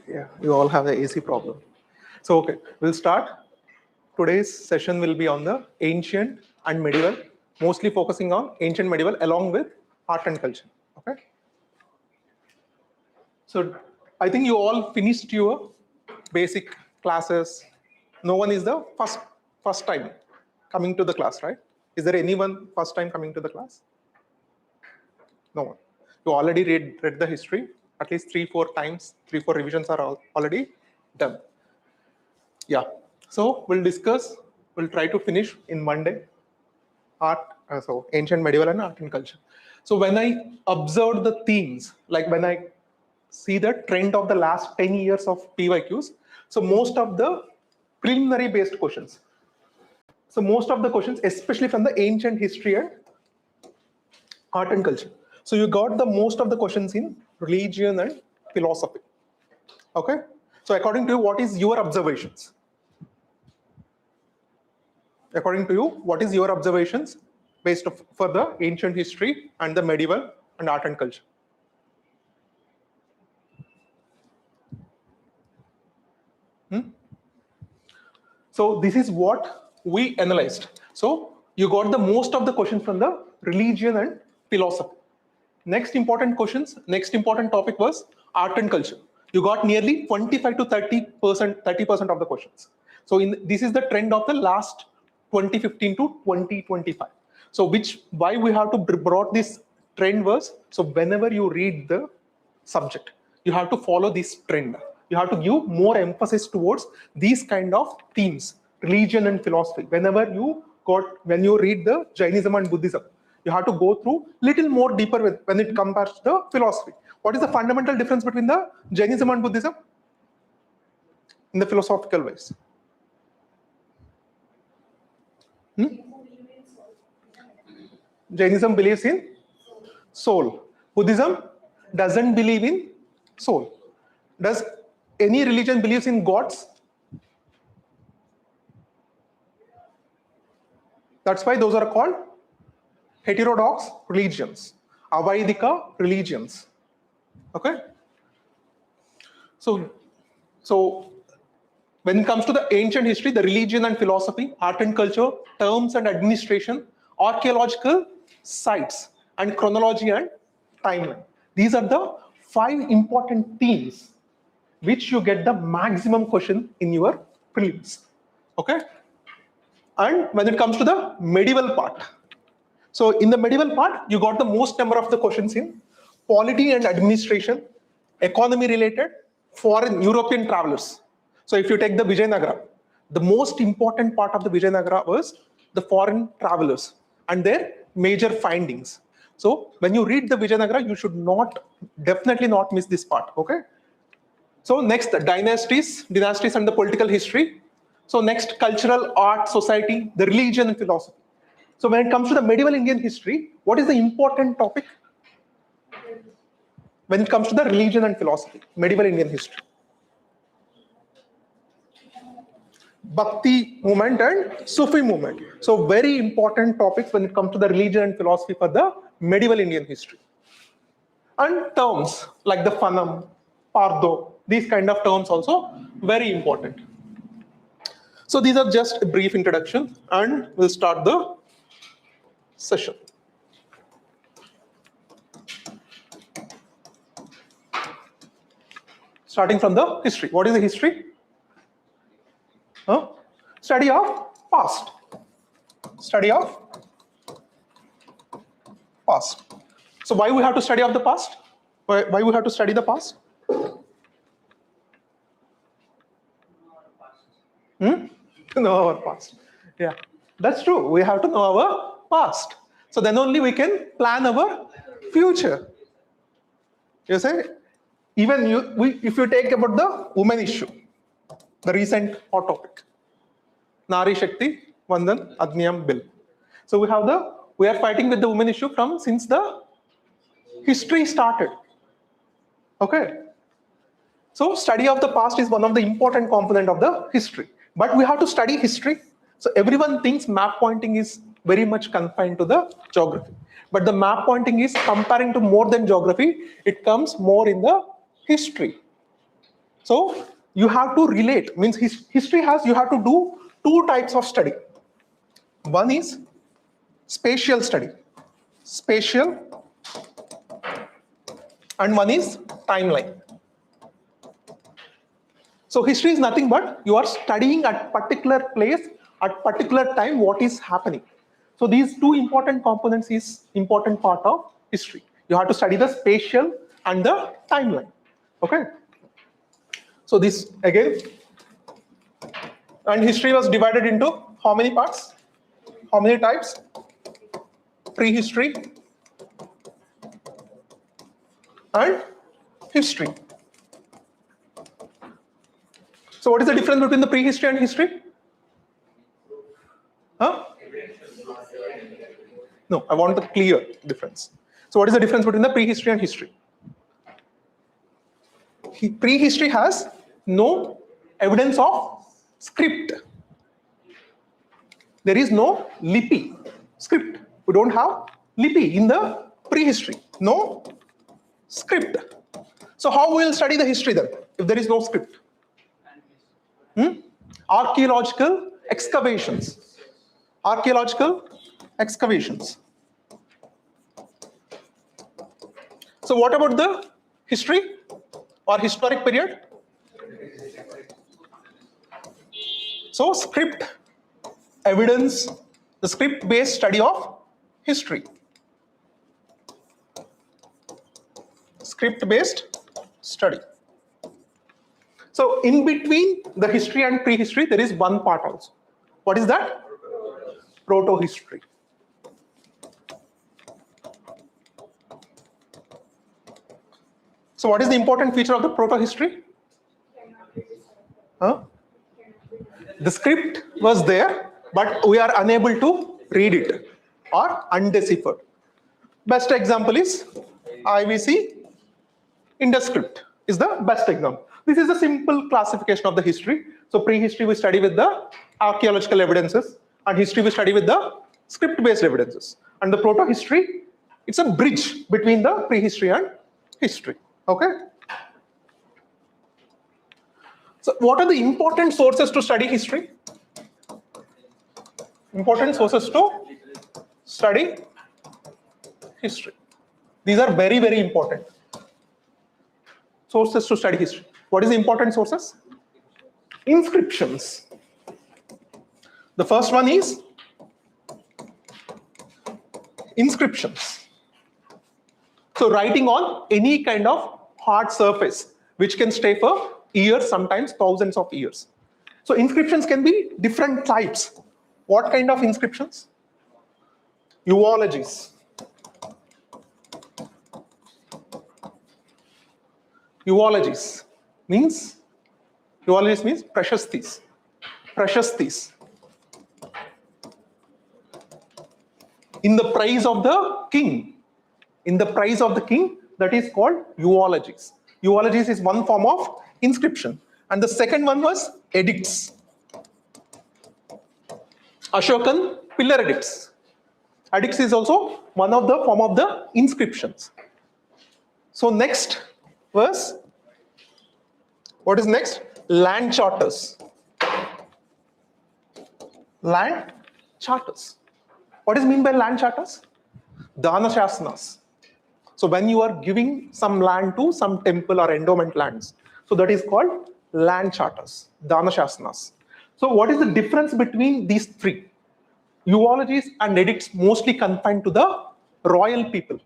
Yeah, you all have the AC problem. So, okay, we'll start. Today's session will be on the ancient and medieval, mostly focusing on ancient medieval along with art and culture. Okay. So, I think you all finished your basic classes. No one is the first time coming to the class, right? Is there anyone first time coming to the class? No one. You already read the history at least 3-4 times. 3-4 revisions are already done. Yeah. So we'll discuss. We'll try to finish in Monday. Art, so ancient, medieval, and art and culture. So when I observed the themes, like when I see the trend of the last 10 years of PYQs, so most of the preliminary based questions. So most of the questions, especially from the ancient history and art and culture. So you got the most of the questions in religion and philosophy. Okay. So according to you, what is your observations? According to you, what is your observations based for the ancient history and the medieval and art and culture? So this is what we analyzed. So you got the most of the questions from the religion and philosophy. Next important questions, next important topic was art and culture. You got nearly 25 to 30% of the questions. So this is the trend of the last 2015 to 2025. So why we have to brought this trend was, so whenever you read the subject, you have to follow this trend. You have to give more emphasis towards these kind of themes, religion and philosophy. When you read the Jainism and Buddhism, you have to go through little more deeper when it compares to the philosophy. What is the fundamental difference between the Jainism and Buddhism in the philosophical ways? Jainism believes in soul. Buddhism doesn't believe in soul. Does any religion believes in gods? That's why those are called heterodox religions, Avaidika religions. Okay. So when it comes to the ancient history, the religion and philosophy, art and culture, terms and administration, archaeological sites, and chronology and timeline. These are the 5 important themes which you get the maximum question in your prelims. Okay. And when it comes to the medieval part, so in the medieval part, you got the most number of the questions in polity and administration, economy related, foreign European travelers. So if you take the Vijayanagara, the most important part of the Vijayanagara was the foreign travelers and their major findings. So when you read the Vijayanagara, you should definitely not miss this part. Okay. So next, the dynasties and the political history. So next, cultural, art, society, the religion and philosophy. So when it comes to the medieval Indian history, what is the important topic? When it comes to the religion and philosophy, medieval Indian history. Bhakti movement and Sufi movement. So very important topics when it comes to the religion and philosophy for the medieval Indian history. And terms like the Fanam, Pardo, these kind of terms also very important. So these are just a brief introduction and we'll start the session. Starting from the history. What is the history? Study of past. Study of past. So why we have to study of the past? Why we have to study the past? To know our past. Yeah, that's true. We have to know our past. So then only we can plan our future. You say, even if you take about the women issue, the recent hot topic, Nari Shakti Vandan Adniyam Bill. So we are fighting with the women issue since the history started. Okay. So study of the past is one of the important component of the history. But we have to study history. So everyone thinks map pointing is very much confined to the geography. But the map pointing is comparing to more than geography. It comes more in the history. So you have to relate. Means history has, you have to do two types of study. One is spatial study. Spatial. And one is timeline. So history is nothing but you are studying at particular place at particular time what is happening. So these two important components is important part of history. You have to study the spatial and the timeline. Okay. So this again, and history was divided into how many parts? How many types? Prehistory and history. So what is the difference between the prehistory and history? Huh? No, I want the clear difference. So what is the difference between the prehistory and history? Prehistory has no evidence of script. There is no lipi, script. We don't have lipi in the prehistory. No script. So how we will study the history then if there is no script? Archaeological excavations. Archaeological excavations. So what about the history or historic period? So script, evidence, the script-based study of history. Script-based study. So in between the history and prehistory, there is one part also. What is that? Proto-history. So what is the important feature of the proto-history? Huh? The script was there, but we are unable to read it or undeciphered. Best example is IVC Indus script is the best example. This is a simple classification of the history. So prehistory we study with the archaeological evidences, and history we study with the script-based evidences. And the proto-history, it's a bridge between the prehistory and history. Okay. So what are the important sources to study history? Important sources to study history. These are very, very important sources to study history. What is the important sources? Inscriptions. The first one is inscriptions. So writing on any kind of hard surface, which can stay for years, sometimes thousands of years. So inscriptions can be different types. What kind of inscriptions? Eulogies. Eulogies means precious things. Precious things. In the praise of the king. In the praise of the king, that is called eulogies. Eulogies is one form of inscription. And the second one was edicts. Ashokan pillar edicts. Edicts is also one of the form of the inscriptions. So next was, what is next? Land charters. Land charters. What is mean by land charters? Dana shasanas. So when you are giving some land to some temple or endowment lands, so that is called land charters, Dana shasanas. So what is the difference between these three? Eulogies and edicts mostly confined to the royal people.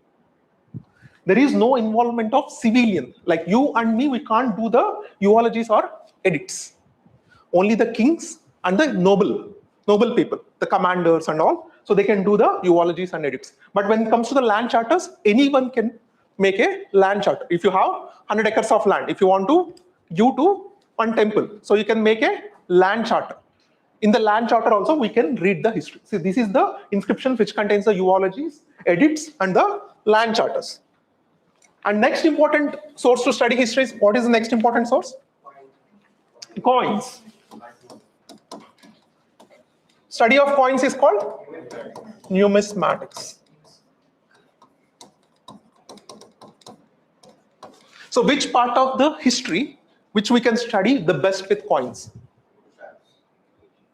There is no involvement of civilian. Like you and me, we can't do the eulogies or edicts. Only the kings and the noble people, the commanders and all, so they can do the eulogies and edicts. But when it comes to the land charters, anyone can make a land charter. If you have 100 acres of land, if you want to give to one temple, so you can make a land charter. In the land charter also, we can read the history. See, this is the inscription which contains the eulogies, edicts, and the land charters. And next important source to study history is, what is the next important source? Coins. Study of coins is called numismatics. So which part of the history which we can study the best with coins?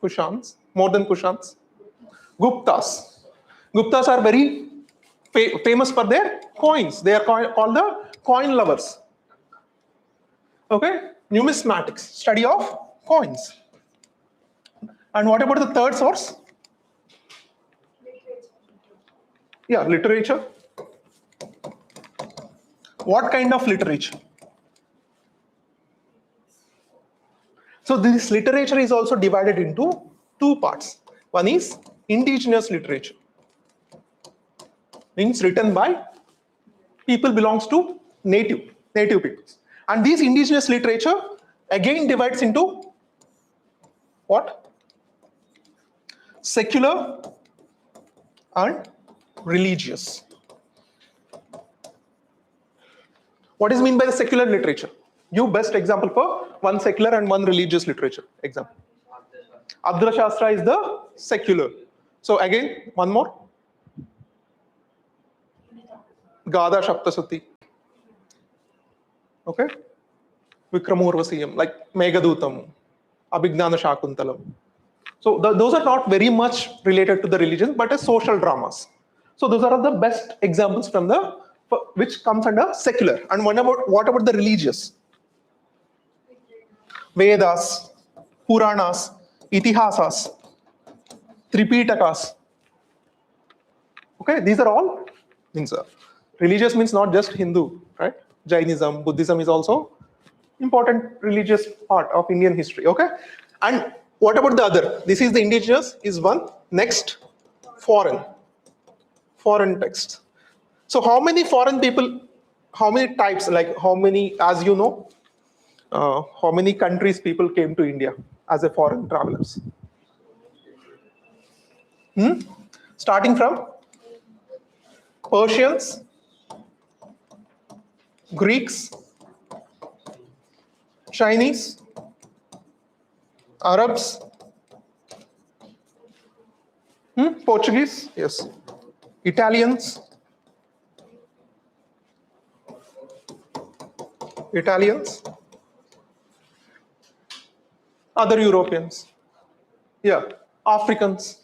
Kushans, more than Kushans. Guptas. Guptas are very famous for their coins. They are called the coin lovers. Okay, numismatics, study of coins. And what about the third source? Yeah, literature. What kind of literature? So this literature is also divided into two parts. One is indigenous literature, means written by people belongs to native peoples. And this indigenous literature again divides into what? Secular and religious. What is meant by the secular literature? Give best example for one secular and one religious literature. Example. Abdra Shastra is the secular. So again, one more. Gada Shaptasuti. Okay. Vikramurvasiyam, like Meghadutam, Abhignana Shakuntalam. So those are not very much related to the religion, but as social dramas. So those are the best examples from the which comes under secular. And what about the religious? Vedas, Puranas, Itihasas, Tripitakas. Okay, these are all things. Religious means not just Hindu, right? Jainism, Buddhism is also important religious part of Indian history. Okay, and what about the other? This is the indigenous is one. Next, foreign texts. So how many foreign people, how many types, like how many, as you know, how many countries people came to India as a foreign travelers? Starting from Persians, Greeks, Chinese, Arabs, Portuguese, yes, Italians, other Europeans, yeah, Africans.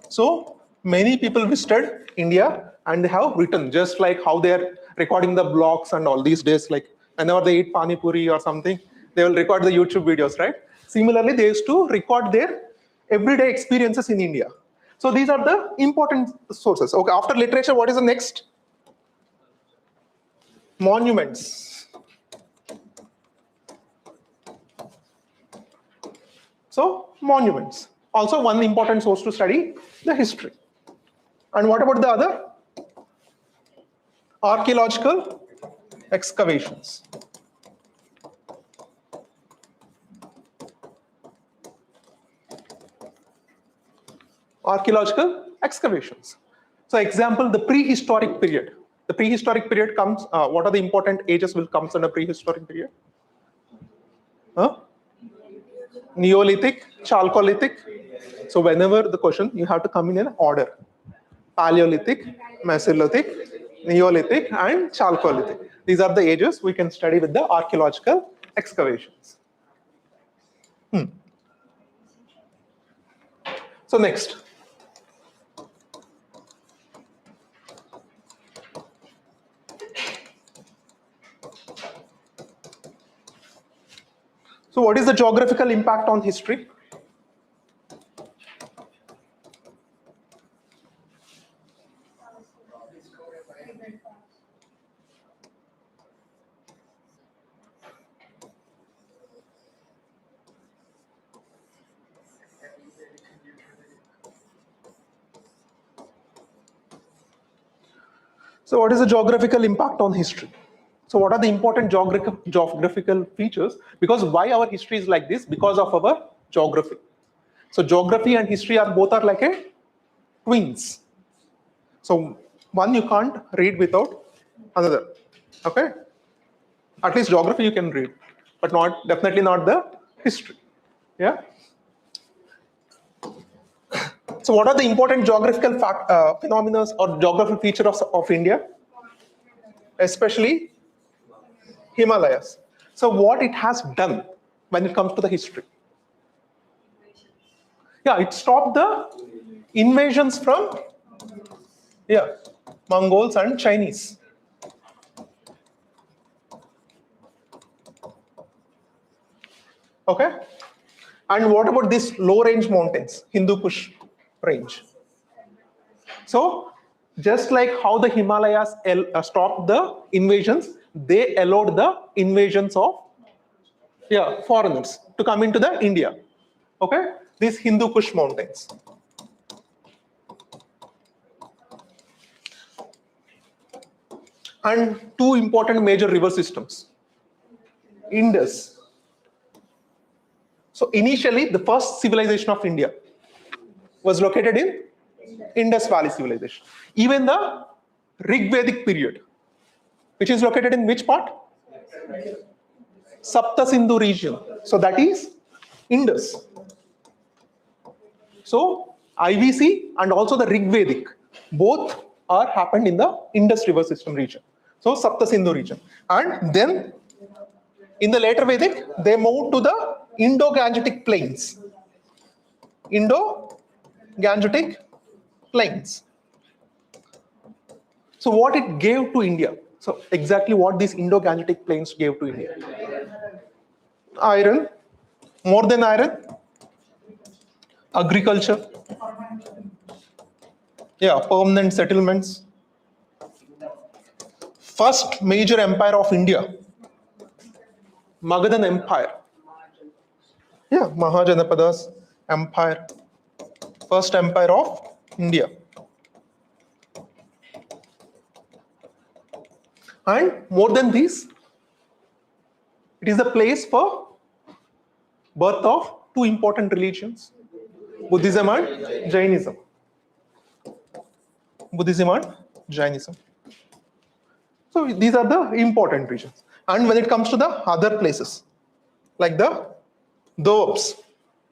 So many people visited India and they have written, just like how they are recording the blogs and all these days, like whenever they eat pani puri or something, they will record the YouTube videos, right? Similarly, they used to record their everyday experiences in India. So these are the important sources. Okay, after literature, what is the next? Monuments. So monuments. Also one important source to study the history. And what about the other? Archaeological excavations. Archaeological excavations. So example, the prehistoric period. The prehistoric period comes, what are the important ages will comes under prehistoric period? Neolithic, Chalcolithic. So whenever the question, you have to come in an order. Paleolithic, Mesolithic, Neolithic, and Chalcolithic. These are the ages we can study with the archaeological excavations. So next. So what is the geographical impact on history? So what is the geographical impact on history? So what are the important geographical features? Because why our history is like this? Because of our geography. So geography and history are both are like a twins. So one you can't read without another. Okay? At least geography you can read, but not definitely not the history. Yeah. So what are the important geographical phenomena or geographical features of India? especially Himalayas. So what it has done when it comes to the history? Yeah, it stopped the invasions from Mongols and Chinese. Okay. And what about these low range mountains, Hindu Kush range? So just like how the Himalayas stopped the invasions, they allowed the invasions of foreigners to come into the India. Okay, these Hindu Kush mountains. And two important major river systems. Indus. So initially, the first civilization of India was located in Indus Valley civilization. Even the Rig Vedic period, which is located in which part? Sapta Sindhu region. So that is Indus. So IVC and also the Rig Vedic, both are happened in the Indus River system region. So Sapta Sindhu region. And then in the later Vedic, they moved to the Indo-Gangetic plains. Indo-Gangetic plains. So what it gave to India? So exactly what these Indo-Gangetic plains gave to India? Iron, more than iron, agriculture, permanent settlements. First major empire of India, Magadhan Empire. Mahajanapadas Empire, first empire of India. And more than this, it is the place for birth of two important religions, Buddhism and Jainism. Buddhism and Jainism. So these are the important regions. And when it comes to the other places, like the Doabs.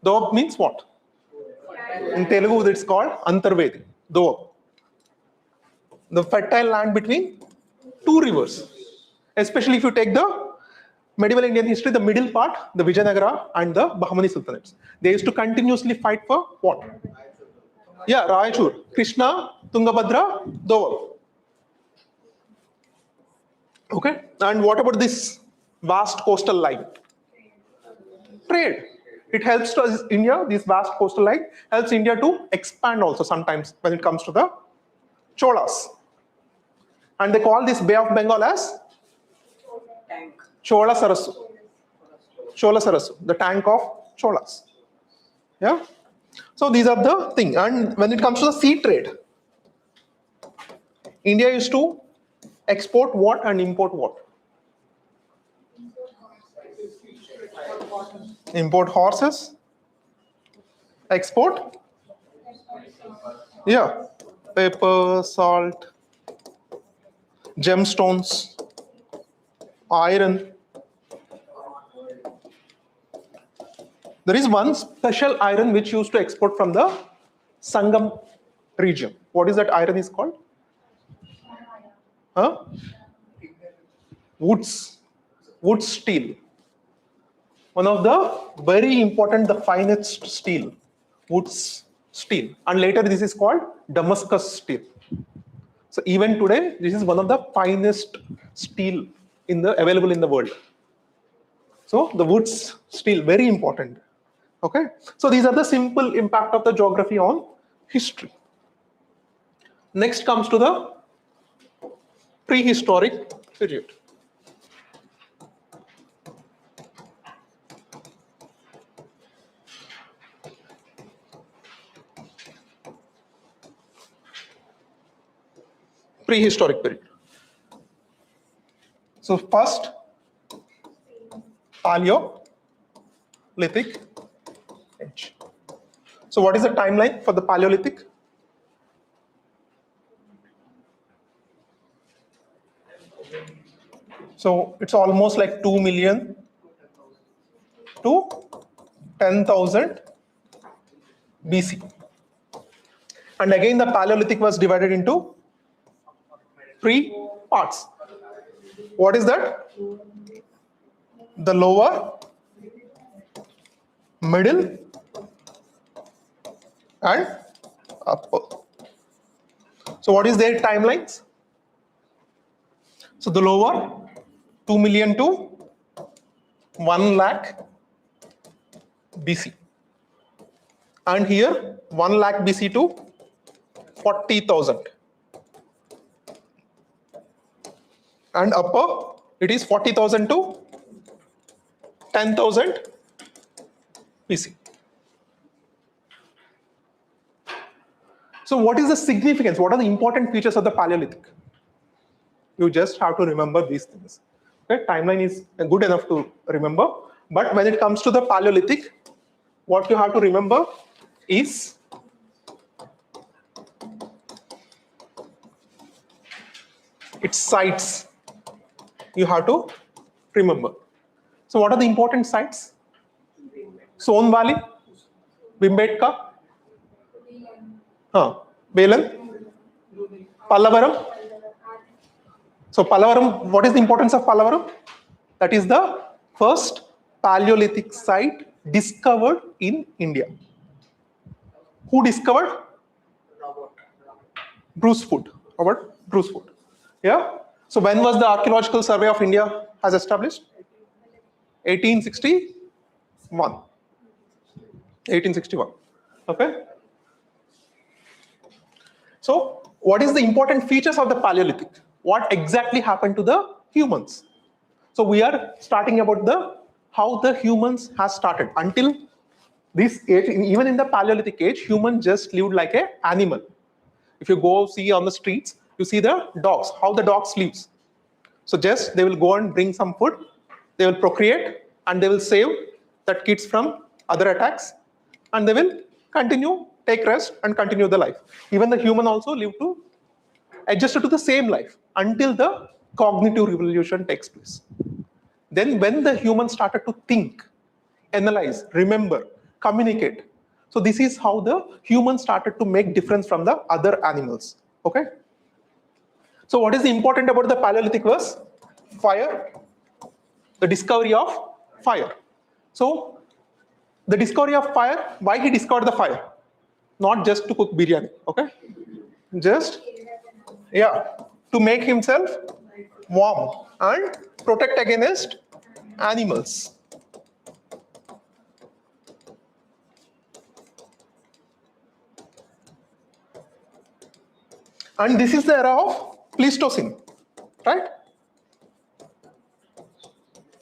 Doab means what? In Telugu, it's called Antarvedi, Doab. The fertile land between two rivers. Especially if you take the medieval Indian history, the middle part, the Vijayanagara and the Bahamani Sultanates. They used to continuously fight for what? Raichur, Krishna, Tungabhadra, Doab. Okay, and what about this vast coastal line? Trade. It helps to India, this vast coastal line helps India to expand also sometimes when it comes to the Cholas. And they call this Bay of Bengal as Chola Sarasu. Chola Sarasu, the tank of Cholas. Yeah. So these are the thing. And when it comes to the sea trade, India used to export what and import what? Import horses, export, paper, salt, gemstones, iron. There is one special iron which used to export from the Sangam region. What is that iron is called? Wood steel. One of the very important, the finest steel, wood steel. And later this is called Damascus steel. So even today, this is one of the finest steel available in the world. So the wood steel, very important. Okay. So these are the simple impact of the geography on history. Next comes to the prehistoric period. Prehistoric period. So first, Paleolithic age. So what is the timeline for the Paleolithic? So it's almost like 2 million to 10,000 BC. And again, the Paleolithic was divided into three parts. What is that? The lower, middle, and upper. So what is their timelines? So the lower 2 million to 1 lakh BC. And here 1 lakh BC to 40,000. And upper, it is 40,000 to 10,000 BC. So what is the significance? What are the important features of the Paleolithic? You just have to remember these things. Okay, timeline is good enough to remember, but when it comes to the Paleolithic, what you have to remember is its sites. You have to remember. So what are the important sites? Son Valley, Bhimbetka, Belan, Pallavaram. So Pallavaram, what is the importance of Pallavaram? That is the first Paleolithic site discovered in India. Who discovered? Brucewood. Robert Brucewood. Yeah. So when was the Archaeological Survey of India has established? 1861. 1861. Okay. So what is the important features of the Paleolithic? What exactly happened to the humans? So we are starting about how the humans has started. Until this age, even in the Paleolithic age, humans just lived like an animal. If you go see on the streets, you see the dogs, how the dogs lives. So just they will go and bring some food, they will procreate, and they will save that kids from other attacks, and they will continue, take rest, and continue the life. Even the human also live to adjust to the same life until the cognitive revolution takes place. Then when the human started to think, analyze, remember, communicate, so this is how the human started to make difference from the other animals. Okay. So what is important about the Paleolithic was fire, the discovery of fire. So the discovery of fire, why he discovered the fire? Not just to cook biryani, okay? Just, to make himself warm and protect against animals. And this is the era of Pleistocene, right?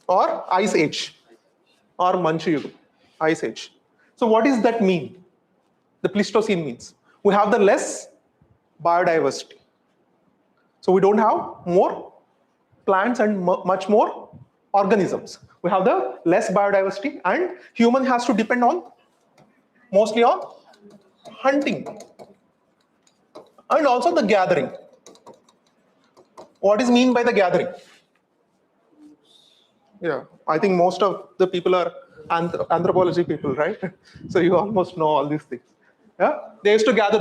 Or Ice Age, or Manchu Yuga, Ice Age. So what does that mean? The Pleistocene means we have the less biodiversity. So we don't have more plants and much more organisms. We have the less biodiversity, and human has to depend on mostly on hunting and also the gathering. What is mean by the gathering? Yeah, I think most of the people are anthropology people, right? So you almost know all these things. Yeah, they used to gather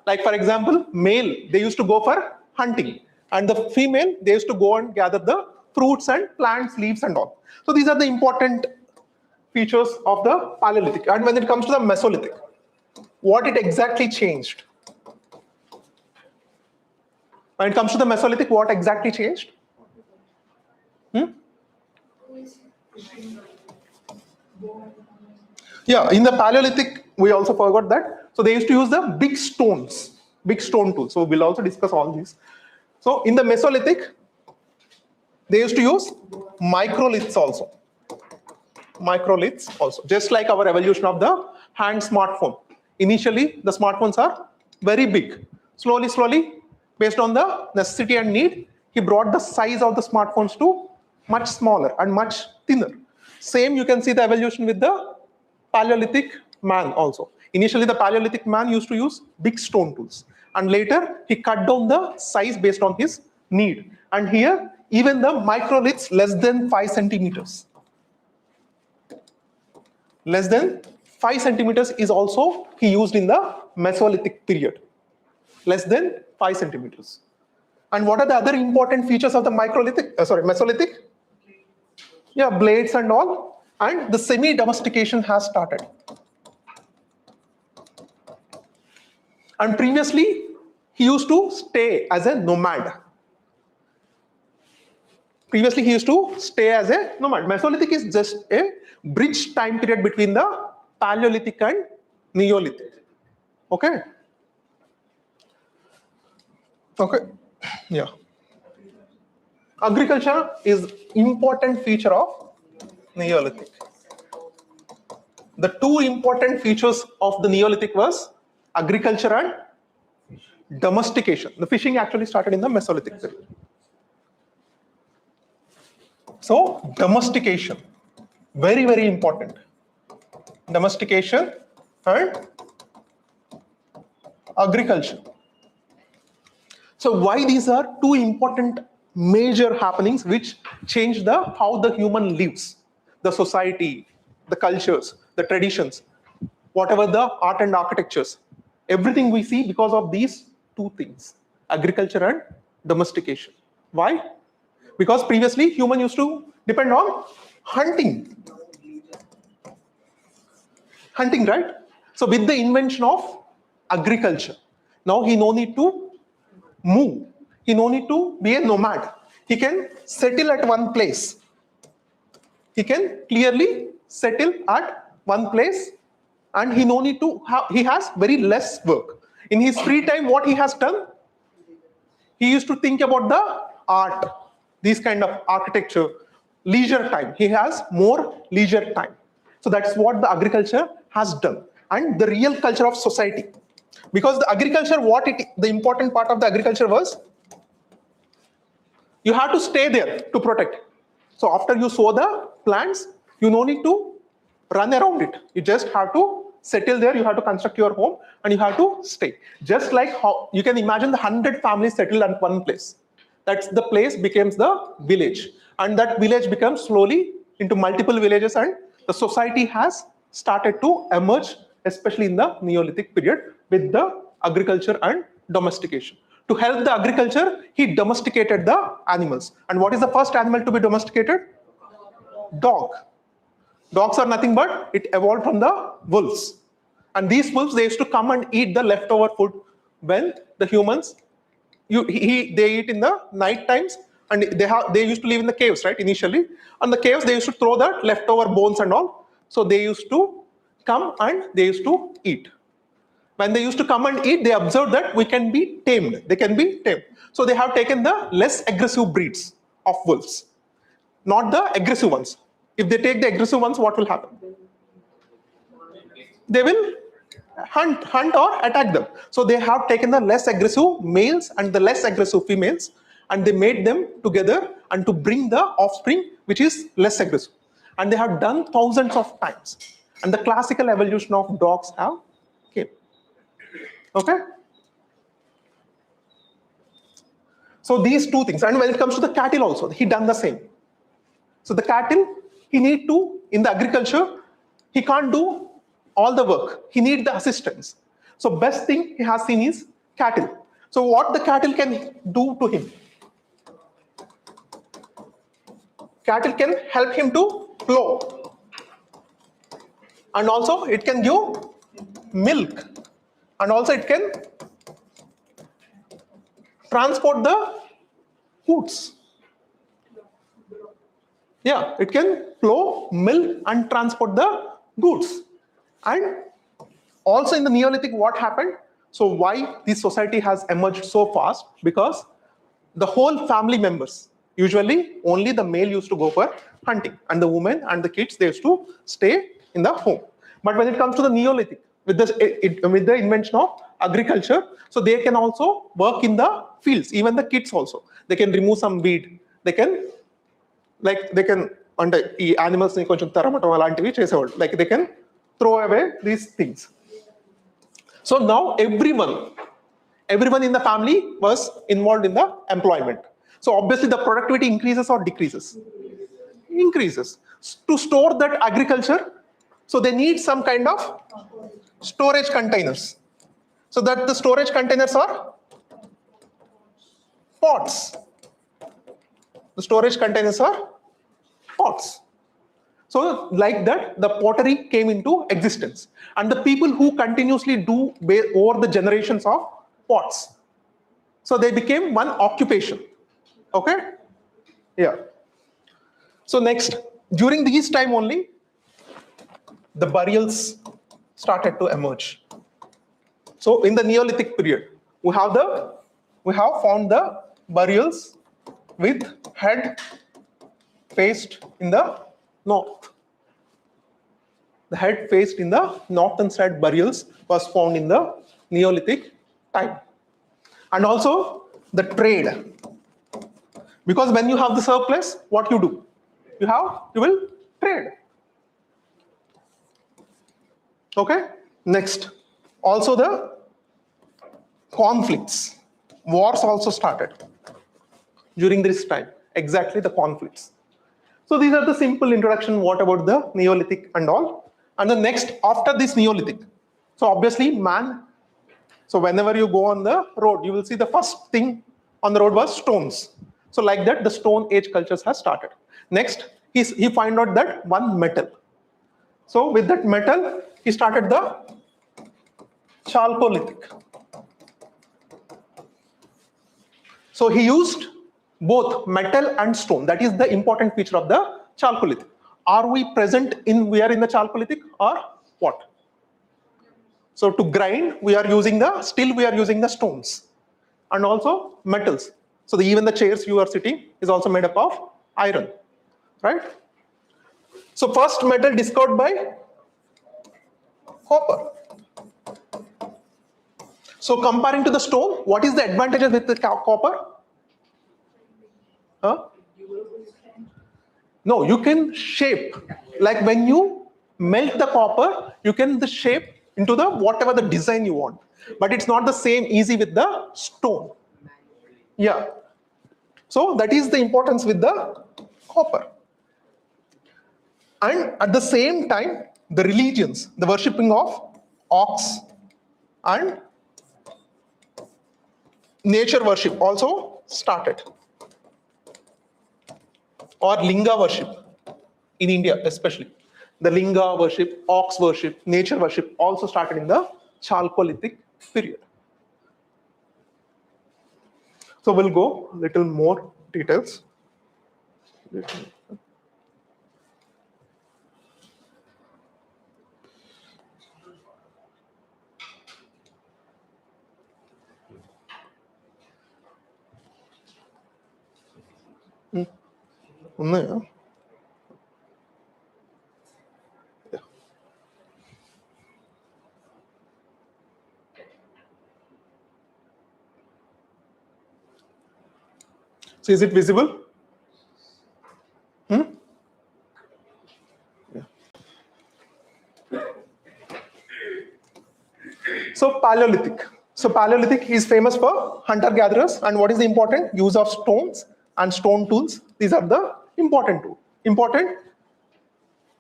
like for example, male, they used to go for hunting, and the female, they used to go and gather the fruits and plants, leaves and all. So these are the important features of the Paleolithic. And when it comes to the Mesolithic, what it exactly changed? When it comes to the Mesolithic, what exactly changed? Yeah, in the Paleolithic, we also forgot that. So they used to use the big stones, big stone tools. So we'll also discuss all these. So in the Mesolithic, they used to use microliths also. Microliths also, just like our evolution of the hand smartphone. Initially, the smartphones are very big. Slowly, based on the necessity and need, he brought the size of the smartphones to much smaller and much thinner. Same, you can see the evolution with the Paleolithic man also. Initially, the Paleolithic man used to use big stone tools, and later he cut down the size based on his need. And here, even the microliths less than 5 centimeters. Less than 5 centimeters is also he used in the Mesolithic period. Less than 5 centimeters. And what are the other important features of the Mesolithic? Yeah, blades and all. And the semi-domestication has started. And previously, he used to stay as a nomad. Previously, he used to stay as a nomad. Mesolithic is just a bridge time period between the Paleolithic and Neolithic. Okay? Okay. Yeah. Agriculture is important feature of Neolithic. The two important features of the Neolithic was agriculture and domestication. The fishing actually started in the Mesolithic period. So domestication, very, very important. Domestication and agriculture. So why these are two important major happenings which change how the human lives, the society, the cultures, the traditions, whatever the art and architectures, everything we see because of these two things, agriculture and domestication. Why? Because previously human used to depend on hunting. Hunting, right? So with the invention of agriculture, now he no need to move. He no need to be a nomad. He can settle at one place. He can clearly settle at one place, and he no need to have, he has very less work. In his free time, what he has done? He used to think about the art, these kind of architecture, leisure time. He has more leisure time. So that's what the agriculture has done. And the real culture of society. Because the agriculture, the important part of the agriculture was, you have to stay there to protect. So after you sow the plants, you no need to run around it. You just have to settle there, you have to construct your home, and you have to stay. Just like how you can imagine the 100 families settled at one place. That's the place becomes the village. And that village becomes slowly into multiple villages, and the society has started to emerge, especially in the Neolithic period, with the agriculture and domestication. To help the agriculture, he domesticated the animals. And what is the first animal to be domesticated? Dog. Dogs are nothing but it evolved from the wolves. And these wolves, they used to come and eat the leftover food when the humans, they eat in the night times, and they used to live in the caves, right, initially. And the caves, they used to throw the leftover bones and all. So they used to come and they used to eat. When they used to come and eat, they observed that we can be tamed. They can be tamed. So they have taken the less aggressive breeds of wolves, not the aggressive ones. If they take the aggressive ones, what will happen? They will hunt or attack them. So they have taken the less aggressive males and the less aggressive females, and they made them together and to bring the offspring which is less aggressive. And they have done thousands of times. And the classical evolution of dogs have came. Okay? So these two things. And when it comes to the cattle also, he done the same. So the cattle, he need to, in the agriculture, he can't do all the work. He need the assistance. So best thing he has seen is cattle. So what the cattle can do to him? Cattle can help him to plow. And also it can give milk. And also it can transport the goods. Yeah, it can plow, milk, and transport the goods. And also in the Neolithic, what happened? So why this society has emerged so fast? Because the whole family members, usually only the male used to go for hunting, and the women and the kids, they used to stay in the home. But when it comes to the Neolithic, with the invention of agriculture, so they can also work in the fields, even the kids also. They can remove some weed. They can అంటే ఈ animals ని కొంచెం తరమటం అలాంటివి చేసేవాళ్ళు. Like they can throw away these things. So now everyone in the family was involved in the employment. So obviously the productivity increases or decreases? Increases. To store that agriculture, so they need some kind of storage containers. So that the storage containers are pots. The storage containers are pots. So like that, the pottery came into existence. And the people who continuously do over the generations of pots. So they became one occupation. Okay? Yeah. So next, during this time only, the burials started to emerge. So in the Neolithic period, we have found the burials with head faced in the north. The head faced in the northern side burials was found in the Neolithic time. And also the trade. Because when you have the surplus, what you do? You will trade. Okay? Next. Also the conflicts. Wars also started during this time. Exactly the conflicts. So these are the simple introduction. What about the Neolithic and all? And the next, after this Neolithic. So obviously man. So whenever you go on the road, you will see the first thing on the road was stones. So like that, the Stone Age cultures has started. Next, he find out that one metal. So with that metal, he started the Chalcolithic. So he used both metal and stone. That is the important feature of the Chalcolithic. Are we present in the Chalcolithic or what? So to grind, we are using the stones and also metals. So even the chairs you are sitting is also made up of iron, right? So first metal discovered by copper. So comparing to the stone, what is the advantages with the copper? Huh? No, you can shape. Like when you melt the copper, you can shape into the whatever the design you want. But it's not the same easy with the stone. Yeah. So that is the importance with the copper. And at the same time, the religions, the worshipping of ox and nature worship also started. Or linga worship in India especially. The linga worship, ox worship, nature worship also started in the Chalcolithic period. So we'll go a little more details. So is it visible? Yeah. So Paleolithic. So Paleolithic is famous for hunter-gatherers, and what is the important? Use of stones and stone tools. These are the important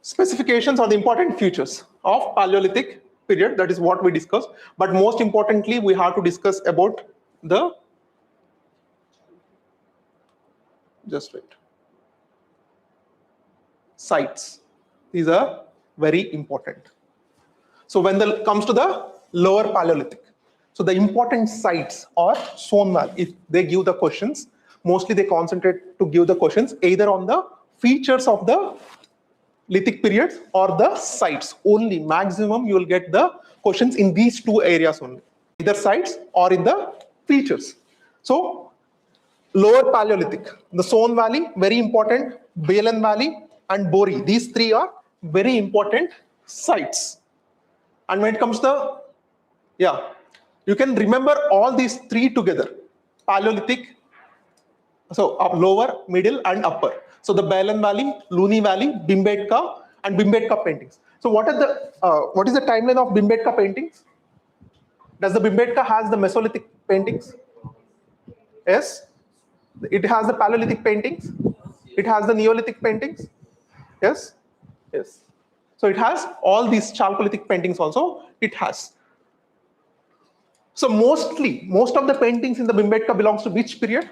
specifications or the important features of Paleolithic period. That is what we discussed. But most importantly, we have to discuss about the sites. These are very important. So when it comes to the lower Paleolithic, so the important sites are Swan Valley. If they give the questions, mostly they concentrate to give the questions either on the features of the lithic periods or the sites. Only maximum you will get the questions in these two areas only, either sites or in the features. So lower Paleolithic, the Swan Valley, very important, Balen Valley and Bori. These three are very important sites. And when it comes to you can remember all these three together. Paleolithic, so lower, middle and upper. So the Balen Valley, Luni Valley, Bhimbetka and Bhimbetka paintings. So what is the timeline of Bhimbetka paintings? Does the Bhimbetka has the Mesolithic paintings? Yes. It has the Paleolithic paintings. It has the Neolithic paintings. Yes. Yes. So it has all these Chalcolithic paintings also. It has. So most of the paintings in the Bhimbetka belongs to which period?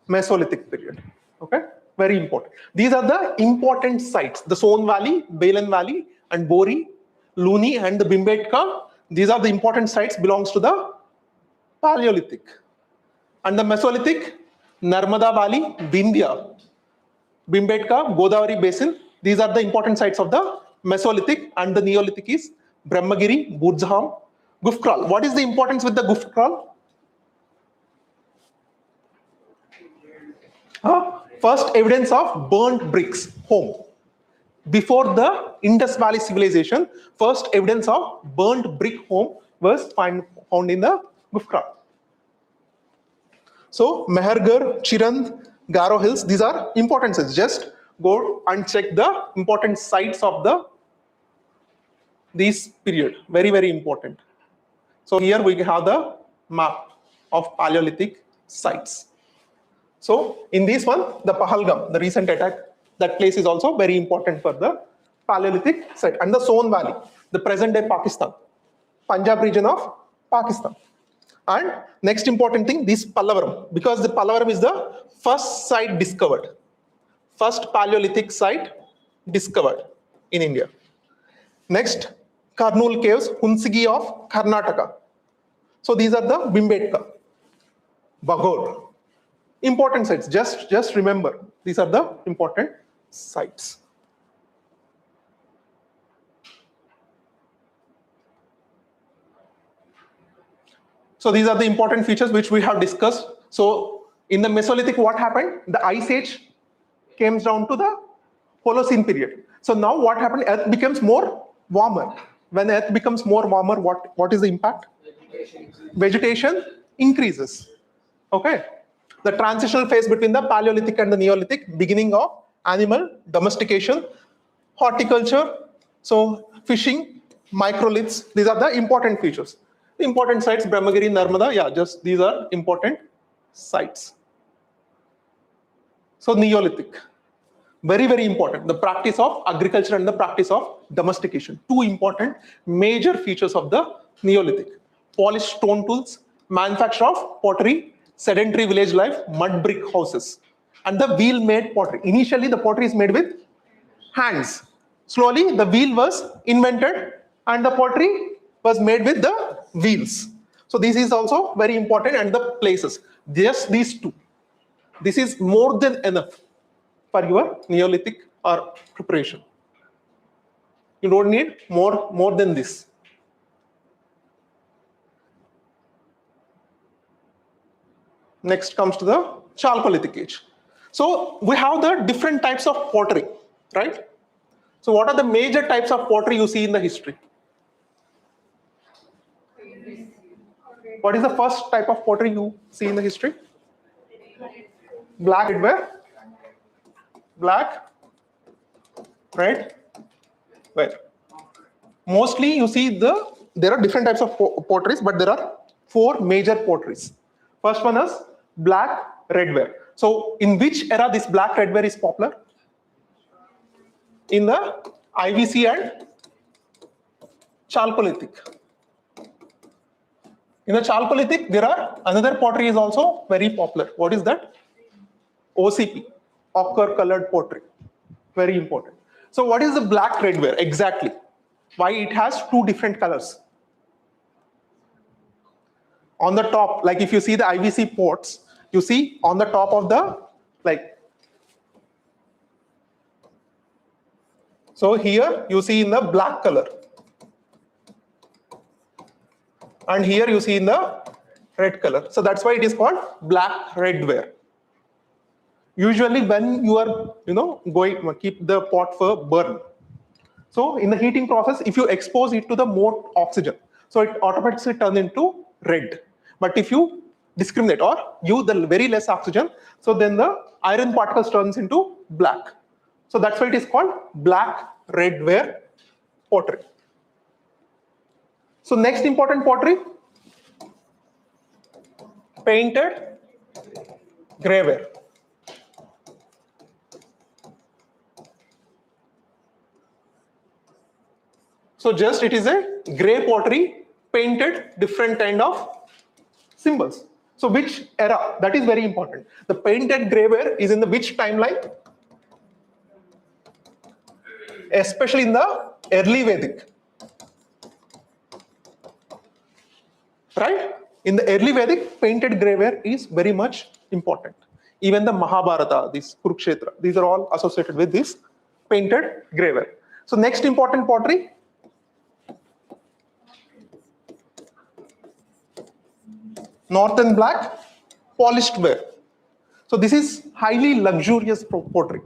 Mesolithic period. Okay, very important. These are the important sites: the Son Valley, Balen Valley, and Bori, Luni, and the Bhimbetka. These are the important sites belongs to the Paleolithic. And the Mesolithic, Narmada Valley, Vindhya, Bhimbetka, Godavari Basin. These are the important sites of the Mesolithic. And the Neolithic is Brahmagiri, Burzham, Gufkral. What is the importance with the Gufkral? First evidence of burnt bricks home. Before the Indus Valley civilization, first evidence of burnt brick home was found in the Gufkral. So Mehergarh, Chirand, Garo Hills, these are important sites. Just go and check the important sites of this period. Very, very important. So here we have the map of Paleolithic sites. So in this one, the Pahalgam, the recent attack, that place is also very important for the Paleolithic site. And the Son Valley, the present day Pakistan, Punjab region of Pakistan. And next important thing, this Pallavaram, because the Pallavaram is the first site discovered, first Paleolithic site discovered in India. Next, Karnool Caves, Hunsigi of Karnataka. So these are the Bhimbetka, Bagor. Important sites, just remember, these are the important sites. So these are the important features which we have discussed. So in the Mesolithic, what happened? The Ice Age came down to the Holocene period. So now what happened? Earth becomes more warmer. When Earth becomes more warmer, what is the impact? Vegetation increases. Okay. The transitional phase between the Paleolithic and the Neolithic, beginning of animal domestication, horticulture, so fishing, microliths, these are the important features. The important sites, Brahmagiri, Narmada, yeah, just these are important sites. So Neolithic, very, very important. The practice of agriculture and the practice of domestication. Two important major features of the Neolithic. Polished stone tools, manufacture of pottery, sedentary village life, mud brick houses, and the wheel-made pottery. Initially, the pottery is made with hands. Slowly, the wheel was invented and the pottery was made with the wheels. So this is also very important, and the places. Just these two. This is more than enough for your Neolithic or preparation. You don't need more than this. Next comes to the Chalcolithic age. So we have the different types of pottery, right? So what are the major types of pottery you see in the history? What is the first type of pottery you see in the history? Black, red, black, red, where? Mostly you see there are different types of potteries, but there are 4 major potteries. First one is black redware. So in which era this black redware is popular? In the IVC and Chalcolithic. In the Chalcolithic, there are another pottery is also very popular. What is that? OCP, ochre colored pottery. Very important. So what is the black redware exactly? Why it has 2 different colors? On the top, like if you see the IVC pots, you see on the top of the, like, so here you see in the black color. And here you see in the red color. So that's why it is called black redware. Usually when you are, going keep the pot for burn. So in the heating process, if you expose it to the more oxygen, so it automatically turns into red. But if you discriminate or use the very less oxygen, so then the iron particles turns into black. So that's why it is called black redware pottery. So next important pottery, painted greyware. So it is a grey pottery painted different kind of symbols. So which era? That is very important. The painted graveware is in the which timeline? Especially in the early Vedic. Right? In the early Vedic, painted graveware is very much important. Even the Mahabharata, this Kurukshetra, these are all associated with this painted graveware. So next important pottery. Northern black, polished ware. So this is highly luxurious pottery.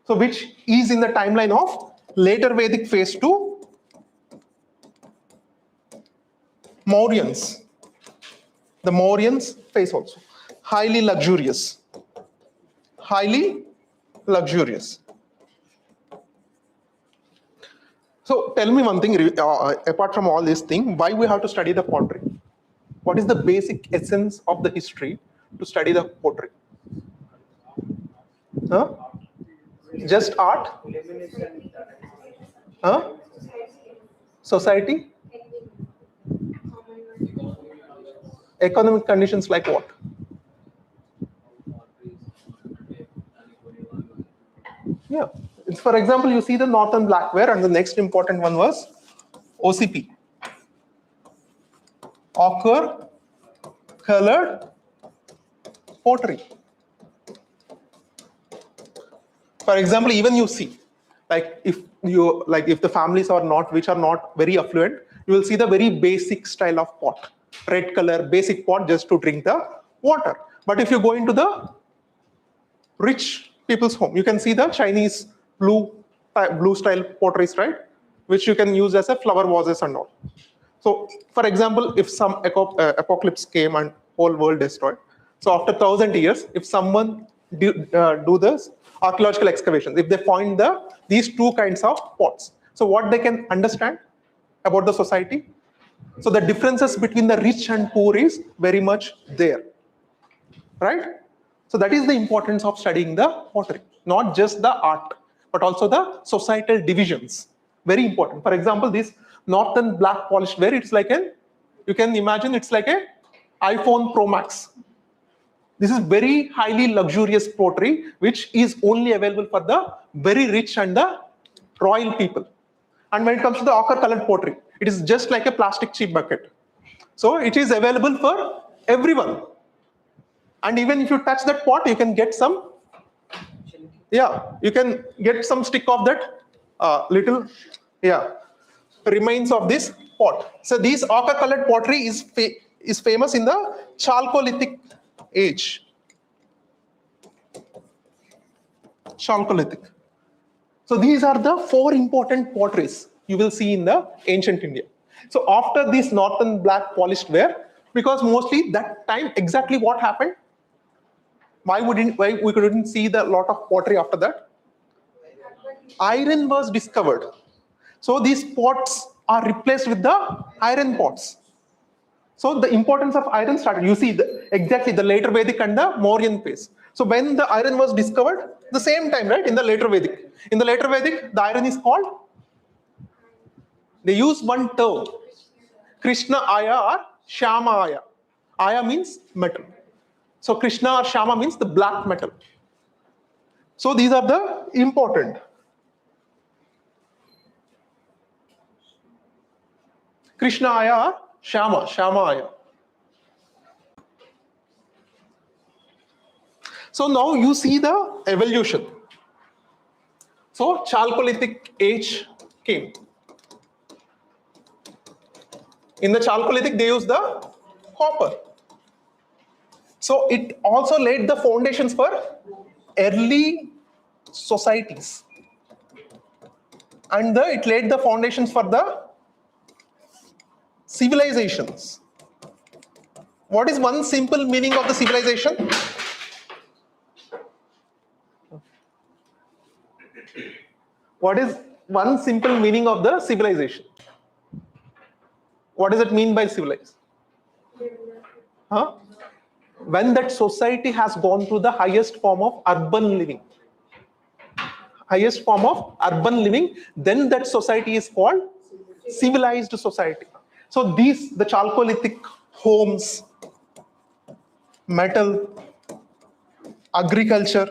So which is in the timeline of later Vedic phase to Mauryans. The Mauryans phase also. Highly luxurious. Highly luxurious. So tell me one thing, apart from all this thing, why we have to study the pottery? What is the basic essence of the history to study the pottery? Huh? Just art? Huh? Society? Economic conditions like what? Yeah. It's, for example, you see the northern blackware, and the next important one was OCP. Ochre colored pottery. For example, even you see, if the families are not, which are not very affluent, you will see the very basic style of pot, red color, basic pot just to drink the water. But if you go into the rich people's home, you can see the Chinese blue style potteries, right? Which you can use as a flower vases and all. So, for example, if some apocalypse came and whole world destroyed, so after 1,000 years, if someone do this archaeological excavations, if they find these two kinds of pots, so what they can understand about the society? So the differences between the rich and poor is very much there, right? So that is the importance of studying the pottery, not just the art, but also the societal divisions. Very important. For example, this northern black polished ware, it's like you can imagine it's like a iPhone Pro Max. This is very highly luxurious pottery, which is only available for the very rich and the royal people. And when it comes to the ochre colored pottery, it is just like a plastic cheap bucket. So it is available for everyone. And even if you touch that pot, you can get some, you can get some stick of that little, remains of this pot. So this ochre colored pottery is famous in the Chalcolithic age. Chalcolithic. So these are the 4 important potteries you will see in the ancient India. So after this northern black polished ware, because mostly that time exactly what happened? Why we couldn't see the lot of pottery after that? Iron was discovered. So these pots are replaced with the iron pots. So the importance of iron started. You see exactly the later Vedic and the Mauryan phase. So when the iron was discovered, the same time, right, in the later Vedic. In the later Vedic, the iron is called, they use one term, Krishna Aya or Shama Aya. Aya means metal. So Krishna or Shama means the black metal. So these are the important. Krishna Aya or Shama Aya. So now you see the evolution. So Chalcolithic age came. In the Chalcolithic, they used the copper. So it also laid the foundations for early societies. And it laid the foundations for the civilizations. What is one simple meaning of the civilization? What is one simple meaning of the civilization? What does it mean by civilized? Huh? When that society has gone through the highest form of urban living. Highest form of urban living, then that society is called civilized society. So the Chalcolithic homes, metal, agriculture.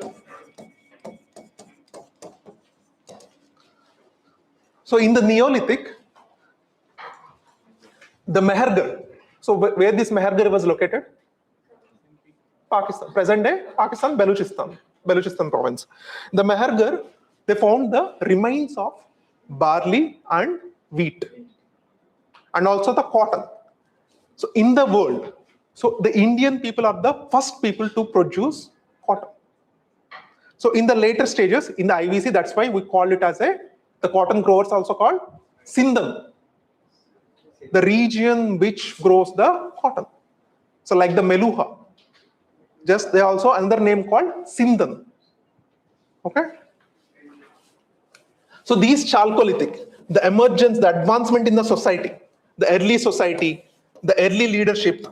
So in the Neolithic, the Mehergar, so where this Mehergar was located? Pakistan, present day Pakistan, Balochistan province. The Mehergar, they found the remains of barley and wheat, and also the cotton. So in the world, so the Indian people are the first people to produce cotton. So in the later stages, in the IVC, that's why we call it as the cotton growers also called Sindhan, the region which grows the cotton. So like the Meluha, just they also another name called Sindhan. Okay. So these Chalcolithic, the emergence, the advancement in the society, the early society, the early leadership.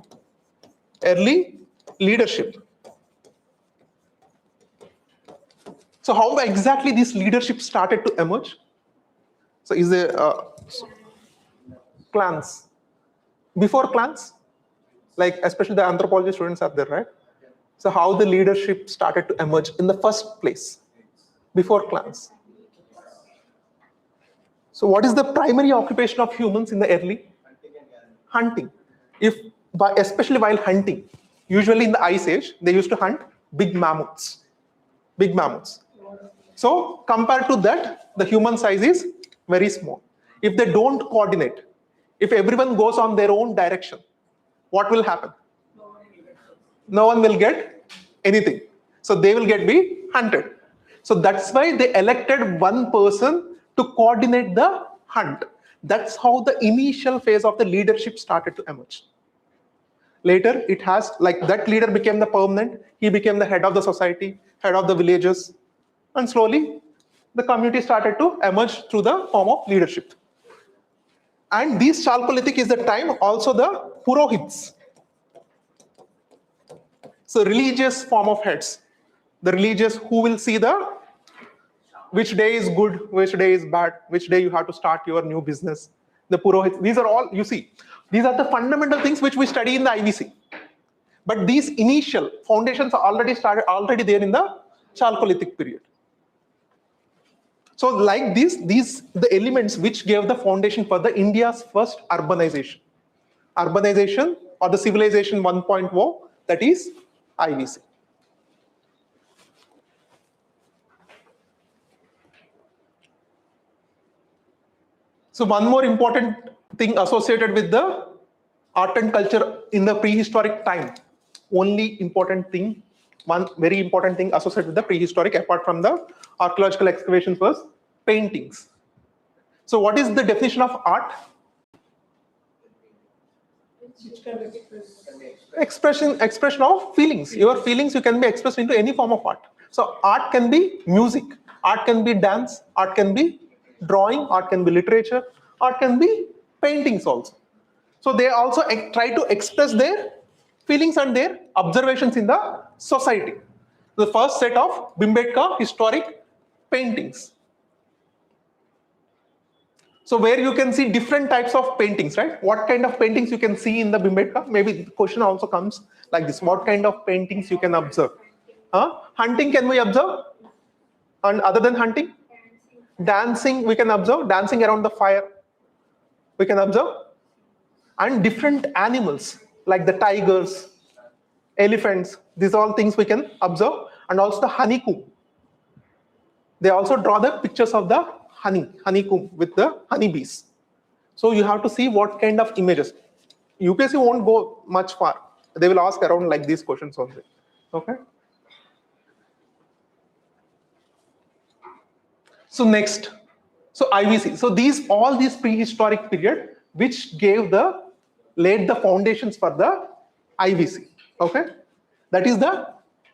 So how exactly this leadership started to emerge? So is there clans? Before clans, like especially the anthropology students are there, right? So how the leadership started to emerge in the first place, before clans? So what is the primary occupation of humans in the early? Hunting. Especially while hunting, usually in the Ice Age, they used to hunt big mammoths. So compared to that, the human size is very small. If they don't coordinate, if everyone goes on their own direction, what will happen? No one will get anything. So they will be hunted. So that's why they elected one person to coordinate the hunt. That's how the initial phase of the leadership started to emerge. Later, it has, like that leader became the permanent, he became the head of the society, head of the villages, and slowly the community started to emerge through the form of leadership. And this Chalcolithic is the time also the Purohits. So religious form of heads, the religious who will see which day is good, which day is bad, which day you have to start your new business. The Purohits, these are all, you see, these are the fundamental things which we study in the IVC. But these initial foundations are already there in the Chalcolithic period. So like the elements which gave the foundation for the India's first urbanization or the civilization 1.0, that is IVC. So one more important thing associated with the art and culture in the prehistoric time, one very important thing associated with the prehistoric apart from the archaeological excavations was paintings. So what is the definition of art? Expression of feelings. Your feelings you can be expressed into any form of art. So art can be music, art can be dance, art can be drawing, art can be literature, art can be paintings also. So they also try to express their feelings and their observations in the society. The first set of Bhimbetka historic paintings. So where you can see different types of paintings, right? What kind of paintings you can see in the Bhimbetka? Maybe the question also comes like this. What kind of paintings you can observe? Hunting can we observe? And other than hunting? Dancing we can observe. Dancing around the fire we can observe. And different animals like the tigers, elephants, these are all things we can observe. And also the honeycomb. They also draw the pictures of the honeycomb with the honeybees. So you have to see what kind of images. UPSC won't go much far. They will ask around like these questions only. Okay. So next, so IVC. So all these prehistoric period which laid the foundations for the IVC. Okay, that is the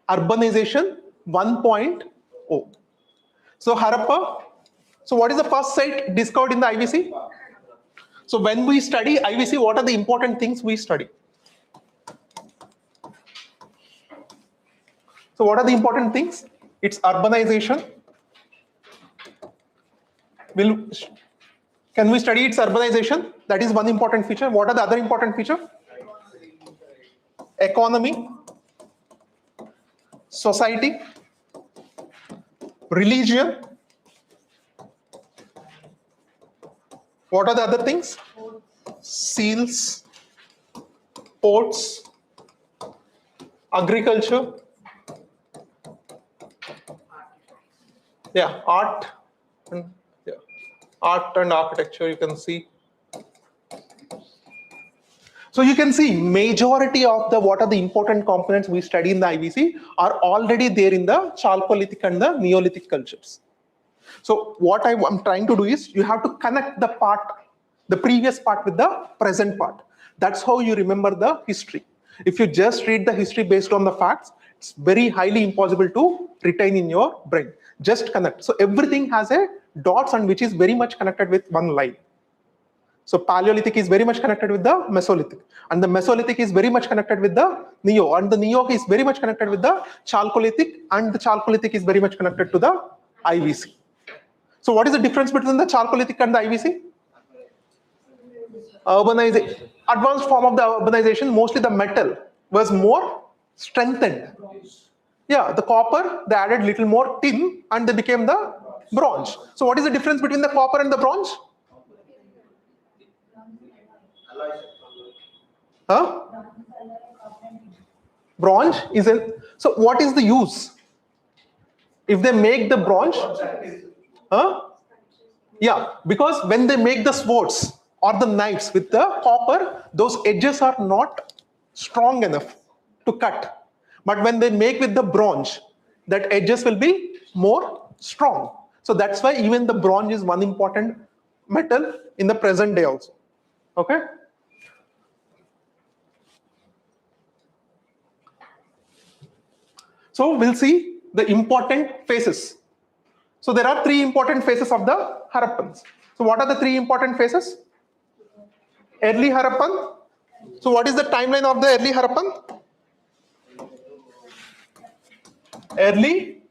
urbanization 1.0. So Harappa. So what is the first site discovered in the IVC? So when we study IVC, what are the important things we study? So what are the important things? It's urbanization. Can we study its urbanization? That is one important feature. What are the other important features? Economy. society, religion. What are the other things? Seals, ports, agriculture, yeah, art and architecture, you can see. So you can see majority of the what are the important components we study in the IBC are already there in the Chalcolithic and the Neolithic cultures. So what I'm trying to do is you have to connect the previous part with the present part. That's how you remember the history. If you just read the history based on the facts, it's very highly impossible to retain in your brain. Just connect. So everything has a dots and which is very much connected with one line. So Paleolithic is very much connected with the Mesolithic, and the Mesolithic is very much connected with the Neo, and the Neo is very much connected with the Chalcolithic, and the Chalcolithic is very much connected to the IVC. So what is the difference between the Chalcolithic and the IVC? Urbanization, advanced form of the urbanization, mostly the metal was more strengthened. Yeah, the copper, they added little more tin and they became the bronze. So what is the difference between the copper and the bronze? Huh? Bronze is in. So what is the use? If they make the bronze, huh? Yeah, because when they make the swords or the knives with the copper, those edges are not strong enough to cut. But when they make with the bronze, that edges will be more strong. So that's why even the bronze is one important metal in the present day also. Okay. So we'll see the important phases. So there are three important phases of the Harappans. So what are the three important phases? Early Harappan. So what is the timeline of the early Harappan? Early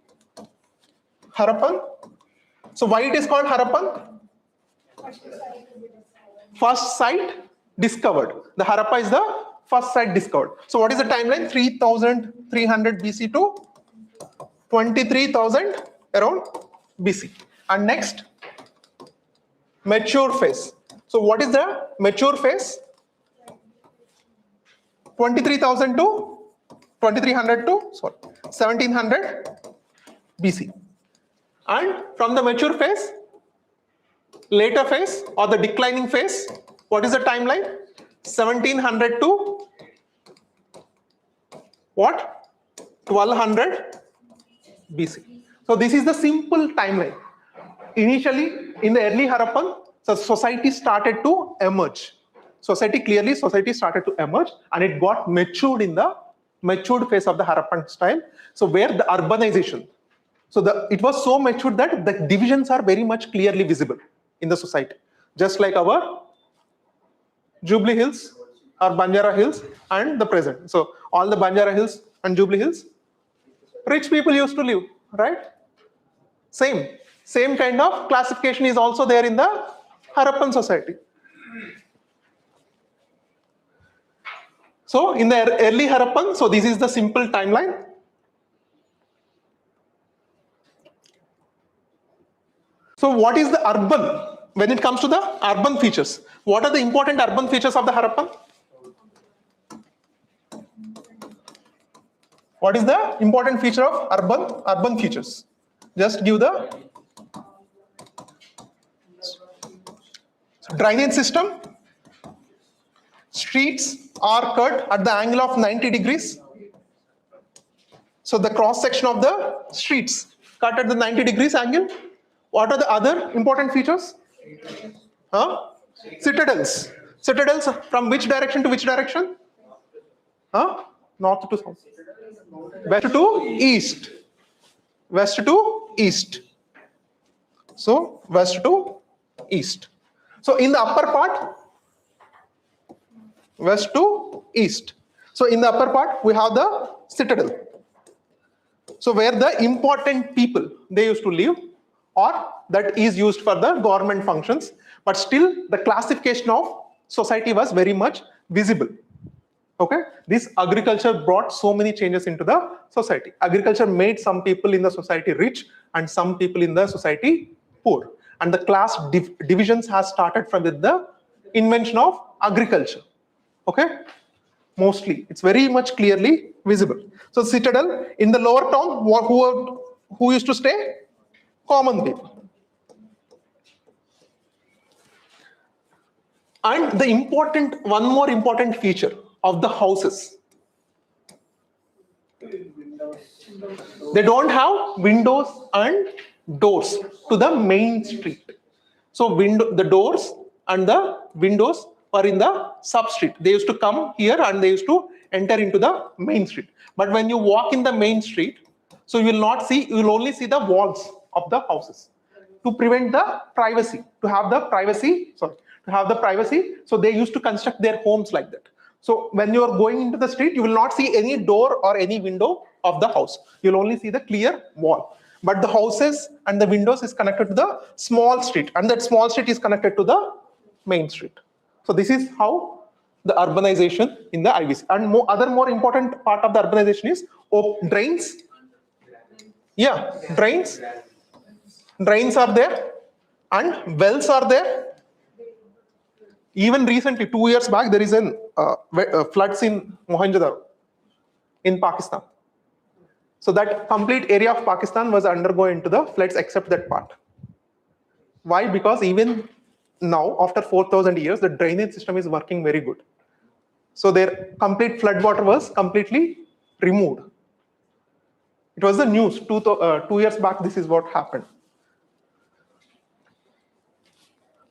Harappan. So why it is called Harappan? First site discovered. The Harappa is the first site discovered. So what is the timeline? 3300 BC to 23,000 around BC. And next, mature phase. So what is the mature phase? 23,000 to 2300 to 1700 BC. And from the mature phase, later phase or the declining phase, what is the timeline? 1700 to what? 1200 BC. So this is the simple timeline. Initially, in the early Harappan, so society started to emerge. Society started to emerge, and it got matured in the matured phase of the Harappan style. So where the urbanization, so it was so matured that the divisions are very much clearly visible in the society, just like our Jubilee Hills or Banjara Hills and the present. So all the Banjara Hills and Jubilee Hills, rich people used to live, right? Same kind of classification is also there in the Harappan society. So in the early Harappan, so this is the simple timeline. So what is the urban? When it comes to the urban features, what are the important urban features of the Harappan? What is the important feature of urban features? Just give the drainage system. Streets are cut at the angle of 90 degrees. So the cross section of the streets cut at the 90 degrees angle. What are the other important features? Huh? Citadels. Citadels from which direction to which direction? Huh? North to south. West to east. West to east. So west to east. So in the upper part, west to east. So in the upper part, we have the citadel. So where the important people, they used to live, or that is used for the government functions, but still the classification of society was very much visible. Okay, this agriculture brought so many changes into the society. Agriculture made some people in the society rich and some people in the society poor. And the class divisions has started from with the invention of agriculture. Okay, mostly it's very much clearly visible. So citadel in the lower town, who used to stay? Common people. And the one more important feature of the houses, they don't have windows and doors to the main street. So the doors and the windows were in the sub street. They used to come here and they used to enter into the main street. But when you walk in the main street, so you will only see the walls of the houses to prevent the privacy, to have the privacy, so they used to construct their homes like that. So when you are going into the street, you will not see any door or any window of the house. You'll only see the clear wall. But the houses and the windows is connected to the small street, and that small street is connected to the main street. So this is how the urbanization in the IVC. And other more important part of the urbanization is drains. Yeah, drains. Drains are there and wells are there. Even recently, 2 years back, there is an floods in Mohenjo-daro in Pakistan. So that complete area of Pakistan was undergoing to the floods except that part. Why? Because even now, after 4,000 years, the drainage system is working very good. So their complete flood water was completely removed. It was the news 2 years back. This is what happened.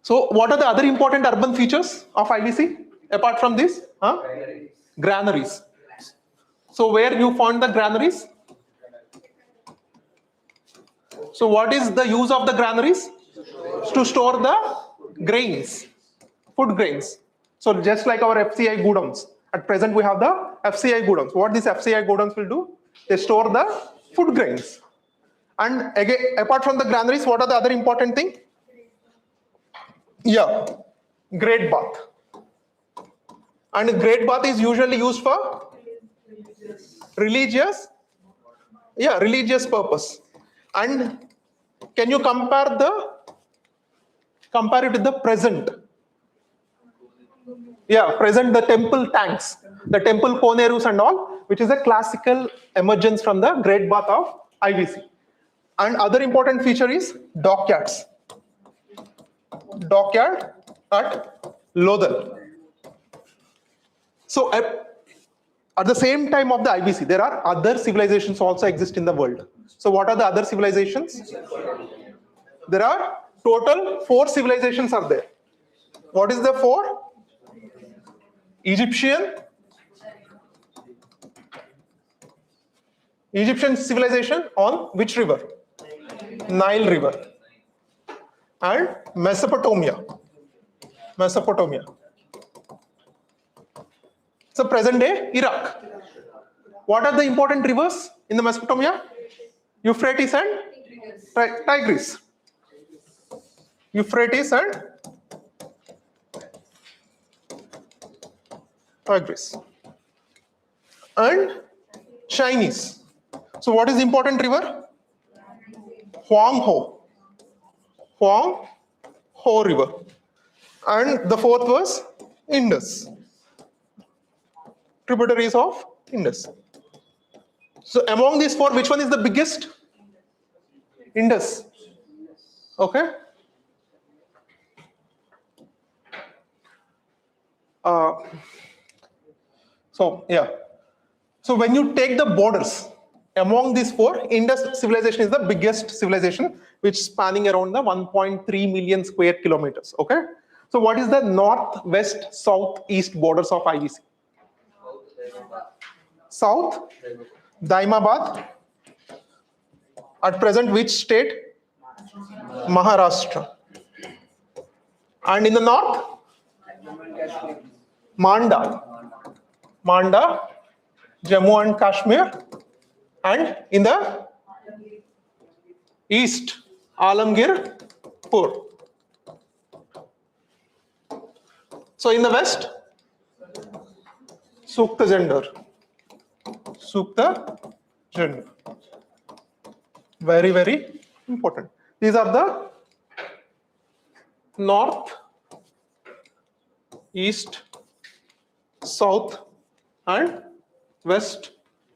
So what are the other important urban features of IVC apart from this? Granaries. So where you found the granaries? So what is the use of the granaries? To store the grains, food grains. So just like our FCI godowns. At present we have the FCI godowns. What these FCI godowns will do? They store the food grains. And again, apart from the granaries, what are the other important thing? Yeah, great bath. And great bath is usually used for religious purpose. And can you compare it with the present? Yeah, present the temple tanks, the temple konerus and all, which is a classical emergence from the great bath of IVC. And other important feature is dockyards. Dockyard at Lodhal. So at the same time of the IBC, there are other civilizations also exist in the world. So what are the other civilizations? There are total 4 civilizations are there. What is the 4? Egyptian civilization on which river? Nile River. And Mesopotamia. So present day Iraq. What are the important rivers in the Mesopotamia? Euphrates and Tigris. Euphrates and Tigris. And Chinese. So what is the important river? Huang Ho River. And the 4th was Indus. Tributaries of Indus. So among these 4, which one is the biggest? Indus. Okay. So when you take the borders among these 4, Indus civilization is the biggest civilization, which is spanning around the 1.3 million square kilometers. Okay. So what is the north, west, south, east borders of IVC? South, Daimabad. At present, which state? Maharashtra. And in the north, Manda, Jammu and Kashmir. And in the east, Alamgirpur. So in the west, Sukta gender. Sukta gender. Very, very important. These are the north, east, south, and west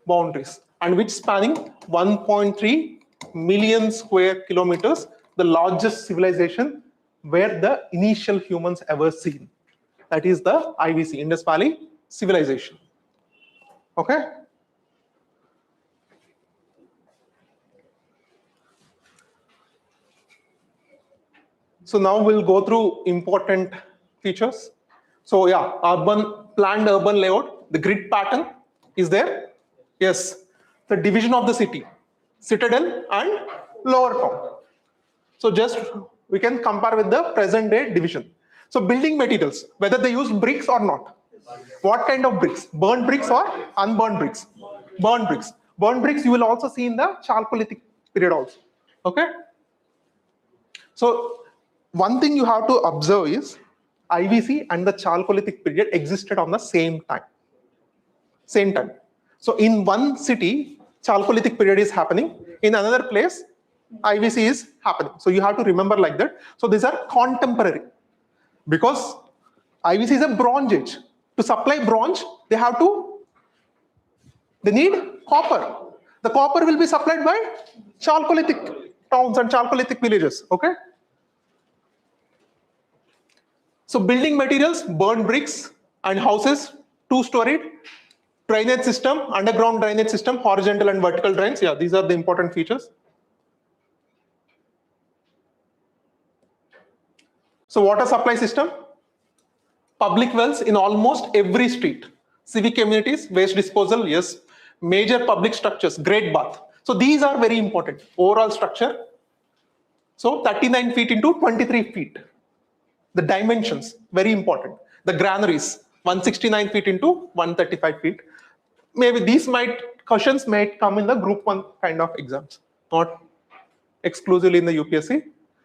boundaries, and which spanning 1.3 million square kilometers, the largest civilization where the initial humans ever seen. That is the IVC, Indus Valley Civilization. Okay. So now we'll go through important features. So yeah, planned urban layout, the grid pattern is there. Yes, the division of the city, citadel and lower town. So just we can compare with the present day division. So building materials, whether they use bricks or not. What kind of bricks? Burnt bricks or unburnt bricks? Burnt bricks. Burnt bricks you will also see in the Chalcolithic period also. Okay. So one thing you have to observe is IVC and the Chalcolithic period existed on the same time. Same time. So in one city, Chalcolithic period is happening. In another place, IVC is happening. So you have to remember like that. So these are contemporary. Because IVC is a Bronze Age. To supply bronze, they need copper. The copper will be supplied by Chalcolithic towns and Chalcolithic villages. Okay. So building materials, burnt bricks and houses, 2-storied, drainage system, underground drainage system, horizontal and vertical drains. Yeah, these are the important features. So water supply system, public wells in almost every street, civic communities, waste disposal, yes, major public structures, great bath. So these are very important. Overall structure. So 39 feet into 23 feet. The dimensions, very important. The granaries, 169 feet into 135 feet. Maybe these questions might come in the group 1 kind of exams, not exclusively in the UPSC.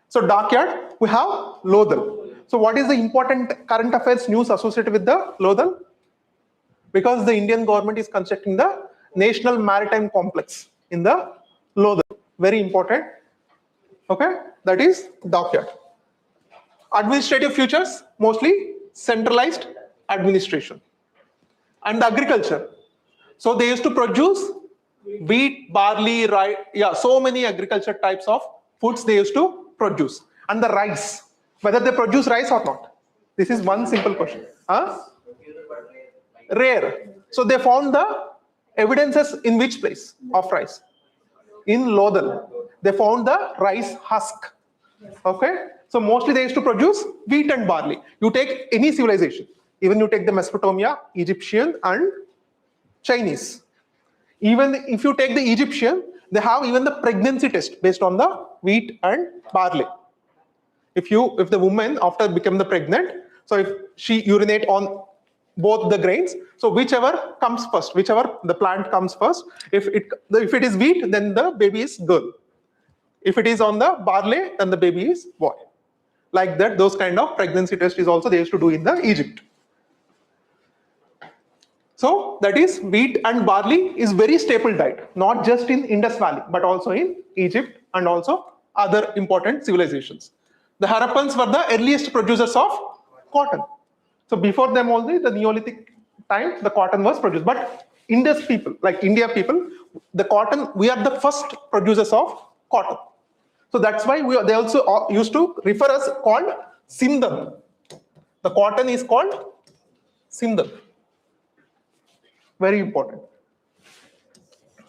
So dockyard, we have Lodhal. So what is the important current affairs news associated with the Lodhal? Because the Indian government is constructing the National Maritime Complex in the Lodhal. Very important. Okay, that is dockyard. Administrative features, mostly centralized administration. And agriculture. So they used to produce wheat, barley, rice, yeah, so many agriculture types of foods they used to produce. And the rice, whether they produce rice or not. This is one simple question. Rare. So they found the evidences in which place of rice? In Lodhal. They found the rice husk. Okay. So mostly they used to produce wheat and barley. You take any civilization, even you take the Mesopotamia, Egyptian and Chinese. Even if you take the Egyptian, they have even the pregnancy test based on the wheat and barley. If the woman after become the pregnant, so if she urinate on both the grains, so whichever comes first, whichever the plant comes first, if it is wheat, then the baby is girl. If it is on the barley, then the baby is boy. Like that, those kind of pregnancy test is also they used to do in the Egypt. So that is wheat and barley is very staple diet, not just in Indus Valley, but also in Egypt and also other important civilizations. The Harappans were the earliest producers of cotton. So before them only, the Neolithic time, the cotton was produced. But Indus people, like India people, the cotton, we are the first producers of cotton. So that's why they also used to refer us called Sindhan. The cotton is called Sindhan. Very important.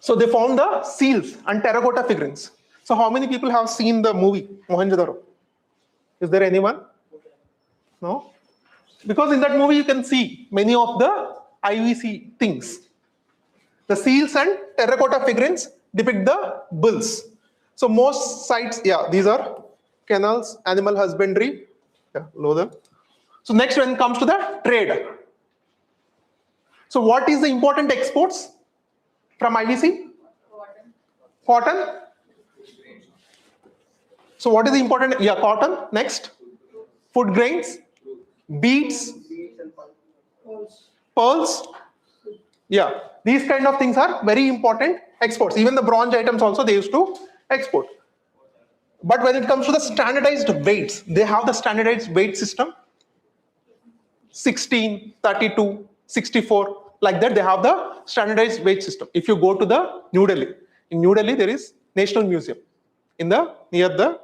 So they found the seals and terracotta figurines. So how many people have seen the movie Mohenjo-daro? Is there anyone? No? Because in that movie you can see many of the IVC things. The seals and terracotta figurines depict the bulls. So most sites, yeah, these are canals, animal husbandry, yeah, Lodhal. So next when it comes to the trade. So what is the important exports from IVC? Cotton. So what is the important? Yeah, cotton. Next, food grains, beads, pearls, Yeah, these kind of things are very important exports. Even the bronze items also they used to export. But when it comes to the standardized weights, they have the standardized weight system. 16, 32, 64, like that they have the standardized weight system. If you go to the New Delhi, in New Delhi there is National Museum. In the near the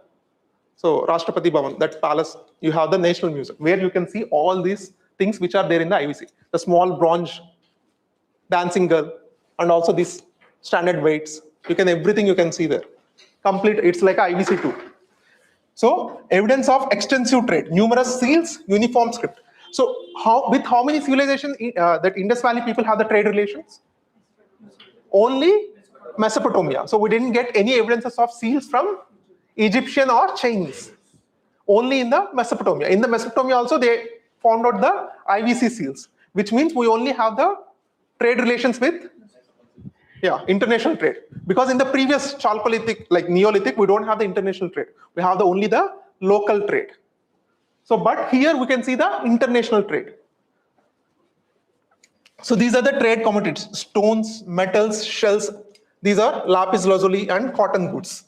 Rashtrapati Bhavan, that palace, you have the National Museum where you can see all these things which are there in the IVC. The small bronze dancing girl and also these standard weights. Everything you can see there. Complete, it's like a IVC too. So evidence of extensive trade, numerous seals, uniform script. So with how many civilizations that Indus Valley people have the trade relations? Only Mesopotamia. So we didn't get any evidences of seals from Egyptian or Chinese. Only in the Mesopotamia. In the Mesopotamia also they found out the IVC seals, which means we only have the trade relations with international trade. Because in the previous Chalcolithic, like Neolithic, we don't have the international trade. We have only the local trade. So, but here we can see the international trade. So these are the trade commodities: stones, metals, shells. These are lapis lazuli and cotton goods.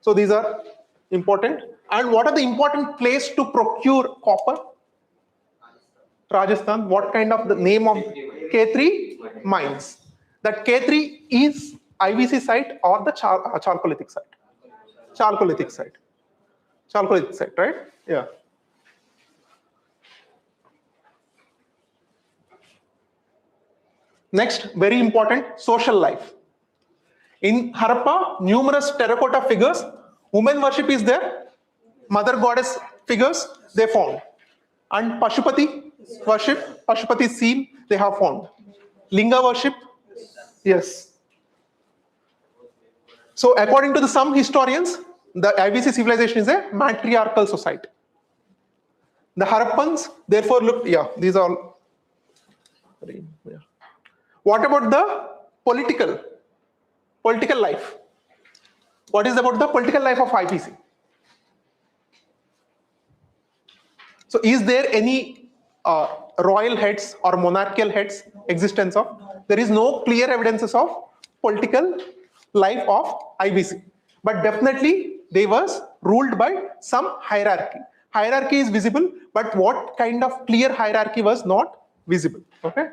So these are important. And what are the important place to procure copper? Rajasthan. What kind of the name of K3 mines? That K3 is IVC site or the Chalcolithic site? Chalcolithic site. Chalcolithic site, right? Yeah. Next, very important, social life. In Harappa, numerous terracotta figures. Women worship is there. Mother goddess figures they found. And Pashupati worship, Pashupati seal they have found. Linga worship, yes. So according to some historians, the IVC civilization is a matriarchal society. The Harappans therefore looked, these are all. What about the political life? What is about the political life of IVC? So is there any royal heads or monarchical heads existence of? There is no clear evidences of political life of IVC. But definitely they was ruled by some hierarchy. Hierarchy is visible, but what kind of clear hierarchy was not visible. Okay.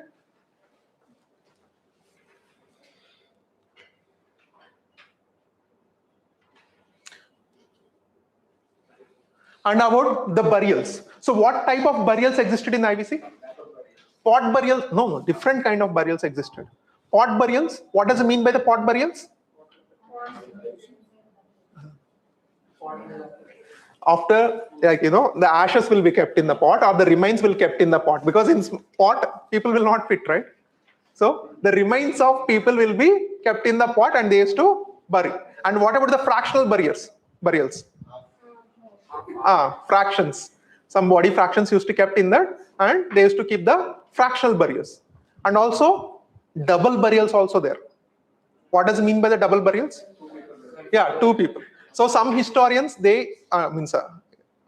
And about the burials. So what type of burials existed in IVC? Pot burials? No, different kind of burials existed. Pot burials, what does it mean by the pot burials? After, the ashes will be kept in the pot or the remains will be kept in the pot, because in pot, people will not fit, right? So the remains of people will be kept in the pot and they used to bury. And what about the fractional burials? Fractions. Some body fractions used to kept in that, and they used to keep the fractional burials. And also double burials also there. What does it mean by the double burials? Yeah, two people. So some historians, they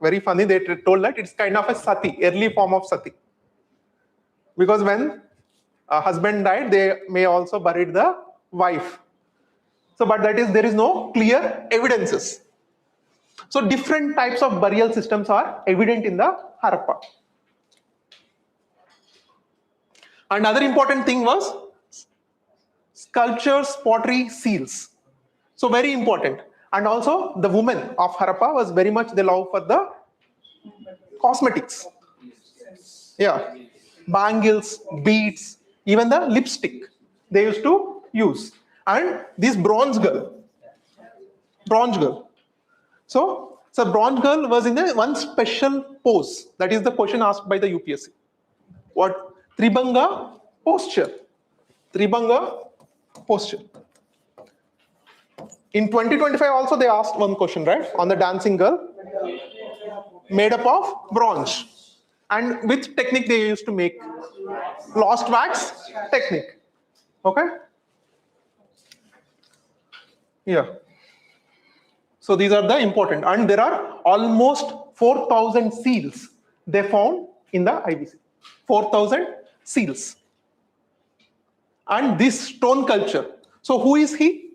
very funny, they told that it's kind of a sati, early form of sati. Because when a husband died, they may also bury the wife. So, but there is no clear evidences. So different types of burial systems are evident in the Harappa. Another important thing was sculptures, pottery, seals. So very important. And also the women of Harappa was very much the love for the cosmetics. Yeah, bangles, beads, even the lipstick they used to use. And this bronze girl. So bronze girl was in one special pose. That is the question asked by the UPSC. What? Tribhanga posture. In 2025 also they asked one question, right? On the dancing girl made up of bronze. And which technique they used to make? Lost wax technique. Okay? Yeah. So these are the important, and there are almost 4,000 seals they found in the IVC. 4,000 seals. and this stone culture. So who is he?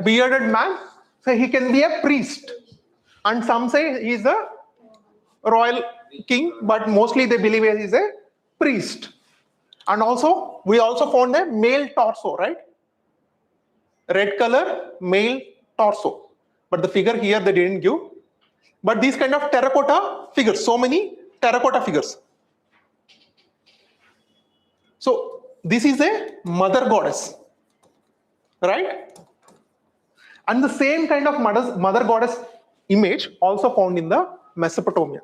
Bearded man. So he can be a priest, and some say he's a royal king, but mostly they believe he's a priest. And also we also found a male torso, right? Red color, male torso. But the figure here they didn't give. But these kind of terracotta figures, so many terracotta figures. So this is a mother goddess, right? And the same kind of mother goddess image also found in the Mesopotamia.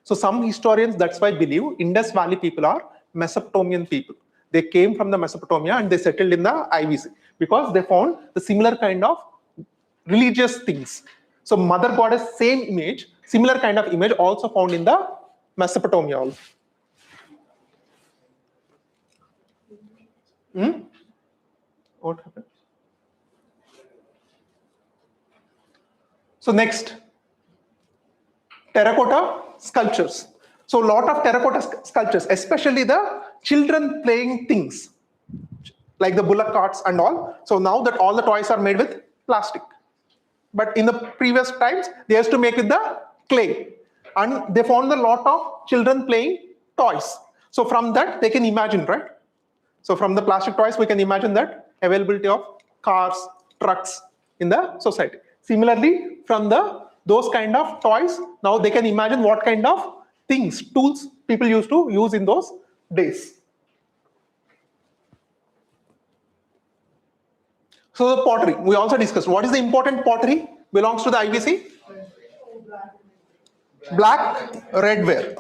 So some historians, that's why believe Indus Valley people are Mesopotamian people. They came from the Mesopotamia and they settled in the IVC because they found the similar kind of religious things. So mother goddess, same image, similar kind of image also found in the Mesopotamia also. What happened? So next, terracotta sculptures. So a lot of terracotta sculptures, especially the children playing things like the bullock carts and all. So now that all the toys are made with plastic, but in the previous times they used to make with the clay, and they found a lot of children playing toys. So from that they can imagine, right? So from the plastic toys we can imagine that availability of cars, trucks in the society. Similarly, from those kind of toys, now they can imagine what kind of things, tools people used to use in those days. So the pottery, we also discussed. What is the important pottery? Belongs to the IVC? Black, red ware.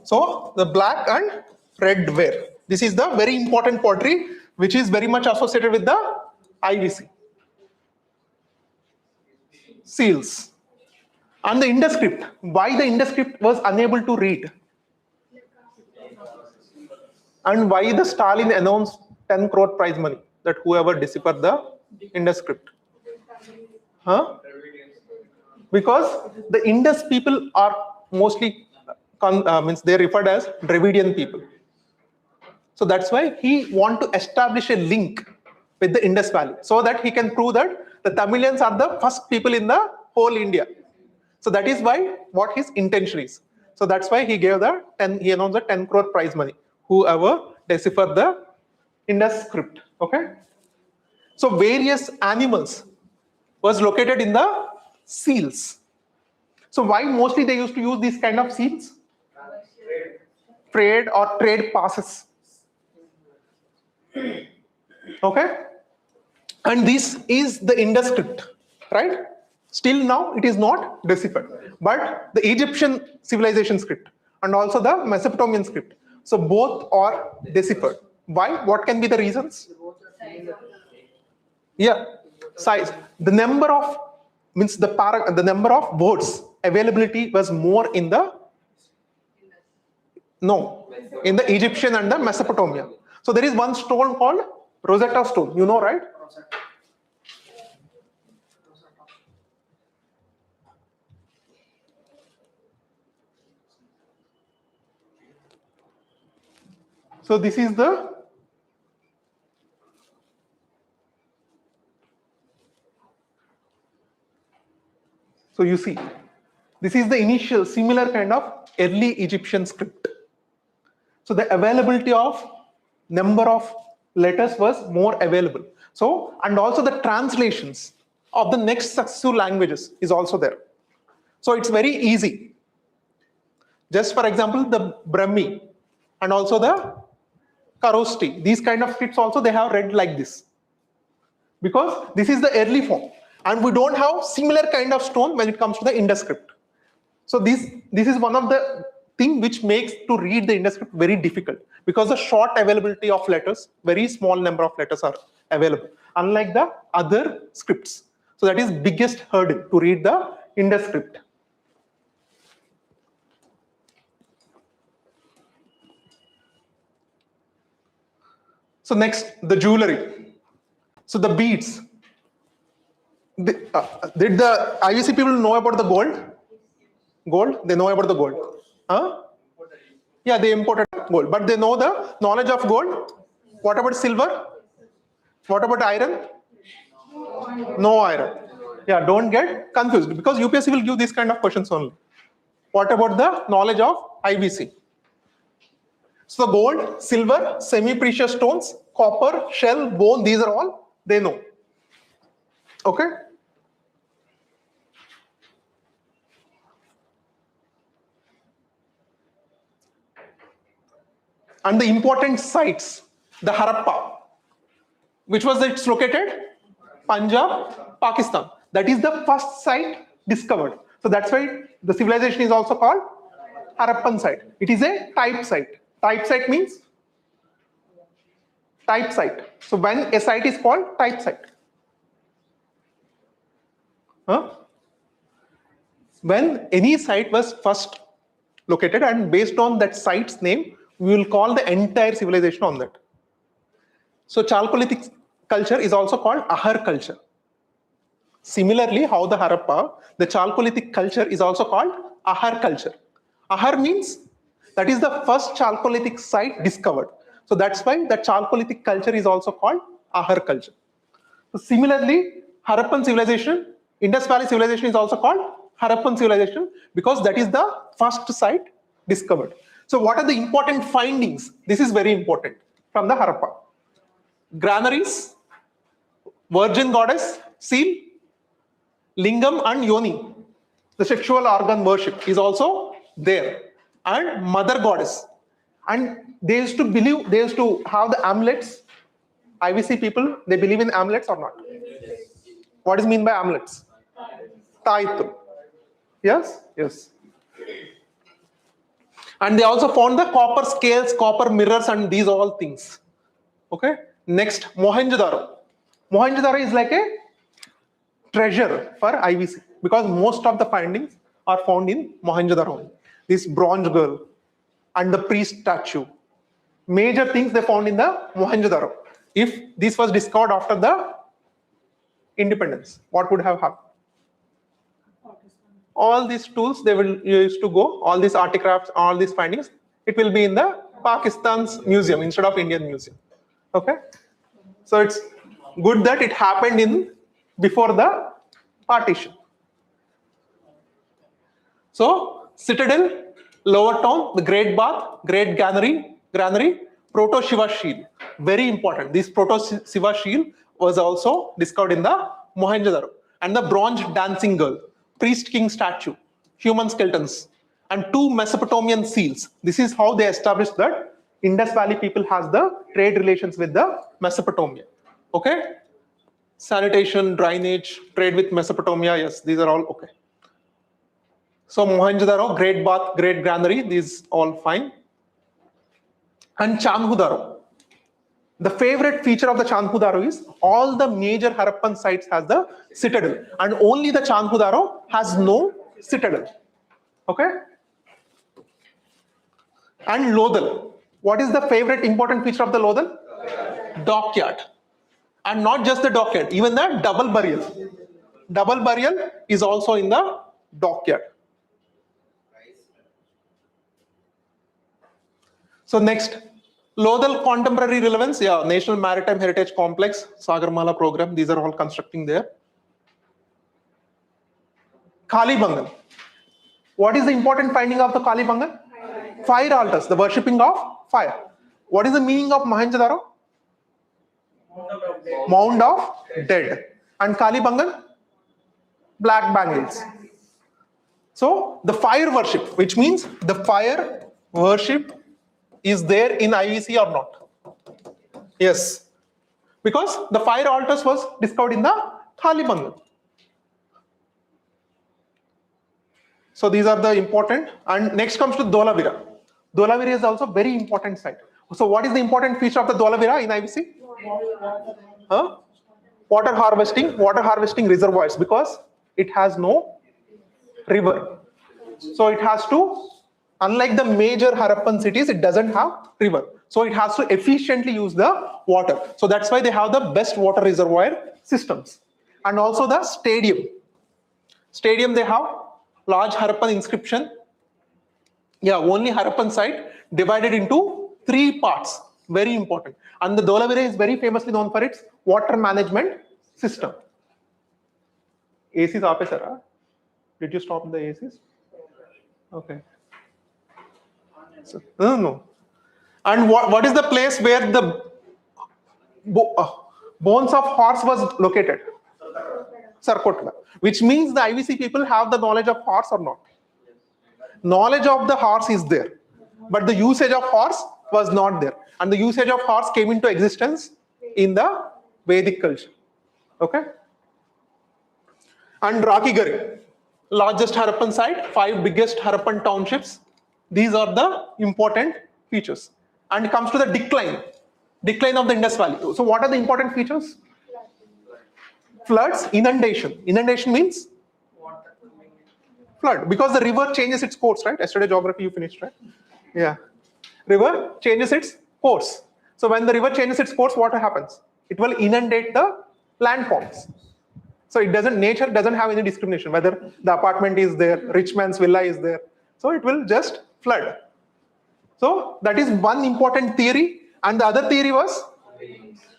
So the black and red ware. This is the very important pottery which is very much associated with the IVC. Seals. And the Indus script. Why the Indus script was unable to read? And why the Stalin announced 10 crore prize money that whoever deciphered the Indus script? Because the Indus people are mostly means they referred as Dravidian people. So that's why he want to establish a link with the Indus Valley so that he can prove that the Tamilians are the first people in the whole India. So that is why what his intention is. So that's why he gave he announced the 10 crore prize money, whoever deciphered the Indus script. Okay. So various animals was located in the seals. So why mostly they used to use these kind of seals? Trade or trade passes. Okay. And this is the Indus script, right? Still now it is not deciphered, but the Egyptian civilization script and also the Mesopotamian script. So both are deciphered. Why? What can be the reasons? Yeah, size. The number of means the number of words availability was more in the in the Egyptian and the Mesopotamia. So there is one stone called Rosetta Stone. You know, right? So this is the you see, this is the initial similar kind of early Egyptian script. So the availability of number of letters was more available. So, and also the translations of the next successive languages is also there. So it's very easy. Just for example, the Brahmi and also the Kharoshthi, these kind of scripts also they have read like this, because this is the early form, and we don't have similar kind of stone when it comes to the Indus script. So this is one of the thing which makes to read the Indus script very difficult, because the short availability of letters, very small number of letters are available, unlike the other scripts. So that is biggest hurdle to read the Indus script. So next, the jewelry. So the beads. Did the IVC people know about the gold? Gold? They know about the gold. Huh? Yeah, they imported gold. But they know the knowledge of gold? What about silver? What about iron? No iron. Yeah, don't get confused because UPSC will give these kind of questions only. What about the knowledge of IBC? So gold, silver, semi-precious stones, copper, shell, bone, these are all they know. Okay? And the important sites, the Harappa, which was it's located? Punjab, Pakistan. That is the first site discovered. So that's why the civilization is also called Harappan site. It is a type site. Type site means type site. So when a site is called type site. When any site was first located and based on that site's name, we will call the entire civilization on that. So Chalcolithic culture is also called Ahar culture. Similarly, how the Harappa, the Chalcolithic culture is also called Ahar culture. Ahar means that is the first Chalcolithic site discovered. So that's why the Chalcolithic culture is also called Ahar culture. So similarly, Harappan civilization, Indus Valley civilization is also called Harappan civilization because that is the first site discovered. So what are the important findings? This is very important from the Harappa. Granaries, virgin goddess, seal, lingam and yoni. The sexual organ worship is also there. And mother goddess. And they used to have the amulets. IVC people, they believe in amulets or not? What is mean by amulets? Taitru. Yes? Yes. And they also found the copper scales, copper mirrors, and these all things. Okay. Next, Mohenjo-daro. Mohenjo-daro is like a treasure for IVC because most of the findings are found in Mohenjo-daro. This bronze girl and the priest statue. Major things they found in the Mohenjo-daro. If this was discovered after the independence, what would have happened? All these tools they will use to go, all these artifacts, all these findings, it will be in the Pakistan's museum instead of Indian museum. Okay, so it's good that it happened in before the partition. So citadel, lower town, the great bath, great granary, proto Shiva shield, very important. This proto Shiva shield was also discovered in the Mohenjo-daro, and the bronze dancing girl, priest king statue, human skeletons, and 2 Mesopotamian seals. This is how they established that Indus Valley people has the trade relations with the Mesopotamia. Okay, sanitation, drainage, trade with Mesopotamia. Yes, these are all okay. So Mohenjo-daro, great bath, great granary, these all fine. And Chanhu-daro. The favorite feature of the Chanhu-daro is all the major Harappan sites has the citadel, and only the Chanhu-daro has no citadel. Okay. And Lodal. What is the favorite important feature of the Lodal? Dockyard. And not just the dockyard, even the double burial. Double burial is also in the dockyard. So next, Lodal contemporary relevance, yeah, National Maritime Heritage Complex, Sagarmala program, these are all constructing there. Kalibangan. What is the important finding of the Kalibangan? Fire altars, the worshipping of fire. What is the meaning of Mohenjo-daro? Mound of dead. And Kalibangan? Black bangles. So the fire worship, which means the fire worship is there in IVC or not? Yes. Because the fire altars was discovered in the Kalibangan. So these are the important. And next comes to Dholavira. Dholavira is also very important site. So what is the important feature of the Dholavira in IVC? Water harvesting reservoirs, because it has no river. So it has to, unlike the major Harappan cities, it doesn't have river. So it has to efficiently use the water. So that's why they have the best water reservoir systems. And also the stadium. Stadium, they have large Harappan inscription. Yeah, only Harappan site divided into 3 parts. very important. And the Dholavira is very famously known for its water management system. ACs aapesara? Did you stop the ACs? Okay. So, no. And what is the place where the bones of horse was located? Sarkotla. Which means the IVC people have the knowledge of horse or not? Knowledge of the horse is there, but the usage of horse was not there. And the usage of horse came into existence in the Vedic culture. Okay? And Rakhigarhi, largest Harappan site, 5 biggest Harappan townships. These are the important features. And it comes to the decline of the Indus Valley. So what are the important features? Floods, inundation. Inundation means flood, because the river changes its course, right? Yesterday geography you finished, right? Yeah. River changes its course. So when the river changes its course, what happens? It will inundate the landforms. So nature doesn't have any discrimination, whether the apartment is there, rich man's villa is there. So it will just flood. So that is one important theory. And the other theory was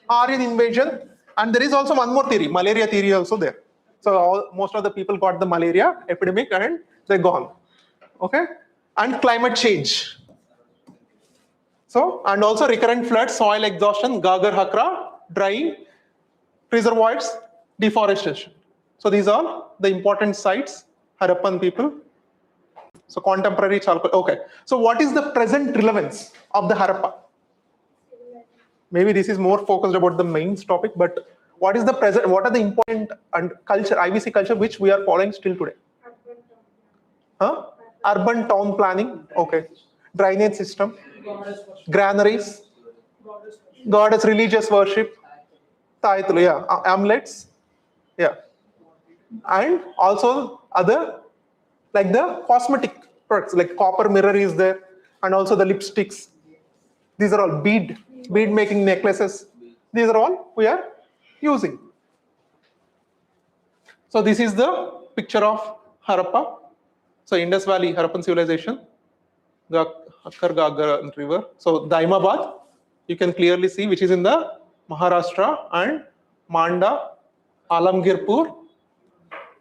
Aryan invasion. And there is also one more theory, malaria theory also there. So most of the people got the malaria epidemic and they're gone. Okay? And climate change. So, and also recurrent floods, soil exhaustion, Gagar Hakra, drying, reservoirs, deforestation. So these are the important sites, Harappan people. So contemporary Chalcolithic. Okay. So what is the present relevance of the Harappa? Maybe this is more focused about the main topic, but what is the present? What are the important and culture, IVC culture, which we are following still today? Urban town planning. Okay. Drainage system. Granaries. Goddess religious worship. Taitulu, yeah. Amulets. Yeah. And also other, like the cosmetic products, like copper mirror is there, and also the lipsticks. These are all bead making necklaces. These are all we are using. So this is the picture of Harappa. So Indus Valley, Harappan civilization, the Akkar Gagar river. So Daimabad, you can clearly see, which is in the Maharashtra, and Manda, Alamgirpur,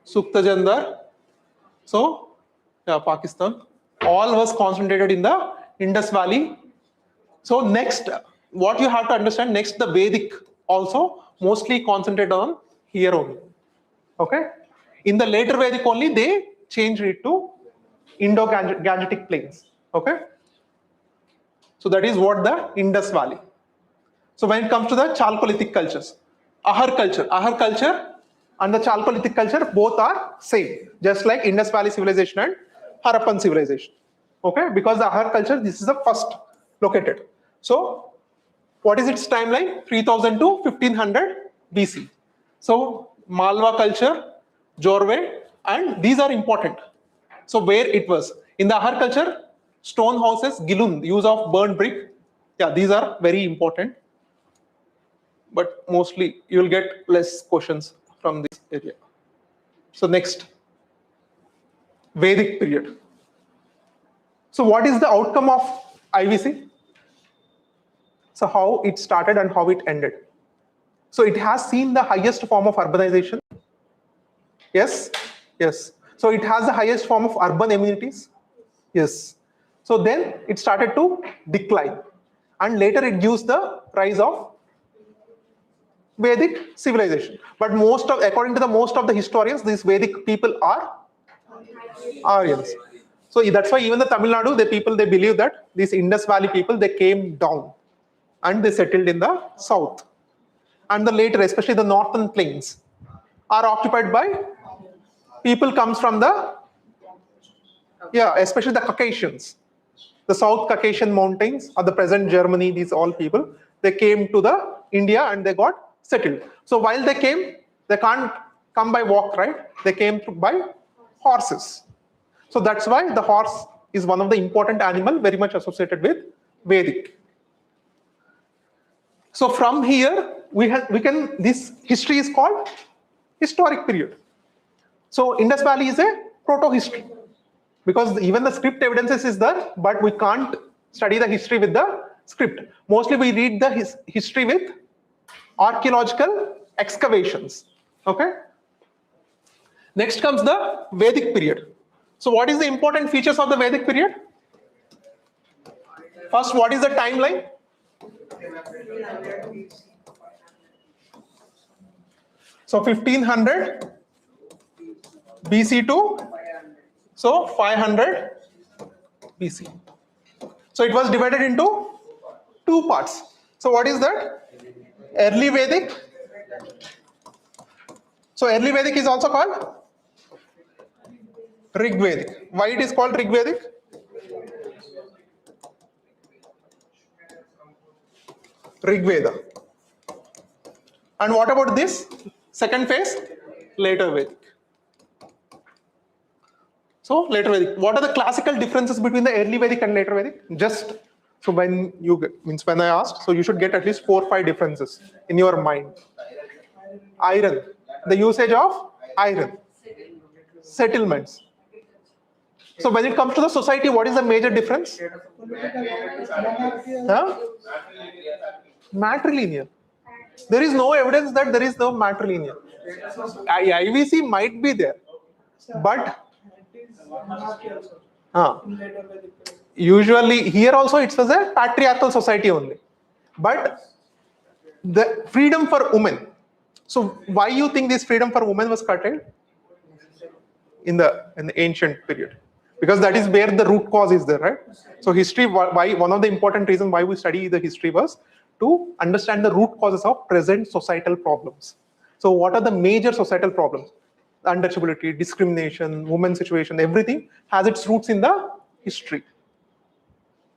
Suktajandar. So yeah, Pakistan. All was concentrated in the Indus Valley. So next, what you have to understand, next the Vedic also mostly concentrated on here only. Okay? In the later Vedic only, they changed it to Indo-Gangetic plains. Okay? So that is what the Indus Valley. So when it comes to the Chalcolithic cultures, Ahar culture and the Chalcolithic culture both are same, just like Indus Valley civilization and Harappan civilization. Okay? Because the Ahar culture, this is the first located. So what is its timeline? 3000 to 1500 BC. So Malwa culture, Jorwe, and these are important. So where it was? In the Ahar culture, stone houses, Gilun, use of burnt brick. Yeah, these are very important. But mostly you will get less questions from this area. So next, Vedic period. So what is the outcome of IVC? So how it started and how it ended. So it has seen the highest form of urbanization. Yes? Yes. So it has the highest form of urban amenities. Yes. So then it started to decline. And later it gives the rise of Vedic civilization. But according to most of the historians, these Vedic people are Aryans. So that's why even the Tamil Nadu, they believe that these Indus Valley people, they came down and they settled in the south. And the later, especially the northern plains, are occupied by people comes from the, especially the Caucasians. The South Caucasian mountains or the present Germany, these all people, they came to the India and they got settled. So while they came, they can't come by walk, right? They came by horses. So that's why the horse is one of the important animal very much associated with Vedic. So from here, this history is called historic period. So Indus Valley is a proto-history because even the script evidences is there, but we can't study the history with the script. Mostly we read the history with archaeological excavations. Okay. Next comes the Vedic period. So what is the important features of the Vedic period? First, what is the timeline? So 1500 BC to 500 BC. So it was divided into two parts. So what is that? Early Vedic. So early Vedic is also called Rig Vedic. Why it is called Rig Vedic? Rig Veda. And what about this second phase? Later Vedic. So later Vedic. What are the classical differences between the early Vedic and later Vedic? Just so when I asked, so you should get at least 4 or 5 differences in your mind. Iron, the usage of iron, settlements. So when it comes to the society, what is the major difference? Huh? Matrilineal. There is no evidence that there is no matrilineal. IVC might be there, but usually here also it was a patriarchal society only. But the freedom for women. So why you think this freedom for women was curtailed in the ancient period? Because that is where the root cause is there, right? So history, why one of the important reasons why we study the history was to understand the root causes of present societal problems. So what are the major societal problems? Untouchability, discrimination, women's situation, everything has its roots in the history,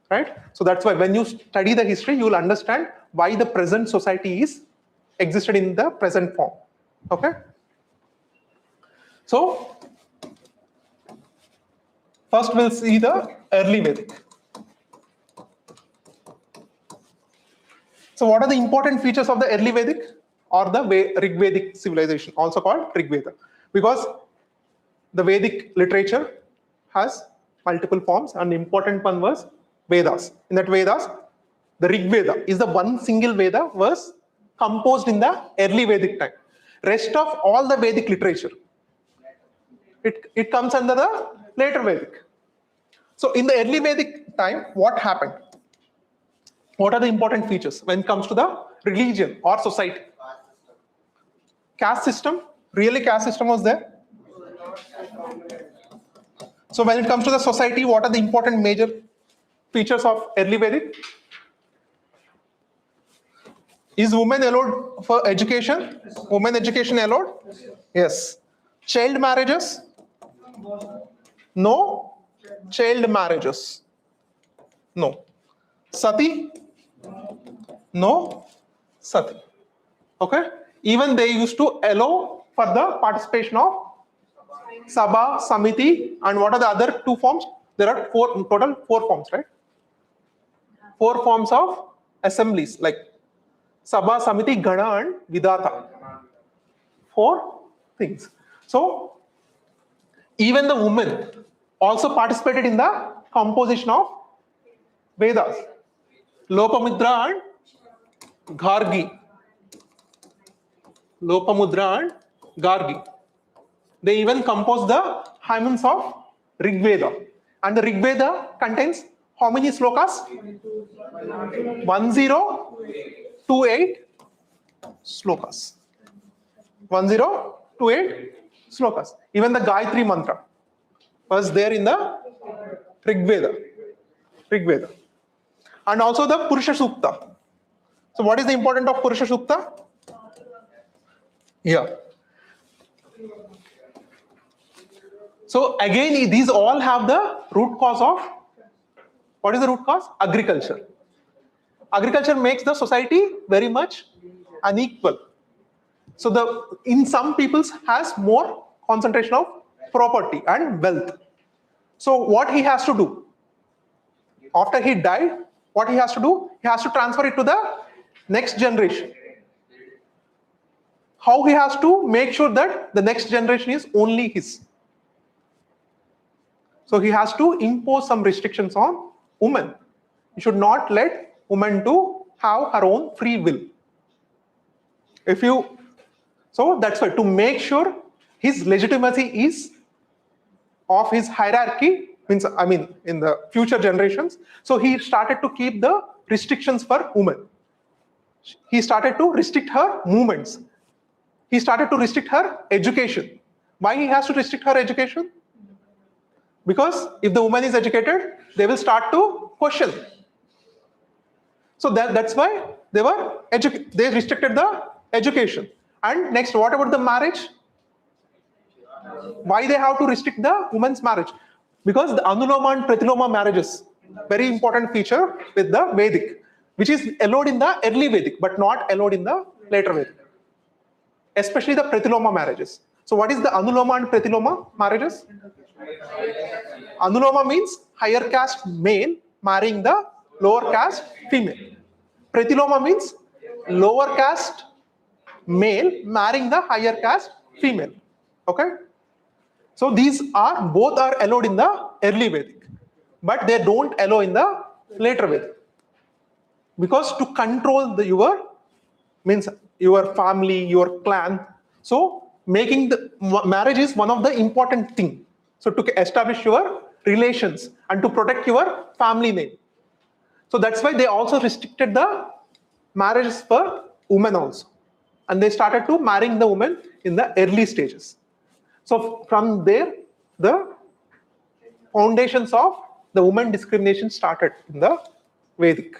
right? So that's why when you study the history, you will understand why the present society is existed in the present form. Okay. So first we'll see the early Vedic. So what are the important features of the early Vedic or the Rig Vedic civilization, also called Rig Veda? Because the Vedic literature has multiple forms and the important one was Vedas. In that Vedas, the Rig Veda is the one single Veda was composed in the early Vedic time. Rest of all the Vedic literature, it comes under the later Vedic. So in the early Vedic time, what happened? What are the important features when it comes to the religion or society? Caste system, really caste system was there. So when it comes to the society, what are the important major features of early Vedic? Is women allowed for education? Women education allowed? Yes. Child marriages? No. Child marriages? No. Sati? No. Sati. Okay. Even they used to allow for the participation of Sabha, Samiti, and what are the other 2 forms? There are total 4 forms, right? 4 forms of assemblies like Sabha, Samiti, Gana, and Vidata. 4 things. So even the women also participated in the composition of Vedas. Lopamudra and Gargi. Lopamudra and Gargi. They even composed the hymns of Rig Veda. And the Rig Veda contains how many slokas? 1028 slokas. 1028 slokas. Even the Gayatri mantra was there in the Rig Veda. Rig Veda. And also the Purusha Sukta. So what is the importance of Purusha Sukta? Yeah. So again, these all have the root cause of, what is the root cause? Agriculture. Agriculture makes the society very much unequal. So in some peoples has more concentration of property and wealth. So what he has to do? After he died, what he has to do? He has to transfer it to the next generation. How he has to make sure that the next generation is only his. So he has to impose some restrictions on women. You should not let woman to have her own free will. So that's why, to make sure his legitimacy is of his hierarchy, means in the future generations, so he started to keep the restrictions for women. He started to restrict her movements. He started to restrict her education. Why he has to restrict her education? Because if the woman is educated, they will start to question. So that's why they restricted the education. And next, what about the marriage? Why they have to restrict the woman's marriage? Because the Anuloma and Pratiloma marriages, very important feature with the Vedic, which is allowed in the early Vedic, but not allowed in the later Vedic. Especially the Pratiloma marriages. So what is the Anuloma and Pratiloma marriages? Anuloma means higher caste male marrying the lower caste female. Pratiloma means lower caste male marrying the higher caste female. Okay? So these both are allowed in the early Vedic, but they don't allow in the later Vedic. Because to control your family, your clan, so making the marriage is one of the important thing. So to establish your relations and to protect your family name. So that's why they also restricted the marriages for women also. And they started to marrying the women in the early stages. So from there, the foundations of the women discrimination started in the Vedic.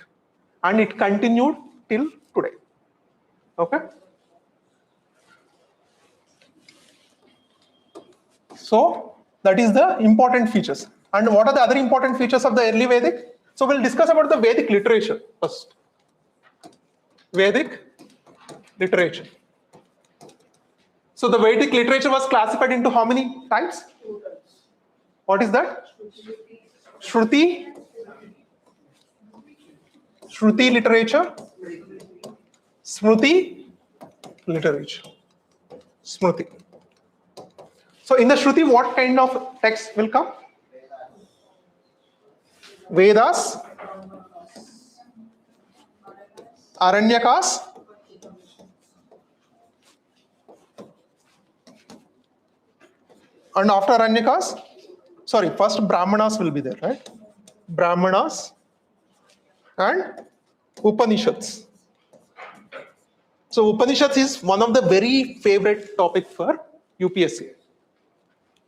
And it continued till today. Okay? So that is the important features. And what are the other important features of the early Vedic? So we'll discuss about the Vedic literature first. Vedic literature. So the Vedic literature was classified into how many types? What is that? Shruti literature, Smruti literature, Smruti. So in the Shruti, what kind of text will come? Vedas, Aranyakas, and after Aranyakas, first Brahmanas will be there, right? Brahmanas and Upanishads. So Upanishads is one of the very favorite topic for UPSC.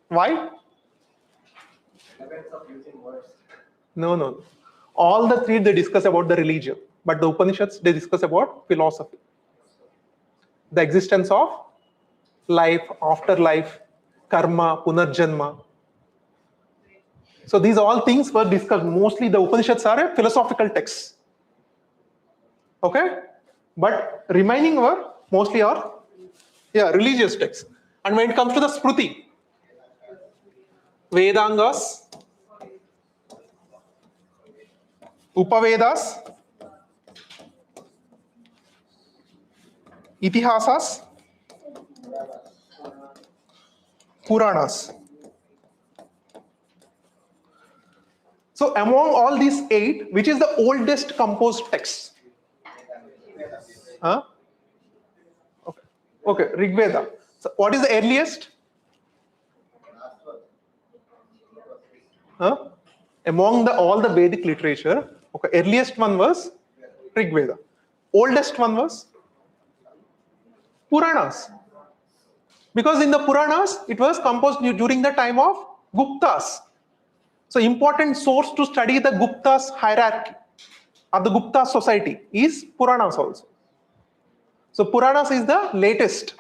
Why? No. All the three they discuss about the religion, but the Upanishads they discuss about philosophy. The existence of life, afterlife, karma, punarjanma. So these all things were discussed. Mostly the Upanishads are a philosophical text. Okay? But remaining were mostly religious texts. And when it comes to the Smruti, Vedangas, Upavedas, Itihasas, Puranas. So among all these 8, which is the oldest composed text? Huh? Okay, Rig Veda. So what is the earliest? Huh? Among all the Vedic literature, earliest one was Rig Veda. Oldest one was Puranas. Because in the Puranas, it was composed during the time of Guptas. So important source to study the Gupta's hierarchy or the Gupta society is Puranas also. So Puranas is the latest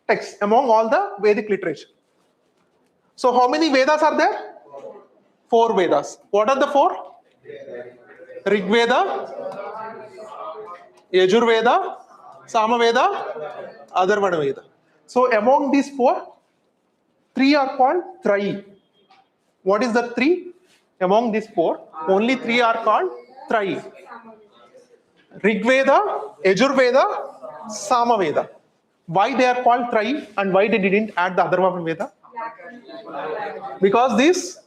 text among all the Vedic literature. So how many Vedas are there? 4 Vedas. What are the 4? Rig Veda, Yajur Veda, Sama Veda, Atharvana Veda. So among these 4, 3 are called Trai. What is the 3? Among these 4, only 3 are called Trai. Rig Veda, Yajur Veda, Sama Veda. Why they are called Trai and why they didn't add the Atharvana Veda? Because these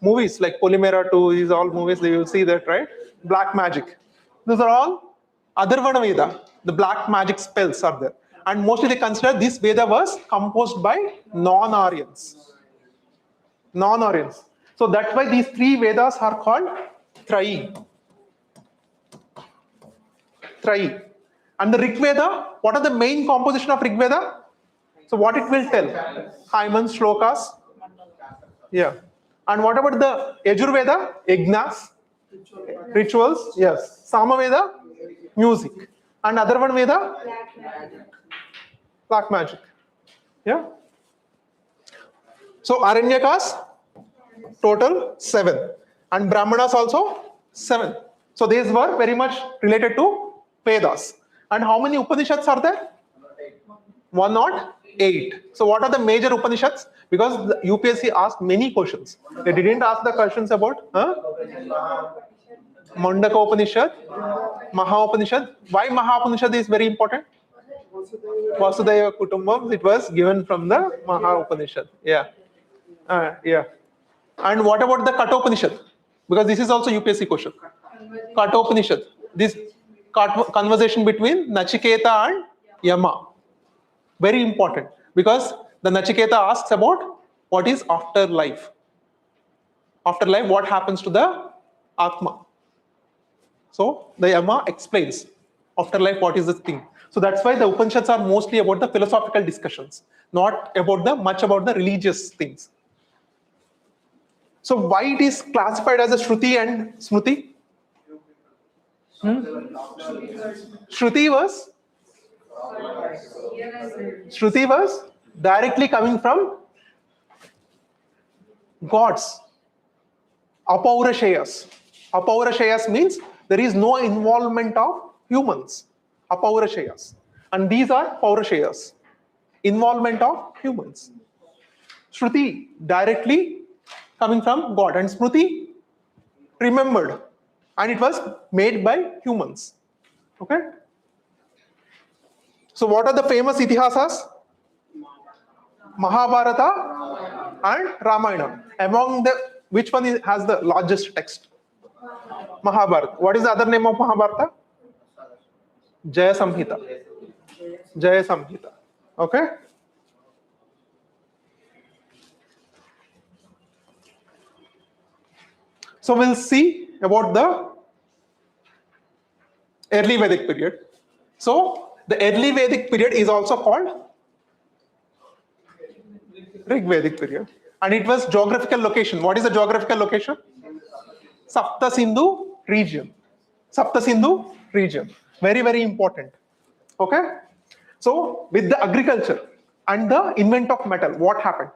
movies like Polymera 2, these all movies, you will see that, right? Black magic. Those are all Atharvana Veda. The black magic spells are there. And mostly they consider this Veda was composed by non-Aryans. Non-Aryans. So that's why these three Vedas are called Trayi. Trayi. And the Rig Veda, what are the main composition of Rig Veda? So what it will tell? Hymens, shlokas. Yeah. And what about the Yajur Veda? Yajnas, rituals. Yes. Sama Veda, music. And other one Veda? Black magic. Yeah. So Aranyakas, total 7. And Brahmanas also 7. So these were very much related to Vedas. And how many Upanishads are there? 108. So what are the major Upanishads? Because the UPSC asked many questions. They didn't ask the questions about Mandaka Upanishad, Maha Upanishad. Why Maha Upanishad is very important? Vasudhaiva Kutumbam, it was given from the Maha Upanishad. Yeah. Yeah. And what about the Katha Upanishad? Because this is also UPSC question. Katha Upanishad. This conversation between Nachiketa and Yama. Very important. Because the Nachiketa asks about what is afterlife. Afterlife, what happens to the Atma. So the Yama explains afterlife, what is the thing. So that's why the Upanishads are mostly about the philosophical discussions, not about much about the religious things. So why it is classified as a Shruti and Smruti? Shruti was directly coming from gods. Apaurashayas. Apaurashayas means there is no involvement of humans. Apaurashayas. And these are Paurashayas. Involvement of humans. Shruti, directly coming from God. And Smruti, remembered. And it was made by humans. Okay? So what are the famous Itihasas? Mahabharata and Ramayana. Among the, which one has the largest text? Mahabharata. What is the other name of Mahabharata? Jaya Samhita. Jaya Samhita. Okay? So we'll see about the early Vedic period. So the early Vedic period is also called Rig Vedic period. And it was geographical location. What is the geographical location? Sapta Sindhu region. Sapta Sindhu region. Very, very important. Okay? So with the agriculture and the invent of metal, what happened?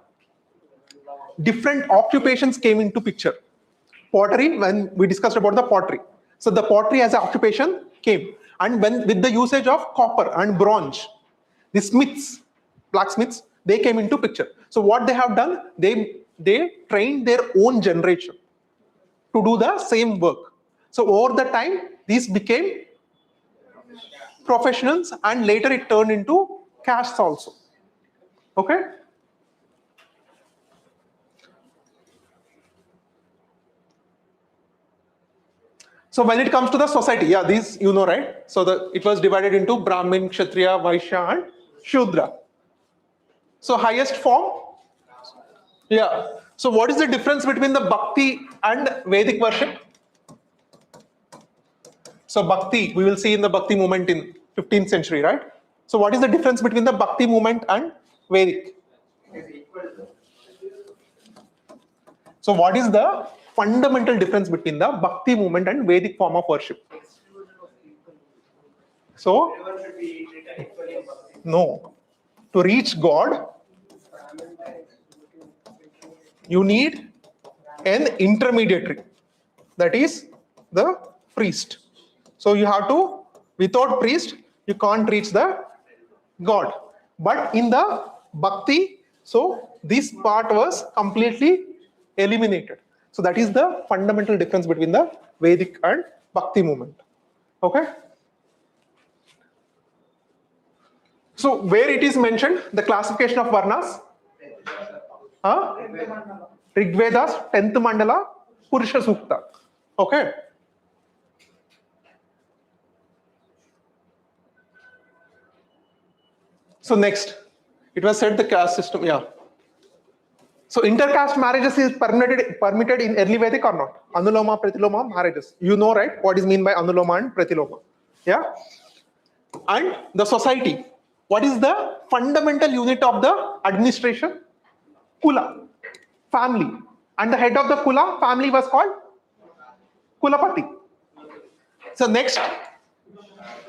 Different occupations came into picture. Pottery, when we discussed about the pottery. So the pottery as an occupation came. And when with the usage of copper and bronze, the smiths, blacksmiths, they came into picture. So what they have done, they trained their own generation to do the same work. So over the time, these became professionals, and later it turned into castes also. Okay? So when it comes to the society, yeah, these you know, right? So it was divided into Brahmin, Kshatriya, Vaishya, and Shudra. So highest form, yeah. So what is the difference between the Bhakti and Vedic worship? So Bhakti, we will see in the Bhakti movement in 15th century, right? So what is the difference between the Bhakti movement and Vedic? So what is the fundamental difference between the Bhakti movement and Vedic form of worship? So, no. To reach God, you need an intermediary. That is the priest. So you have to, without priest, you can't reach the God. But in the Bhakti, so this part was completely eliminated. So that is the fundamental difference between the Vedic and Bhakti movement. Okay? So where it is mentioned, the classification of Varnas? Rig Veda's 10th Mandala, Purusha Sukta. Okay. So next, it was said the caste system, yeah. So intercaste marriages is permitted in early Vedic or not? Anuloma, Pratiloma marriages. You know, right? What is mean by Anuloma and Pratiloma? Yeah. And the society. What is the fundamental unit of the administration? Kula, family. And the head of the Kula family was called Kulapati. So next,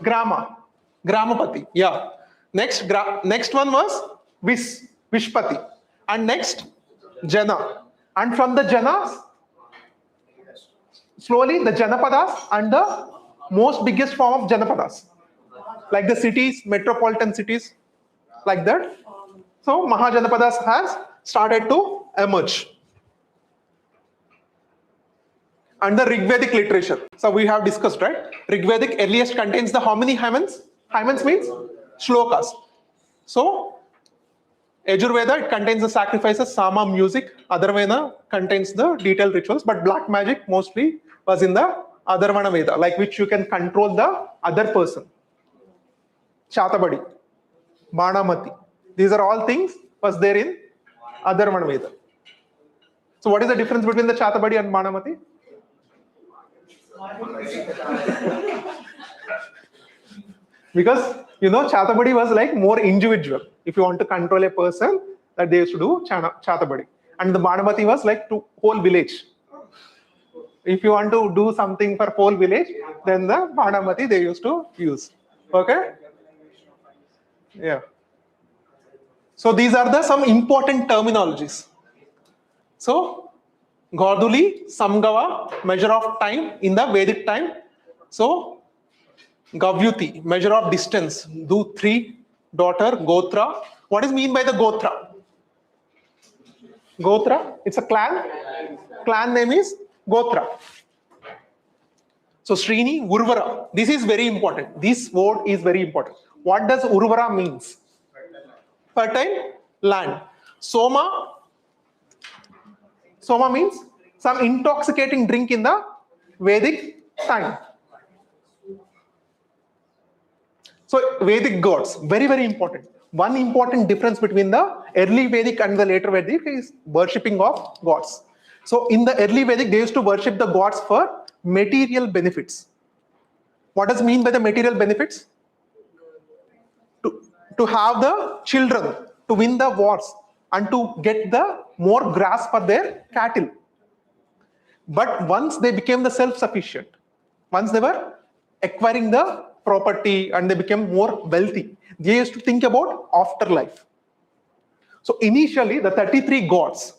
Grama, Gramapati. Yeah. Next one was Vishpati. And next, Jana. And from the Janas, slowly the Janapadas and the most biggest form of Janapadas. Like the cities, metropolitan cities, like that. So Mahajanapadas has started to emerge. And the Rig Vedic literature. So we have discussed, right? Rig Vedic earliest contains the how many hymens? Hymens means shlokas. So Yajurveda, it contains the sacrifices, Sama music, Atharvana contains the detailed rituals, but black magic mostly was in the Atharvana Veda, like which you can control the other person. Chatabadi, Banamati. These are all things was there in Atharvana Veda. So what is the difference between the Chatabadi and Banamati? Because Chatabadi was like more individual. If you want to control a person, that they used to do Chatabadi. And the Banamati was like to whole village. If you want to do something for whole village, then the Banamati they used to use. Okay? Yeah. So these are some important terminologies. So Gauduli, Samgava, measure of time in the Vedic time. So Gavyuti, measure of distance, do 3 daughter, Gotra. What is mean by the Gotra? Gotra, it's a clan. Clan name is Gotra. So Srini, Urvara, this is very important. This word is very important. What does Urvara means? Fertile land. Soma means some intoxicating drink in the Vedic time. So Vedic gods, very, very important. One important difference between the early Vedic and the later Vedic is worshipping of gods. So in the early Vedic, they used to worship the gods for material benefits. What does mean by the material benefits? To have the children, to win the wars, and to get the more grass for their cattle. But once they became the self-sufficient, once they were acquiring the property and they became more wealthy, they used to think about afterlife. So initially the 33 gods,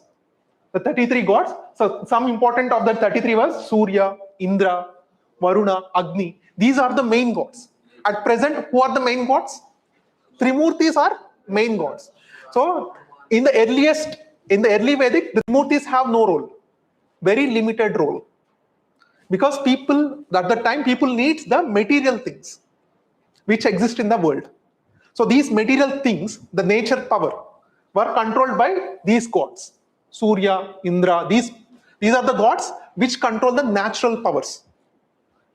so some important of the 33 was Surya, Indra, Varuna, Agni. These are the main gods. At present, who are the main gods? Trimurtis are main gods. So in the early Vedic, the Trimurtis have no role, very limited role. Because people, at the time, people needs the material things which exist in the world. So these material things, the nature power, were controlled by these gods. Surya, Indra, these are the gods which control the natural powers.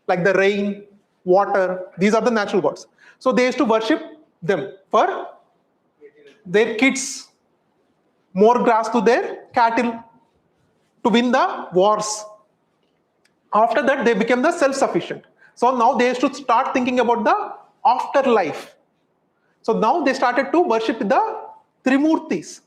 Like the rain, water, these are the natural gods. So they used to worship them for their kids, more grass to their cattle, to win the wars. After that, they became the self-sufficient. So now they used to start thinking about the afterlife. So now they started to worship the Trimurtis.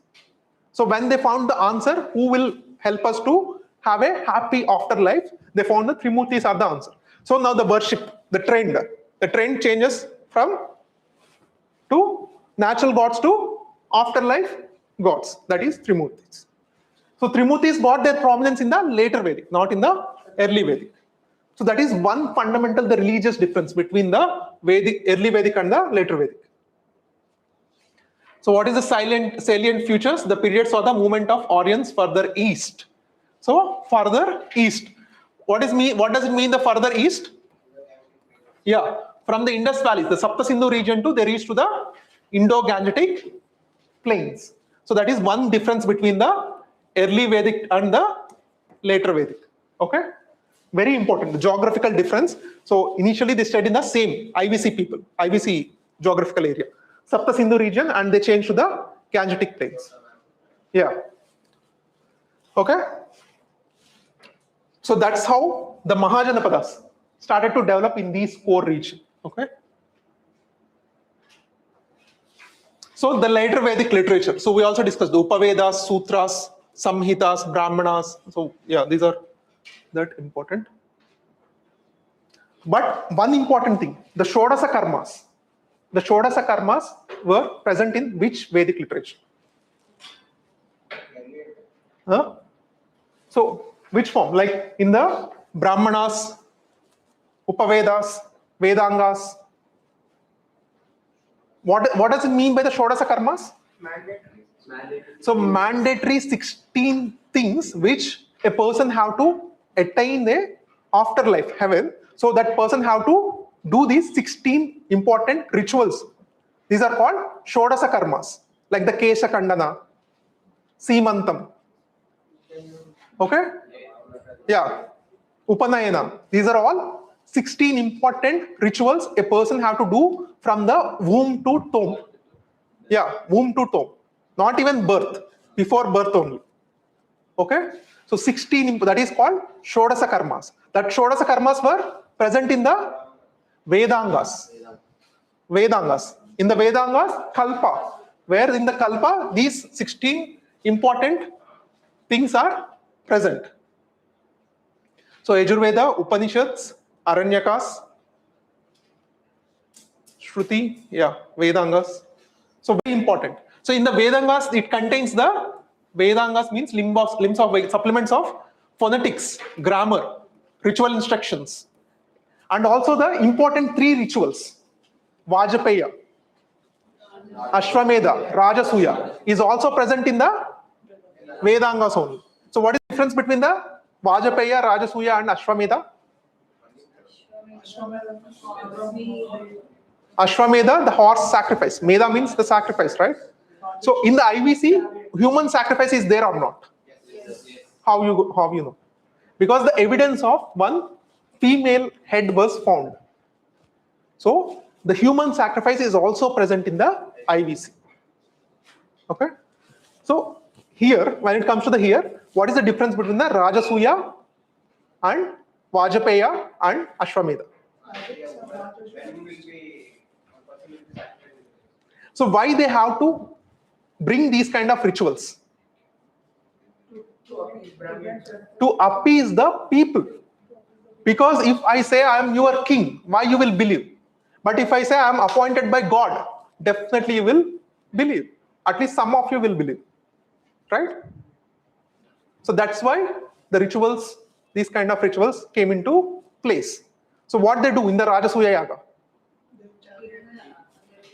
So when they found the answer, who will help us to have a happy afterlife, they found the Trimurtis are the answer. So now the worship, the trend changes from to natural gods to afterlife gods, that is Trimurtis. So Trimurtis got their prominence in the later Vedic, not in the early Vedic. So that is one fundamental, the religious difference between the early Vedic and the later Vedic. So what is the salient features? The periods saw the movement of Aryans further east. So further east. What does it mean the further east? Yeah, from the Indus Valley, the Sapta Sindhu region they reach to the Indo-Gangetic plains. So that is one difference between the early Vedic and the later Vedic. Okay, very important. The geographical difference. So initially they stayed in the same IVC people, IVC geographical area, Sapta Sindhu region, and they changed to the Gangetic plains. Yeah. Okay. So that's how the Mahajanapadas started to develop in these 4 regions. Okay. So the later Vedic literature. So we also discussed the Upavedas, Sutras, Samhitas, Brahmanas. So yeah, these are that important. But one important thing, the Shodasa Karmas. The Shodasa Karmas were present in which Vedic literature? Huh? So which form? Like in the Brahmanas, Upavedas, Vedangas. What does it mean by the Shodasa Karmas? Mandatory. So mandatory 16 things which a person have to attain the afterlife, heaven. So that person have to do these 16 important rituals. These are called Shodasa Karmas, like the Kesha Kandana, Simantam. Okay? Yeah. Upanayana. These are all 16 important rituals a person have to do from the womb to tomb. Yeah, womb to tomb. Not even birth, before birth only. Okay? So 16, that is called Shodasa Karmas. That Shodasa Karmas were present in the Vedangas. Vedangas. In the Vedangas, Kalpa. Where in the Kalpa, these 16 important things are present. So Yajurveda, Upanishads, Aranyakas, Shruti, yeah, Vedangas. So very important. So in the Vedangas, it contains the Vedangas means limbs of supplements of phonetics, grammar, ritual instructions, and also the important 3 rituals. Vajapeya, Ashwamedha, Rajasuya is also present in the Vedangas only. So what is the difference between the Vajapeya, Rajasuya and Ashwamedha? Ashwamedha, the horse sacrifice. Meda means the sacrifice, right? So in the IVC, human sacrifice is there or not? How you know? Because the evidence of one female head was found. So the human sacrifice is also present in the IVC. Okay. So here, when it comes to the here, what is the difference between the Rajasuya and Vajapeya and Ashwamedha? So why they have to bring these kind of rituals? To appease the people. Because if I say I am your king, why you will believe? But if I say I am appointed by God, definitely you will believe. At least some of you will believe. Right? So that's why the rituals, these kind of rituals came into place. So what they do in the Rajasuya Yaga?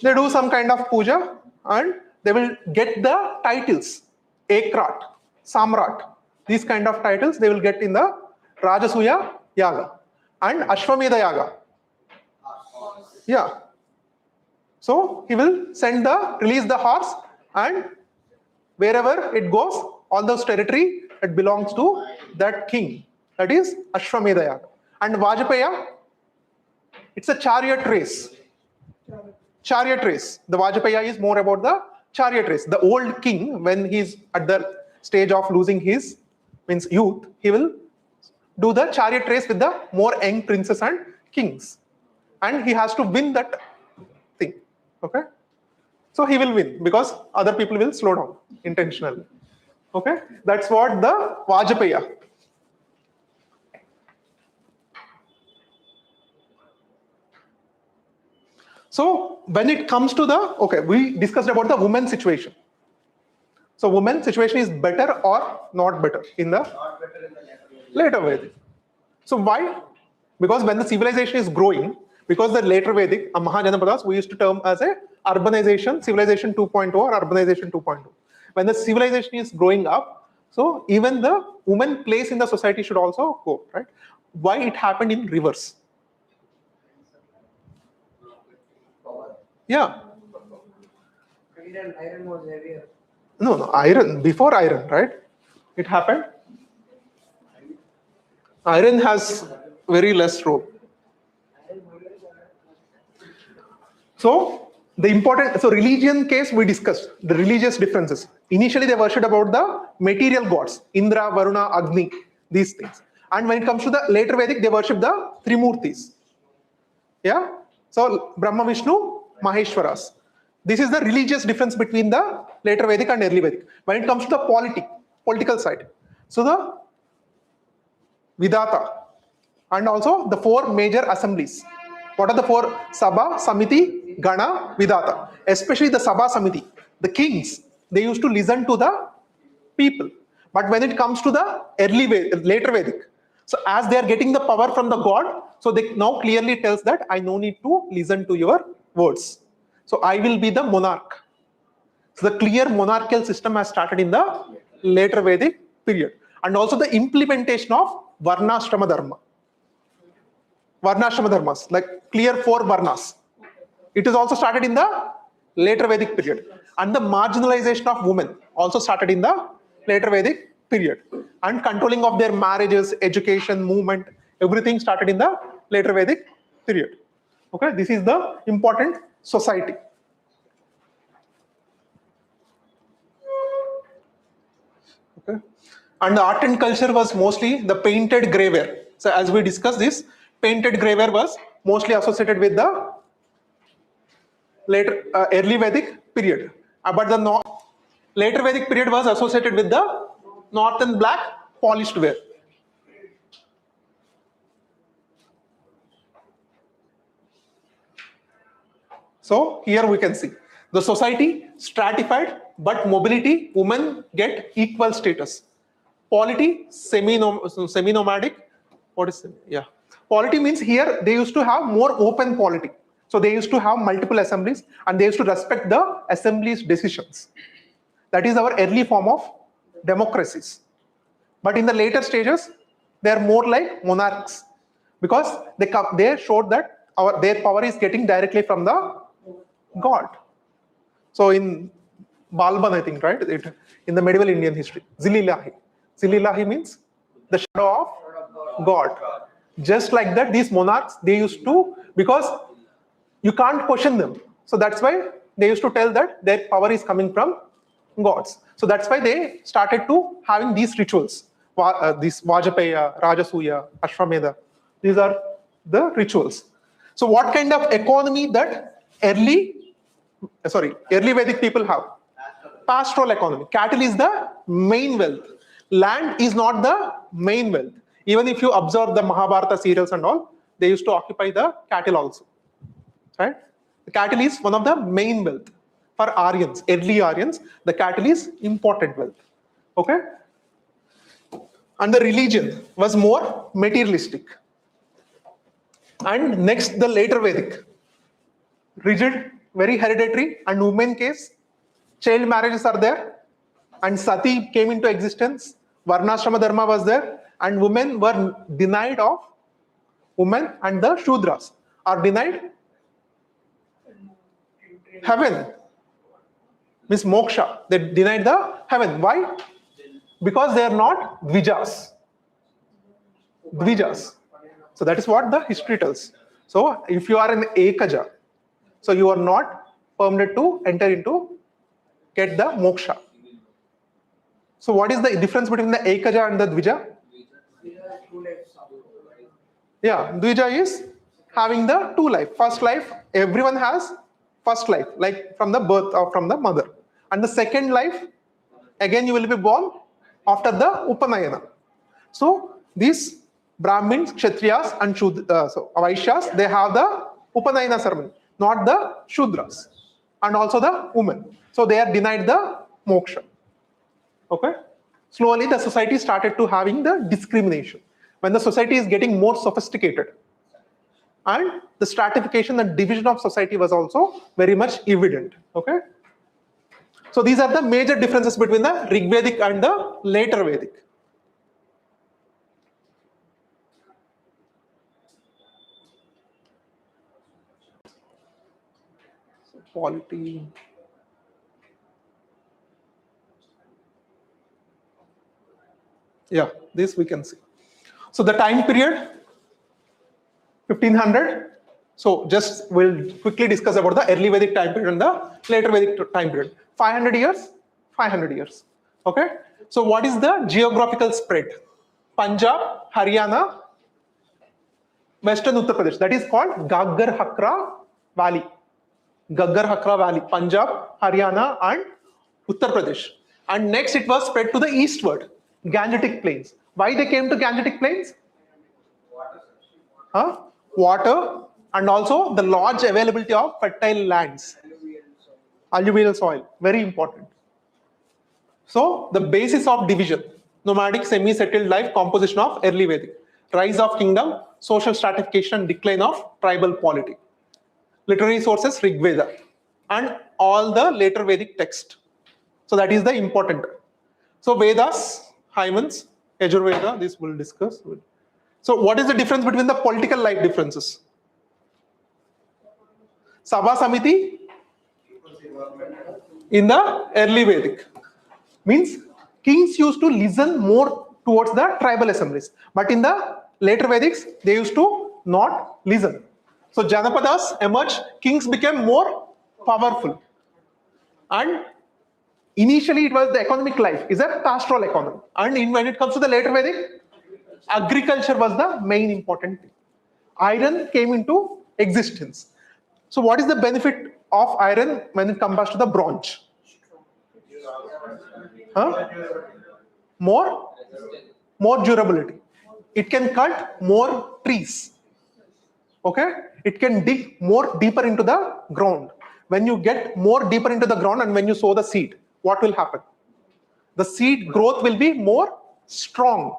They do some kind of puja and they will get the titles. Ekrat, Samrat. These kind of titles they will get in the Rajasuya Yaga. And Ashwamedha Yaga. Yeah. So he will release the horse, and wherever it goes, all those territory, it belongs to that king. That is Ashwamedha Yaga. And Vajapeya, it's a chariot race. Chariot race. The Vajapeya is more about the chariot race. The old king, when he's at the stage of losing his youth, he will do the chariot race with the more young princes and kings. And he has to win that thing. Okay? So he will win because other people will slow down intentionally. Okay? That's what the Vajapeya. So when it comes to we discussed about the women's situation. So women's situation is better or not better in the later Vedic. So why? Because when the civilization is growing, because the later Vedic, Mahajanapadas, we used to term as a urbanization, civilization 2.0 or urbanization 2.0. When the civilization is growing up, so even the woman place in the society should also go, right? Why it happened in reverse? Yeah. Iron was heavier. No, iron, before iron, right? it happened? Iron has very less role. So so religion case we discussed, the religious differences. Initially they worshipped about the material gods, Indra, Varuna, Agni, these things. And when it comes to the later Vedic, they worship the Trimurtis. Yeah? So Brahma, Vishnu, Maheshwaras. This is the religious difference between the later Vedic and early Vedic. When it comes to the political side, so the Vidata and also the 4 major assemblies. What are the 4? Sabha, Samiti, Gana, Vidata. Especially the Sabha Samiti, the kings, they used to listen to the people. But when it comes to the later Vedic, so as they are getting the power from the god, so they now clearly tells that I no need to listen to your words. So I will be the monarch. So the clear monarchical system has started in the later Vedic period. And also the implementation of Varnashrama Dharma. Varnashrama Dharmas, like clear 4 Varnas. It is also started in the later Vedic period. And the marginalization of women also started in the later Vedic period. And controlling of their marriages, education, movement, everything started in the later Vedic period. Okay, this is the important society. Okay. And the art and culture was mostly the painted graveware. So as we discussed this, painted graveware was mostly associated with the later early Vedic period. But the later Vedic period was associated with the northern black polished ware. So here we can see the society stratified, but mobility, women get equal status. Polity, semi-nomadic. What is polity means here they used to have more open polity. So they used to have multiple assemblies and they used to respect the assembly's decisions. That is our early form of democracies. But in the later stages, they are more like monarchs because they showed that their power is getting directly from the god. So in Balban, I think, right? In the medieval Indian history, Zililahi. Zililahi means the shadow of God. Just like that, these monarchs, they used to, because you can't question them. So that's why they used to tell that their power is coming from gods. So that's why they started to having these rituals. These Vajapaya, Rajasuya, Ashwamedha. These are the rituals. So what kind of economy that early Vedic people have? Pastoral economy. Cattle is the main wealth. Land is not the main wealth. Even if you observe the Mahabharata serials and all, they used to occupy the cattle also. Right? The cattle is one of the main wealth. For Aryans, early Aryans, the cattle is important wealth. Okay? And the religion was more materialistic. And next, the later Vedic. Rigid, very hereditary, and women case, child marriages are there, and sati came into existence, Varnashrama Dharma was there, and women were denied of, women and the Shudras are denied heaven, means moksha. They denied the heaven. Why? Because they are not dvijas. Dvijas. So that is what the history tells. So if you are an ekaja, so you are not permitted to enter into, get the moksha. So what is the difference between the ekaja and the dvija? Yeah, dvija is having the 2 life. First life, everyone has first life, like from the birth or from the mother. And the second life, again you will be born after the Upanayana. So these Brahmins, Kshatriyas and Vaishyas, they have the Upanayana ceremony, not the Shudras, and also the women. So they are denied the moksha. Okay? Slowly the society started to having the discrimination. When the society is getting more sophisticated, and the stratification and division of society was also very much evident. Okay? So these are the major differences between the Rig Vedic and the later Vedic. So polity. Yeah, this we can see. So the time period 1500. So just we'll quickly discuss about the early Vedic time period and the later Vedic time period. 500 years, 500 years. Okay. So what is the geographical spread? Punjab, Haryana, Western Uttar Pradesh. That is called Gaggar Hakra Valley. Gaggar Hakra Valley, Punjab, Haryana, and Uttar Pradesh. And next it was spread to the eastward, Gangetic Plains. Why they came to Gangetic Plains? Water and also the large availability of fertile lands. Alluvial soil, very important. So the basis of division, nomadic semi-settled life, composition of early Vedic, rise of kingdom, social stratification and decline of tribal polity. Literary sources, Rig Veda, and all the later Vedic text. So that is the important. So Vedas, hymens, Yajurveda, this we'll discuss. So what is the difference between the political life differences? Sabha Samiti in the early Vedic means kings used to listen more towards the tribal assemblies, but in the later Vedics they used to not listen. So Janapadas emerged, kings became more powerful, and initially it was the economic life is a pastoral economy, and when it comes to the later Vedic, agriculture was the main important thing. Iron came into existence. So what is the benefit of iron when it compares to the bronze? More durability. It can cut more trees. Okay, it can dig more deeper into the ground. When you get more deeper into the ground and when you sow the seed, what will happen? The seed growth will be more strong.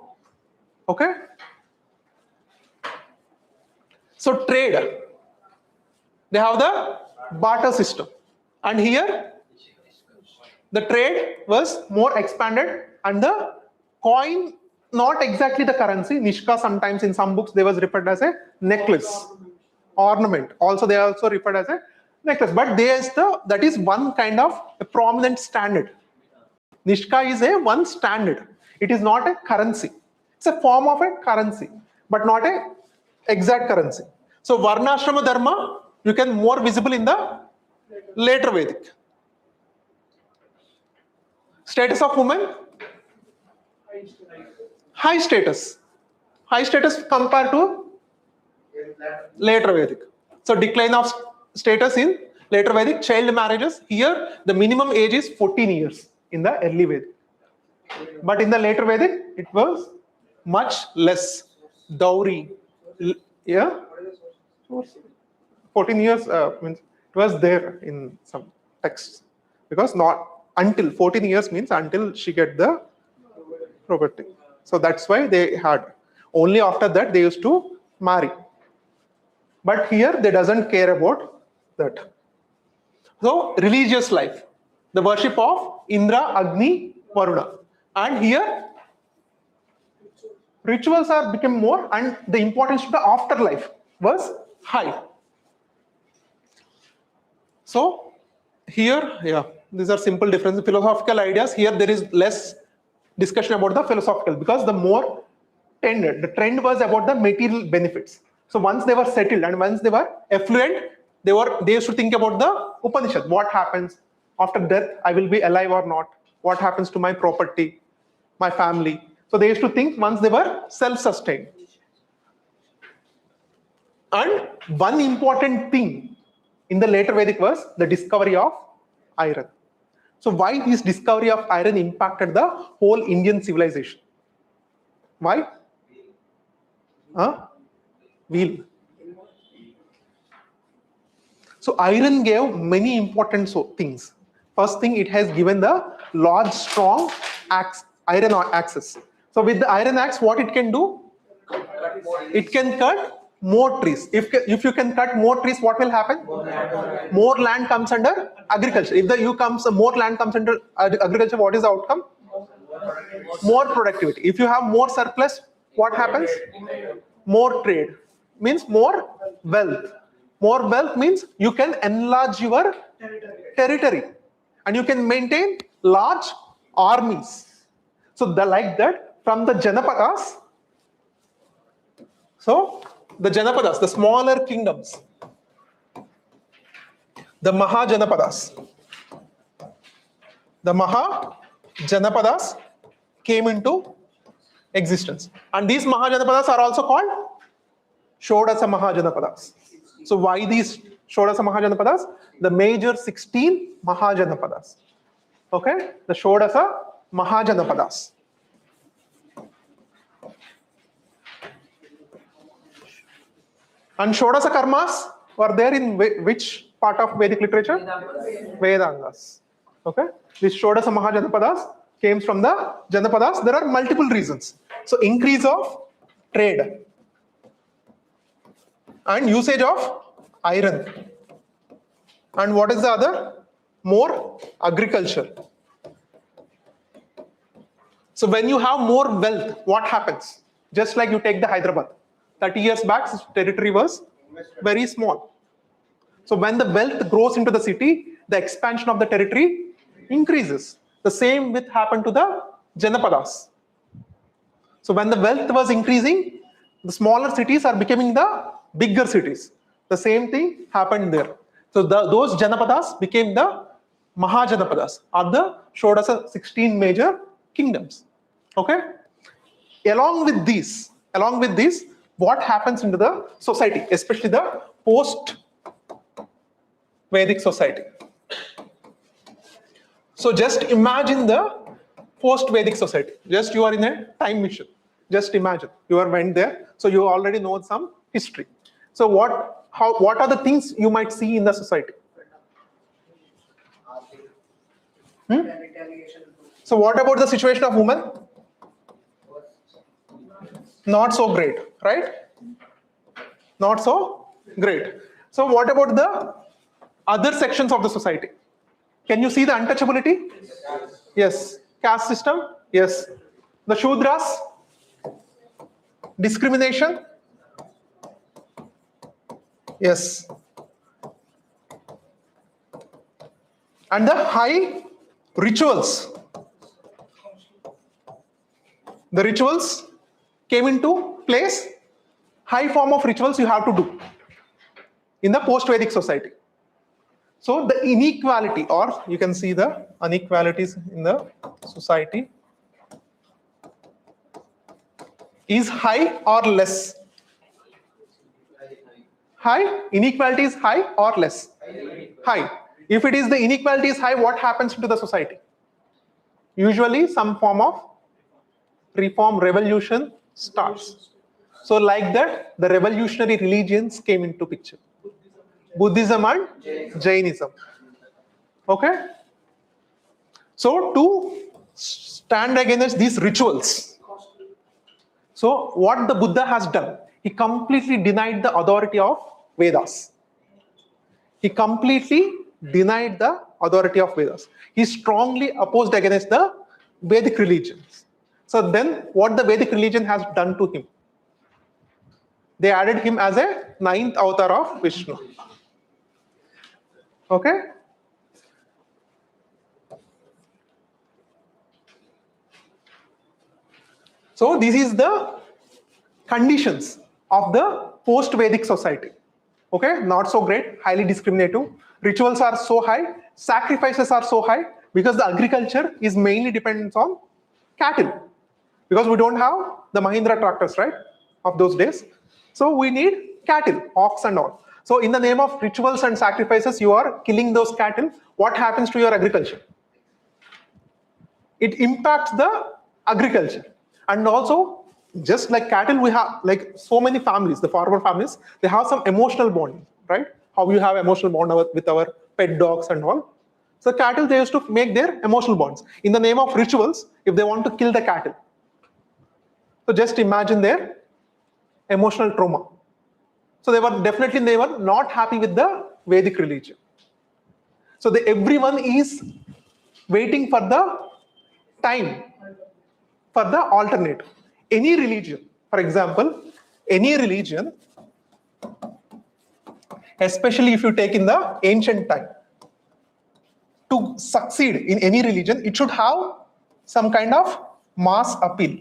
Okay. So trade, they have the barter system, and here the trade was more expanded, and the coin, not exactly the currency. Nishka sometimes in some books they was referred as a necklace, ornament. Also they are also referred as a necklace, but that is one kind of a prominent standard. Nishka is a one standard. It is not a currency. It's a form of a currency, but not a exact currency. So Varnashrama Dharma, you can more visible in the later Vedic. Status of women? High status. High status compared to later Vedic. So decline of status in later Vedic, child marriages. Here the minimum age is 14 years in the early Vedic. But in the later Vedic, it was much less. Dowry. Yeah? 14 years means it was there in some texts. Because not until 14 years means until she get the property. So that's why they had. Only after that they used to marry. But here they doesn't care about that. So religious life, the worship of Indra, Agni, Varuna. And here rituals are become more, and the importance of the afterlife was high. So here, yeah, these are simple differences. Philosophical ideas, here there is less discussion about the philosophical, because the more tended, the trend was about the material benefits. So once they were settled and once they were affluent, they used to think about the Upanishad. What happens after death? I will be alive or not? What happens to my property, my family? So they used to think once they were self-sustained. And one important thing in the later Vedic was the discovery of iron. So why this discovery of iron impacted the whole Indian civilization? Why? Wheel. So iron gave many important things. First thing, it has given the large, strong axe, iron axes. So with the iron axe, what it can do? It can cut more trees. If you can cut more trees, what will happen? More land comes under agriculture. If more land comes under agriculture, what is the outcome? More productivity. If you have more surplus, what happens? More trade. Means more wealth. More wealth means you can enlarge your territory and you can maintain large armies. So like that, from the Janapadas. So the Janapadas, the smaller kingdoms, the Mahajanapadas. The Mahajanapadas came into existence. And these Mahajanapadas are also called Shodasa Mahajanapadas. So why these Shodasa Mahajanapadas? The major 16 Mahajanapadas. Okay, the Shodasa Mahajanapadas. And Shodasa Karmas were there in which part of Vedic literature? Vedangas. Okay, these Shodasa Mahajanapadas came from the Janapadas. There are multiple reasons. So increase of trade and usage of iron. And what is the other? More agriculture. So when you have more wealth, what happens? Just like you take the Hyderabad. 30 years back, territory was very small. So when the wealth grows into the city, the expansion of the territory increases. The same with happened to the Janapadas. So when the wealth was increasing, the smaller cities are becoming the bigger cities. The same thing happened there. So those Janapadas became the Mahajanapadas, or the Shodasa 16 major kingdoms. Okay. Along with these, what happens into the society, especially the post-Vedic society? So just imagine the post-Vedic society. Just you are in a time machine. Just imagine you went there, so you already know some history. So what are the things you might see in the society? So what about the situation of women? Not so great, right? Not so great. So what about the other sections of the society? Can you see the untouchability? Yes. Caste system? Yes. The Shudras? Discrimination? Yes. And the high rituals. The rituals came into place. High form of rituals you have to do in the post-Vedic society. So the inequality, or you can see the inequalities in the society, is high or less? High? Inequality is high or less? High. If it is the inequality is high, what happens to the society? Usually some form of reform, revolution starts. So like that, the revolutionary religions came into picture. Buddhism and Jainism. Okay? So to stand against these rituals, so what the Buddha has done, he completely denied the authority of Vedas. He completely denied the authority of Vedas. He strongly opposed against the Vedic religions. So then what the Vedic religion has done to him? They added him as a 9th avatar of Vishnu. Okay? So this is the conditions of the post-Vedic society. Okay, not so great, highly discriminative. Rituals are so high, sacrifices are so high, because the agriculture is mainly dependent on cattle. Because we don't have the Mahindra tractors, right, of those days. So we need cattle, ox and all. So in the name of rituals and sacrifices, you are killing those cattle. What happens to your agriculture? It impacts the agriculture. And also, just like cattle, we have like so many families, the farmer families, they have some emotional bonding, right? How you have emotional bond with our pet dogs and all. So cattle, they used to make their emotional bonds. In the name of rituals, if they want to kill the cattle. So just imagine their emotional trauma. So they were not happy with the Vedic religion. So everyone is waiting for the time for the alternative. Any religion, for example, any religion, especially if you take in the ancient time, to succeed in any religion, it should have some kind of mass appeal.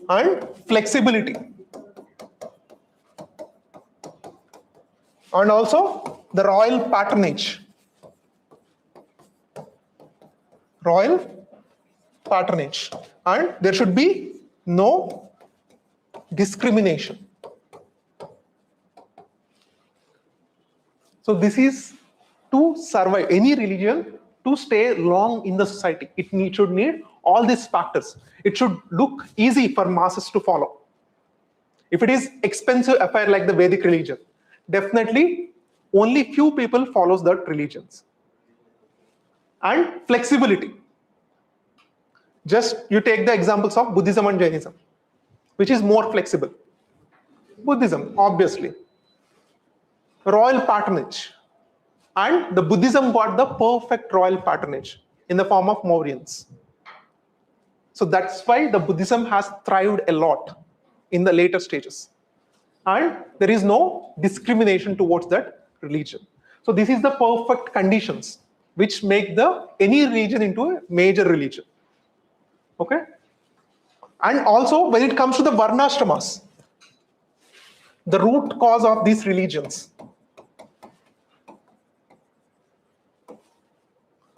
and flexibility. And also the royal patronage. Royal patronage. And there should be no discrimination. So this is to survive. Any religion to stay long in the society, it should need all these factors. It should look easy for masses to follow. If it is expensive affair like the Vedic religion, definitely only few people follows that religions. And flexibility. Just you take the examples of Buddhism and Jainism, which is more flexible. Buddhism, obviously. Royal patronage. And the Buddhism got the perfect royal patronage in the form of Mauryans. So that's why the Buddhism has thrived a lot in the later stages. And there is no discrimination towards that religion. So this is the perfect conditions which make any religion into a major religion. Okay? And also when it comes to the Varnashramas, the root cause of these religions,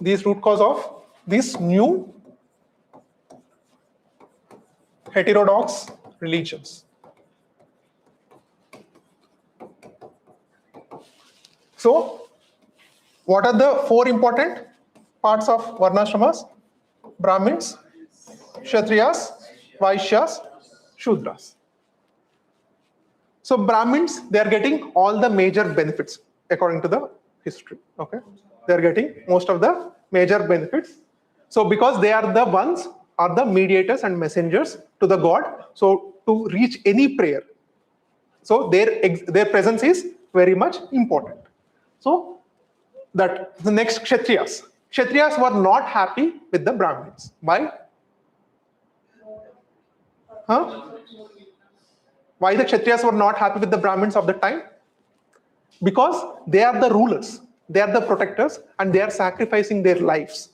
these new heterodox religions. So, what are the 4 important parts of Varnashramas? Brahmins, Kshatriyas, Vaishyas, Shudras. So Brahmins, they are getting all the major benefits according to the history. Okay, they are getting most of the major benefits. So because they are the ones, are the mediators and messengers to the God. So to reach any prayer, so their presence is very much important. So that the next Kshatriyas. Kshatriyas were not happy with the Brahmins. Why? Why the Kshatriyas were not happy with the Brahmins of the time? Because they are the rulers, they are the protectors, and they are sacrificing their lives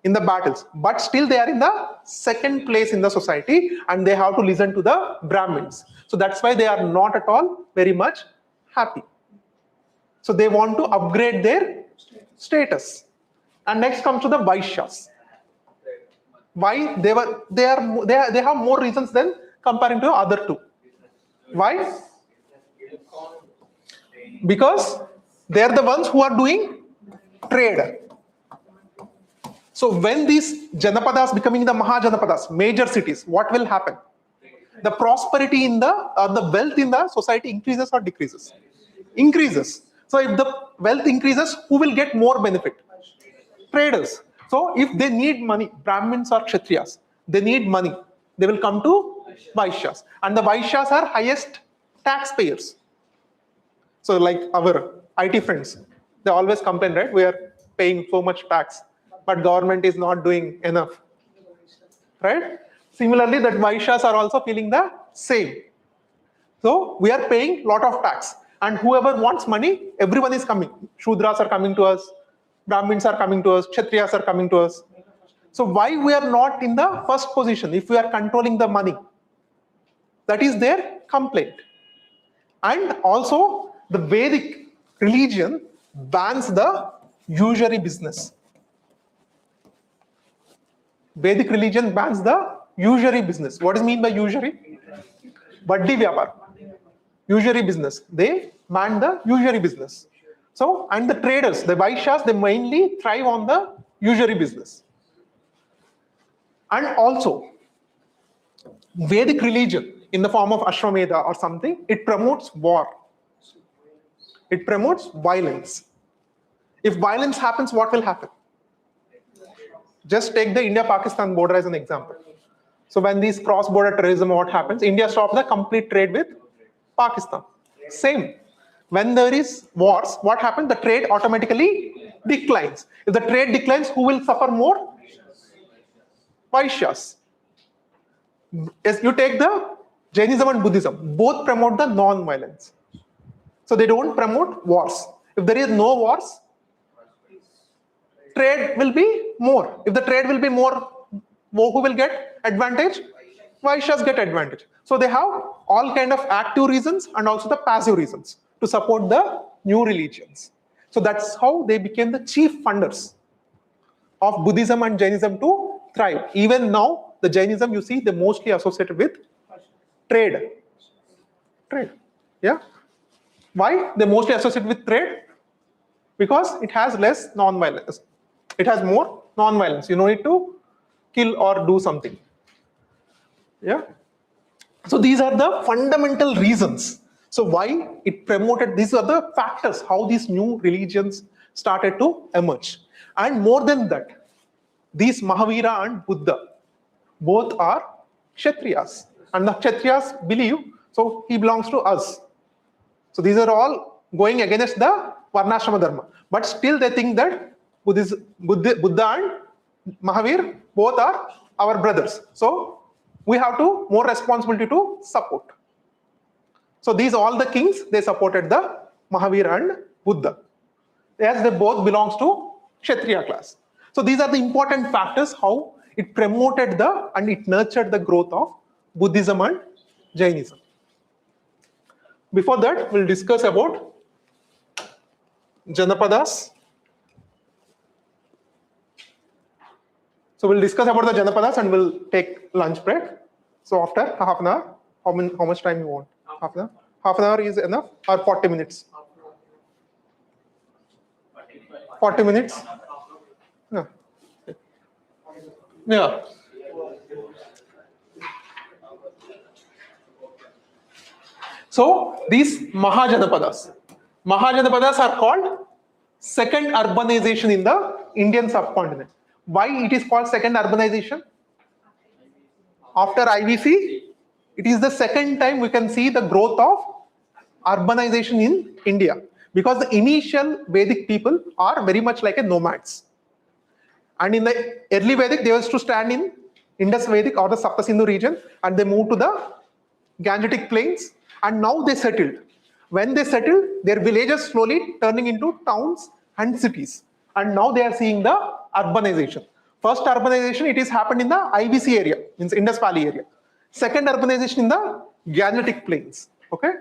in the battles. But still they are in the second place in the society and they have to listen to the Brahmins. So that's why they are not at all very much happy. So they want to upgrade their status. And next comes to the Vaishyas. Why? They have more reasons than comparing to other two. Why? Because they are the ones who are doing trade. So when these Janapadas becoming the Mahajanapadas, major cities, what will happen? The prosperity in the wealth in the society increases or decreases? Increases. So if the wealth increases, who will get more benefit? Traders. So if they need money, Brahmins or Kshatriyas, they need money, they will come to Vaishyas. And the Vaishyas are highest taxpayers. So like our IT friends, they always complain, right? We are paying so much tax, but government is not doing enough, right? Similarly, that Vaishyas are also feeling the same. So we are paying lot of tax, and whoever wants money, everyone is coming. Shudras are coming to us, Brahmins are coming to us, Kshatriyas are coming to us. So why we are not in the first position if we are controlling the money? That is their complaint. And also the Vedic religion bans the usury business. Vedic religion bans the usury business. What does it mean by usury? Baddi vyapar. Usury business. They ban the usury business. So, and the traders, the Vaishyas, they mainly thrive on the usury business. And also, Vedic religion in the form of Ashwamedha or something, it promotes war. It promotes violence. If violence happens, what will happen? Just take the India-Pakistan border as an example. So when these cross-border terrorism, what happens? India stops the complete trade with Pakistan. Same. When there is wars, what happens? The trade automatically declines. If the trade declines, who will suffer more? Vaishyas. As you take the Jainism and Buddhism, both promote the non-violence. So they don't promote wars. If there is no wars, trade will be more. If the trade will be more, who will get advantage? Vaishyas get advantage. So they have all kind of active reasons and also the passive reasons to support the new religions. So that's how they became the chief funders of Buddhism and Jainism to thrive. Even now, the Jainism, you see, they mostly associated with trade. Trade. Yeah. Why? They mostly associate with trade? Because it has less non-violence. It has more non-violence. You don't need to kill or do something. Yeah. So these are the fundamental reasons. So why it promoted, these are the factors, how these new religions started to emerge. And more than that, these Mahavira and Buddha, both are Kshatriyas. And the Kshatriyas believe, so he belongs to us. So these are all going against the Varnashrama Dharma. But still they think that Buddha and Mahavir, both are our brothers. So we have to more responsibility to support. So these all the kings, they supported the Mahavir and Buddha. Yes, they both belongs to Kshatriya class. So these are the important factors how it promoted and it nurtured the growth of Buddhism and Jainism. Before that, we'll discuss about Janapadas. So we'll discuss about the Janapadas and we'll take lunch break. So after half an hour, how much time you want? Half an hour? Half an hour is enough or 40 minutes? 40 minutes? Yeah. Yeah. So these Mahajanapadas are called second urbanization in the Indian subcontinent. Why it is called second urbanization? After IBC, it is the second time we can see the growth of urbanization in India, because the initial Vedic people are very much like a nomads. And in the early Vedic, they used to stand in Indus Vedic or the Sapta Sindhu region, and they moved to the Gangetic plains, and now they settled. When they settled, their villages slowly turning into towns and cities. And now they are seeing the urbanization. First urbanization, it is happened in the IBC area, means Indus Valley area. Second urbanization in the Gangetic plains. Okay,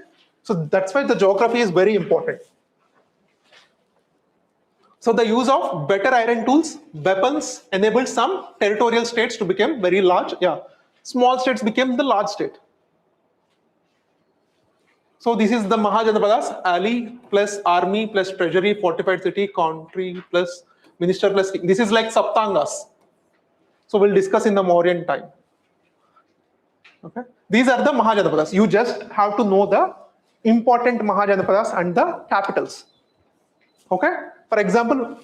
so that's why the geography is very important. So the use of better iron tools, weapons enabled some territorial states to become very large. Yeah, small states became the large state. So this is the Mahajanapadas, Ali plus army plus treasury, fortified city, country plus minister plus king. This is like Saptangas. So we'll discuss in the Mauryan time. Okay, these are the Mahajanapadas. You just have to know the important Mahajanapadas and the capitals. Okay, for example,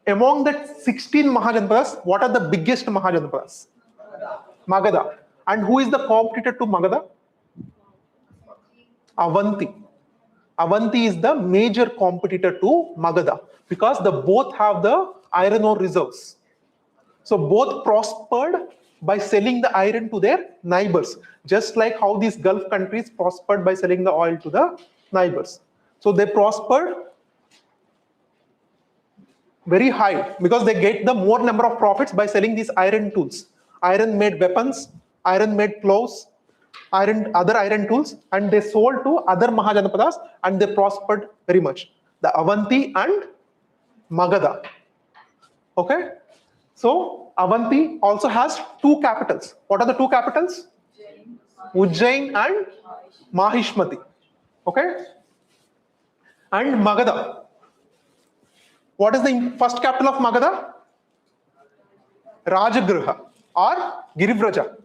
among the 16 Mahajanapadas, what are the biggest Mahajanapadas? Magadha. And who is the competitor to Magadha? Avanti. Avanti is the major competitor to Magadha because they both have the iron ore reserves. So both prospered by selling the iron to their neighbors, just like how these Gulf countries prospered by selling the oil to the neighbors. So they prospered very high because they get the more number of profits by selling these iron tools, iron made weapons, iron made plows, other iron tools, and they sold to other Mahajanapadas and they prospered very much. The Avanti and Magadha. Okay, so Avanti also has two capitals. What are the two capitals? Ujjain and Mahishmati. Okay, and Magadha. What is the first capital of Magadha? Rajagriha or Girivraja.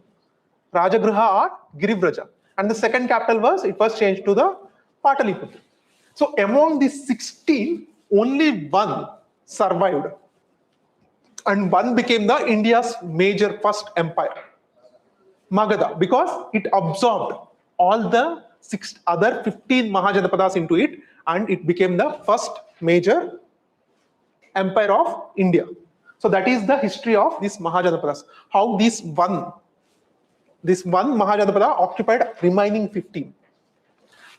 Rajagriha or Girivraja. And the second capital it was changed to the Pataliputra. So among these 16, only one survived. And one became the India's major first empire, Magadha, because it absorbed all the other 15 Mahajanapadas into it, and it became the first major empire of India. So that is the history of these Mahajanapadas. How this one Mahajanapada occupied remaining 15.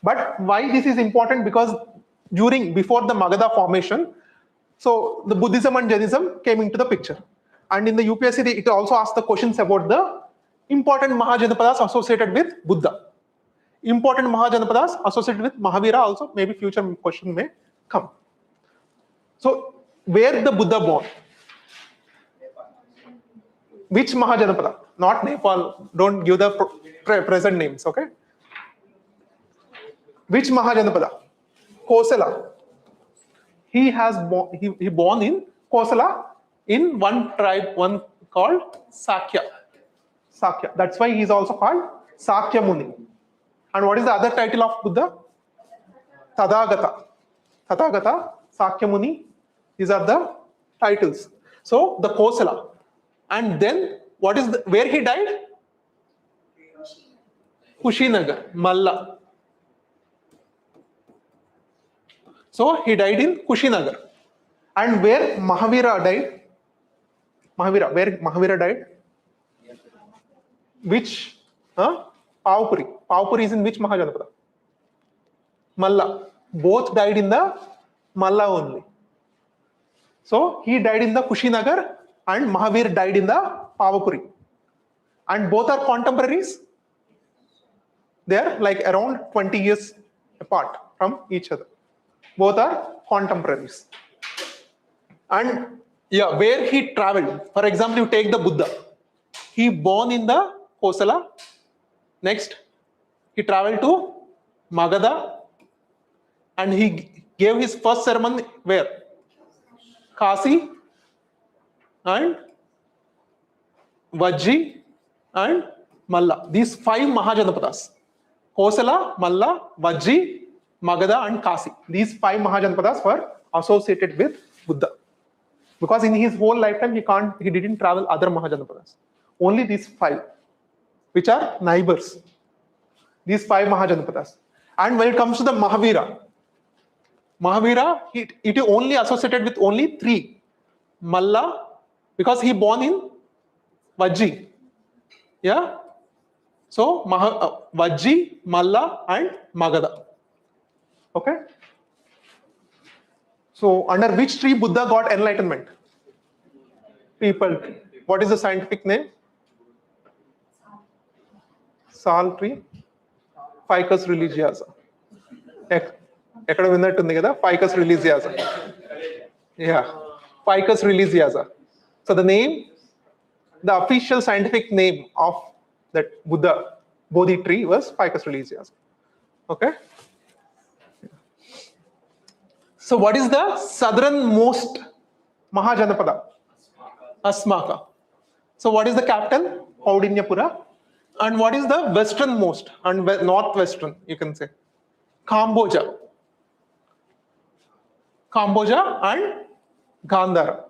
But why this is important? Because before the Magadha formation, so the Buddhism and Jainism came into the picture. And in the UPSC, it also asked the questions about the important Mahajanapadas associated with Buddha. Important Mahajanapadas associated with Mahavira also, maybe future question may come. So, where the Buddha born? Which Mahajanapada? Not Nepal. Don't give the present names, okay? Which Mahajanapada? Kosala. He has he born in Kosala in one tribe, one called Sakya. Sakya. That's why he is also called Sakya Muni. And what is the other title of Buddha? Tathagata. Tathagata, Sakya Muni. These are the titles. So the Kosala. And then what is where he died? Kushinagar, Malla. So he died in Kushinagar. And where Mahavira died? Mahavira, where Mahavira died? Which? Paupuri. Paupuri is in which Mahajanapada? Malla. Both died in the Malla only. So he died in the Kushinagar and Mahavir died in the Paupuri. And both are contemporaries. They are like around 20 years apart from each other. Both are contemporaries. And yeah, where he traveled. For example, you take the Buddha. He born in the Kosala. Next, he traveled to Magadha. And he gave his first sermon where? Kasi and Vajji and Malla. These 5 Mahajanapadas. Kosala, Malla, Vajji, Magadha and Kasi. These 5 Mahajanapadas were associated with Buddha. Because in his whole lifetime he didn't travel other Mahajanapadas. Only these 5, which are neighbors. These 5 Mahajanapadas. And when it comes to the Mahavira, it is only associated with only 3. Malla, because he born in Vajji. Yeah. So Vajji, Malla and Magadha. Okay. So under which tree Buddha got enlightenment? People tree. What is the scientific name? Sal tree. Ficus religiosa. Ficus religiosa. Yeah. Ficus religiosa. So the name, the official scientific name of that Buddha Bodhi tree was Ficus religiosa. Okay. So what is the southernmost Mahajanapada? Asmaka. So what is the capital? Kaudinyapura. And what is the westernmost and northwestern, you can say? Kamboja. Kamboja and Gandhara.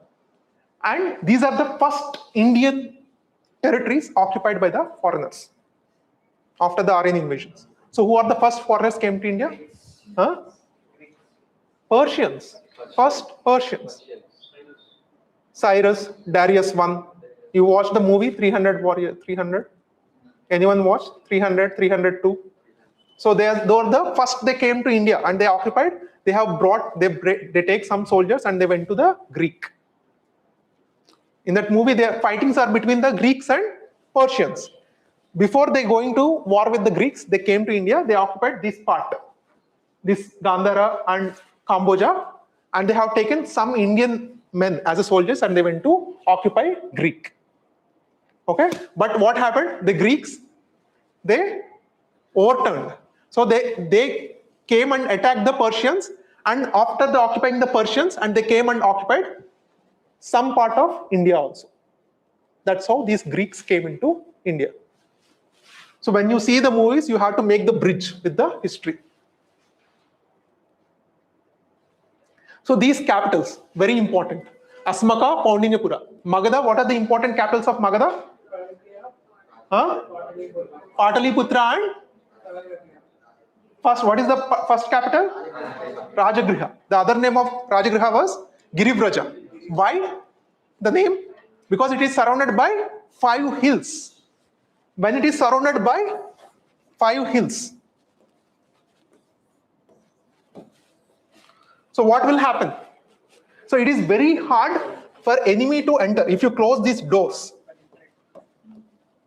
And these are the first Indian territories occupied by the foreigners after the Aryan invasions. So who are the first foreigners came to India? Persians. First Persians. Cyrus, Darius I. You watched the movie 300 Warrior, 300? Anyone watched 300, 302? So they were the first they came to India and they occupied. They have brought, they take some soldiers and they went to the Greek. In that movie, their fightings are between the Greeks and Persians. Before they going to war with the Greeks, they came to India, they occupied this part, this Gandhara and Kamboja, and they have taken some Indian men as a soldiers and they went to occupy Greek. Okay, but what happened? The Greeks, they overturned. So they came and attacked the Persians, and after the occupying the Persians, and they came and occupied some part of India also. That's how these Greeks came into India. So when you see the movies, you have to make the bridge with the history. So these capitals, very important. Asmaka, Kaudinyapura. Magadha, what are the important capitals of Magadha? Pataliputra and? First, what is the first capital? Rajagriha. The other name of Rajagriha was Girivraja. Why the name? Because it is surrounded by 5 hills. When it is surrounded by 5 hills, so what will happen? So it is very hard for enemy to enter if you close these doors.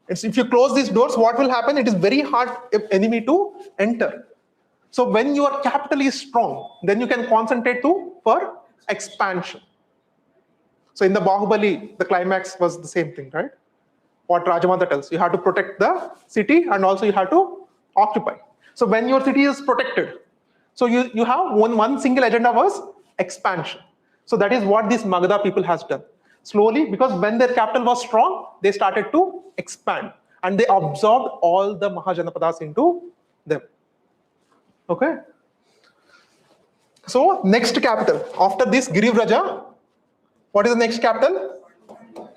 If you close these doors, what will happen? It is very hard enemy to enter. So when your capital is strong, then you can concentrate for expansion. So in the Bahubali, the climax was the same thing, right? What Rajamata tells, you have to protect the city and also you have to occupy. So when your city is protected, so you have one single agenda was expansion. So that is what this Magadha people has done. Slowly, because when their capital was strong, they started to expand and they absorbed all the Mahajanapadas into them. Okay. So next capital after this Girivraja, what is the next capital?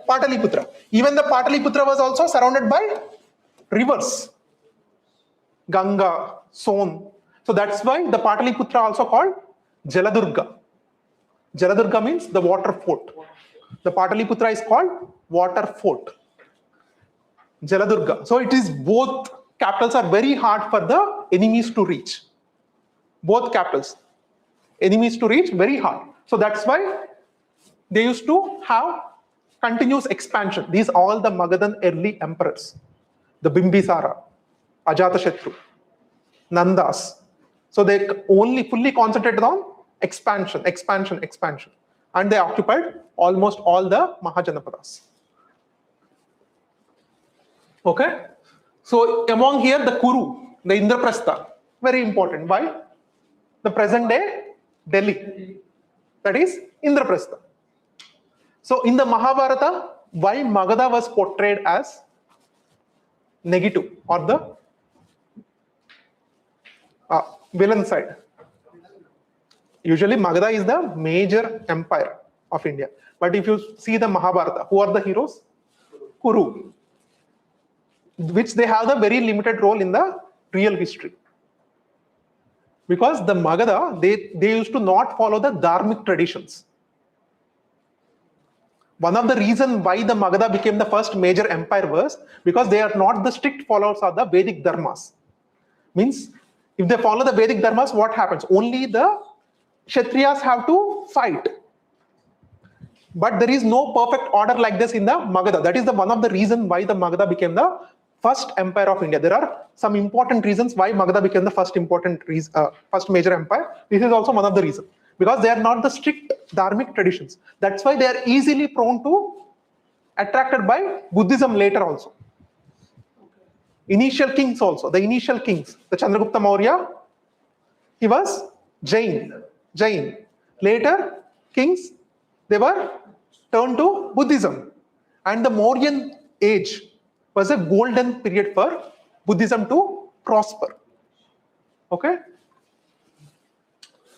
Pataliputra. Even the Pataliputra was also surrounded by rivers, Ganga, Son. So that's why the Pataliputra also called Jaladurga. Jaladurga means the water fort. The Pataliputra is called water fort. Jaladurga. So it is both capitals are very hard for the enemies to reach. Both capitals, enemies to reach very hard. So that's why they used to have continuous expansion. These are all the Magadhan early emperors. The Bimbisara, Ajatashatru, Nandas. So they only fully concentrated on expansion. And they occupied almost all the Mahajanapadas. Okay? So among here, the Kuru, the Indraprastha, very important. Why? The present day Delhi. That is Indraprastha. So in the Mahabharata, why Magadha was portrayed as negative or the villain side? Usually Magadha is the major empire of India. But if you see the Mahabharata, who are the heroes? Kuru. Which they have the very limited role in the real history. Because the Magadha, they used to not follow the dharmic traditions. One of the reasons why the Magadha became the first major empire was because they are not the strict followers of the Vedic dharmas. Means, if they follow the Vedic dharmas, what happens? Only the Kshatriyas have to fight. But there is no perfect order like this in the Magadha. That is one of the reasons why the Magadha became the first empire of India. There are some important reasons why Magadha became the first major empire. This is also one of the reasons. Because they are not the strict dharmic traditions. That's why they are easily prone to attracted by Buddhism later also. Initial kings also, the Chandragupta Maurya, he was Jain. Later kings, they were turned to Buddhism. And the Mauryan age was a golden period for Buddhism to prosper. Okay?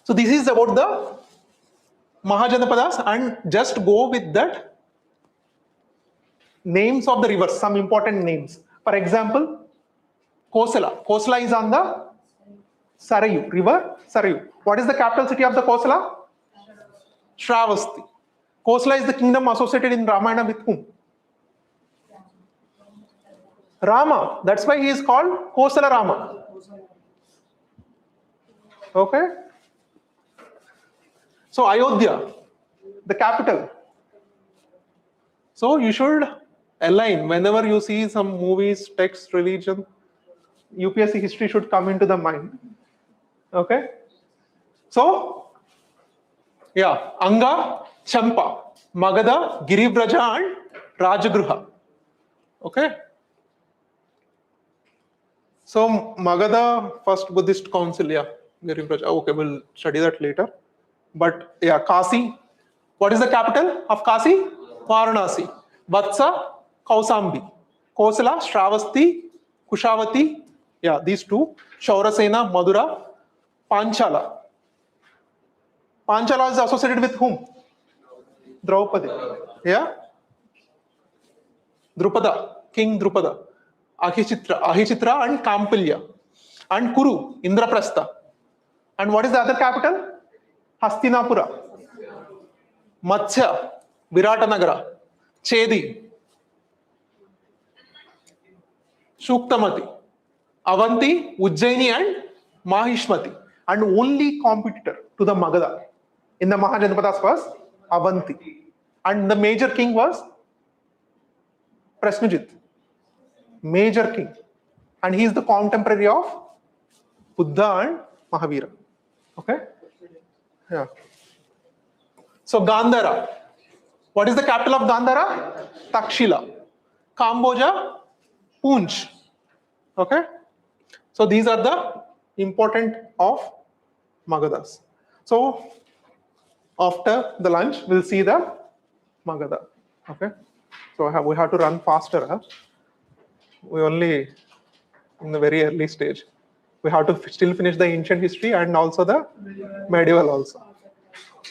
So this is about the Mahajanapadas, and just go with that names of the rivers, some important names. For example, Kosala. Kosala is on the Sarayu, river Sarayu. What is the capital city of the Kosala? Shravasti. Kosala is the kingdom associated in Ramayana with whom? Rama. That's why he is called Kosala Rama. Okay? So Ayodhya, the capital. So you should align whenever you see some movies, text, religion, UPSC history should come into the mind. Okay? So, yeah, Anga, Champa, Magadha, Girivraja and Rajagruha. Okay? So Magadha, first Buddhist council, yeah, Girivraja. Okay, we'll study that later. But yeah, Kasi. What is the capital of Kasi? Varanasi. Vatsa, Kausambi. Kosala, Shravasti, Kushavati. Yeah, these two. Shaurasena, Madura, Panchala. Panchala is associated with whom? Draupadi. Yeah? Drupada, King Drupada. Ahichitra and Kampilya. And Kuru, Indraprastha. And what is the other capital? Hastinapura. Matsya, Viratanagara. Chedi, Shuktamati. Avanti, Ujjaini and Mahishmati. And only competitor to the Magadha in the Mahajanapadas was Avanti. And the major king was Prasnajit. major king, and he is the contemporary of Buddha and Mahavira. Okay? Yeah. So Gandhara. What is the capital of Gandhara? Takshila. Kamboja, Poonch. Okay? So these are the important of Magadhas. So after the lunch, we'll see the Magadha. Okay? So we have to run faster. Huh? We only in the very early stage. We have to still finish the ancient history and also the medieval also.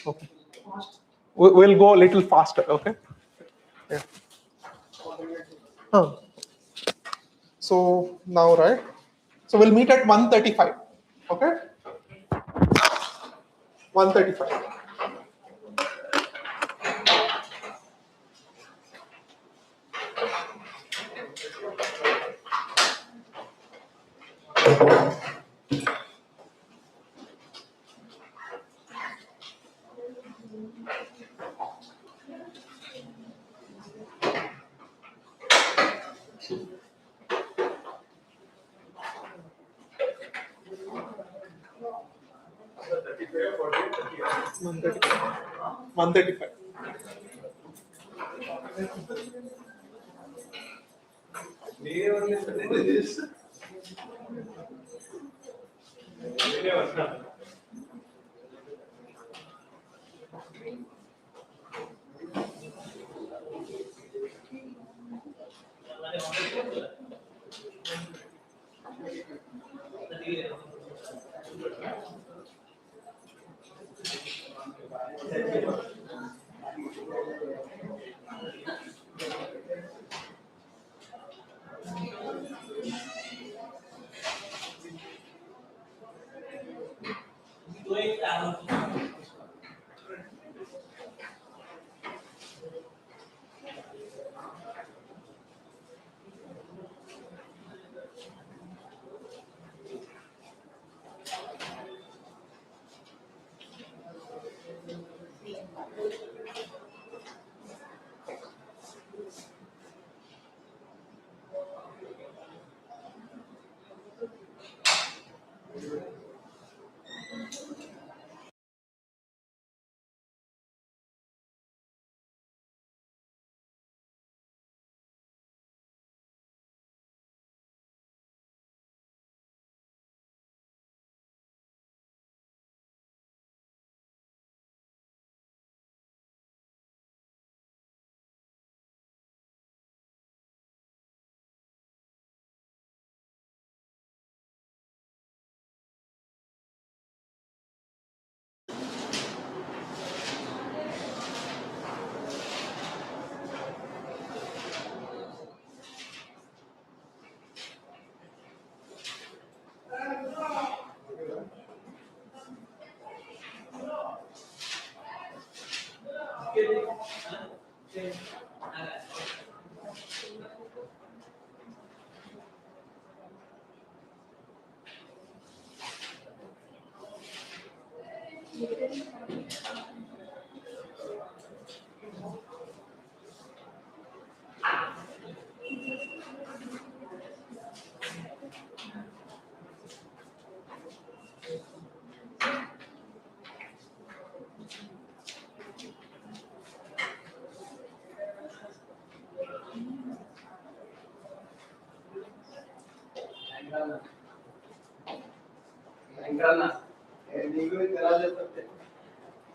Okay. We'll go a little faster. Okay. Yeah. Huh. So now, right? So we'll meet at 1:35. Okay. 1:35. One 1:35.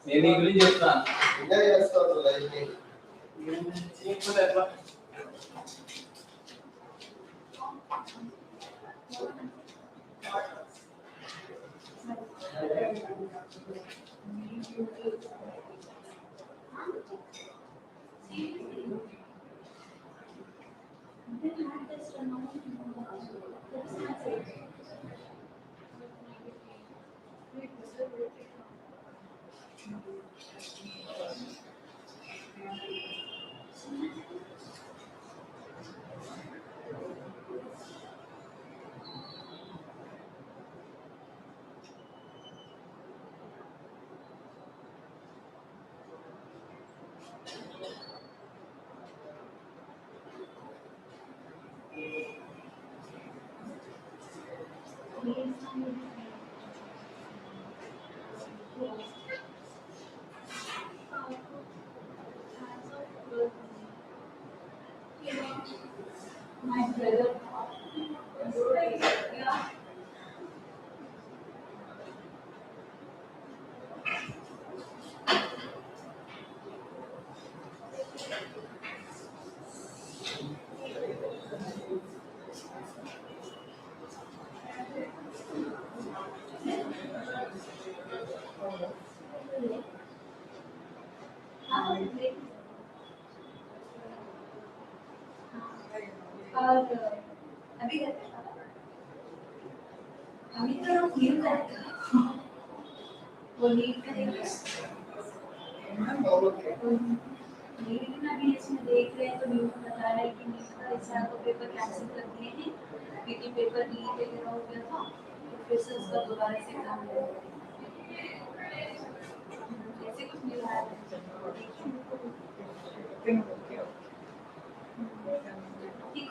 నేను English చెప్తాను ఇంకా చేస్తాను ఎట్లా My brother. और अभी अभी तो लोग न्यू करते हैं वो नीट करेंगे नीट में अभी इसमें देख रहे हैं तो न्यूज़ बता रहा है कि नीट का इस साल को पेपर कैंसिल कर दिए हैं क्योंकि पेपर नीट वगैरह हो गया था तो फिर से उसका दोबारा से काम है ऐसे कुछ नहीं रहा है ठीक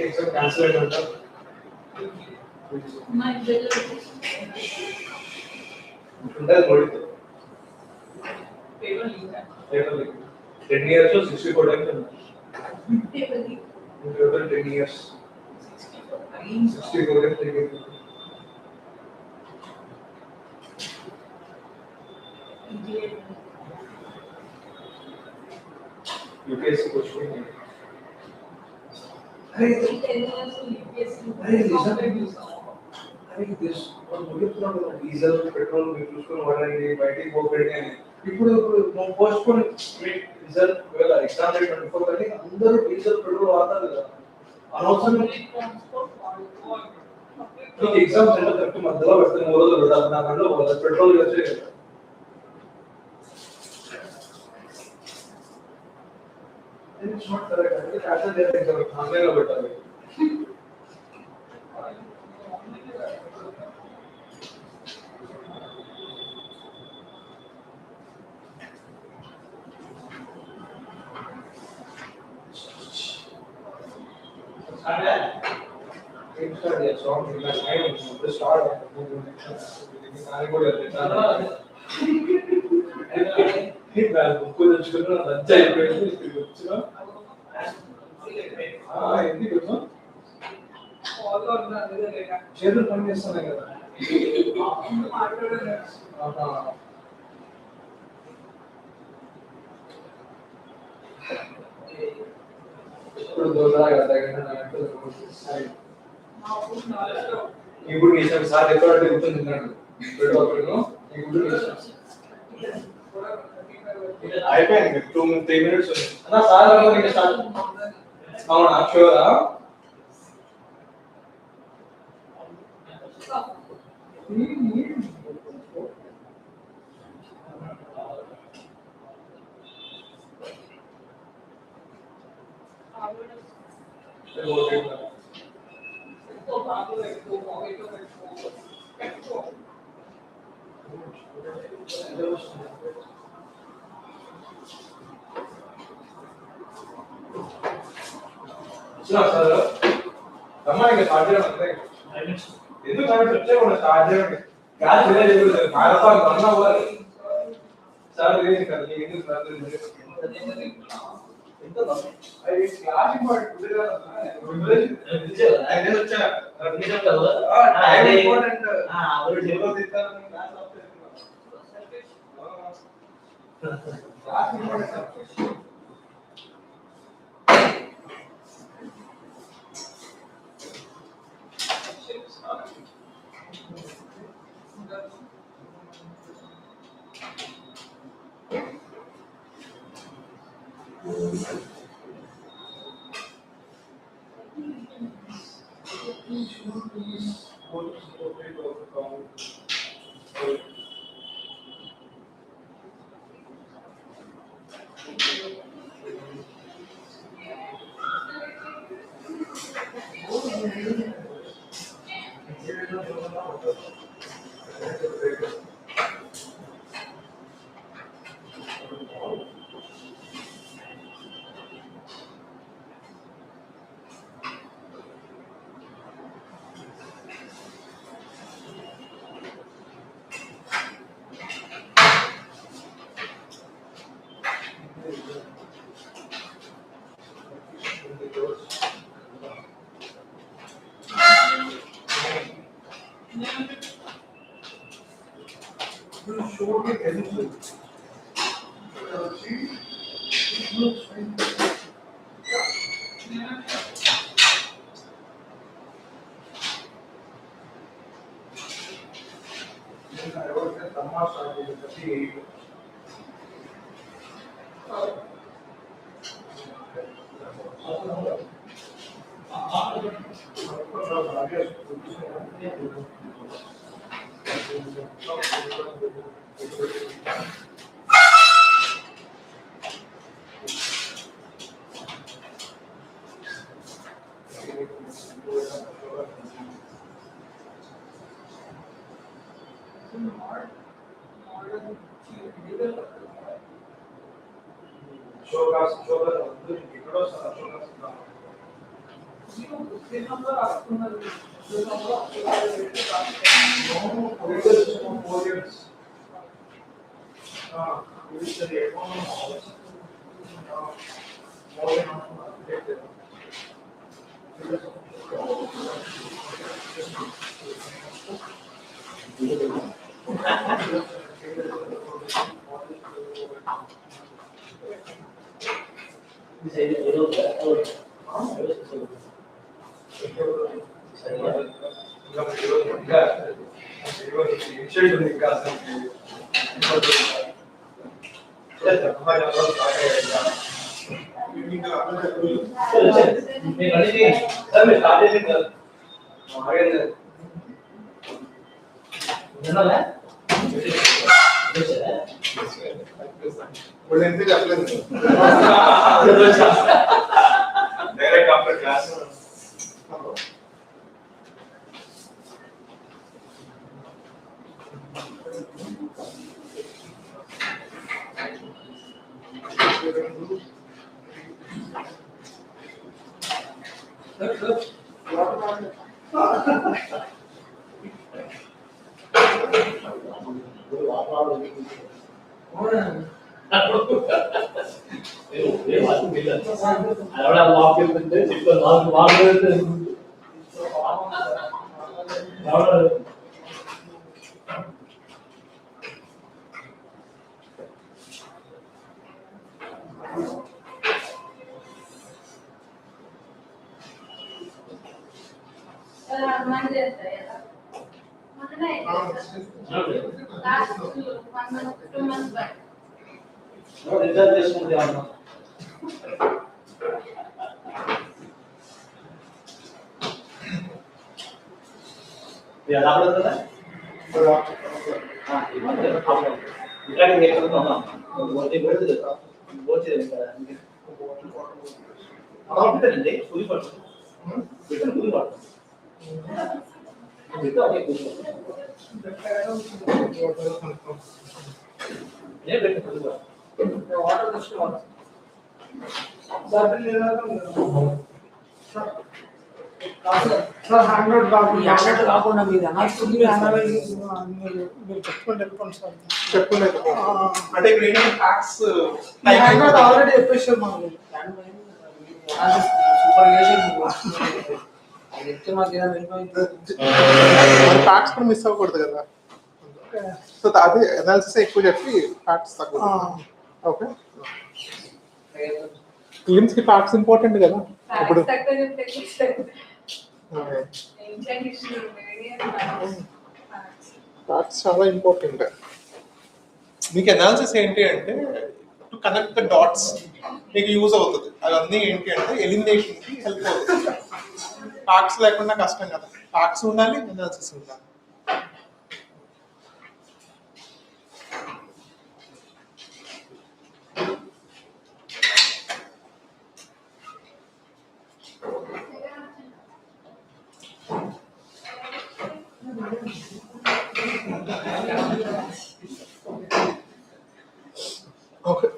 exam cancelled. My brother. Paper leak. 10 years or 64 times. Paper leak. In total 10 years. 64 times. UPSC question. Ten years to UPSC. This diesel, petrol, writing ఇప్పుడు post phone result exam date 24 కానీ అందరూ డీజిల్ పెట్రోల్ వాడతారు కదా అనవసరం మీకు exam centre correct మధ్యలో పెడితే 3 రోజులు పెట్టాలి నా కన్నా పెట్రోల్ వచ్చే కదా ఇట్స్ నాట్ కరెక్ట్ అంటే క్యాన్సిల్ చేయాలి ఎగ్జామ్ ఆన్లైన్ లో పెట్టాలి చేతులు పని చేస్తున్నాయి కదా ఇప్పుడు ఇప్పుడు సార్ ఎక్కడ గుర్తుంటున్నాడు అయిపోయింది 2-3 minutes అన్నా సార్ అవునా షూరా రమ్మని స్టార్ట్ చేయడం ఎందుకు వచ్చే స్టార్ట్ చేయండి క్లాస్ మారథాన్ రన్ అవ్వాలి సార్ ఎందుకు Direct after class. Last 1 month, 2 months back. Sir handout కాకుండా మీరు అనాల్సింది మీరు చెప్పుకుంటే వెళ్ళిపోండి సార్. చెప్పలేదు అంటే ఇప్పుడు ఏంటంటే ఫ్యాక్ట్స్ హ్యాండ్అవుట్ ఆల్రెడీ చెప్పేసారు మాకు. చెప్తే మాకు ఏదైనా వెళ్ళిపోయింది. ఫ్యాక్ట్స్ కూడా మిస్ అవ్వకూడదు కదా, సో అదే అనాలిసిస్ ఎక్కువ చెప్పి ఫ్యాక్ట్స్ తక్కువ. ఓకే, ఫిలిమ్స్ కి ఫ్యాక్ట్స్ ఇంపార్టెంట్ కదా ఇప్పుడు. ఫ్యాక్ట్స్ చాలా ఇంపార్టెంట్. మీకు అనాలిసిస్ ఏంటి అంటే టు కనెక్ట్ ద డాట్స్ మీకు యూజ్ అవుతుంది. అవన్నీ ఏంటి అంటే ఎలిమినేషన్ కి హెల్ప్ అవుతుంది. ఫ్యాక్ట్స్ లేకుండా కష్టం కదా, ఫ్యాక్ట్స్ ఉండాలి, అనాలిసిస్ ఉండాలి. Okay.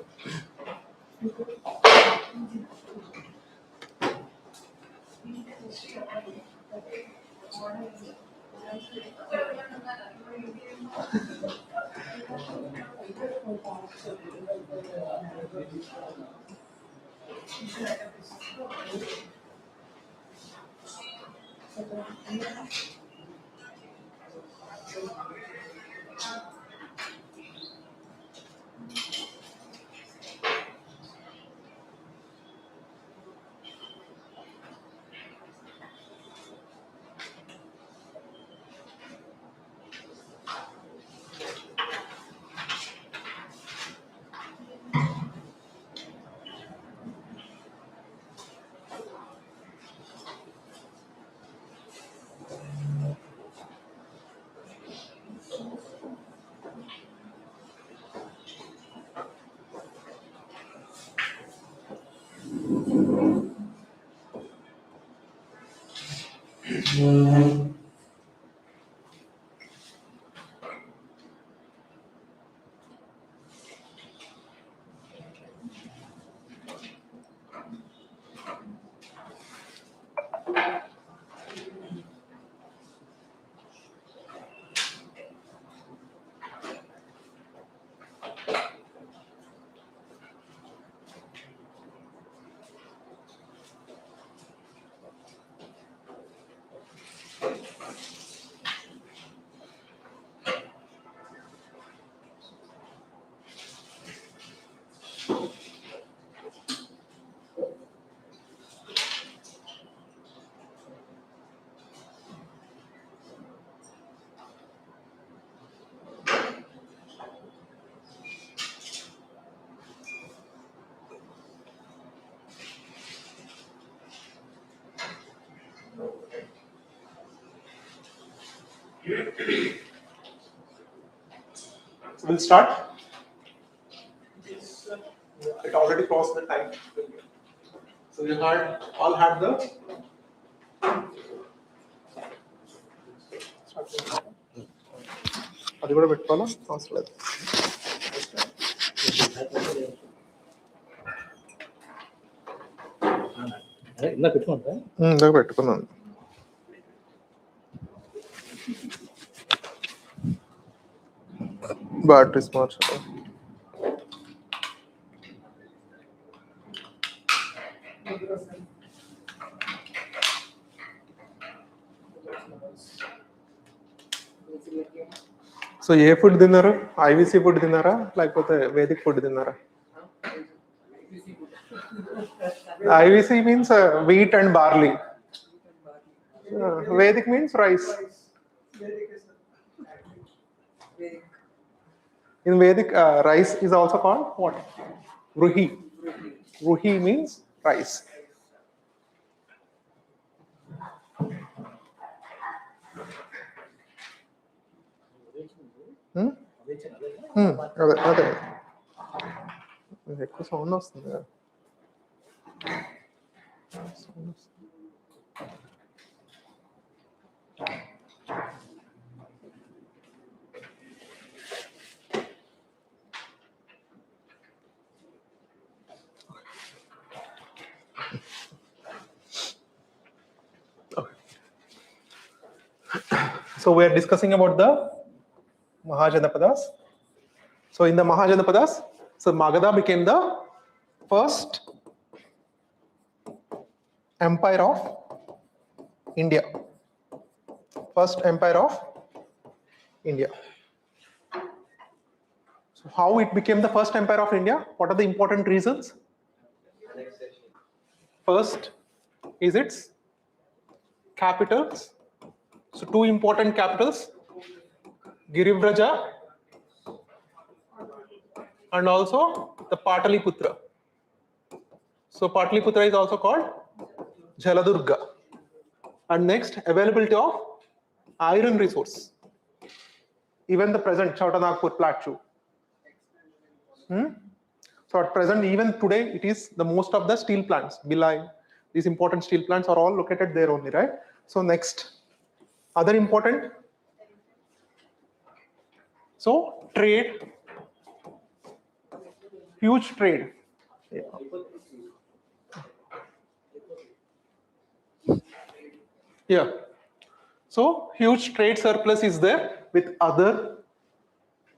So we'll start. It already crossed the time. So you all had the. అది కూడా పెట్టుకోవాలా అవసరం లేదు. ఇందాక పెట్టుకున్నాను. బ్యాటరీస్ మార్చాలి. సో ఏ ఫుడ్ తిన్నారు? ఐవిసి ఫుడ్ తిన్నారా లేకపోతే వేదిక్ ఫుడ్ తిన్నారా? ఐవిసి means wheat and barley. Vedic means rice. In Vedic, rice is also called what? Ruhi. Ruhi means rice. అదే ఎక్కువ సౌండ్ వస్తుంది కదా. So we are discussing about the Mahajanapadas. So in the Mahajanapadas, so Magadha became the first empire of India. First empire of India. So how it became the first empire of India? What are the important reasons? First is its capitals. So two important capitals, Girivraja and also the Pataliputra. So Pataliputra is also called Jaladurga. And next, availability of iron resource. Even the present Chautanagpur Plateau. So at present, even today, it is the most of the steel plants. Bilai, these important steel plants are all located there only, right? So next, other important So trade, huge trade. Yeah. So huge trade surplus is there with other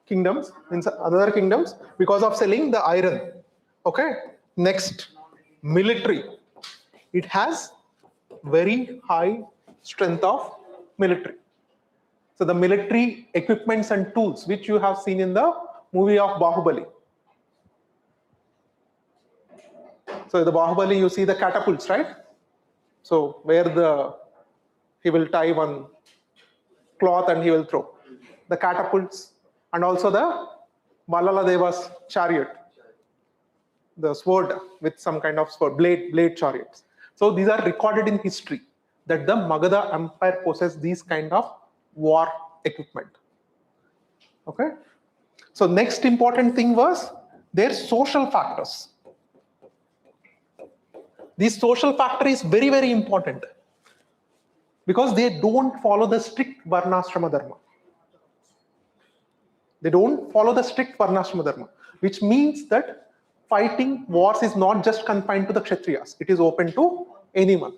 kingdoms, means other kingdoms, because of selling the iron. Okay. Next, military. It has very high strength of military. So the military equipments and tools which you have seen in the movie of Bahubali. So the Bahubali, you see the catapults, right? So where he will tie one cloth and he will throw. The catapults and also the Malala Deva's chariot, the sword with some kind of sword, blade chariots. So these are recorded in history that the Magadha Empire possessed these kind of war equipment. Okay. So next important thing was their social factors. This social factor is very, very important because they don't follow the strict Varnashrama Dharma. They don't follow the strict Varnashrama Dharma, which means that fighting wars is not just confined to the Kshatriyas. It is open to anyone.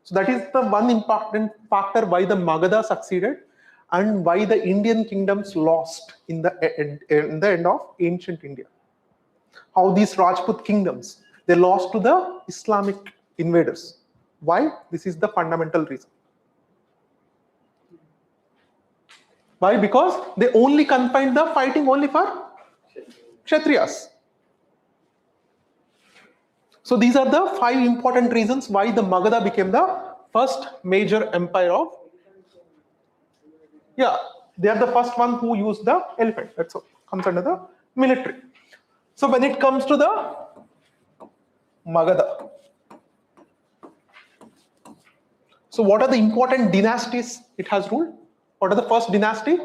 So that is the one important factor why the Magadha succeeded and why the Indian kingdoms lost in the end of ancient India. How these Rajput kingdoms, they lost to the Islamic invaders. Why? This is the fundamental reason. Why? Because they only confined the fighting only for Kshatriyas. So these are the 5 important reasons why the Magadha became the first major empire of. Yeah, they are the first one who used the elephant. That's all. Comes under the military. So when it comes to the Magadha, so what are the important dynasties it has ruled? What are the first dynasty?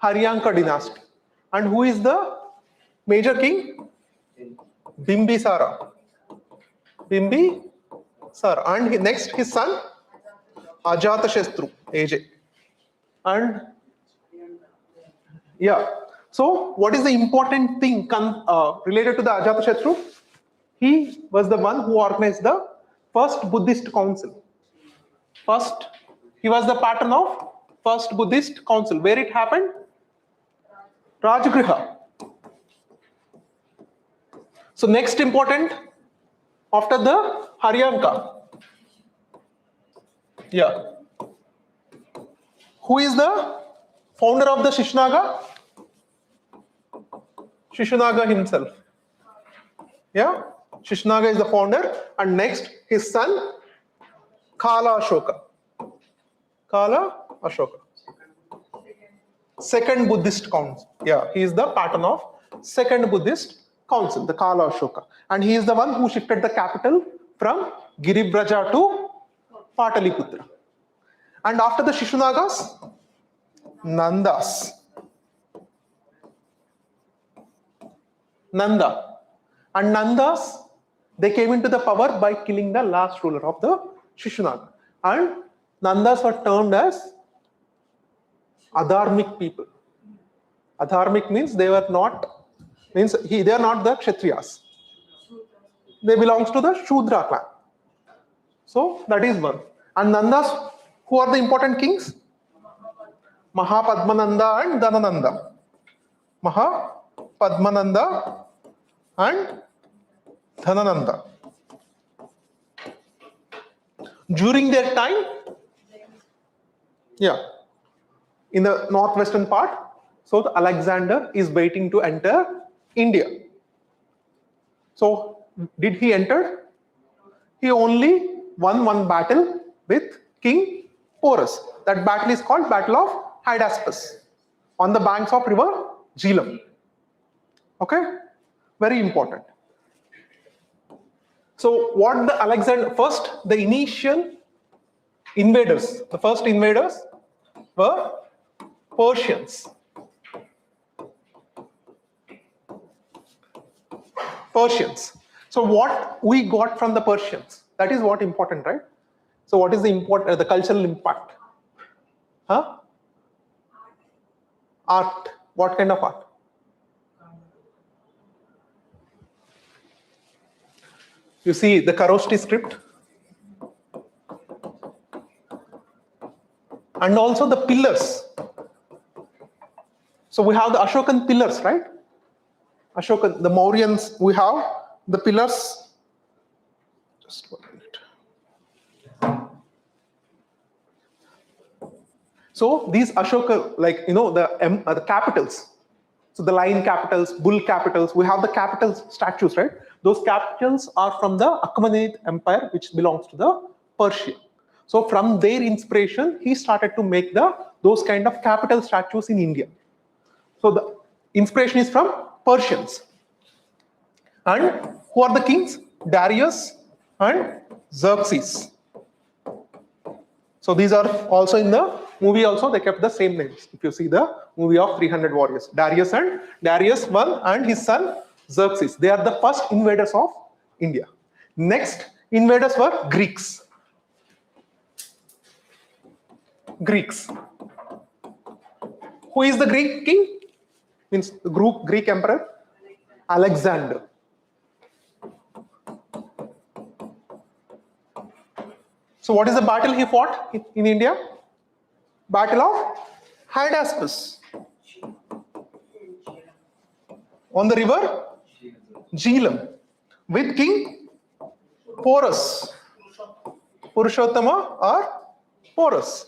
Haryanka dynasty. And who is the major king? Bimbisara. Bimbisara. And next his son Ajatashatru, AJ. And yeah, so what is the important thing related to the Ajatashatru? He was the one who organized the first Buddhist council. He was the patron of first Buddhist council. Where it happened? Rajgriha. So next important after the Haryanka. Yeah. Who is the founder of the Shishnaga? Shishnaga himself. Yeah. Shishnaga is the founder. And next his son Kala Ashoka. Kala Ashoka. Second Buddhist council. Yeah, he is the patron of second Buddhist council, the Kala Ashoka. And he is the one who shifted the capital from Giribraja to Pataliputra. And after the Shishunagas, Nandas. Nanda. And Nandas, they came into the power by killing the last ruler of the Shishunaga. And Nandas were termed as adharmic people. Adharmic means they are not, they are not the Kshatriyas. They belongs to the Shudra clan. So that is one. And Nandas, who are the important kings? Mahapadmananda and Dhanananda. Mahapadmananda and Dhanananda. During their time, yeah, in the northwestern part, so Alexander is waiting to enter India. So did he enter? He only won one battle with King Porus. That battle is called Battle of Hydaspes on the banks of river Jhelum. Okay, very important. So what the Alexander, first the initial invaders, the first invaders were Persians. So what we got from the Persians, that is what important, right? So what is the cultural impact? art. What kind of art? You see the Kharoshthi script and also the pillars. So we have the Ashokan pillars, right? Ashokan, the Mauryans, we have the pillars. Just 1 minute. So these Ashoka, like the capitals. So the lion capitals, bull capitals, we have the capital statues, right? Those capitals are from the Achaemenid Empire, which belongs to the Persia. So from their inspiration, he started to make those kind of capital statues in India. So the inspiration is from Persians. And who are the kings? Darius and Xerxes. So these are also in the movie also, they kept the same names. If you see the movie of 300 warriors, Darius I and his son Xerxes. They are the first invaders of India. Next invaders were Greeks. Greeks. Who is the Greek king? Means the Greek emperor? Alexander. So what is the battle he fought in India? Battle of Hydaspes. On the river Jhelum with King Porus. Purushottama or Porus.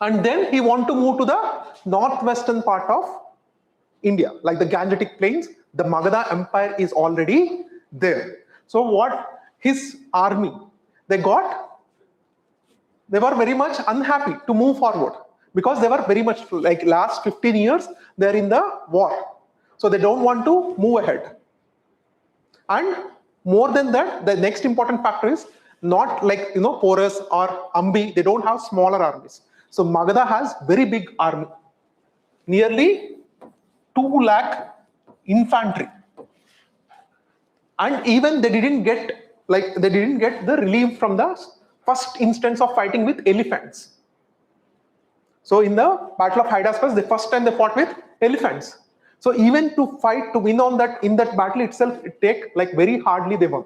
And then he wanted to move to the northwestern part of India, like the Gangetic Plains. The Magadha Empire is already there. So what his army, they were very much unhappy to move forward because they were very much like last 15 years, they're in the war. So they don't want to move ahead. And more than that, the next important factor is not like, Porus or Ambi, they don't have smaller armies. So Magadha has very big army, nearly 2 lakh infantry. And even they didn't get the relief from the first instance of fighting with elephants. So in the Battle of Hydaspes, the first time they fought with elephants. So even to fight, to win in that battle itself, it take like very hardly they won.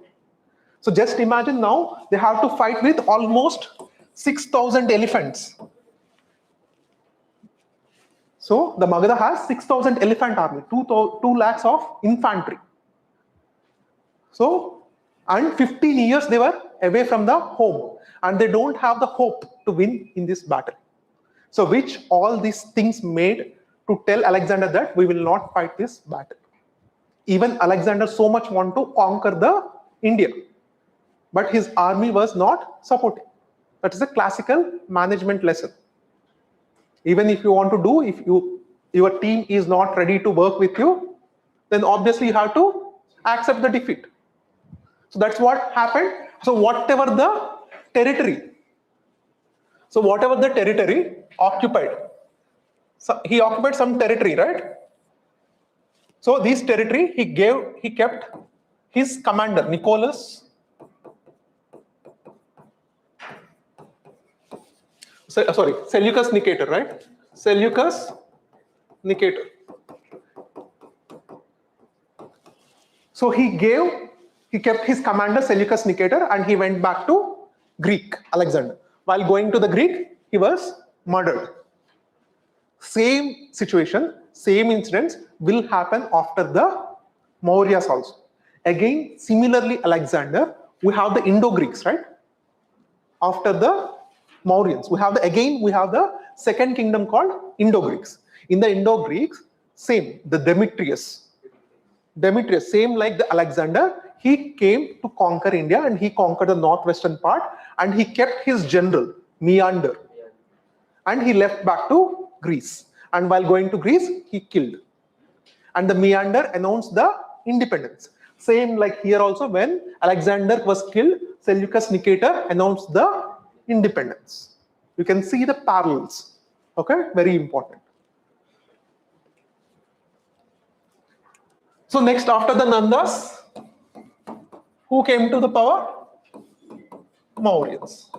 So just imagine now they have to fight with almost 6,000 elephants. So the Magadha has 6,000 elephant army, 2 lakhs of infantry. So, and 15 years they were away from the home and they don't have the hope to win in this battle. So which all these things made to tell Alexander that we will not fight this battle. Even Alexander so much want to conquer the India, but his army was not supporting. That is a classical management lesson. Even if you want to do, if your team is not ready to work with you, then obviously you have to accept the defeat. So that's what happened. So whatever the territory occupied, so he occupied some territory, right? So this territory he kept his commander Seleucus Nicator, right? Seleucus Nicator. So he kept his commander Seleucus Nicator and he went back to Greek, Alexander. While going to the Greek, he was murdered. Same situation, same incidents will happen after the Mauryas also. Again, similarly, Alexander, we have the Indo-Greeks, right? After the Mauryans, we have the second kingdom called Indo-Greeks. In the Indo-Greeks, same, the Demetrius, same like the Alexander, he came to conquer India and he conquered the northwestern part and he kept his general, Meander, and he left back to Greece. And while going to Greece, he killed. And the Meander announced the independence. Same like here also, when Alexander was killed, Seleucus Nicator announced the independence. You can see the parallels. Okay, very important. So next, after the Nandas, who came to the power? Mauryans.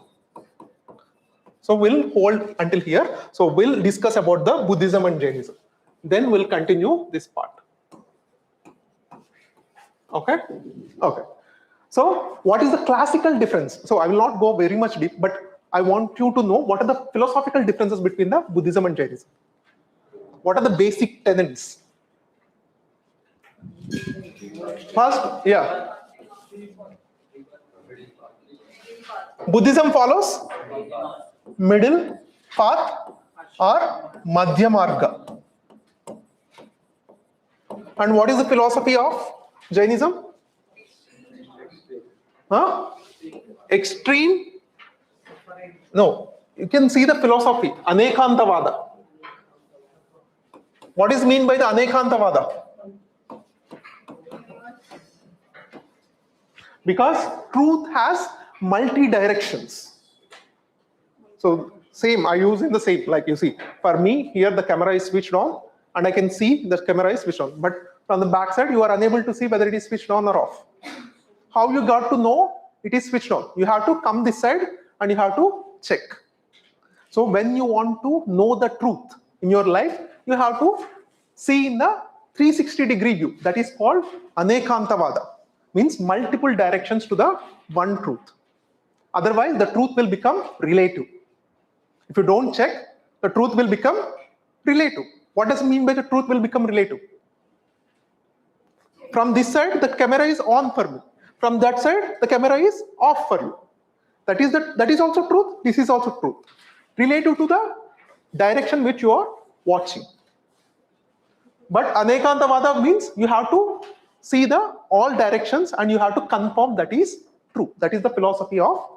So we'll hold until here. So we'll discuss about the Buddhism and Jainism. Then we'll continue this part. Okay? Okay. So what is the classical difference? So I will not go very much deep, but I want you to know what are the philosophical differences between the Buddhism and Jainism. What are the basic tenets? First, yeah. Buddhism follows middle path or Madhya Marga. And what is the philosophy of Jainism? Huh? Extreme? No. You can see the philosophy, Anekantavada. What is meant by the Anekantavada? Because truth has multi-directions. So same, I use in the same, like you see, for me, here the camera is switched on and I can see the camera is switched on. But from the back side, you are unable to see whether it is switched on or off. How you got to know it is switched on? You have to come this side and you have to check. So when you want to know the truth in your life, you have to see in the 360-degree view. That is called Anekantavada. Means multiple directions to the one truth. Otherwise, the truth will become relative. If you don't check, the truth will become relative. What does it mean by the truth will become relative? From this side, the camera is on for me. From that side, the camera is off for you. That is also truth. This is also truth. Relative to the direction which you are watching. But Anekantavada means you have to see the all directions and you have to confirm that is true. That is the philosophy of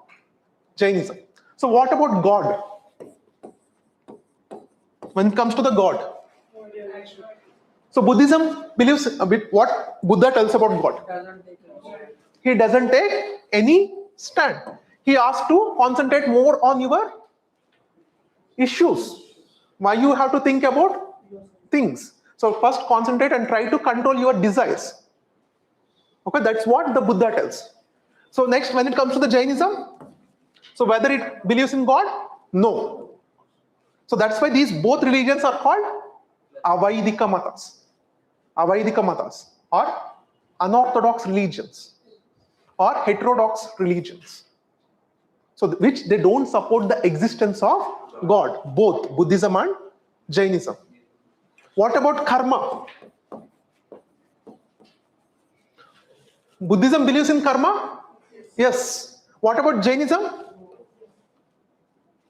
Jainism. So what about God? When it comes to the God. So Buddhism believes a bit what Buddha tells about God. He doesn't take any stand. He asks to concentrate more on your issues. Why you have to think about things. So first concentrate and try to control your desires. Okay, that's what the Buddha tells. So next, when it comes to the Jainism, so whether it believes in God? No. So that's why these both religions are called Avaidika Matas. Avaidika Matas or unorthodox religions or heterodox religions. So which they don't support the existence of God, both Buddhism and Jainism. What about karma? Buddhism believes in karma? Yes. What about Jainism?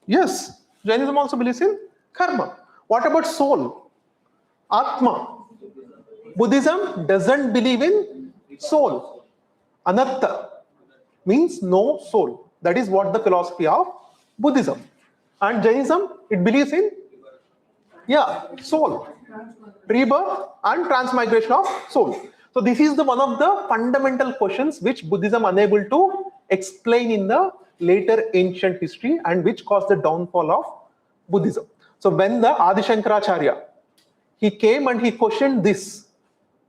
Yes. Jainism also believes in karma. What about soul? Atma. Buddhism doesn't believe in soul. Anatta means no soul. That is what the philosophy of Buddhism. And Jainism, it believes in, soul. Rebirth and transmigration of soul. So this is one of the fundamental questions which Buddhism unable to explain in the later ancient history and which caused the downfall of Buddhism. So when the Adi Shankaracharya, he came and he questioned this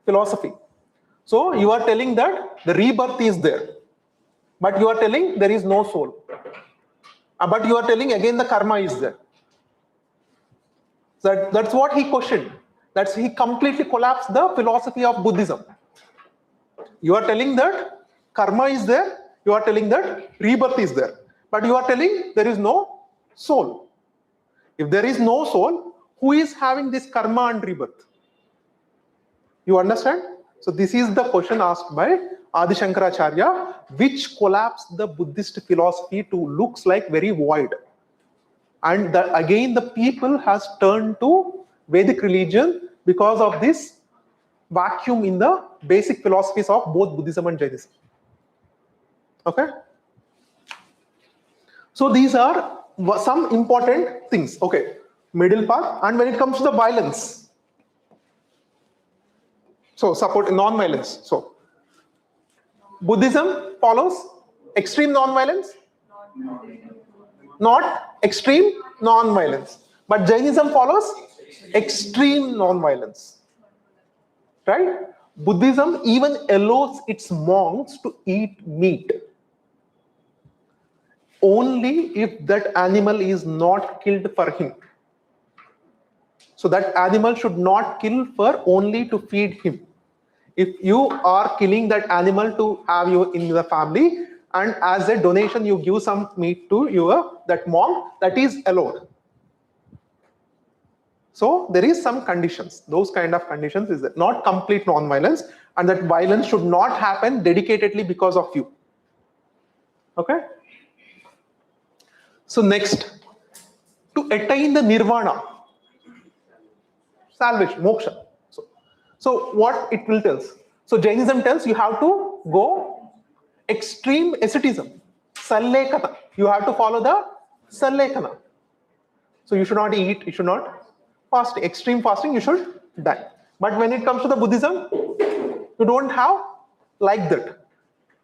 philosophy. So you are telling that the rebirth is there, but you are telling there is no soul. But you are telling again the karma is there. So that's what he questioned. He completely collapsed the philosophy of Buddhism. You are telling that karma is there, you are telling that rebirth is there, but you are telling there is no soul. If there is no soul, who is having this karma and rebirth? You understand? So this is the question asked by Adi Shankaracharya, which collapsed the Buddhist philosophy to looks like very void. And again the people has turned to Vedic religion because of this vacuum in the basic philosophies of both Buddhism and Jainism. Okay? So these are some important things. Okay, middle path. And when it comes to the violence, so support non-violence. So Buddhism follows extreme non-violence, not extreme non-violence. But Jainism follows extreme non-violence. Right? Buddhism even allows its monks to eat meat. only if that animal is not killed for him. So that animal should not kill for only to feed him. If you are killing that animal to have you in the family, and as a donation you give some meat to that monk, that is allowed. So there is some conditions. Those kind of conditions is not complete non-violence, and that violence should not happen dedicatedly because of you. Okay. So next, to attain the nirvana, salvation, moksha. So what it will tell? So Jainism tells you have to go extreme asceticism, sallekana. You have to follow the sallekana. So you should not eat, you should not fast. Extreme fasting, you should die. But when it comes to the Buddhism, you don't have like that.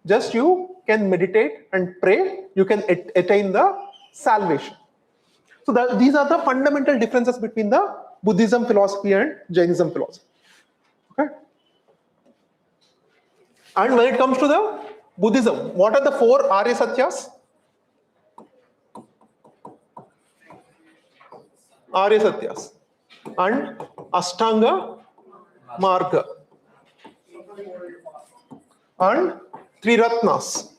Just you can meditate and pray, you can attain the salvation. So these are the fundamental differences between the Buddhism philosophy and Jainism philosophy. Okay. And when it comes to the Buddhism, what are the 4 Arya Satyas? Arya Satyas and Ashtanga Marga and Triratnas.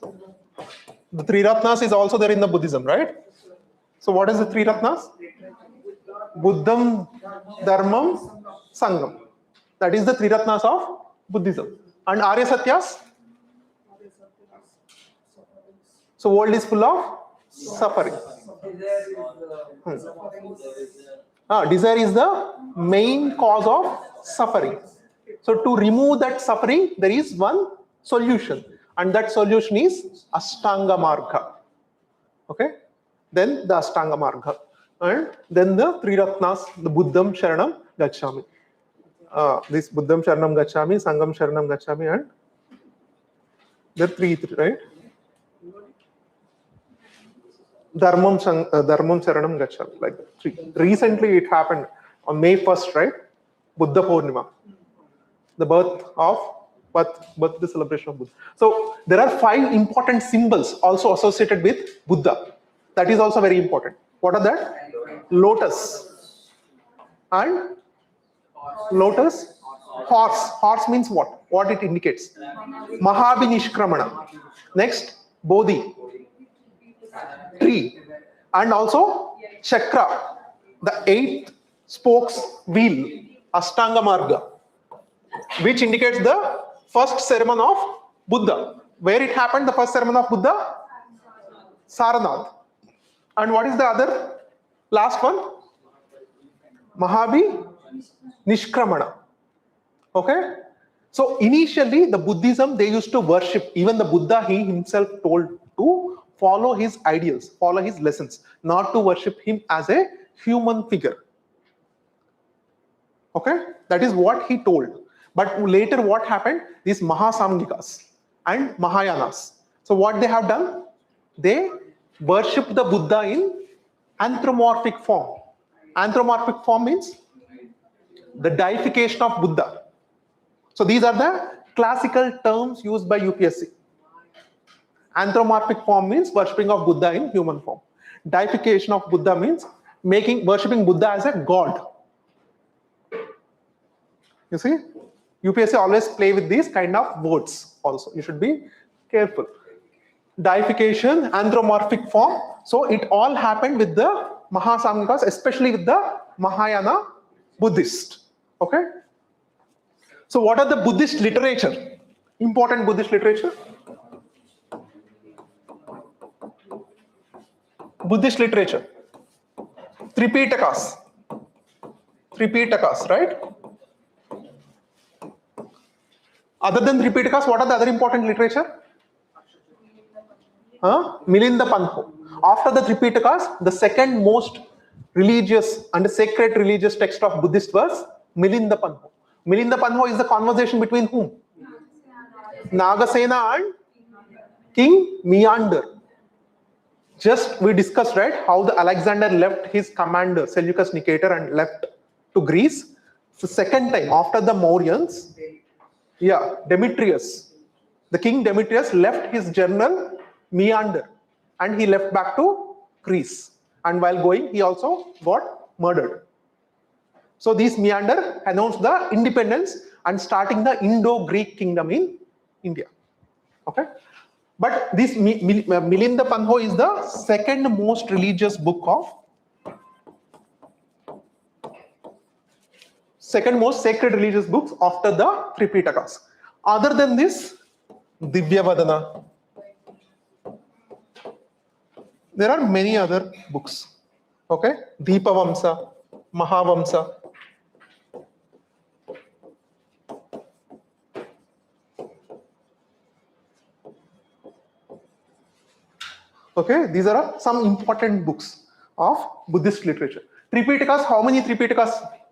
The Triratnas is also there in the Buddhism, right? So what is the Triratnas? Buddham, Dharmam, Sangam. That is the Triratnas of Buddhism. And Arya Satyas? So world is full of suffering. Desire is the main cause of suffering. So to remove that suffering, there is one solution, and that solution is Ashtanga Marga. Okay? Then the Ashtanga Marga, and then the Triratnas, the Buddham Sharanam Gacchami. This Buddham Sharanam Gacchami, Sangam Sharanam Gacchami, and the three, right? Dharmam Sharanam Gacchami, like 3. Recently it happened on May 1st, right? Buddha Purnima, the the celebration of Buddha. So there are 5 important symbols also associated with Buddha. That is also very important. What are that? Lotus. And lotus, horse. Horse means what? What it indicates? Mahabhinishkramana. Next, Bodhi, tree. And also chakra, the 8th spokes wheel, Ashtanga Marga, which indicates the first sermon of Buddha. Where it happened, the first sermon of Buddha? Saranath. And what is the other last one? Mahabhinishkramana. Okay? So initially the Buddhism, they used to worship, even the Buddha, he himself told to follow his ideals, follow his lessons, not to worship him as a human figure. Okay? That is what he told. But later what happened? These Mahasamgikas and Mahayanas. So what they have done? They worship the Buddha in anthropomorphic form. Anthropomorphic form means the deification of Buddha. So these are the classical terms used by UPSC. Anthropomorphic form means worshipping of Buddha in human form. Deification of Buddha means worshipping Buddha as a god. You see, UPSC always play with these kind of words also. You should be careful. Deification, anthropomorphic form. So it all happened with the Mahasamgikas, especially with the Mahayana Buddhist. Okay. So what are the Buddhist literature? Important Buddhist literature? Buddhist literature. Tripitakas. Tripitakas, right? Other than Tripitakas, what are the other important literature? Milinda Panho. After the Tripitakas, the second most religious and sacred religious text of Buddhist was Milinda Panho. Milinda Panho is the conversation between whom? Nagasena and King Meander. Just we discussed, right, how the Alexander left his commander Seleucus Nicator and left to Greece. The second time after the Mauryans, Demetrius, the king Demetrius left his general Meander and he left back to Greece. And while going, he also got murdered. So these meander announced the independence and starting the Indo-Greek kingdom in India. Okay, but this Milinda Panho is the second most religious book of, second most sacred religious books after the Tripitakas. Other than this, Divyavadana. There are many other books. Okay, Deepavamsa, Mahavamsa. Okay, these are some important books of Buddhist literature. Tripitakas, how many Tripitakas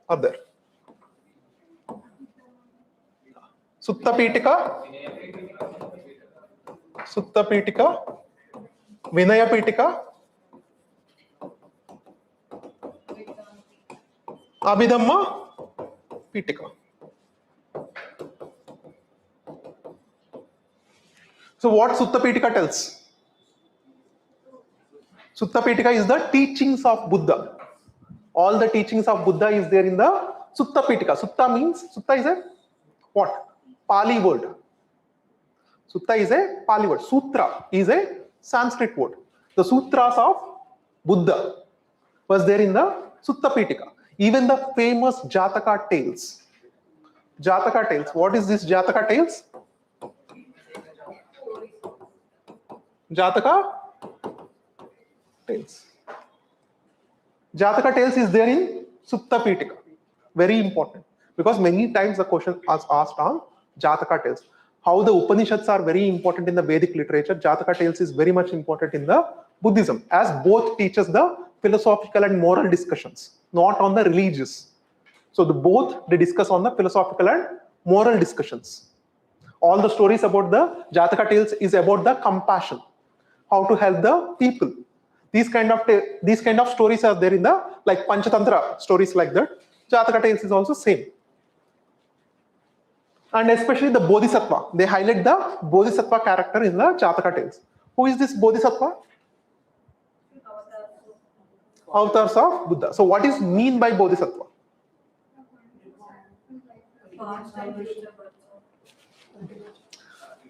are there? Sutta Pitaka, Sutta Pitaka, Vinaya Pitaka, Abhidhamma Pitaka. So what Sutta Pitaka tells? Sutta Pitaka is the teachings of Buddha. All the teachings of Buddha is there in the Sutta Pitaka. Sutta means, Sutta is a what? Pali word. Sutta is a Pali word. Sutra is a Sanskrit word. The sutras of Buddha was there in the Sutta Pitaka. Even the famous Jataka tales. Jataka tales. What is this Jataka tales? Jataka tales. Jataka tales is there in Sutta Pitaka. Very important. Because many times the question is asked on Jataka tales. How the Upanishads are very important in the Vedic literature, Jataka tales is very much important in the Buddhism, as both teaches the philosophical and moral discussions, not on the religious. So they discuss on the philosophical and moral discussions. All the stories about the Jataka tales is about the compassion, how to help the people. These kind of stories are there in the like Panchatantra stories like that. Jataka tales is also same. And especially the Bodhisattva. They highlight the Bodhisattva character in the Jataka tales. Who is this Bodhisattva? Avatars of Buddha. So what is mean by Bodhisattva?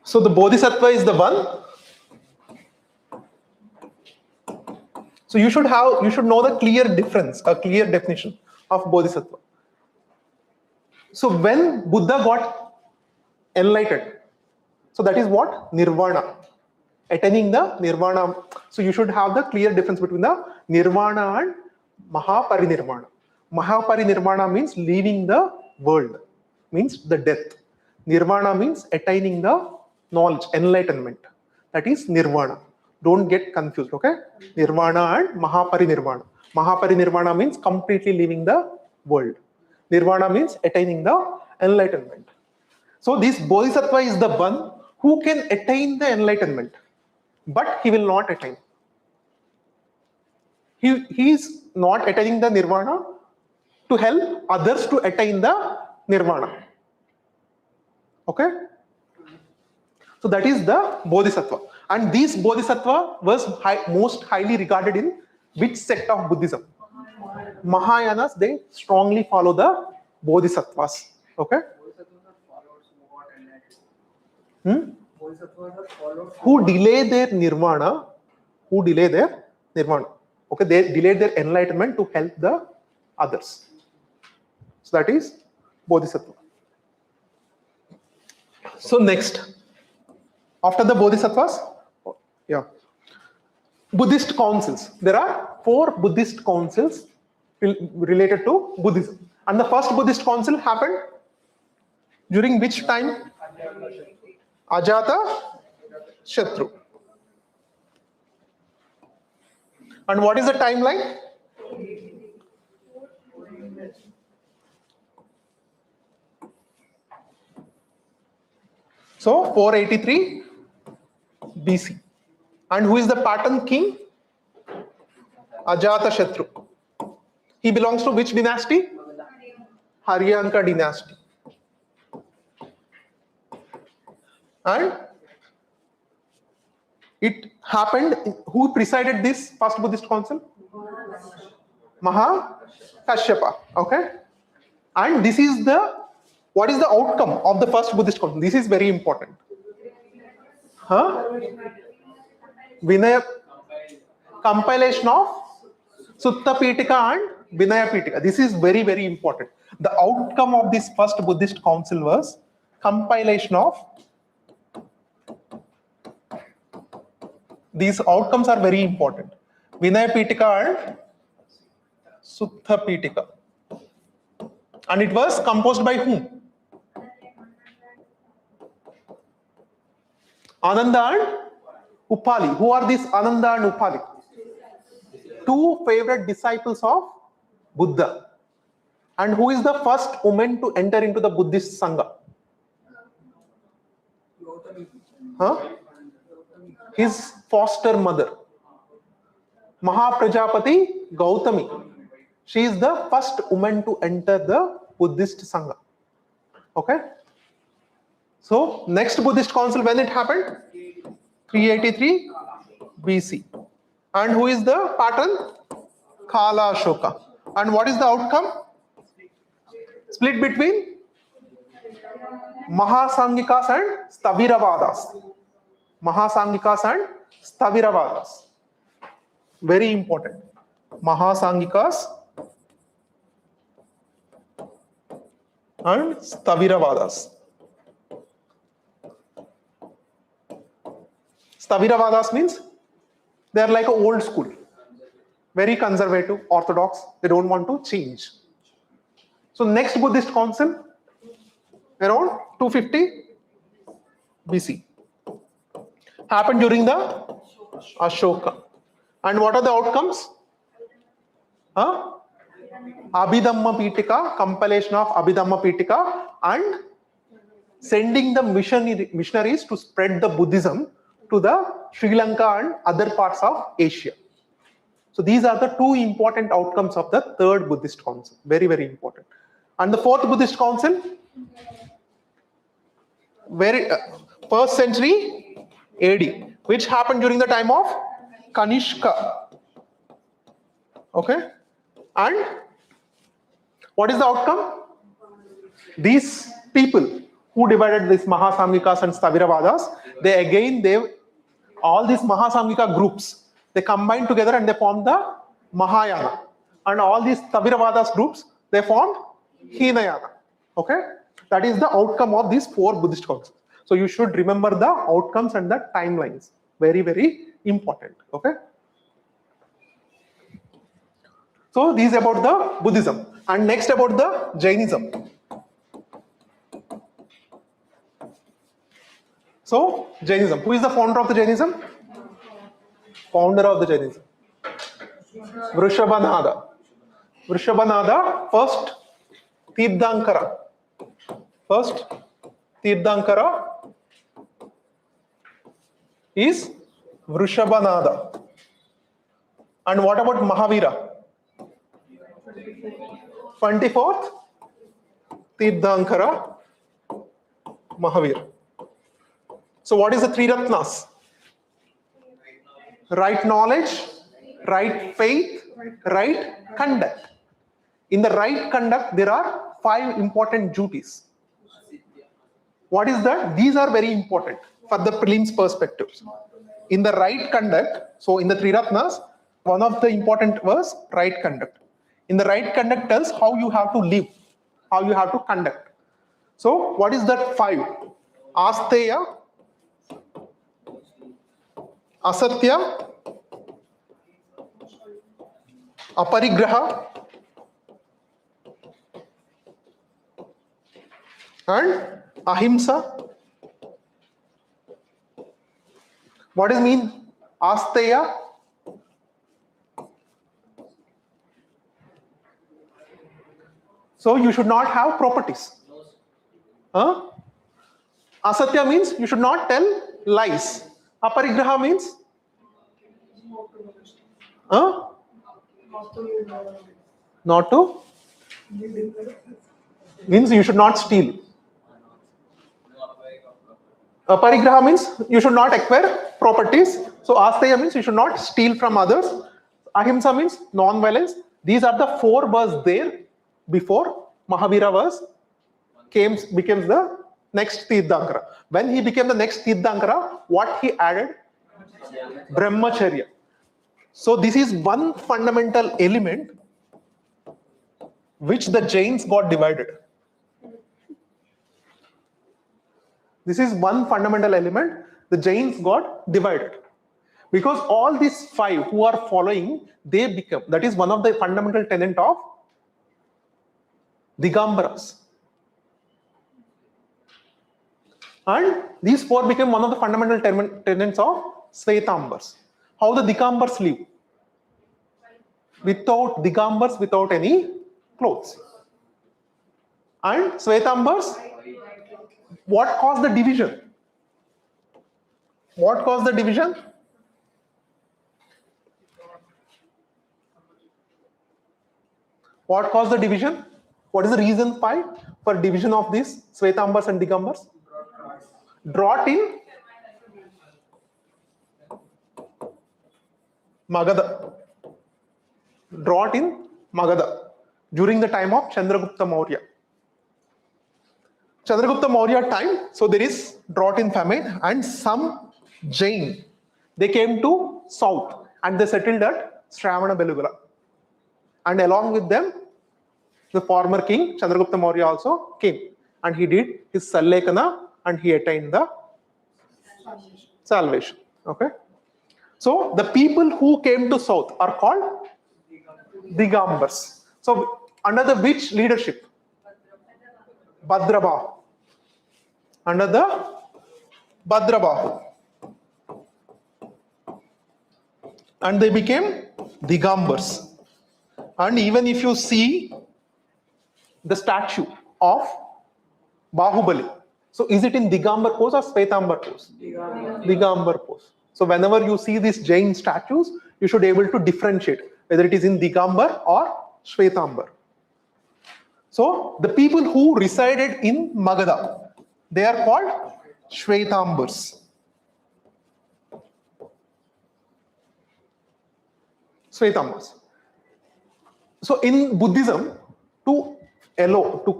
So the Bodhisattva is the one. So you should know the clear difference, a clear definition of Bodhisattva. So when Buddha got enlightened, so that is what? Nirvana. Attaining the Nirvana. So you should have the clear difference between the Nirvana and Mahaparinirvana. Mahaparinirvana means leaving the world, means the death. Nirvana means attaining the knowledge, enlightenment. That is Nirvana. Don't get confused, okay? Nirvana and Mahaparinirvana. Mahaparinirvana means completely leaving the world. Nirvana means attaining the enlightenment. So this Bodhisattva is the one who can attain the enlightenment, but he will not attain. He is not attaining the Nirvana to help others to attain the Nirvana. Okay? So that is the Bodhisattva. And this Bodhisattva was most highly regarded in which sect of Buddhism? Mahayanas, they strongly follow the Bodhisattvas. Okay? Who delay their nirvana, okay, they delay their enlightenment to help the others. So that is Bodhisattva. So next, after the Bodhisattvas, Buddhist councils. There are 4 Buddhist councils related to Buddhism. And the first Buddhist council happened during which time? Ajata Shatru. And what is the timeline? So 483 BC. And who is the pattern king? Ajata Shatru. He belongs to which dynasty? Haryanka dynasty. And It happened, who presided this first Buddhist council? Mahakashyapa. Okay. And this is what is the outcome of the first Buddhist council? This is very important. Vinaya, compilation of Sutta Pitaka and Vinaya Pitaka. This is very, very important. The outcome of this first Buddhist council was compilation of. These outcomes are very important. Vinaya Pitaka and Sutta Pitaka. And it was composed by whom? Ananda and Upali. Who are these Ananda and Upali? Two favorite disciples of Buddha. And who is the first woman to enter into the Buddhist Sangha? His foster mother, Mahaprajapati Gautami. She is the first woman to enter the Buddhist Sangha. Okay. So next Buddhist council, when it happened? 383 BC. And who is the patron? Kala Ashoka. And what is the outcome? Split between Mahasamgikas and Staviravadas. Mahasamgikas and Staviravadas. Very important. Mahasamgikas and Staviravadas. Staviravadas means they are like an old school, very conservative, orthodox. They don't want to change. So next Buddhist council around 250 BC happened during the Ashoka. And what are the outcomes? Abhidhamma Pitaka, compilation of Abhidhamma Pitaka, and sending the missionaries to spread the Buddhism to the Sri Lanka and other parts of Asia. So these are the two important outcomes of the third Buddhist council. Very, very important. And the fourth Buddhist council, first century AD, which happened during the time of Kanishka. Okay. And what is the outcome? These people who divided this Mahasamgikas and Staviravadas, all these Mahasamgika groups, they combined together and they formed the Mahayana. And all these Staviravadas groups, they formed Hinayana. Okay? That is the outcome of these four Buddhist councils. So you should remember the outcomes and the timelines. Very, very important. Okay? So these about the Buddhism. And next about the Jainism. So Jainism. Who is the founder of the Jainism? Founder of the Jainism. Vrishabhanada. Vrishabhanada, first Tirthankara. First Tirthankara is Vrishabhanada. And what about Mahavira? 24th Tirthankara Mahavira. So what is the three Ratnas? Right knowledge, right faith, right conduct. In the right conduct, there are 5 important duties. What is that? These are very important for the prelims perspectives. In the right conduct, so in the three Ratnas, one of the important was right conduct. In the right conduct tells how you have to live, how you have to conduct. So what is that 5? Asteya, Asatya, Aparigraha, and Ahimsa. What does it mean? Asteya. So you should not have properties. Asatya means you should not tell lies. Aparigraha means not to means you should not steal. Aparigraha means you should not acquire properties. So asteya means you should not steal from others. Ahimsa means non-violence. These are the 4 was there before Mahavira becomes the next Tirthankara. When he became the next Tirthankara, what he added? Brahmacharya. So this is one fundamental element which the Jains got divided. This is one fundamental element the Jains got divided. Because all these 5 who are following, they become, that is one of the fundamental tenet of Digambaras. And these 4 became one of the fundamental tenets of Svetambars. How the Digambars live? Without Digambars, without any clothes. And Svetambars, what caused the division? What caused the division? What caused the division? What is the reason for division of these Svetambars and Digambars? Drought in Magadha. Drought in Magadha during the time of Chandragupta Maurya. Chandragupta Maurya time, so there is drought in famine, and some Jain, they came to south and they settled at Shravana Belugula. And along with them, the former king Chandragupta Maurya also came, and he did his Sallekana and he attained the salvation. Okay. So the people who came to south are called Digambars. So under the which leadership? Bhadrabahu. Under the Bhadrabahu. And they became Digambars. And even if you see the statue of Bahubali, so is it in Digambar pose or Svetambar pose? Digambar pose. So whenever you see these Jain statues, you should be able to differentiate whether it is in Digambar or Svetambar. So the people who resided in Magadha, they are called Shvetambars. Svetambars. So in Buddhism, to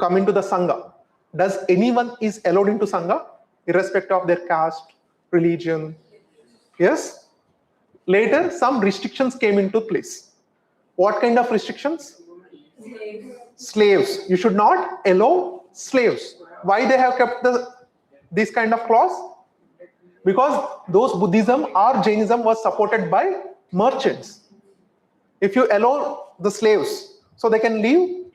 come into the Sangha, does anyone is allowed into Sangha, irrespective of their caste, religion? Yes. Later, some restrictions came into place. What kind of restrictions? Slaves. You should not allow slaves. Why they have kept this kind of clause? Because those Buddhism or Jainism was supported by merchants. If you allow the slaves, so they can leave,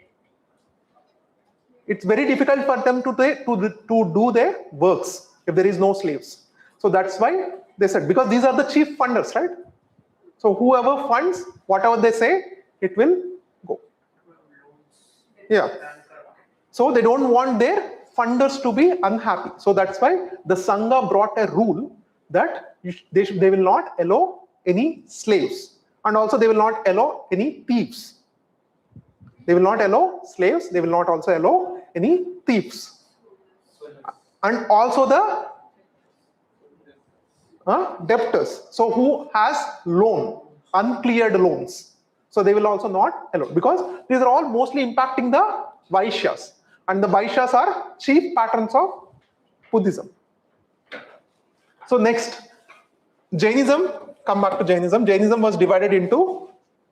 it's very difficult for them to do their works if there is no slaves. So that's why they said, because these are the chief funders, right? So whoever funds, whatever they say, it will go. Yeah. So they don't want their funders to be unhappy. So that's why the Sangha brought a rule that they will not allow any slaves. And also they will not allow any thieves. They will not allow slaves. They will not also allow any thieves. And also the debtors. So who has loan, uncleared loans. So they will also not allow, because these are all mostly impacting the Vaishyas. And the Vaishyas are chief patrons of Buddhism. So next, Jainism. Come back to Jainism. Jainism was divided into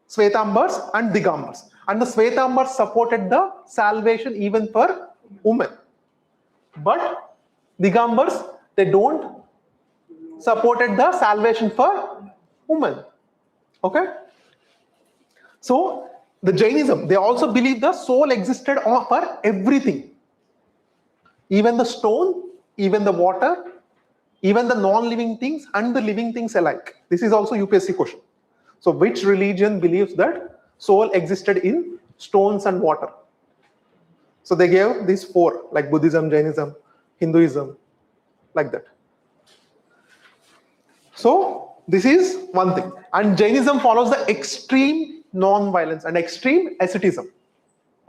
Svetambars and Digambars. And the Svetambars supported the salvation even for women. But Digambars, they don't supported the salvation for women. Okay? So the Jainism, they also believe the soul existed for everything. Even the stone, even the water, even the non-living things and the living things alike. This is also UPSC question. So which religion believes that soul existed in stones and water? So they gave these 4, like Buddhism, Jainism, Hinduism, like that. So this is one thing. And Jainism follows the extreme non-violence and extreme asceticism.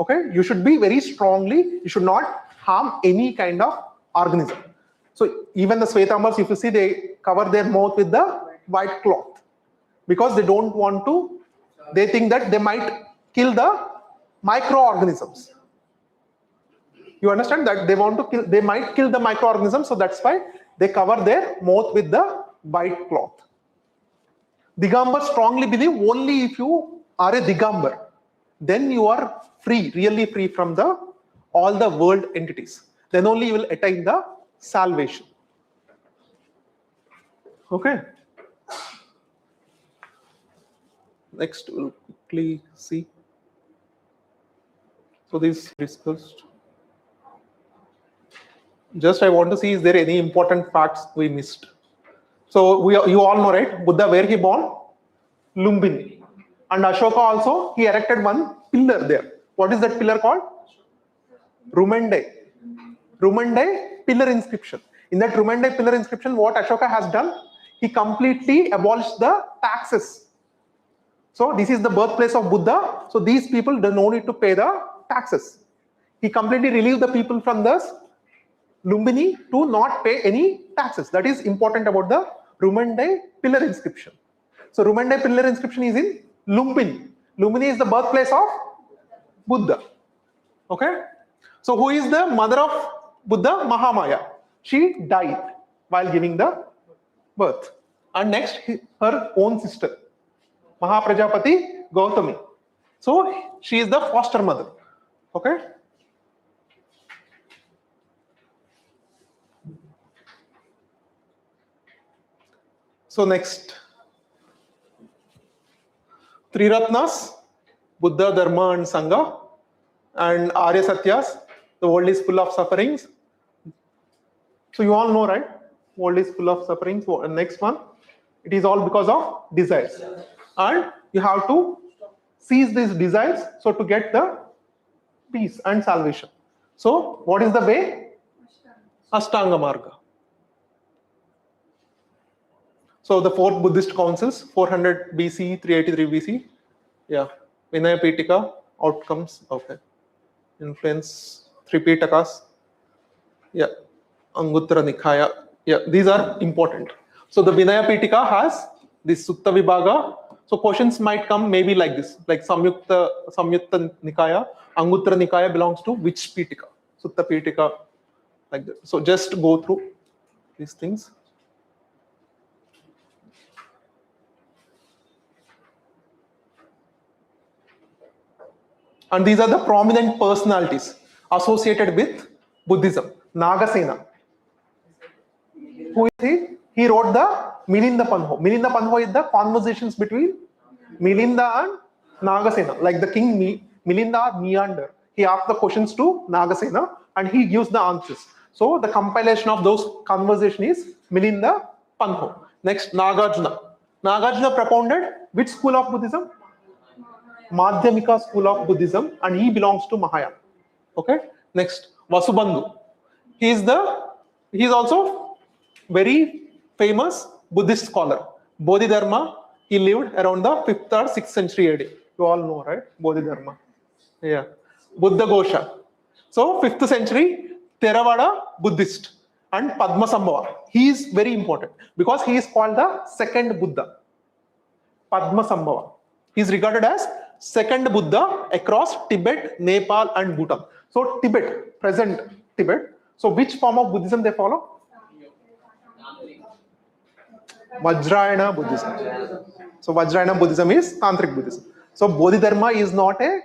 Okay, you should be very strongly, you should not harm any kind of organism. So even the Svetambars, if you see, they cover their mouth with the white cloth because they don't want to, they think that they might kill the microorganisms. You understand that they might kill the microorganisms, so that's why they cover their mouth with the white cloth. Digambar strongly believe only if you are a Digambar, then you are free, really free from all the world entities. Then only you will attain the salvation. Okay. Next, we'll quickly see. So this discussed. Just I want to see, is there any important facts we missed? So you all know, right? Buddha, where he born? Lumbini. And Ashoka also, he erected one pillar there. What is that pillar called? Rumende. Rumende pillar inscription. In that Rumende pillar inscription, what Ashoka has done? He completely abolished the taxes. So this is the birthplace of Buddha. So these people do not need to pay the taxes. He completely relieved the people from this Lumbini to not pay any taxes. That is important about the Rumende pillar inscription. So Rumende pillar inscription is in Lumbini. Lumbini is the birthplace of Buddha. Okay. So who is the mother of Buddha? Mahamaya. She died while giving the birth. And next, her own sister, Mahaprajapati Gautami. So she is the foster mother. Okay. So next, Three Ratnas, Buddha, Dharma and Sangha, and Arya Satyas, the world is full of sufferings. So you all know, right? World is full of sufferings. Next one, it is all because of desires. And you have to seize these desires so to get the peace and salvation. So what is the way? Ashtanga Marga. So the fourth Buddhist councils, 400 BC, 383 BC. Yeah. Vinaya Pitaka, outcomes. Okay. Influence, Tripitakas. Yeah. Anguttara Nikaya. Yeah. These are important. So the Vinaya Pitaka has this Sutta Vibhaga. So questions might come maybe like this, like Samyukta Nikaya. Anguttara Nikaya belongs to which Pitaka? Sutta Pitaka, like that. So just go through these things. And these are the prominent personalities associated with Buddhism. Nagasena. Who is he? He wrote the Milinda Panho. Milinda Panho is the conversations between Milinda and Nagasena. Like the king Milinda Meander. He asked the questions to Nagasena and he gives the answers. So the compilation of those conversations is Milinda Panho. Next, Nagarjuna. Nagarjuna propounded which school of Buddhism? Madhyamika school of Buddhism, and he belongs to Mahayana. Okay. Next, Vasubandhu. He is also very famous Buddhist scholar. Bodhidharma. He lived around the 5th or 6th century AD. You all know, right? Bodhidharma. Yeah. Buddha Ghosha. So 5th century Theravada Buddhist, and Padmasambhava. He is very important because he is called the second Buddha. Padmasambhava. He is regarded as second Buddha across Tibet, Nepal and Bhutan. So Tibet, present Tibet. So which form of Buddhism they follow? Vajrayana Buddhism. So Vajrayana Buddhism is Tantric Buddhism. So Bodhidharma is not a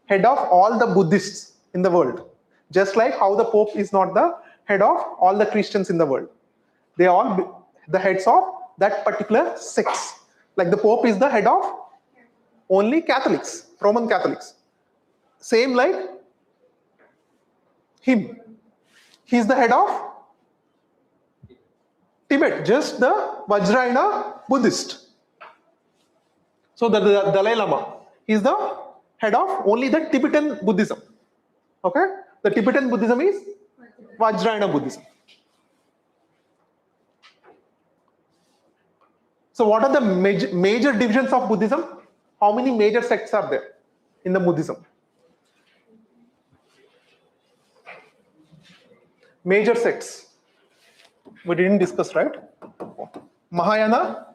head of all the Buddhists in the world. Just like how the Pope is not the head of all the Christians in the world. They are all the heads of that particular sects. Like the Pope is the head of only Catholics, Roman Catholics. Same like him. He is the head of Tibet, just the Vajrayana Buddhist. So the Dalai Lama is the head of only the Tibetan Buddhism. Okay? The Tibetan Buddhism is Vajrayana Buddhism. So what are the major divisions of Buddhism? How many major sects are there in the Buddhism? Major sects. We didn't discuss, right? Mahayana,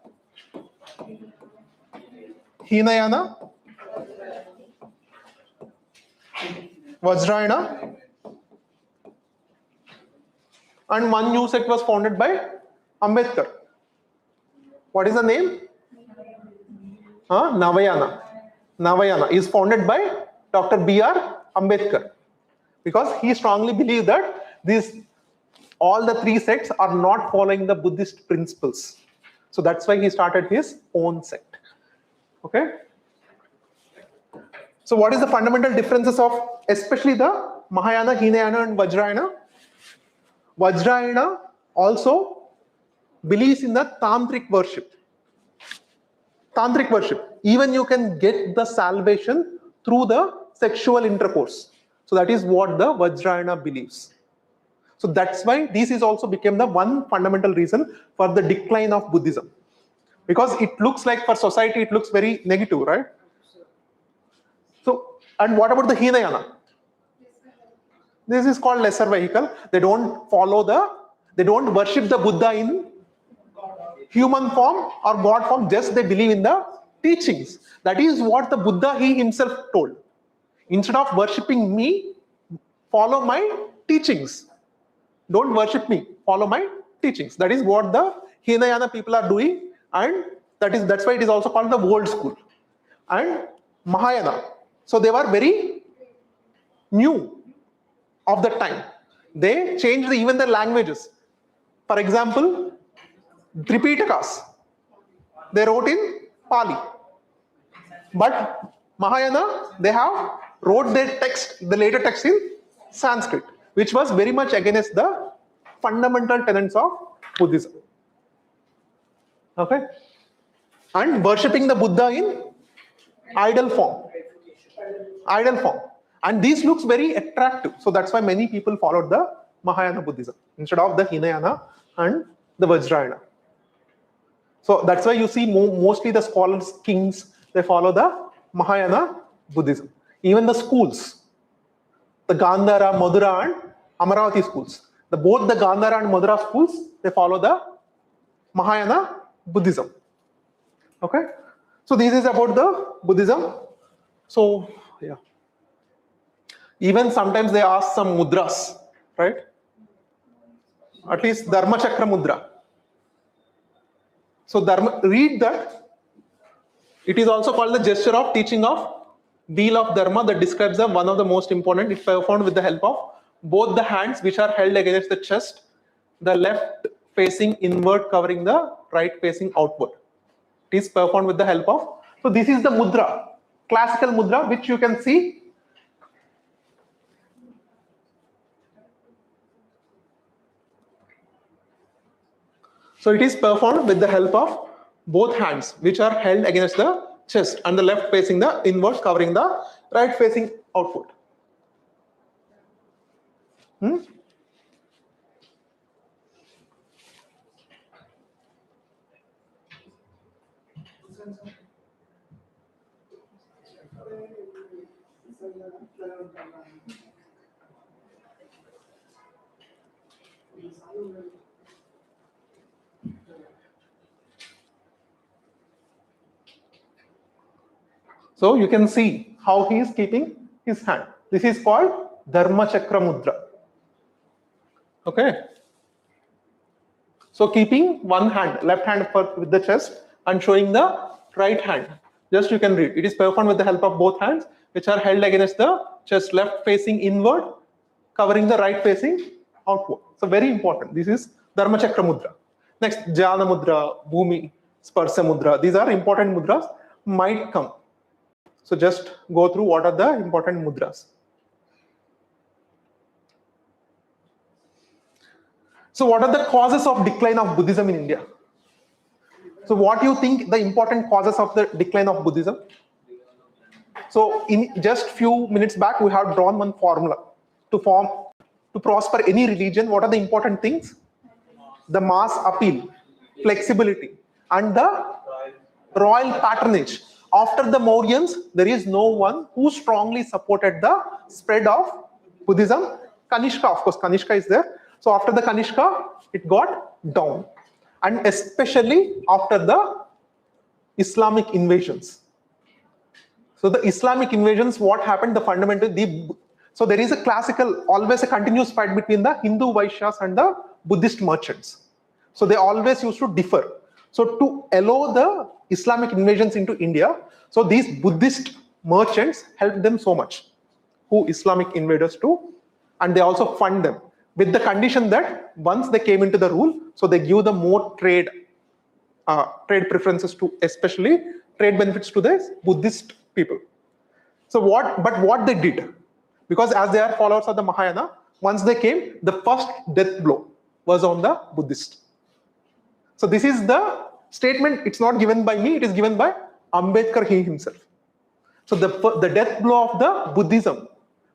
Hinayana, Vajrayana, and one new sect was founded by Ambedkar. What is the name? Navayana. Navayana is founded by Dr. B.R. Ambedkar, because he strongly believed that all the three sects are not following the Buddhist principles. So that's why he started his own sect. Okay. So what is the fundamental differences of especially the Mahayana, Hinayana and Vajrayana? Vajrayana also believes in the tantric worship. Tantric worship. Even you can get the salvation through the sexual intercourse. So that is what the Vajrayana believes. So that's why this is also became the one fundamental reason for the decline of Buddhism. Because it looks like for society, it looks very negative, right? So, and what about the Hinayana? This is called lesser vehicle. They don't worship the Buddha in human form or God form, just they believe in the teachings. That is what the Buddha he himself told. Instead of worshipping me, follow my teachings. Don't worship me, follow my teachings. That is what the Hinayana people are doing, and that's why it is also called the old school. And Mahayana, so they were very new of that time. They changed even their languages. For example, Tripitakas, they wrote in Pali. But Mahayana, they have wrote their text, the later text in Sanskrit, which was very much against the fundamental tenets of Buddhism. Okay? And worshipping the Buddha in idol form. Idol form. And this looks very attractive. So that's why many people followed the Mahayana Buddhism instead of the Hinayana and the Vajrayana. So that's why you see mostly the scholars, kings, they follow the Mahayana Buddhism. Even the schools, the Gandhara, Madura and Amaravati schools, both the Gandhara and Madura schools, they follow the Mahayana Buddhism. Okay, so this is about the Buddhism. So yeah, even sometimes they ask some mudras, right? At least Dharma Chakra Mudra. So read that. It is also called the gesture of teaching of wheel of Dharma that describes the one of the most important. It performed with the help of both the hands, which are held against the chest, the left facing inward covering the right facing outward. It is performed with the help of. So this is the mudra, classical mudra, which you can see. So it is performed with the help of both hands, which are held against the chest, and the left facing the inward covering the right facing outward. So you can see how he is keeping his hand. This is called Dharma Chakra Mudra. Okay. So keeping one hand, left hand with the chest, and showing the right hand. Just you can read. It is performed with the help of both hands, which are held against the chest, left facing inward, covering the right facing outward. So very important. This is Dharma Chakra Mudra. Next, Jnana Mudra, Bhumi, Sparsa Mudra. These are important mudras, might come. So just go through what are the important mudras. So what are the causes of decline of Buddhism in India? So what do you think the important causes of the decline of Buddhism? So in just few minutes back, we have drawn one formula to prosper any religion. What are the important things? The mass appeal, flexibility, and the royal patronage. After the Mauryans, there is no one who strongly supported the spread of Buddhism. Kanishka, of course, Kanishka is there. So after the Kanishka, it got down. and especially after the Islamic invasions. So the Islamic invasions, what happened? So there is a classical, always a continuous fight between the Hindu Vaishyas and the Buddhist merchants. So they always used to differ. So to allow the Islamic invasions into India, so these Buddhist merchants helped them so much, who Islamic invaders too, and they also fund them with the condition that once they came into the rule, so they give the more trade preferences to, especially trade benefits to the Buddhist people. So what they did, because as they are followers of the Mahayana, once they came, the first death blow was on the Buddhist. So this is the statement. It's not given by me, it is given by Ambedkar he himself. So the death blow of the Buddhism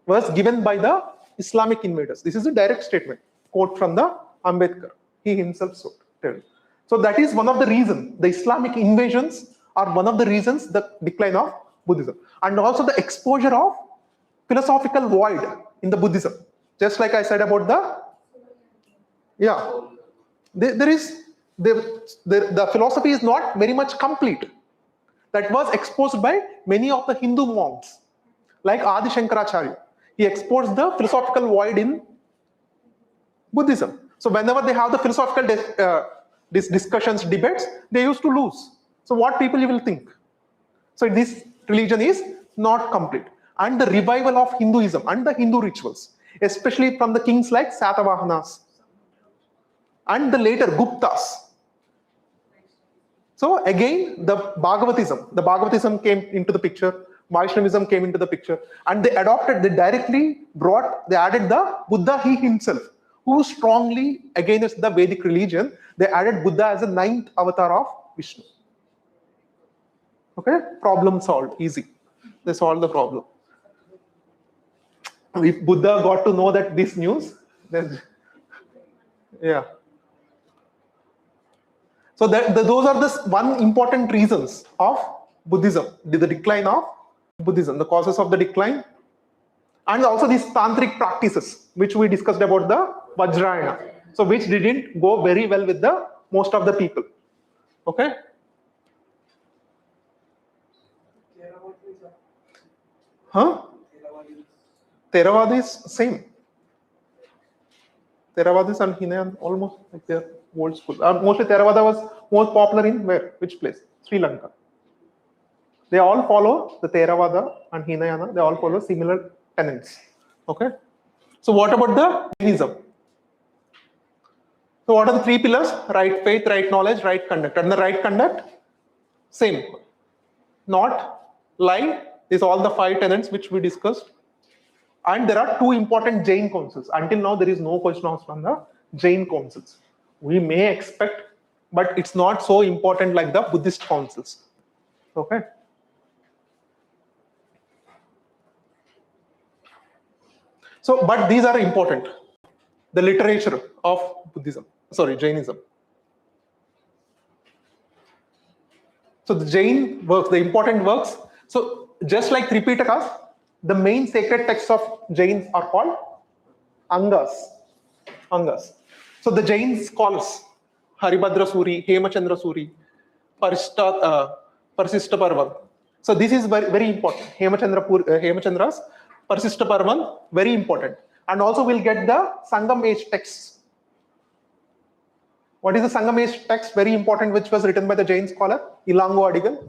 was given by the Islamic invaders. This is a direct statement, quote from the Ambedkar. He himself told. So that is one of the reasons. The Islamic invasions are one of the reasons the decline of Buddhism. And also the exposure of philosophical void in the Buddhism. Just like I said about the philosophy is not very much complete. That was exposed by many of the Hindu monks, like Adi Shankaracharya. He exposed the philosophical void in Buddhism. So whenever they have the philosophical discussions, debates, they used to lose. So what people will think? So this religion is not complete. And the revival of Hinduism and the Hindu rituals, especially from the kings like Satavahanas and the later Guptas. So again, the Bhagavatism came into the picture, Vaishnavism came into the picture, and they added the Buddha he himself, who strongly against the Vedic religion. They added Buddha as a 9th avatar of Vishnu. Okay, problem solved, easy. They solved the problem. If Buddha got to know that this news, then yeah. So those are the one important reasons of Buddhism, the decline of Buddhism, the causes of the decline, and also these tantric practices, which we discussed about the Vajrayana, so which didn't go very well with the most of the people. Okay. Huh? Theravada is same. Theravadis and Hinayan almost like their old school. Mostly Theravada was most popular in where? Which place? Sri Lanka. They all follow the Theravada and Hinayana. They all follow similar tenets. Okay. So what about the Jainism? So what are the 3 pillars? Right faith, right knowledge, right conduct. And the right conduct, same. Not lie. These are all the 5 tenets which we discussed. And there are 2 important Jain councils. Until now, there is no question asked on the Jain councils. We may expect, but it's not so important like the Buddhist councils. Okay. So, but these are important. The literature of Jainism. So the Jain works, the important works. So just like Tripitakas, the main sacred texts of Jains are called Angas. So the Jain scholars, Haribhadra Suri, Hemachandra Suri, Persista Parvan. So this is very, very important. Hemachandra's Persista Parvan, very important. And also we'll get the Sangam age texts. What is the Sangam age text? Very important, which was written by the Jain scholar, Ilango Adigal.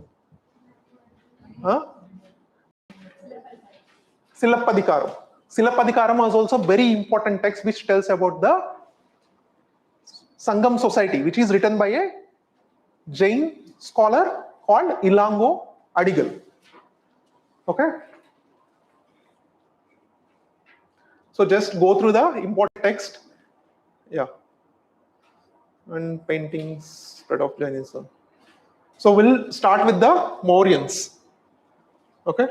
Silapadikaram. Silapadikaram was also very important text which tells about the Sangam society, which is written by a Jain scholar called Ilango Adigal. Okay. So just go through the important text. Yeah. And paintings, spread of Jainism. So we'll start with the Mauryans. Okay.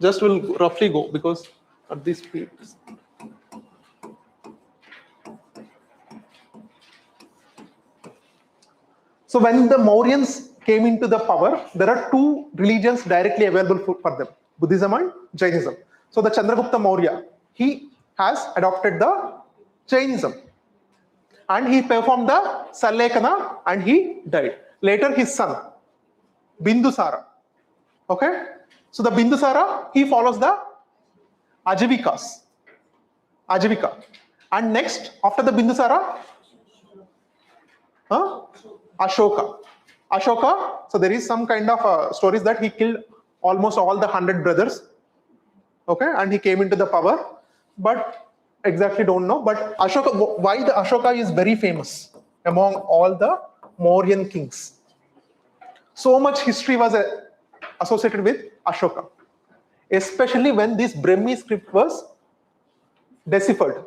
Just we'll roughly go because at this speed. So when the Mauryans came into the power, there are 2 religions directly available for them, Buddhism and Jainism. So the Chandragupta Maurya, he has adopted the Jainism. and he performed the Sallekana and he died. Later his son, Bindusara. Okay? So the Bindusara, he follows the Ajivikas. Ajivika. And next, after the Bindusara, Ashoka. Ashoka, so there is some kind of stories that he killed almost all the 100 brothers. Okay, and he came into the power, but exactly don't know. But Ashoka, why the Ashoka is very famous among all the Mauryan kings? So much history was associated with Ashoka, especially when this Brahmi script was deciphered.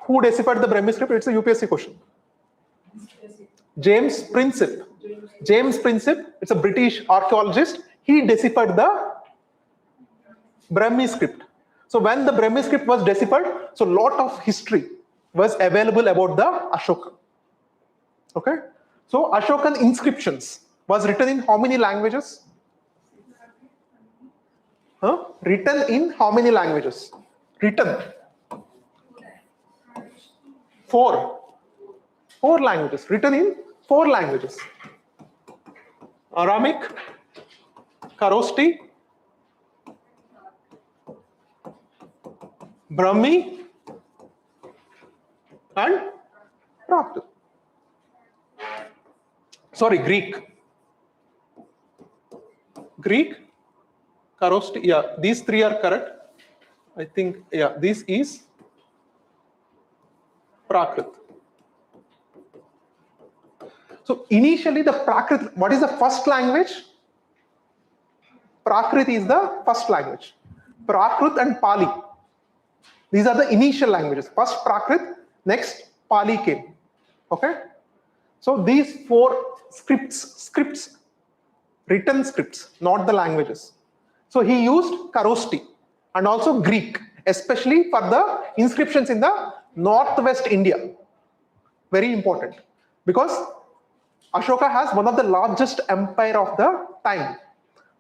Who deciphered the Brahmi script? It's a UPSC question. James Prinsip. James Prinsip, it's a British archaeologist. He deciphered the Brahmi script. So when the Brahmi script was deciphered, so lot of history was available about the Ashoka. Okay? So Ashokan inscriptions was written in how many languages? Written in how many languages? Written. 4 languages. Written in 4 languages. Aramic, Kharoshthi, Brahmi, and Prakrit. Sorry, Greek. Greek, Kharoshthi, yeah, these 3 are correct. I think, yeah, this is Prakrit. So initially the Prakrit, what is the first language? Prakrit is the first language. Prakrit and Pali. These are the initial languages. First Prakrit, next Pali came. Okay? So these 4 scripts, written scripts, not the languages. So he used Kharoshthi and also Greek, especially for the inscriptions in the northwest India. Very important, because Ashoka has one of the largest empire of the time.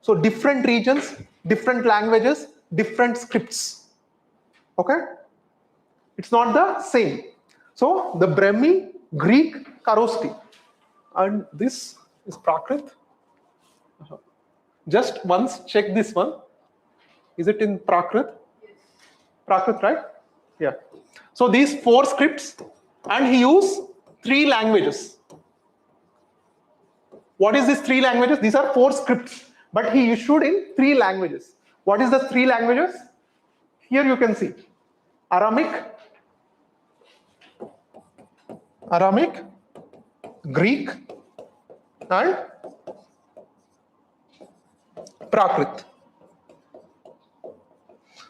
So different regions, different languages, different scripts. Okay? It's not the same. So the Brahmi, Greek, Kharoshthi, and this is Prakrit. Just once check this one. Is it in Prakrit? Prakrit, right? Yeah. So these 4 scripts, and he used 3 languages. What is these 3 languages? These are 4 scripts, but he issued in 3 languages. What is the 3 languages? Here you can see Aramic, Greek, and Prakrit.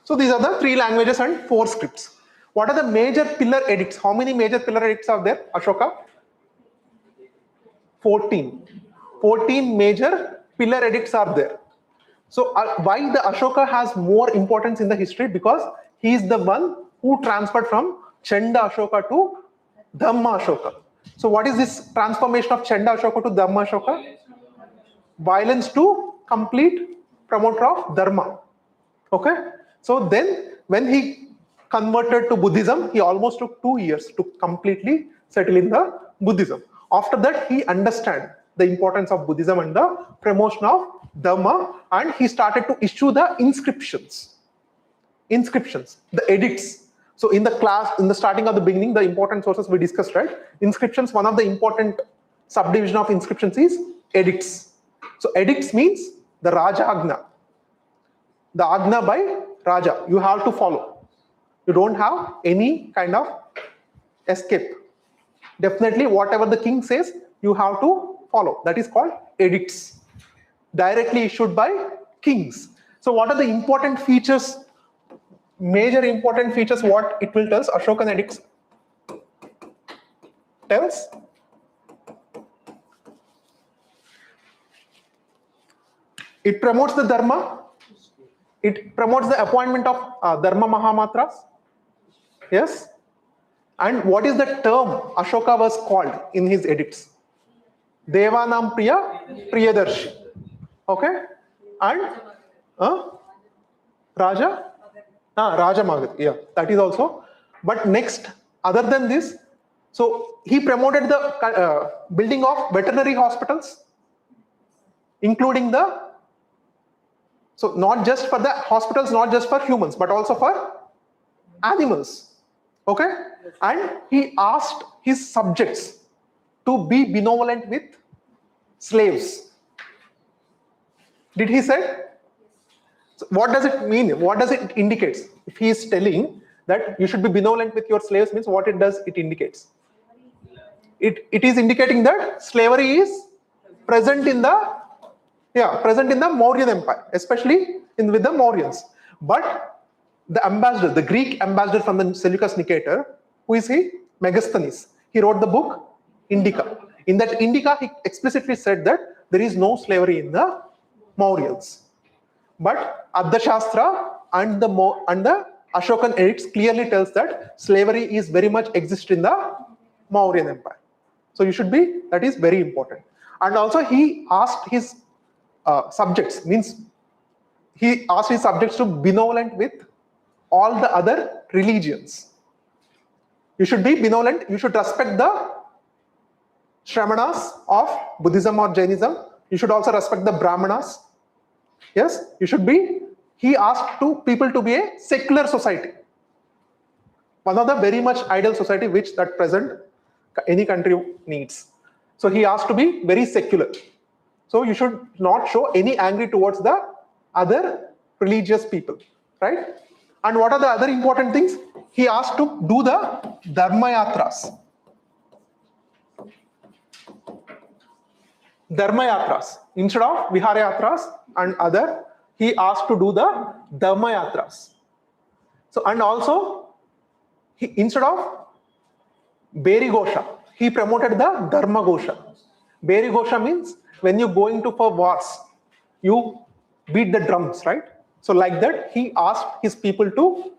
So these are the 3 languages and 4 scripts. What are the major pillar edicts? How many major pillar edicts are there, Ashoka? 14. 14 major pillar edicts are there. So why the Ashoka has more importance in the history? Because he is the one who transferred from Chanda Ashoka to Dhamma Ashoka. So what is this transformation of Chanda Ashoka to Dhamma Ashoka? Violence to complete promoter of Dharma. Okay? So then when he converted to Buddhism, he almost took 2 years to completely settle in the Buddhism. After that, he understood the importance of Buddhism and the promotion of Dhamma, and he started to issue the inscriptions, the edicts. So in the class, in the starting of the beginning, the important sources we discussed, right? Inscriptions, one of the important subdivision of inscriptions is edicts. So edicts means the Raja Agna. The Agna by Raja, you have to follow. You don't have any kind of escape. Definitely whatever the king says, you have to follow. That is called edicts, directly issued by kings. So what are the important features, major important features, what it will tell us? Ashokan edicts tells it promotes the Dharma, it promotes the appointment of Dharma Mahamatras. Yes. And what is the term Ashoka was called in his edicts? Devanam Priya Priyadarshi. Okay. And Raja Magadha. Yeah, that is also. But next, other than this, So he promoted the building of veterinary hospitals, including so not just for the hospitals, not just for humans, but also for animals. Okay? And he asked his subjects to be benevolent with slaves. Did he say? So what does it mean? What does it indicate? If he is telling that you should be benevolent with your slaves, means what it does, it indicates. It is indicating that slavery is present in the Mauryan Empire, especially with the Mauryans. But the ambassador, the Greek ambassador from the Seleucus Nicator, who is he? Megasthenes. He wrote the book Indica. In that Indica, he explicitly said that there is no slavery in the Mauryans. But Adda Shastra and the Ashokan edicts clearly tells that slavery is very much exist in the Mauryan Empire. So you should be, that is very important. And also he asked his subjects, means he asked his subjects to be benevolent with all the other religions. You should be benevolent, you should respect the Shramanas of Buddhism or Jainism. You should also respect the Brahmanas. Yes, you should be. He asked people to be a secular society. One of the very much ideal society which that present any country needs. So he asked to be very secular. So you should not show any anger towards the other religious people, right? And what are the other important things? He asked to do the Dharma Yatras. Dharma Yatras. Instead of Vihara Yatras and other, he asked to do the Dharma Yatras. So, and also, instead of Beri Gosha, he promoted the Dharma Gosha. Beri Gosha means when you go into for wars, you beat the drums, right? So like that, he asked his people to,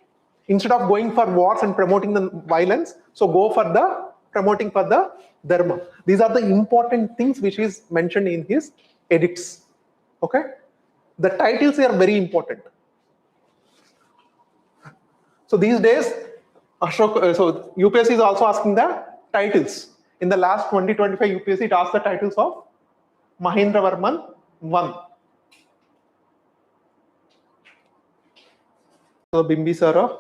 instead of going for wars and promoting the violence, so go for the promoting for the Dharma. These are the important things which is mentioned in his edicts. Okay? The titles are very important. So these days, Ashok, so UPSC is also asking the titles. In the last 2025 UPSC, it asked the titles of Mahendravarman I. So Bimbisara.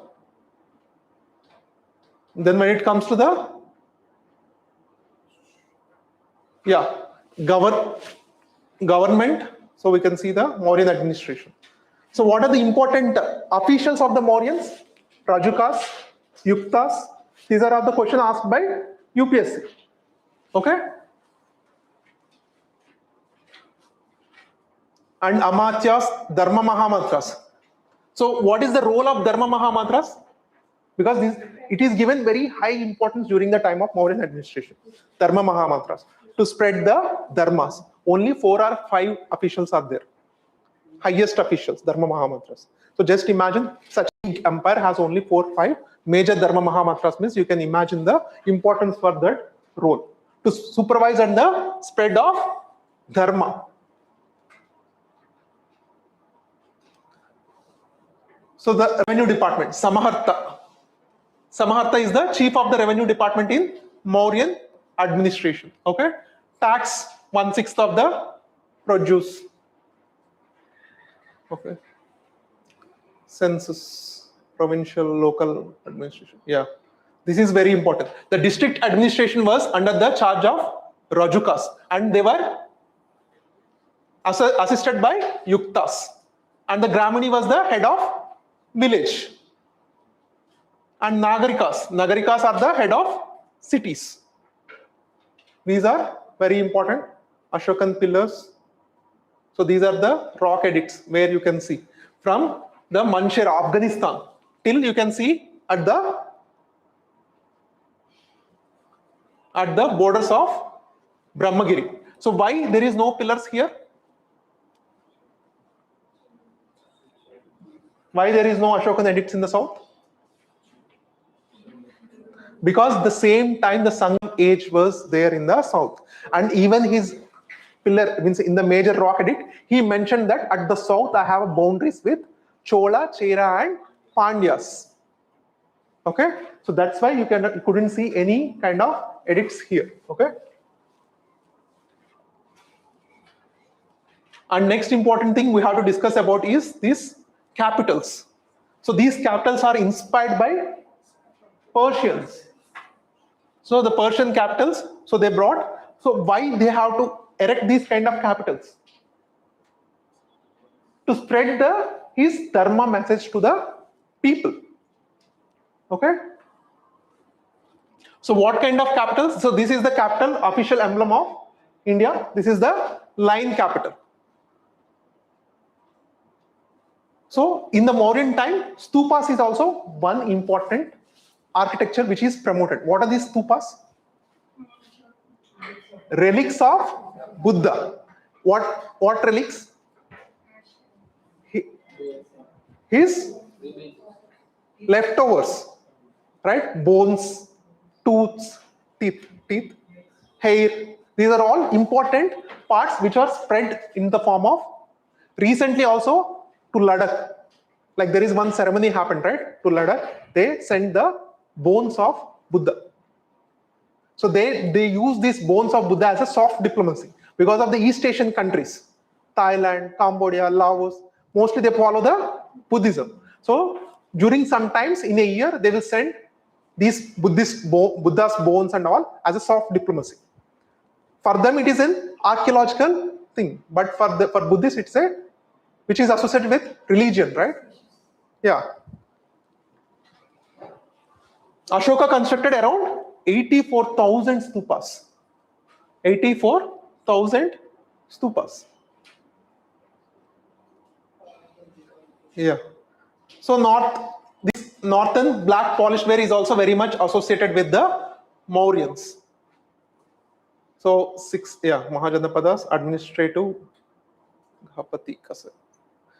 Then when it comes to the government, so we can see the Mauryan administration. So what are the important officials of the Mauryans? Rajukas, Yuktas. These are all the questions asked by UPSC. Okay? And Amatyas, Dharma Mahamantras. So what is the role of Dharma Mahamantras? Because it is given very high importance during the time of Mauryan administration. Dharma Mahamantras. To spread the dharmas. Only 4 or 5 officials are there. Highest officials, Dharma Mahamantras. So just imagine such an empire has only 4 or 5 major Dharma Mahamantras, means you can imagine the importance for that role. To supervise and the spread of dharma. So the revenue department, Samaharta. Samaharta is the chief of the revenue department in Mauryan administration. Okay? Tax 1/6 of the produce. Okay. Census, provincial, local administration. Yeah. This is very important. The district administration was under the charge of Rajukas and they were assisted by Yuktas. And the Gramini was the head of village. And Nagarikas are the head of cities. These are very important. Ashokan pillars. So these are the rock edicts where you can see from the Manshera, Afghanistan, till you can see at the borders of Brahmagiri. So why there is no pillars here? Why there is no Ashokan edicts in the south? Because the same time the Sangam age was there in the south, and even his pillar means in the major rock edict, he mentioned that at the south I have boundaries with Chola, Chera and Pandyas. Okay, so that's why you couldn't see any kind of edicts here. Okay, and next important thing we have to discuss about is these capitals. So these capitals are inspired by Persians. So the Persian capitals, so they brought, so why they have to erect these kind of capitals? To spread his dharma message to the people. Okay. So what kind of capitals? So this is the capital, official emblem of India. This is the lion capital. So in the Mauryan time, stupas is also one important architecture which is promoted. What are these stupas? Relics of Buddha. What relics? His leftovers, right? Bones, tooths, teeth, hair. These are all important parts which are spread in the form of, recently also to Ladakh. Like there is one ceremony happened, right? To Ladakh, they sent the bones of Buddha. So they use these bones of Buddha as a soft diplomacy because of the East Asian countries, Thailand, Cambodia, Laos, mostly they follow the Buddhism. So during some times in a year, they will send these Buddha's bones and all as a soft diplomacy. For them, it is an archaeological thing, but for Buddhists, it's which is associated with religion, right? Yeah. Ashoka constructed around 84,000 stupas. 84,000 stupas. Yeah. So this northern black polished ware is also very much associated with the Mauryans. So Mahajanapadas, administrative, Gahapati, Kasaka.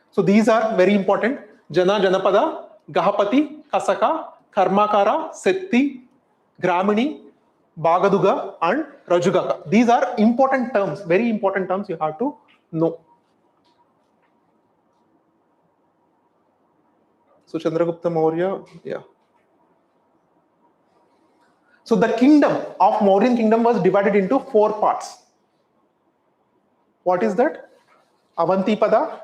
So these are very important. Jana, Janapada, Gahapati, Kasaka, Karmakara, Setti, Gramini, Bagaduga, and Rajugaka. These are important terms, very important terms you have to know. So Chandragupta Maurya, yeah. So the kingdom of Mauryan kingdom was divided into 4 parts. What is that? Avantipada,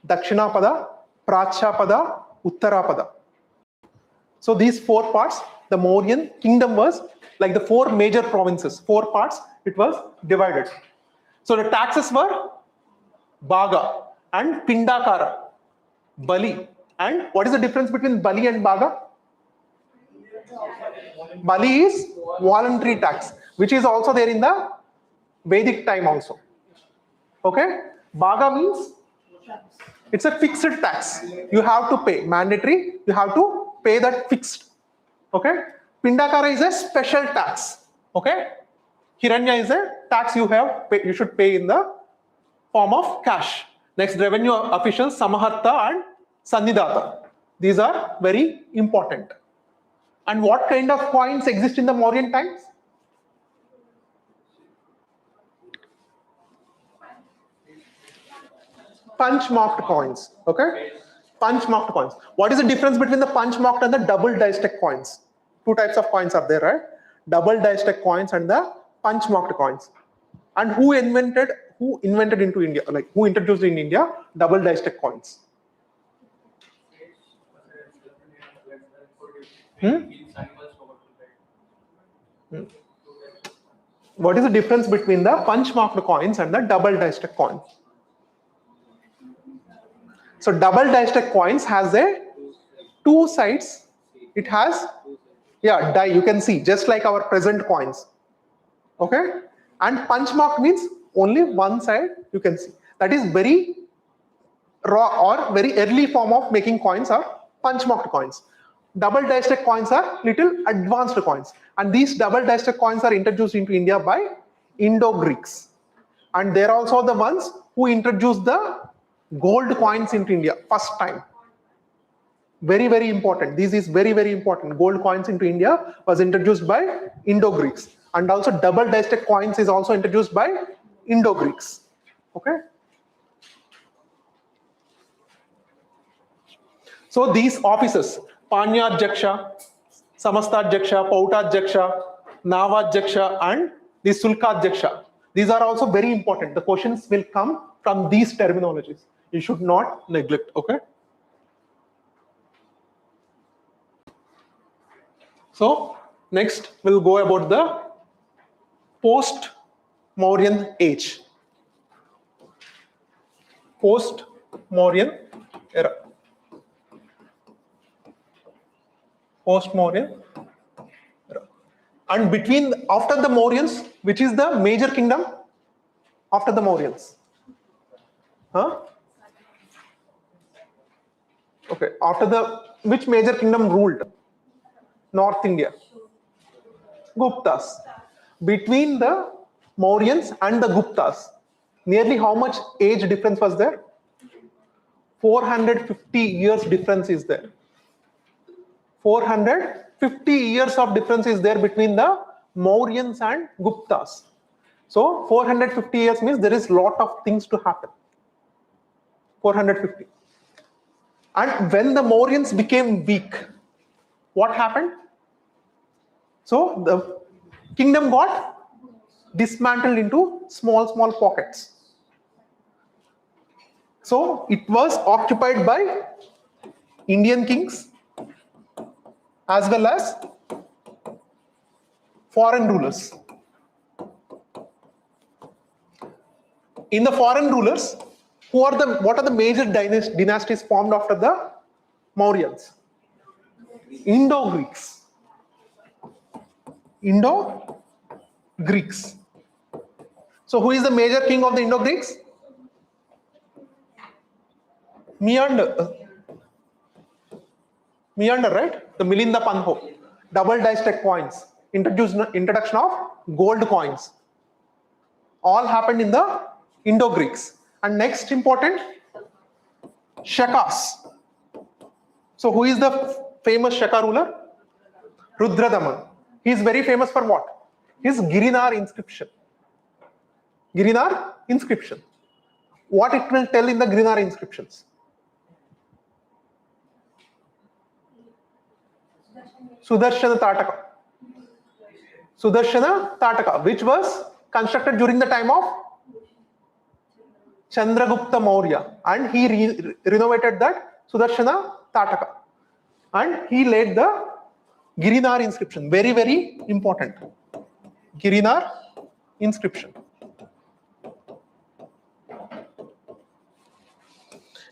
Dakshinapada, Prachapada, Uttarapada. So these 4 parts, the Mauryan kingdom was like the 4 major provinces, 4 parts, it was divided. So the taxes were Baga and Pindakara, Bali. And what is the difference between Bali and Baga? Bali is voluntary tax, which is also there in the Vedic time also. Okay? Baga means it's a fixed tax. You have to pay, mandatory, you have to pay that fixed. Okay? Pindakara is a special tax. Okay? Hiranya is a tax you should pay in the form of cash. Next, revenue officials, Samaharta and Sannidata. These are very important. And what kind of coins exist in the Mauryan times? Punch-marked coins. Okay? Punch-marked coins. What is the difference between the punch-marked and the double die-stack coins? 2 types of coins are there, right? Double die-stack coins and the punch-marked coins. And who invented into India, like who introduced in India double die-stack coins? What is the difference between the punch-marked coins and the double die-stack coins? So double die-stack coins has 2 sides. It has, die, you can see, just like our present coins. Okay? And punch-marked means only one side you can see. That is very raw or very early form of making coins are punch-marked coins. Double die-stack coins are little advanced coins. And these double die-stack coins are introduced into India by Indo-Greeks. And they're also the ones who introduced the gold coins into India first time. Very, very important. This is very, very important. Gold coins into India was introduced by Indo-Greeks. And also double die-stack coins is also introduced by Indo-Greeks. Okay? So these offices, Panyadjaksha, Samastadhyaksha, Pautadhyaksha, Navadhyaksha, and the Sulkadhyaksha. These are also very important. The questions will come from these terminologies. You should not neglect, okay? So next we'll go about the post-Mauryan age. Post-Mauryan era. Post-Mauryan era. And after the Mauryans, which is the major kingdom after the Mauryans? Huh? Okay, which major kingdom ruled North India? Guptas. Between the Mauryans and the Guptas, nearly how much age difference was there? 450 years difference is there. 450 years of difference is there between the Mauryans and Guptas. So 450 years means there is lot of things to happen. 450. And when the Mauryans became weak, what happened? So the kingdom got dismantled into small pockets. So it was occupied by Indian kings as well as foreign rulers. In the foreign rulers, what are the major dynasties formed after the Mauryans? Indo-Greeks. Indo-Greeks. So who is the major king of the Indo-Greeks? Meander, right? The Milinda Panho, double die-stack coins, introduction of gold coins. All happened in the Indo-Greeks. And next important, Shakas. So who is the famous Shaka ruler? Rudradaman. He is very famous for what? His Girinar inscription. Girinar inscription. What it will tell in the Girinar inscriptions? Sudarshana Tataka. Sudarshana Tataka, which was constructed during the time of Chandragupta Maurya, and he renovated that Sudarshana Tataka, and he laid the Girinar inscription. Very, very important. Girinar inscription.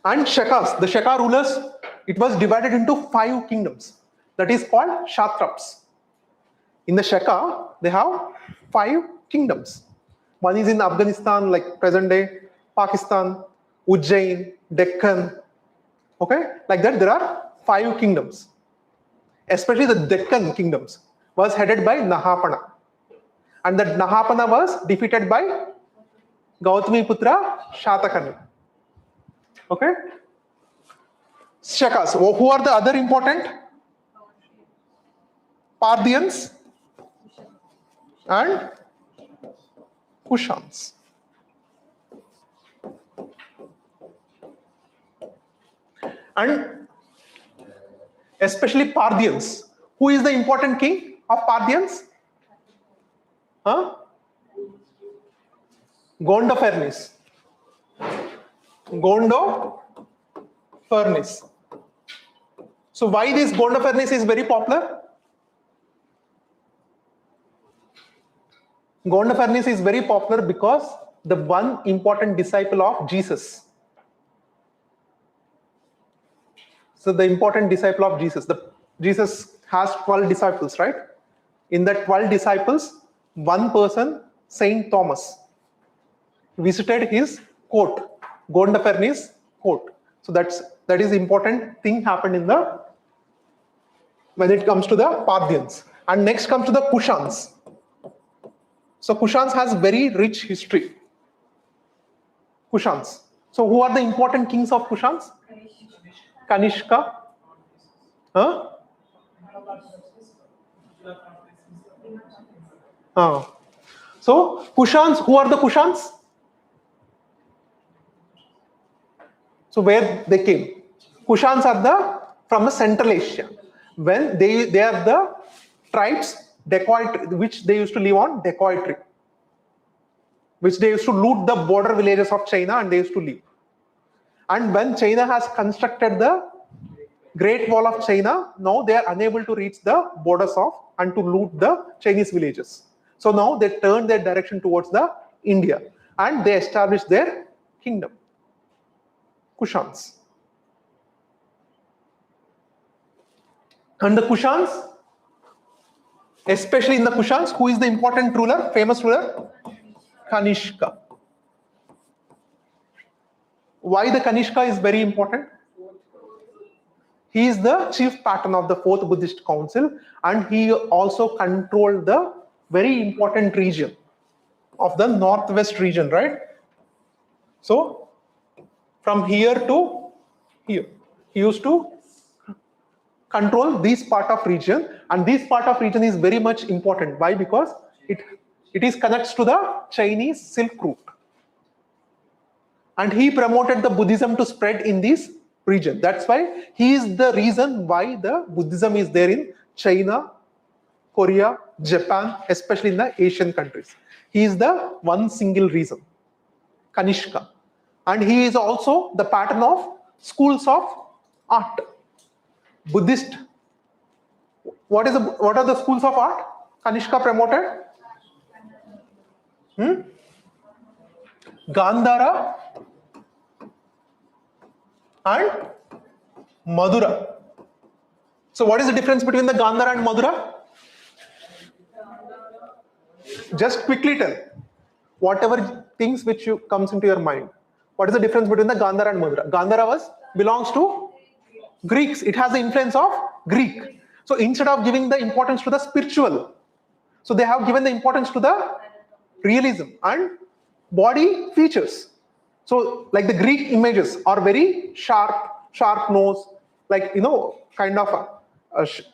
And Shakas, the Shaka rulers, it was divided into 5 kingdoms. That is called Kshatraps. In the Shaka, they have 5 kingdoms. One is in Afghanistan, like present day, Pakistan, Ujjain, Deccan. Okay, like that there are 5 kingdoms. Especially the Deccan kingdoms was headed by Nahapana. And that Nahapana was defeated by Gautami Putra Shatakarni. Okay? Shakas. Who are the other important? Parthians and Kushans. And especially Parthians. Who is the important king of Parthians? Huh? Gondophares. Gondophares. So why this Gondophares is very popular? Gondophares is very popular because the one important disciple of Jesus. So the important disciple of Jesus. Jesus has 12 disciples, right? In that 12 disciples, one person, Saint Thomas, visited his court, Gondophares court. So that is important thing happened in when it comes to the Parthians. And next comes to the Kushans. So Kushans has very rich history. Kushans. So who are the important kings of Kushans? Kanishka. Huh? So Kushans, who are the Kushans? So where they came? Kushans are from the Central Asia. when they are the tribes which they used to live on dacoitry, which they used to loot the border villages of China and they used to live. And when China has constructed the Great Wall of China, now they are unable to reach the borders of and to loot the Chinese villages. So now they turn their direction towards the India and they established their kingdom, Kushans. And the Kushans, especially in the Kushans, who is the important ruler, famous ruler? Kanishka. Why the Kanishka is very important? He is the chief patron of the 4th Buddhist Council and he also controlled the very important region of the northwest region, right? So from here to here, he used to control this part of region, and this part of region is very much important. Why? Because it is connects to the Chinese Silk Route. And he promoted the Buddhism to spread in this region. That's why he is the reason why the Buddhism is there in China, Korea, Japan, especially in the Asian countries. He is the one single reason, Kanishka. And he is also the patron of schools of art. Buddhist. What are the schools of art Kanishka promoted? Gandhara and Madura. So what is the difference between the Gandhara and Madura? Just quickly tell. Whatever things which comes into your mind. What is the difference between the Gandhara and Madura? Gandhara belongs to Greeks. It has the influence of Greek. So instead of giving the importance to the spiritual, so they have given the importance to the realism and body features. So like the Greek images are very sharp nose, like, kind of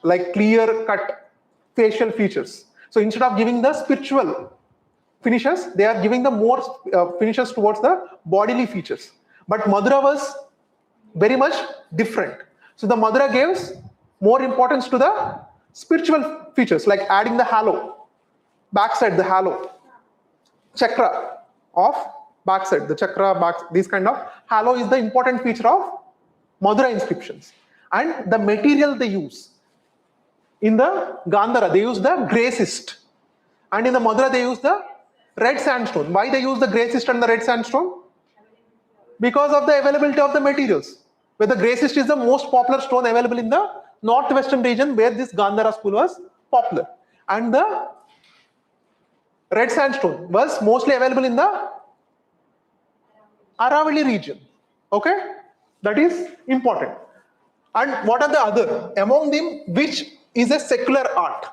like clear cut facial features. So instead of giving the spiritual finishes, they are giving the more finishes towards the bodily features. But Madura was very much different. So the Madura gives more importance to the spiritual features, like adding the halo, backside the halo, chakra of backside, the chakra back, this kind of halo is the important feature of Madura inscriptions. And the material they use, in the Gandhara they use the grey schist, and in the Madura they use the red sandstone. Why they use the grey schist and the red sandstone? Because of the availability of the materials. Where the grey schist is the most popular stone available in the northwestern region where this Gandhara school was popular. And the red sandstone was mostly available in the Aravalli region. Okay? That is important. And what are the other? Among them, which is a secular art?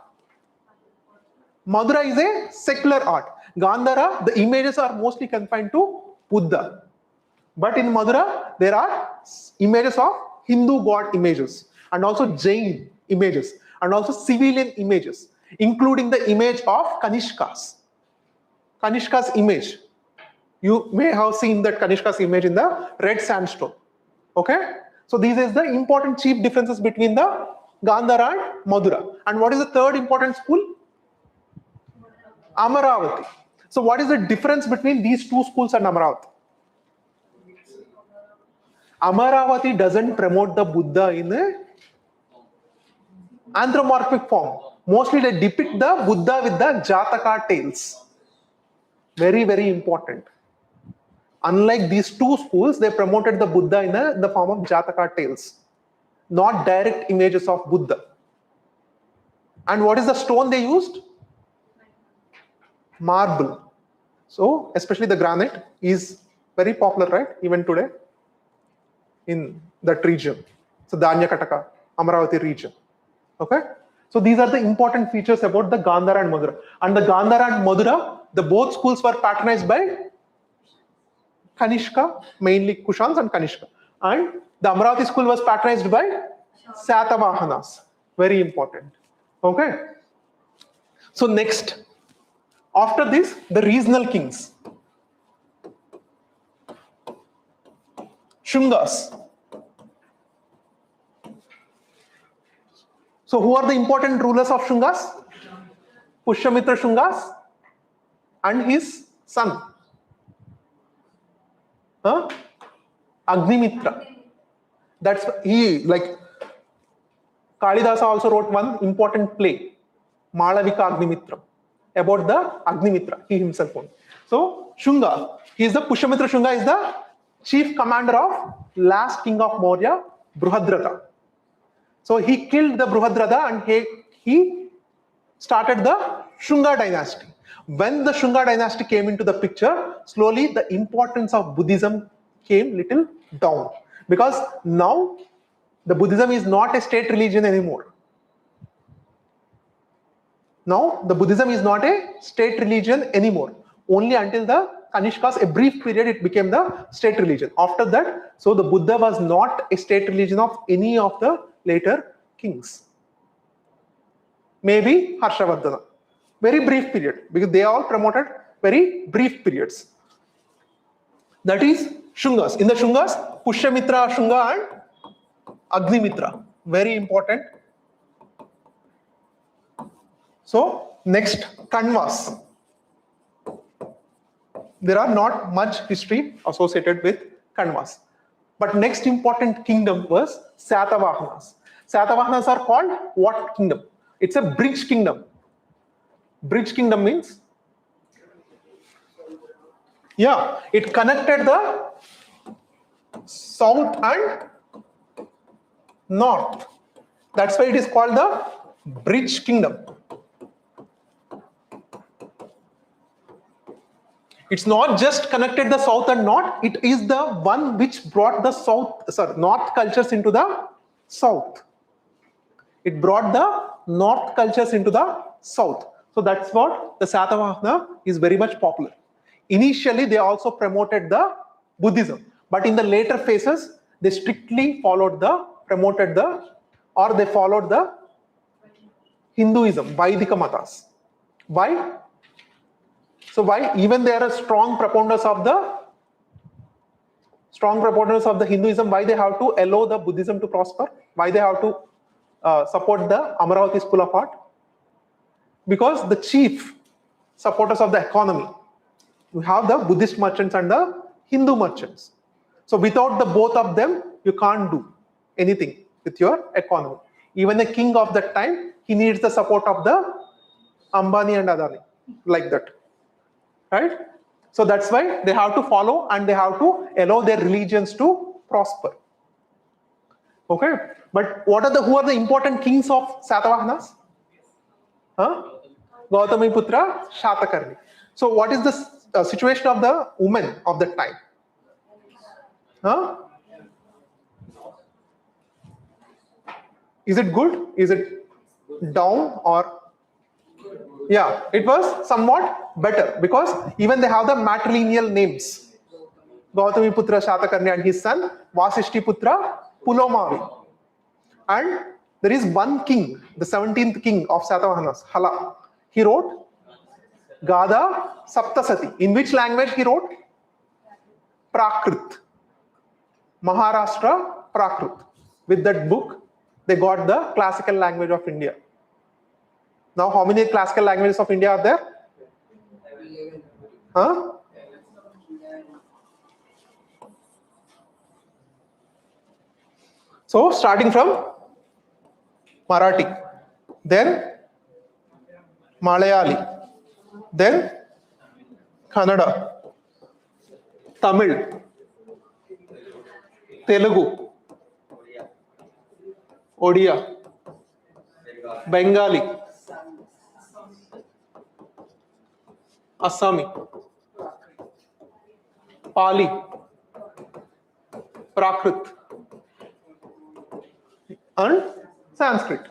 Madura is a secular art. Gandhara, the images are mostly confined to Buddha. But in Madura, there are images of Hindu god images and also Jain images and also civilian images, including the image of Kanishka's image. You may have seen that Kanishka's image in the red sandstone. Okay? So these is the important chief differences between the Gandhara and Madura. And what is the third important school? Amaravati. So what is the difference between these two schools and Amaravati? Amaravati doesn't promote the Buddha in a anthropomorphic form. Mostly they depict the Buddha with the Jataka tales. Very, very important. Unlike these two schools, they promoted the Buddha in the form of Jataka tales, not direct images of Buddha. And what is the stone they used? Marble. So, especially the granite is very popular, right? Even today in that region. So, Danyakataka, Amaravati region. Okay? So, these are the important features about the Gandhara and Madura. And the Gandhara and Madura, the both schools were patronized by Kanishka, mainly Kushans and Kanishka. And the Amaravati school was patronized by Satavahanas. Very important. Okay? So next, after this, the regional kings. Shungas. So who are the important rulers of Shungas? Pushyamitra Shungas and his son. Huh? Agnimitra. That's he, like Kalidasa also wrote one important play, Malavika Agnimitra, about the Agnimitra, he himself owned. So Shunga, he is the Pushyamitra Shunga is the chief commander of last king of Maurya, Bruhadratha. So he killed the Bruhadratha and he started the Shunga dynasty. When the Shunga dynasty came into the picture, slowly the importance of Buddhism came little down, because now the Buddhism is not a state religion anymore. Now the Buddhism is not a state religion anymore. Only until the Kanishkas, a brief period, it became the state religion. After that, so the Buddha was not a state religion of any of the later kings. Maybe Harshavardhana. Very brief period, because they all promoted very brief periods. That is Shungas. In the Shungas, Pushyamitra Shunga and Agnimitra. Very important. So next, Kanvas. There are not much history associated with Kanvas. But next important kingdom was Satavahanas. Satavahanas are called what kingdom? It's a bridge kingdom. Bridge kingdom means, yeah, it connected the south and north. That's why it is called the bridge kingdom. It's not just connected the south and north, it is the one which brought the north cultures into the south. It brought the north cultures into the south. So that's what the Satavahana is very much popular. Initially, they also promoted the Buddhism, but in the later phases, they strictly followed the Hinduism, Vaidika Matas. Why? So why? Even they are strong proponents of the Hinduism, why they have to allow the Buddhism to prosper? Why they have to support the Amaravati school of art? Because the chief supporters of the economy, you have the Buddhist merchants and the Hindu merchants. So without the both of them, you can't do anything with your economy. Even the king of that time, he needs the support of the Ambani and Adani, like that. Right? So that's why they have to follow and they have to allow their religions to prosper. Okay, but who are the important kings of Satavahanas? Gautami Putra Shatakarni. So what is the situation of the women of that time? Is it good? Is it down or? Yeah, it was somewhat better, because even they have the matrilineal names. Gautami Putra Shatakarni and his son Vasishti Putra Pulomavi. And there is one king, the 17th king of Satavahanas, Hala. He wrote Gada Saptasati. In which language he wrote? Prakrit. Maharashtra Prakrit. With that book, they got the classical language of India. Now, how many classical languages of India are there? So, starting from Marathi, then Malayali, then Kannada, Tamil, Telugu, Odia, Bengali, Assami, Pali, Prakrit, and Sanskrit.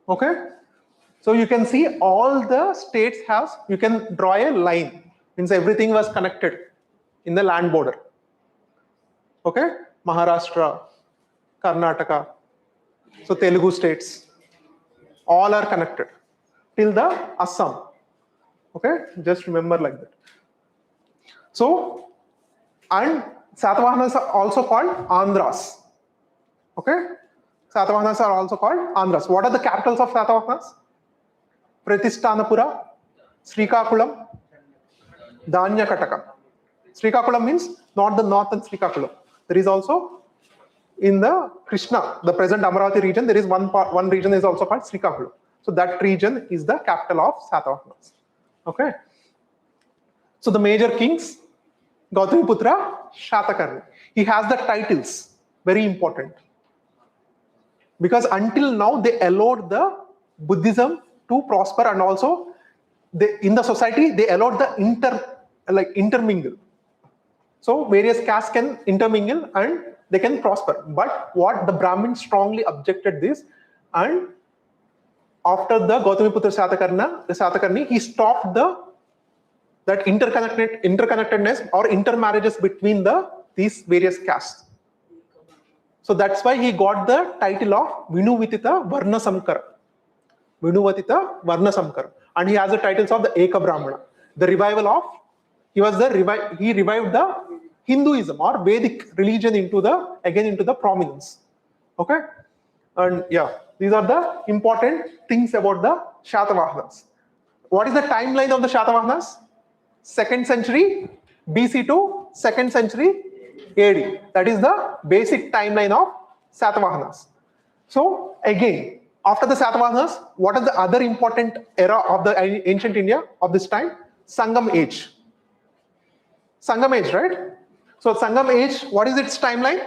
Okay, so you can see all the states have, you can draw a line, means everything was connected in the land border. Okay, Maharashtra, Karnataka, so Telugu states, all are connected till the Assam. Okay, just remember like that. So, and Satavahanas are also called Andhras. Okay? Satavahanas are also called Andhras. What are the capitals of Satavahanas? Pratishtanapura, Srikakulam, Dhanyakataka. Srikakulam means not the northern Srikakulam. There is also in the Krishna, the present Amaravati region, there is one region is also called Srikakulam. So that region is the capital of Satavahanas. Okay. So the major kings, Gautamiputra Shatakarni. He has the titles, very important. Because until now they allowed the Buddhism to prosper, and also in the society they allowed the intermingle. So various castes can intermingle and they can prosper. But what the Brahmins strongly objected this, and after the Gautamiputra Shatakarni, he stopped that interconnectedness or intermarriages between these various castes. So that's why he got the title of Vinuvitita Varna Samkara. Vinuvitita Varna Samkara. And he has the titles of the Eka Brahmana. The revival of, he revived the Hinduism or Vedic religion into the prominence. Okay? And yeah, these are the important things about the Shatavahanas. What is the timeline of the Shatavahanas? 2nd century BC to 2nd century AD. That is the basic timeline of Satavahanas. So again, after the Satavahanas, what is the other important era of the ancient India of this time? Sangam age. Sangam age, right? So Sangam age, what is its timeline?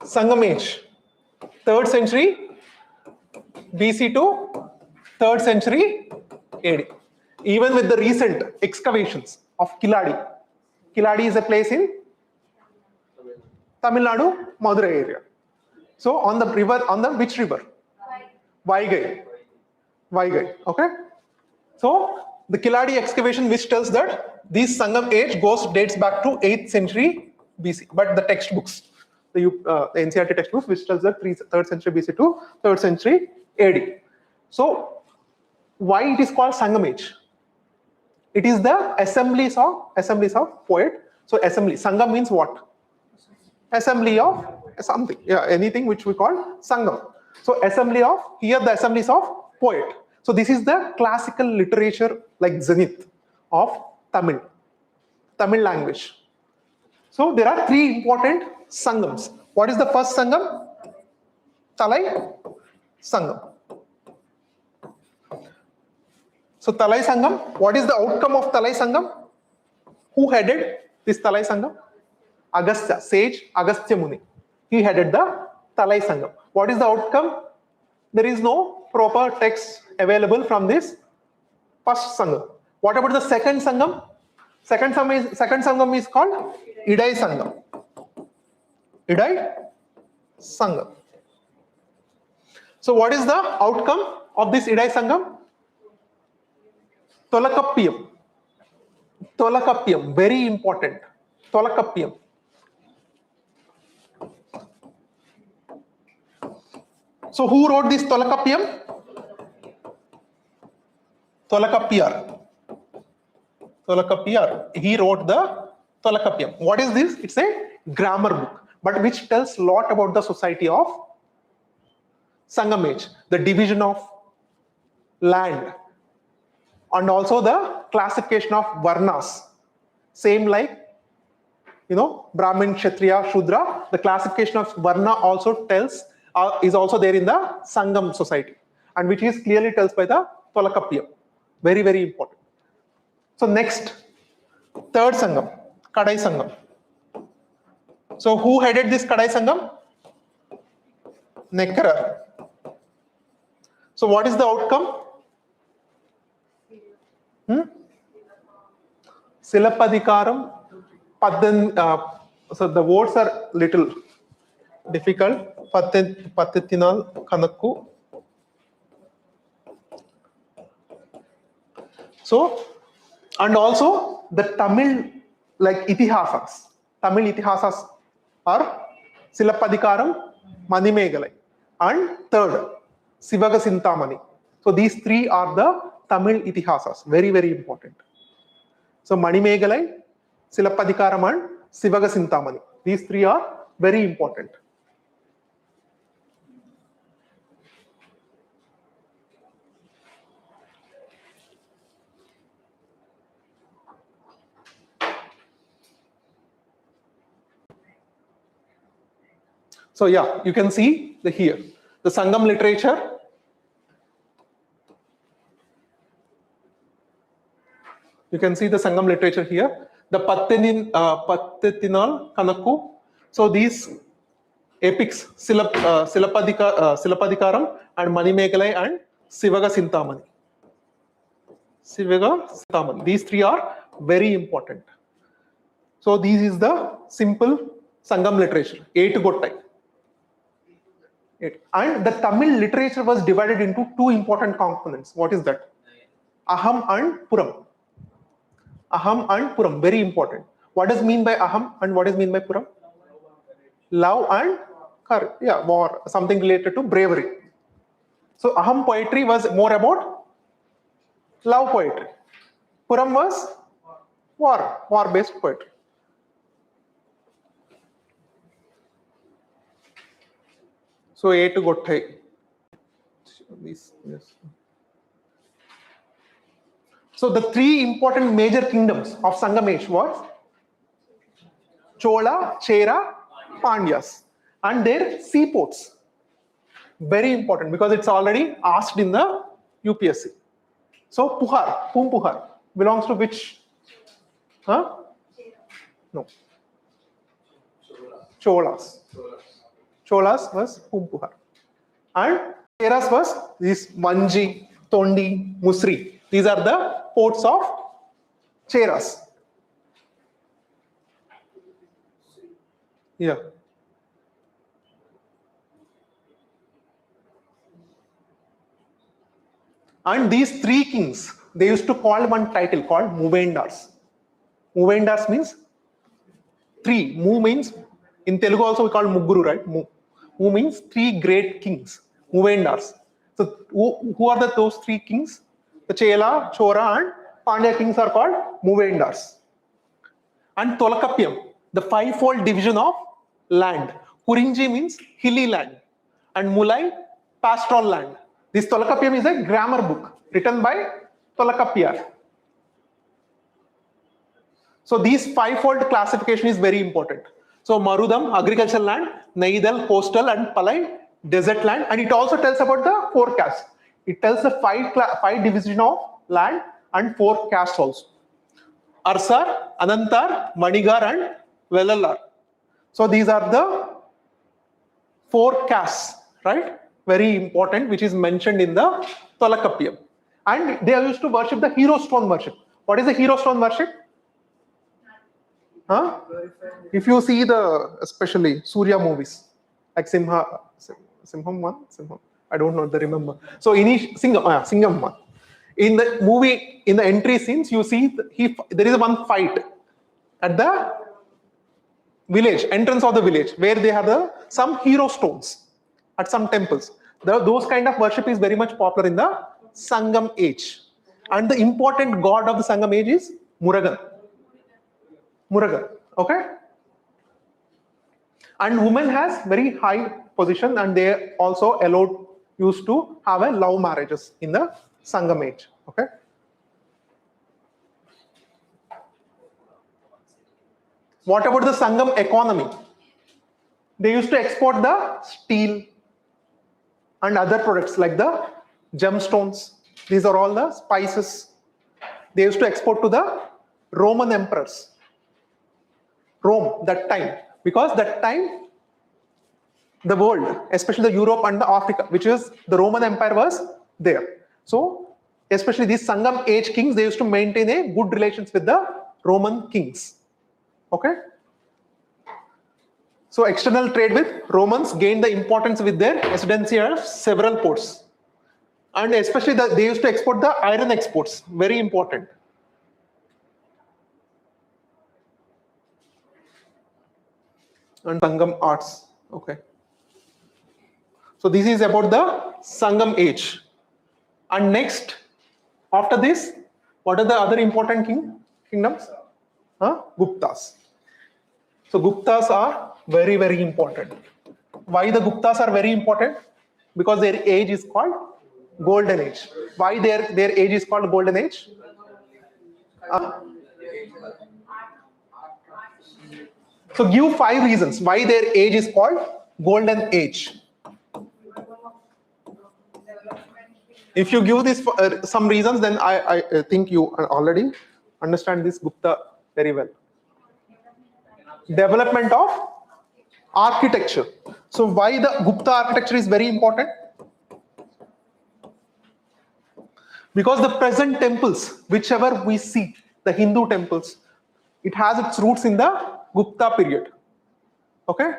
Sangam age, 3rd century BC to 3rd century AD. Even with the recent excavations of Kiladi. Kiladi is a place in Tamil Nadu, Madurai area. So on the river, which river? Vaigai. Vaigai, okay? So the Kiladi excavation, which tells that this Sangam age dates back to 8th century BC. But the textbooks, the NCERT textbooks, which tells that 3rd century BC to 3rd century AD. So why it is called Sangam age? It is the assemblies of poet. So assembly, Sangam means what? Assembly of something, yeah, anything which we call Sangam. So assembly of, here the assemblies of poet. So this is the classical literature like zenith of Tamil language. So there are 3 important Sangams. What is the first Sangam? Talai Sangam. So Talai Sangam, what is the outcome of Talai Sangam? Who headed this Talai Sangam? Agastya, sage Agastya Muni. He headed the Talai Sangam. What is the outcome? There is no proper text available from this first Sangam. What about the second Sangam? Second Sangam is called Idai Sangam. Idai Sangam. So what is the outcome of this Idai Sangam? Tolakappiyam. Tolakappiyam, very important. Tolakappiyam. So who wrote this Tolakappiyam? Tolakappiyar. Tolakappiyar. He wrote the Tolakappiyam. What is this? It's a grammar book, but which tells a lot about the society of Sangam age, the division of land, and also the classification of Varnas. Same like, Brahmin, Kshatriya, Shudra. The classification of Varna also tells, is also there in the Sangam society, and which is clearly tells by the Tolakappiyam. Very, very important. So next, 3rd Sangam, Kadai Sangam. So who headed this Kadai Sangam? Nekkarar. So what is the outcome? Silapadikaram. So the words are little difficult. Patithinal Kanakku. So, and also the Tamil itihasas. Tamil itihasas are Silapadikaram, Manimegalai, and 3rd, Sivaga Sintamani. So these 3 are the Tamil Itihasas, very, very important. So Manimegalai, Silapadikaram and Sivaga Sintamani. These three are very important. So yeah, you can see here, the Sangam literature. You can see the Sangam literature here. The Pattinal Kanakku. So these epics, Silapadikaram and Manimegalai and Sivaga Sintamani. Sivaga Sintamani. These three are very important. So this is the simple Sangam literature, 8 Gottai. And the Tamil literature was divided into 2 important components. What is that? Aham and Puram. Aham and Puram, very important. What does mean by Aham and what is mean by Puram? Love and courage, yeah, war, something related to bravery. So Aham poetry was more about love poetry. Puram was war-based poetry. So 8 Gottai. Yes. So the 3 important major kingdoms of Sangam age was Chola, Chera, Pandyas, and their seaports. Very important because it's already asked in the UPSC. So Puhar, Puhar belongs to which? Huh? No. Cholas. Cholas was Puhar. And Cheras was this Vanji, Tondi, Musri. These are the ports of Cheras. Yeah. And these 3 kings, they used to call one title called Movendars. Movendars means 3. Mu means, in Telugu also we call Mugguru, right? Mu means 3 great kings. Movendars. So who are those 3 kings? The Chela, Chora and Pandya kings are called Movendars. And Tolakapyam, the 5-fold division of land. Kurinji means hilly land and Mulai, pastoral land. This Tolakapyam is a grammar book written by Tolakapyar. So this 5-fold classification is very important. So Marudam, agricultural land, Naidal, coastal and Palai, desert land, and it also tells about the 4 castes. It tells the 5 division of land and 4 castes also. Arsar, Anantar, Manigar and Vellalar. So these are the 4 castes, right? Very important, which is mentioned in the Tolakapyam. And they are used to worship the hero stone worship. What is the hero stone worship? Huh? If you see the, especially Surya movies, like Simham 1, I don't know, remember. So Singham 1. In the movie, in the entry scenes, you see there is one fight at the village, entrance of the village, where they have some hero stones at some temples. Those kind of worship is very much popular in the Sangam age. And the important god of the Sangam age is Murugan. Okay? And women has very high position and they also used to have a love marriages in the Sangam age. Okay? What about the Sangam economy? They used to export the steel and other products like the gemstones. These are all the spices. They used to export to the Roman emperors. Rome, that time. Because that time, the world, especially the Europe and the Africa, which is the Roman Empire was there. So, especially these Sangam age kings, they used to maintain a good relations with the Roman kings. Okay? So, external trade with Romans gained the importance with their residency of several ports. And especially they used to export the iron exports, very important. And Sangam arts. Okay. So this is about the Sangam age. And next, After this, what are the other important kingdoms? Guptas. So Guptas are very, very important. Why the Guptas are very important? Because their age is called Golden Age. Why their age is called Golden Age? So give 5 reasons why their age is called Golden Age. If you give this some reasons, then I think you already understand this Gupta very well. Development of architecture. So why the Gupta architecture is very important? Because the present temples, whichever we see, the Hindu temples, it has its roots in the Gupta period. Okay?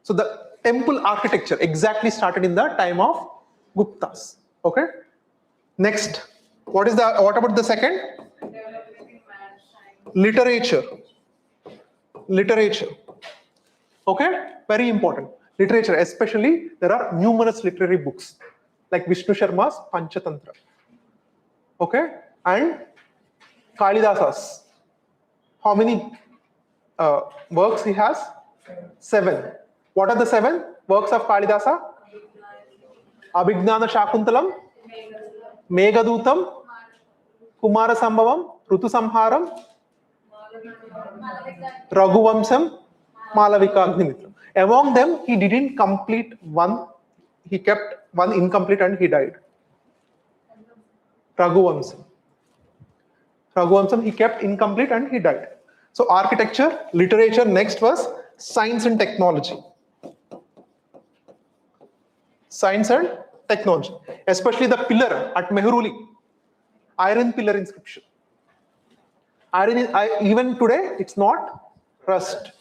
So the temple architecture exactly started in the time of Guptas. Okay? Next, what about the second? Literature. Literature. Okay? Very important. Literature, especially there are numerous literary books like Vishnu Sharma's Panchatantra. Okay? And Kalidasa's. How many works he has? 7. What are the 7 works of Kalidasa? Abhignana Shakuntalam, Meghadutam, Kumara Sambhavam, Rutu Samharam, Raghuvamsam, Malavika Agnimitra. Among them, he didn't complete one. He kept one incomplete and he died. Raghuvamsam. Raghuvamsam he kept incomplete and he died. So architecture, literature. Next was science and technology. Science and technology, especially the pillar at Mehruli, iron pillar inscription. Iron is, even today it's not rust.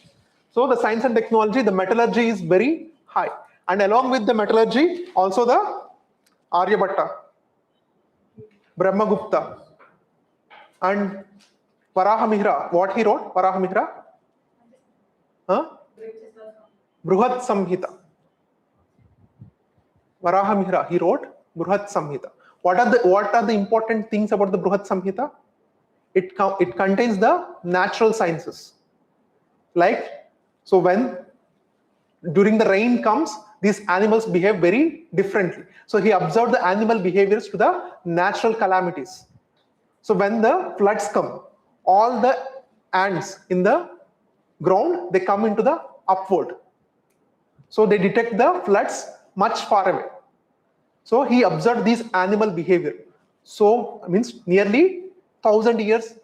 So the science and technology, the metallurgy is very high, and along with the metallurgy, also the Aryabhatta, Brahmagupta, and Varahamihra. What he wrote? Varahamihra? Bruhat Samhita. Varahamihra, he wrote Bruhat Samhita. What are the important things about the Bruhat Samhita? It contains the natural sciences. Like, so when during the rain comes, these animals behave very differently. So he observed the animal behaviors to the natural calamities. So when the floods come, all the ants in the ground, they come into the upward. So they detect the floods much far away. So he observed these animal behavior. So means nearly 1000 years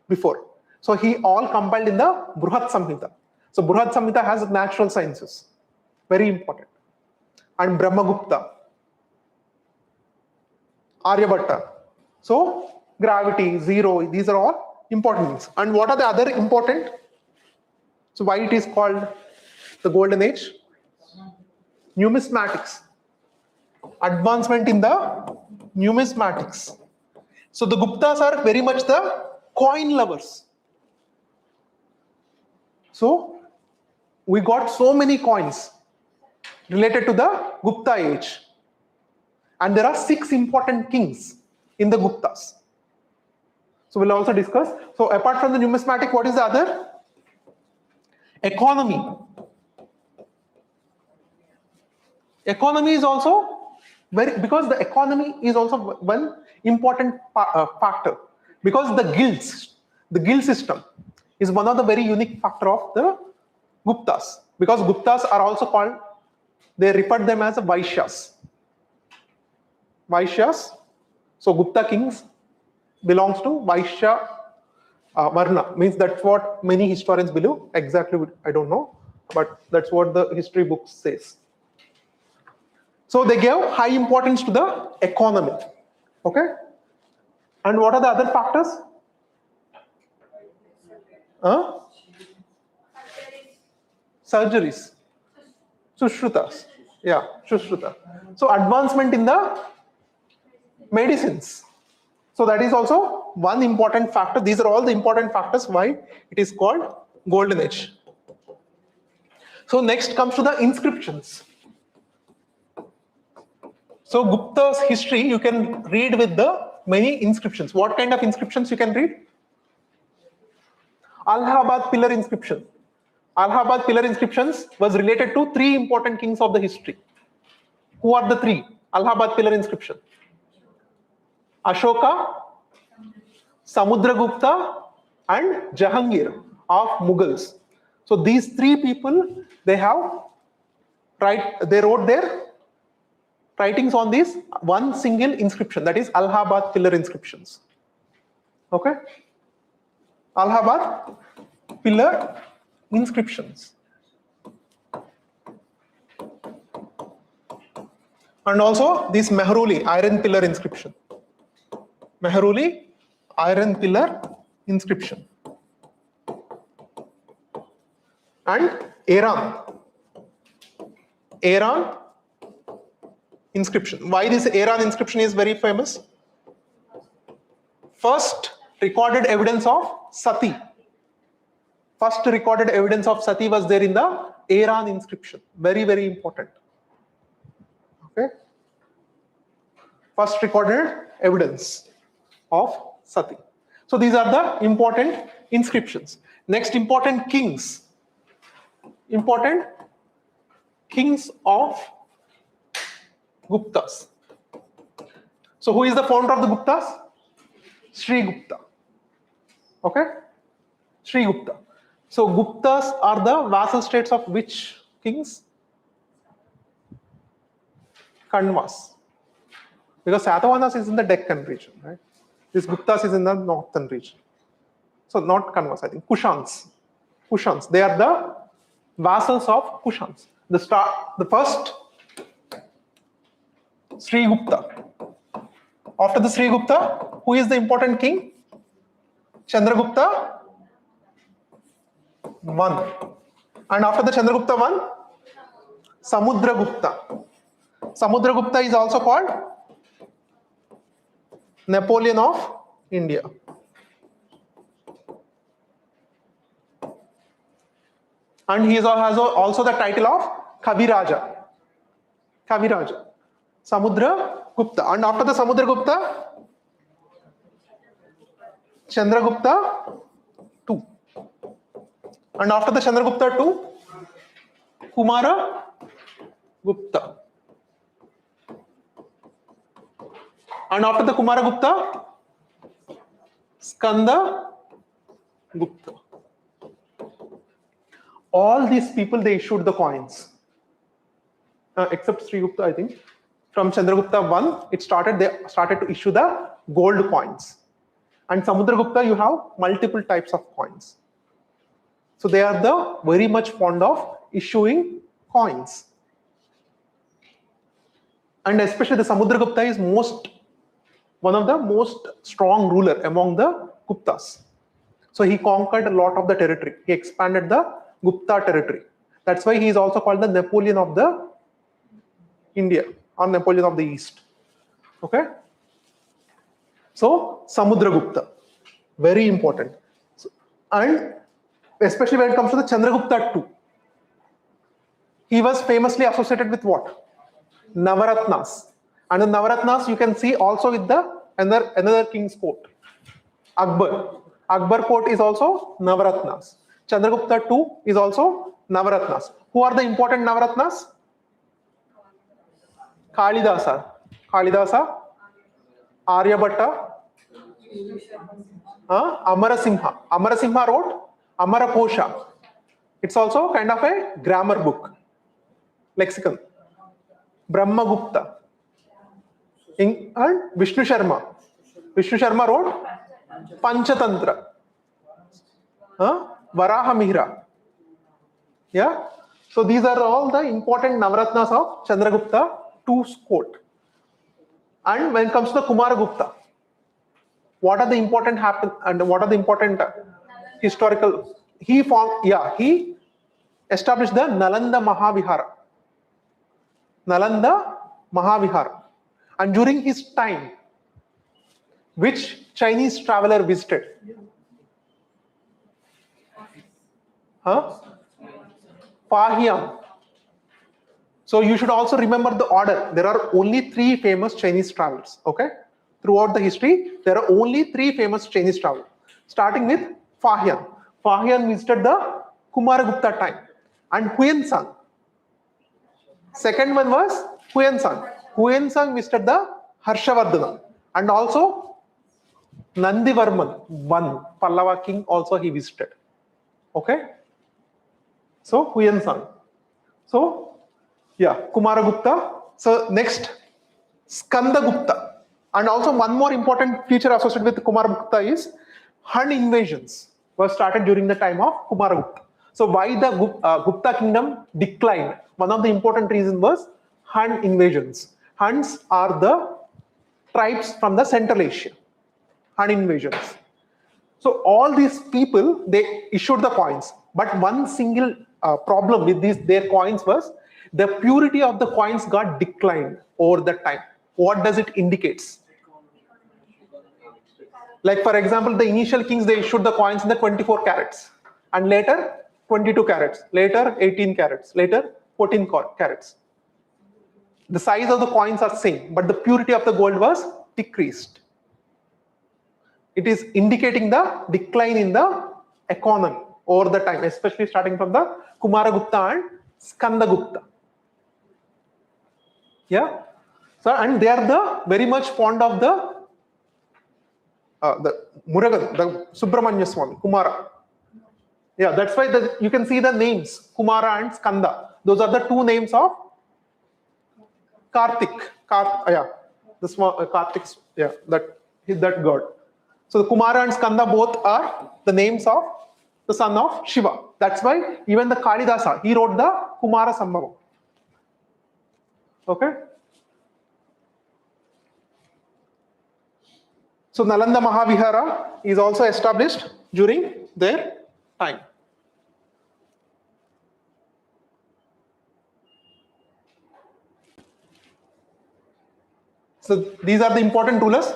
before. So he all compiled in the Bruhat Samhita. So Bruhat Samhita has natural sciences, very important. And Brahmagupta, Aryabhatta. So gravity, zero, these are all important things. And what are the other important? So why it is called the Golden Age? Numismatics. Advancement in the numismatics. So the Guptas are very much the coin lovers. So we got so many coins related to the Gupta age. And there are 6 important kings in the Guptas. So we'll also discuss. So apart from the numismatic, what is the other? Economy. Economy is also because the economy is also one important factor. Because the guild system is one of the very unique factor of the Guptas. Because Guptas are also called, they refer them as Vaishyas. Vaishyas. So Gupta kings belongs to Vaishya Varna. Means that's what many historians believe. Exactly, I don't know, but that's what the history book says. So they gave high importance to the economy. Okay. And what are the other factors? Surgeries. Sushrutas. Yeah, Sushruta. So advancement in the medicines. So that is also one important factor. These are all the important factors why it is called Golden Age. So next comes to the inscriptions. So Gupta's history you can read with the many inscriptions. What kind of inscriptions you can read? Allahabad pillar inscription. Allahabad pillar inscriptions was related to 3 important kings of the history. Who are the 3? Allahabad pillar inscription. Ashoka, Samudragupta, and Jahangir of Mughals. So these 3 people, they wrote their writings on this one single inscription, that is Allahabad pillar inscriptions. Okay? Allahabad pillar inscriptions. And also this Mehruli iron pillar inscription. Mehruli iron pillar inscription. And Iran inscription. Why this Iran inscription is very famous? First recorded evidence of Sati. First recorded evidence of Sati was there in the Iran inscription. Very, very important. Okay. First recorded evidence of Sati. So these are the important inscriptions. Next, important kings. Important kings of Guptas. So who is the founder of the Guptas? Sri Gupta. Okay? Sri Gupta. So Guptas are the vassal states of which kings? Kanvas. Because Satavahanas is in the Deccan region, right? This Guptas is in the northern region. So not Kanvas, I think. Kushans. Kushans. They are the vassals of Kushans. The first Sri Gupta. After the Sri Gupta, who is the important king? Chandragupta I. And after the Chandragupta I, Samudragupta. Samudragupta is also called Napoleon of India. And he has also the title of Kaviraja. Kaviraja. Samudragupta. And after the Samudragupta, Chandragupta II. And after the Chandragupta II, Kumaragupta. And after the Kumaragupta, Skanda Gupta. All these people, they issued the coins. Except Sri Gupta, I think. From Chandragupta I, they started to issue the gold coins. And Samudragupta, you have multiple types of coins. So they are very much fond of issuing coins. And especially the Samudragupta is one of the most strong ruler among the Guptas. So he conquered a lot of the territory. He expanded the Gupta territory. That's why he is also called the Napoleon of the India, or Napoleon of the East. Okay? So Samudragupta, very important. And especially when it comes to the Chandragupta II, he was famously associated with what? Navaratnas. And the Navaratnas you can see also with the another king's court, Akbar. Akbar court is also Navaratnas. Chandragupta II is also Navaratnas. Who are the important Navaratnas? Kalidasa, Aryabhatta, Amarasimha. Amarasimha wrote Amarakosha. It's also kind of a grammar book, lexicon. Brahmagupta. And Vishnu Sharma. Vishnu Sharma wrote Panchatantra. Varahamihra. Yeah. So these are all the important Navaratnas of Chandragupta II's court. And when it comes to the Kumaragupta, what are the important historical? He established the Nalanda Mahavihara. Nalanda Mahavihara. And during his time, which Chinese traveler visited? Fahiam. So you should also remember the order. There are only 3 famous Chinese travelers. Okay? throughout the history, there are only 3 famous Chinese travelers, starting with Fahian. Fahian visited the Kumaragupta time, and Huyen-Tsang. Second one was Huyen-Tsang. Huyen-Tsang visited the Harshavardhana, and also Nandivarman, one Pallava king, also he visited. Okay. So Huyen-Tsang. So yeah, Kumaragupta. So next, Skandagupta. And also one more important feature associated with Kumaragupta is Han invasions were started during the time of Kumaragupta. So why the Gupta kingdom declined? One of the important reasons was Han invasions. Huns are the tribes from the Central Asia. Han invasions. So all these people, they issued the coins, but one single problem with their coins was the purity of the coins got declined over the time. What does it indicates? Like for example, the initial kings, they issued the coins in the 24 carats, and later 22 carats, later 18 carats, later 14 carats. The size of the coins are same, but the purity of the gold was decreased. It is indicating the decline in the economy over the time, especially starting from the Kumaragupta and Skandagupta. Yeah. So, and they are the very much fond of the Murugan, the Subramanya Swami, Kumara. Yeah, that's why you can see the names Kumara and Skanda. Those are the 2 names of Kartik. This one Kartik. Yeah, that god. So the Kumara and Skanda both are the names of the son of Shiva. That's why even the Kalidasa, he wrote the Kumara Sambhavam. Okay. So Nalanda Mahavihara is also established during their time. So these are the important rulers.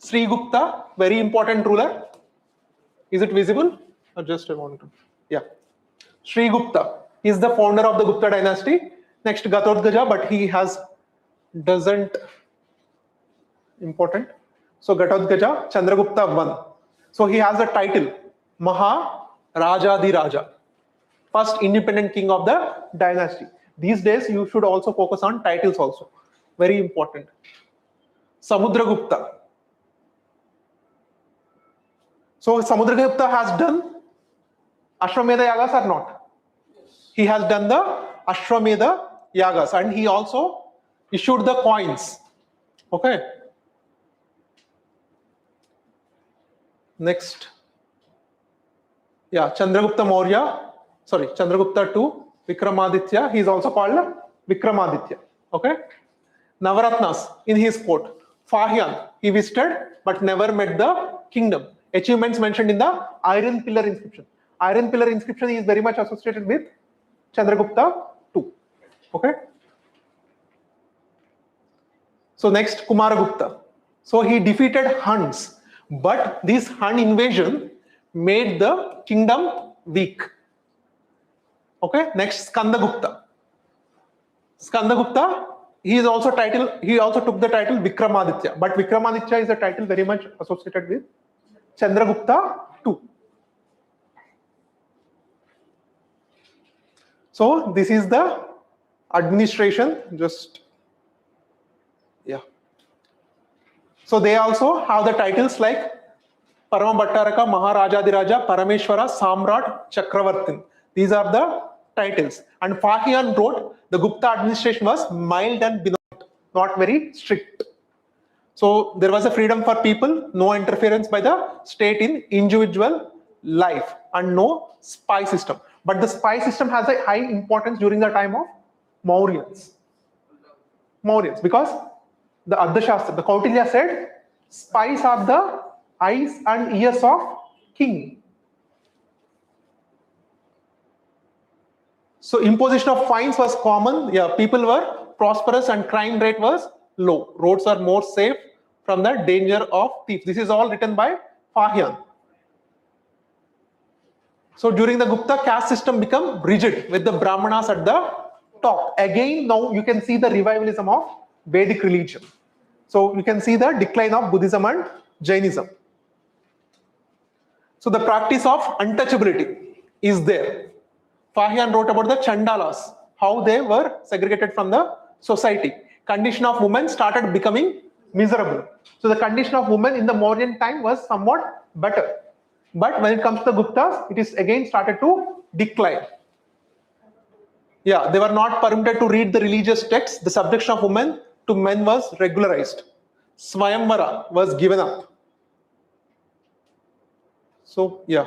Sri Gupta, very important ruler. Is it visible? Or just I want to? Yeah. Sri Gupta is the founder of the Gupta dynasty. Next, Ghatotkacha, but he doesn't important. So Ghatotkacha, Chandragupta 1. So he has the title Maharaja, first independent king of the dynasty. These days you should also focus on titles also. Very important. Samudragupta. So Samudragupta has done Ashwamedha Yagas or not? He has done the Ashwamedha Yagas, and he also issued the coins. Okay. Next. Yeah, Chandragupta Maurya. Sorry, Chandragupta II, Vikramaditya. He is also called Vikramaditya. Okay. Navaratnas in his court. Fahian, he visited but never met the kingdom. Achievements mentioned in the Iron Pillar inscription. Iron Pillar inscription is very much associated with Chandragupta II. Okay. So next, Kumaragupta. So he defeated Huns, but this Hun invasion made the kingdom weak. Okay. Next, Skandagupta. Skandagupta, he also took the title Vikramaditya, but Vikramaditya is a title very much associated with Chandragupta II. So this is the administration. So they also have the titles like Paramabhattaraka, Maharajadiraja, Parameshwara, Samrat, Chakravartin. These are the titles. And Fahian wrote the Gupta administration was mild and benign, not very strict. So there was a freedom for people, no interference by the state in individual life, and no spy system. But the spy system has a high importance during the time of Mauryans. Because the Ardhashastra, the Kautilya said, spies are the eyes and ears of king. So imposition of fines was common. Yeah, people were prosperous and crime rate was low. Roads are more safe from the danger of thieves. This is all written by Fahian. So during the Gupta, caste system became rigid with the Brahmanas at the top. Again, now you can see the revivalism of Vedic religion. So you can see the decline of Buddhism and Jainism. So the practice of untouchability is there. Fahian wrote about the Chandalas, how they were segregated from the society. Condition of women started becoming miserable. So the condition of women in the Mauryan time was somewhat better. But when it comes to the Guptas, it is again started to decline. Yeah, they were not permitted to read the religious texts. The subjection of women to men was regularized. Swayamvara was given up. So yeah,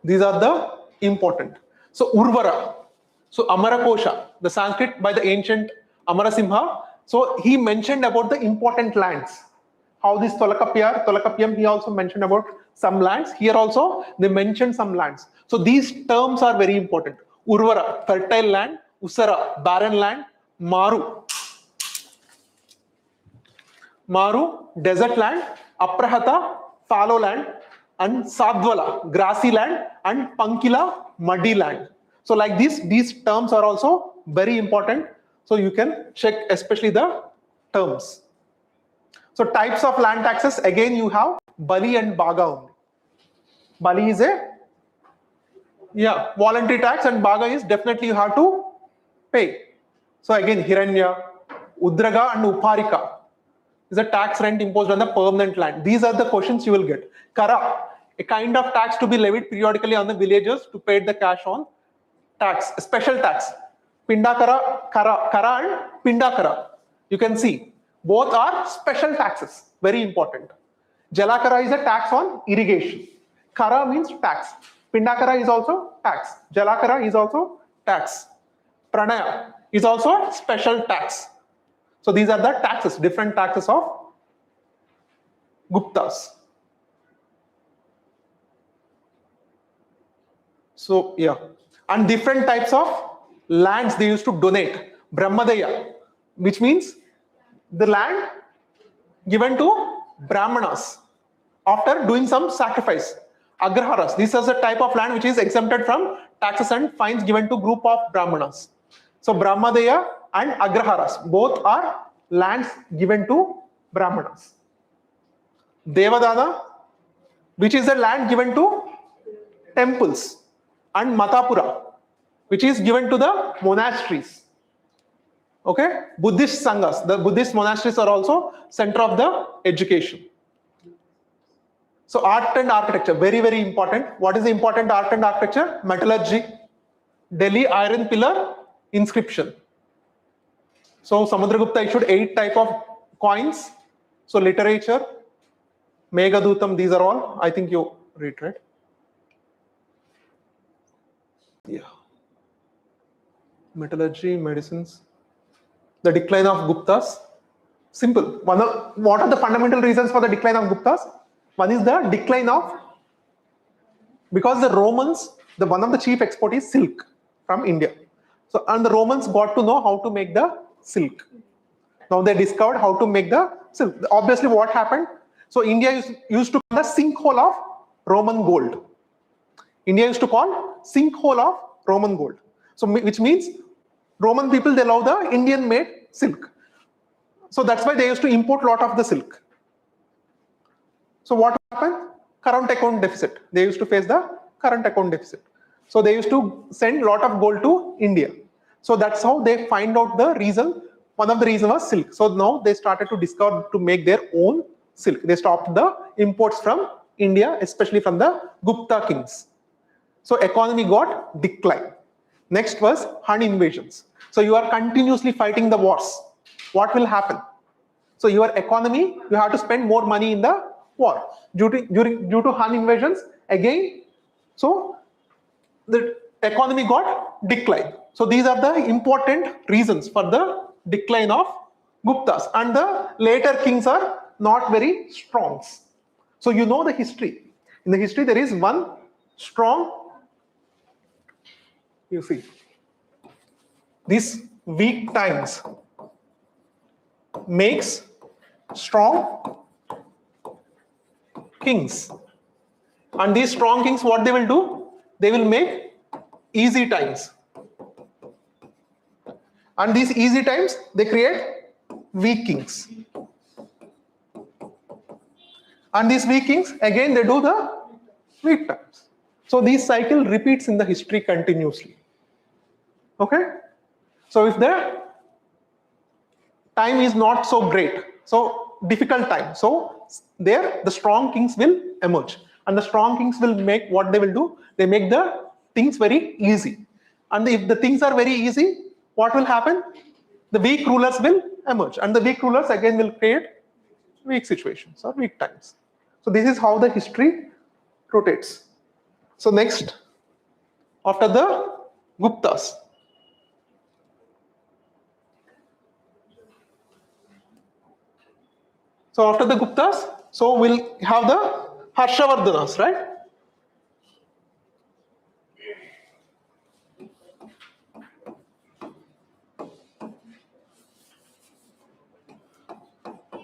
these are the important. So Urvara, so Amarakosha, the Sanskrit by the ancient Amarasimha. So he mentioned about the important lands. How this Tolakapiyam, he also mentioned about some lands. Here also they mentioned some lands. So these terms are very important. Urvara, fertile land. Usara, barren land. Maru, desert land. Aprahata, fallow land. And Sadvala, grassy land. And Pankila, muddy land. So like this, these terms are also very important. So you can check especially the terms. So types of land taxes, again you have Bali and Baga only. Bali is a voluntary tax, and Baga is definitely you have to pay. So again Hiranya, Udraga and Uparika is a tax rent imposed on the permanent land. These are the questions you will get. Kara, a kind of tax to be levied periodically on the villagers to pay the cash on tax, a special tax. Pindakara, Kara and Pindakara. You can see both are special taxes, very important. Jalakara is a tax on irrigation. Kara means tax. Pindakara is also tax. Jalakara is also tax. Pranaya is also special tax. So these are the taxes, different taxes of Guptas. So yeah, and different types of lands they used to donate. Brahmadaya, which means the land given to Brahmanas after doing some sacrifice. Agraharas, this is a type of land which is exempted from taxes and fines given to group of Brahmanas. So Brahmadaya and Agraharas, both are lands given to Brahmanas. Devadana, which is a land given to temples. And Matapura, which is given to the monasteries. Okay, Buddhist sanghas, the Buddhist monasteries are also center of the education. So art and architecture, very, very important. What is the important art and architecture? Metallurgy, Delhi iron pillar inscription. So Samudragupta issued 8 type of coins. So literature, Meghadutam, these are all, I think you read, right? Yeah. Metallurgy, medicines. The decline of Guptas. Simple. What are the fundamental reasons for the decline of Guptas? One is the decline of, because the Romans, one of the chief export is silk from India. So, and the Romans got to know how to make the silk. Now they discovered how to make the silk. Obviously what happened? So India used to call the sinkhole of Roman gold. India used to call sinkhole of Roman gold. So which means Roman people, they love the Indian made silk. So that's why they used to import a lot of the silk. So what happened? Current account deficit. They used to face the current account deficit. So they used to send a lot of gold to India. So that's how they find out the reason. One of the reasons was silk. So now they started to discover to make their own silk. They stopped the imports from India, especially from the Gupta kings. So economy got declined. Next was Han invasions. So you are continuously fighting the wars. What will happen? So your economy, you have to spend more money in the war. Due to Han invasions, again, so the economy got declined. So these are the important reasons for the decline of Guptas. And the later kings are not very strong. So you know the history. In the history, there is one strong, you see, these weak times makes strong kings. And these strong kings, what they will do? They will make easy times. And these easy times, they create weak kings. And these weak kings, again, they do the weak times. So this cycle repeats in the history continuously. Okay? So if the time is not so great, so difficult time, so there the strong kings will emerge. And the strong kings will make what they will do, they make the things very easy. And if the things are very easy, what will happen? The weak rulers will emerge. And the weak rulers again will create weak situations or weak times. So this is how the history rotates. So next, after the Guptas. So after the Guptas, so we'll have the Harshavardhanas, right?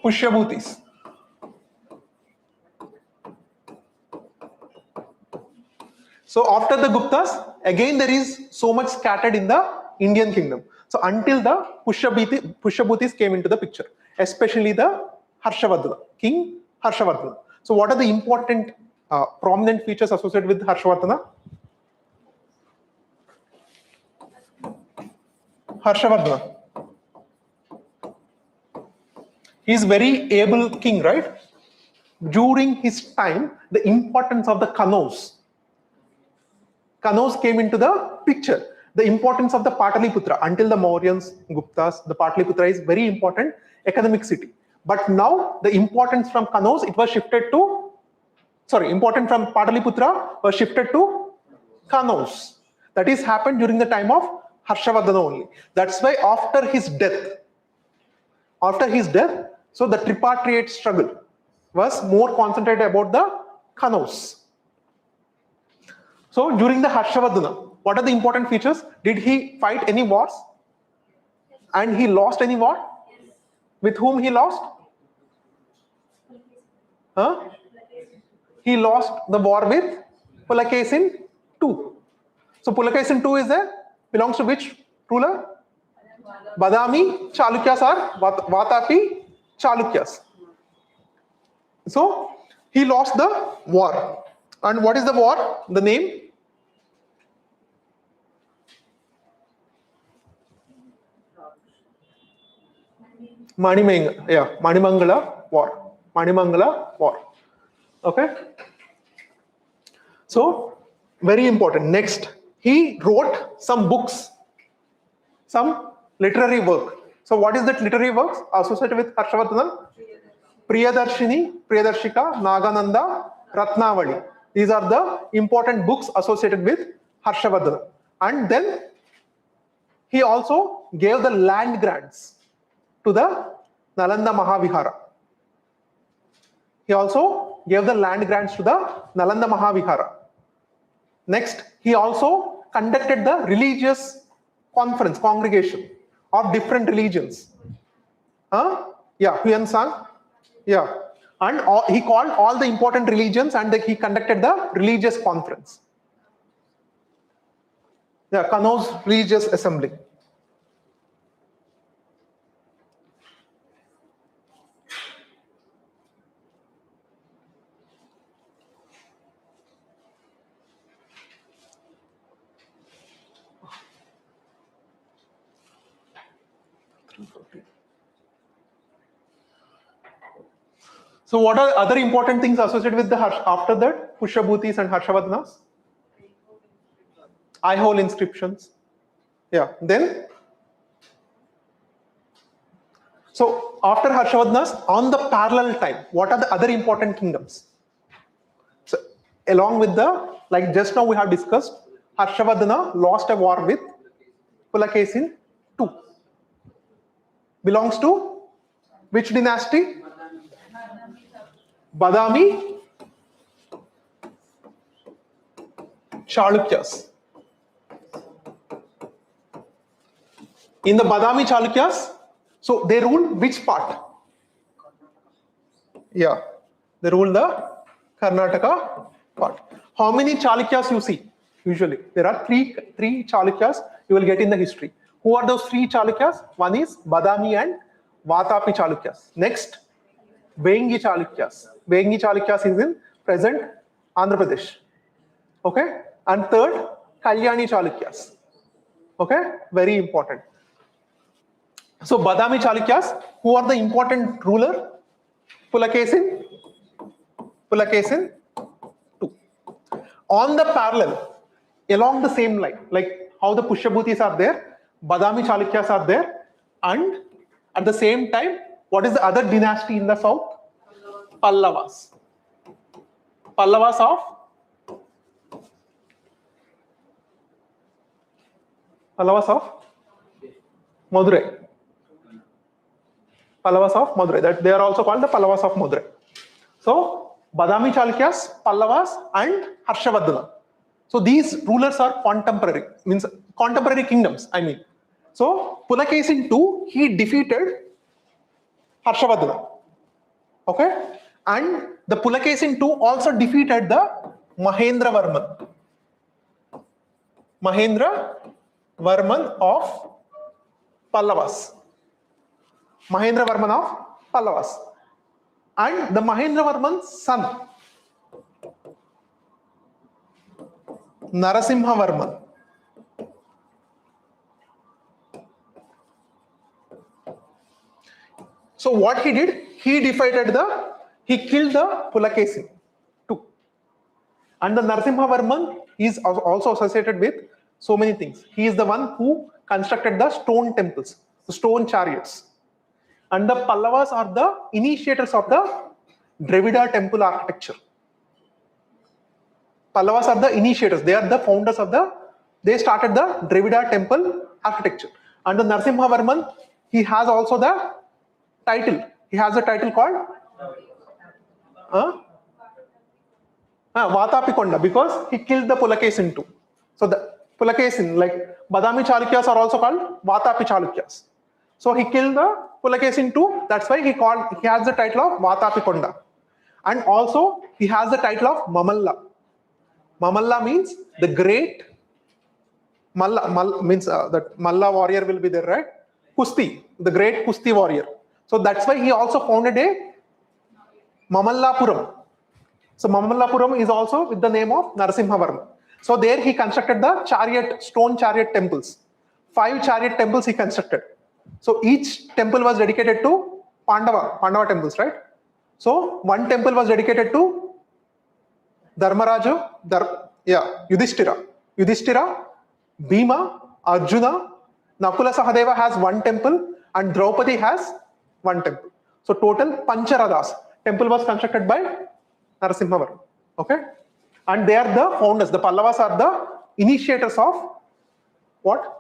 Pushyabhutis. So after the Guptas, again there is so much scattered in the Indian kingdom. So until the Pushyabhutis came into the picture, especially the Harshavardhana, King Harshavardhana. So what are the important prominent features associated with Harshavardhana? Harshavardhana. He is very able king, right? During his time, the importance of the Kanos came into the picture. The importance of the Pataliputra. Until the Mauryans, Guptas, the Pataliputra is very important economic city. But now the importance from Kanos, it was shifted to, important from Pataliputra was shifted to Kanos. That is happened during the time of Harshavardhana only. That's why after his death, so the tripartite struggle was more concentrated about the Kanos. So during the Harshavardhana, what are the important features? Did he fight any wars? And he lost any war? With whom he lost? He lost the war with Pulakesin II. So Pulakesin II belongs to which ruler? Badami Chalukyas or Vatapi Chalukyas. So he lost the war. And what is the war? The name? Manimangala war. Okay. So very important. Next, he wrote some books, some literary work. So what is that literary works associated with Harshavardhana? Priyadarshini, Priyadarshika, Nagananda, Ratnavali. These are the important books associated with Harshavardhana. And then he also gave the land grants to the Nalanda Mahavihara. Next, he also conducted the religious congregation of different religions. Huyan-san. Yeah. And he called all the important religions and he conducted the religious conference. Yeah, Kanos religious assembly. So what are other important things associated with the after that Pushyabhutis and Harshavardhanas? Eye hole inscriptions. Yeah. Then, so after Harshavardhanas, on the parallel time, what are the other important kingdoms? So along with the, like just now we have discussed, Harshavardhana lost a war with Pulakesin II. Belongs to which dynasty? Badami Chalukyas. In the Badami Chalukyas, so they rule which part? Yeah, they rule the Karnataka part. How many Chalukyas you see? Usually, there are three Chalukyas you will get in the history. Who are those three Chalukyas? One is Badami and Vatapi Chalukyas. Next, Vengi Chalukyas. Vengi Chalukyas is in present Andhra Pradesh. Okay, and third, Kalyani Chalukyas. Okay, very important. So Badami Chalukyas, who are the important ruler? Pulakesin 2. On the parallel, along the same line, like how the Pushyabhutis are there, Badami Chalukyas are there, and at the same time, what is the other dynasty in the south? Pallavas. Pallavas of Madurai. Pallavas of Madurai. That they are also called the Pallavas of Madurai. So Badami Chalukyas, Pallavas, and Harshavardhana. So these rulers are contemporary, means contemporary kingdoms. I mean, so Pulakesin II, he defeated Harshavardhana. Okay, and the Pulakesin II also defeated the Mahendravarman. Mahendravarman of Pallavas. Mahendravarman of Pallavas. And the Mahendravarman's son, Narasimhavarman. So what he did, he killed the Pulakesin II. And the Narasimhavarman is also associated with so many things. He is the one who constructed the stone temples, the stone chariots. And the Pallavas are the initiators of the Dravida temple architecture. Pallavas are the initiators. They are the founders of they started the Dravida temple architecture. And the Narasimhavarman, he has also the title. He has a title called Vatapikonda, because he killed the Pulakesin II. So the Pulakesin, like Badami Chalukyas, are also called Vatapi Chalukyas. So he killed the Pulakesin II. That's why he has the title of Vatapikonda. And also he has the title of Mamalla. Mamalla means the great. Malla means that Malla warrior will be there, right? Kusti, the great Kusti warrior. So that's why he also founded a Mamallapuram. So Mamallapuram is also with the name of Narasimhavarma. So there he constructed the stone chariot temples. 5 chariot temples he constructed. So each temple was dedicated to Pandava temples, right? So one temple was dedicated to Dharmaraja, Yudhishthira, Bhima, Arjuna, Nakula Sahadeva has one temple, and Draupadi has one temple. So total Pancharathas temple was constructed by Narasimhavarma. Okay, and they are the founders. The Pallavas are the initiators of what?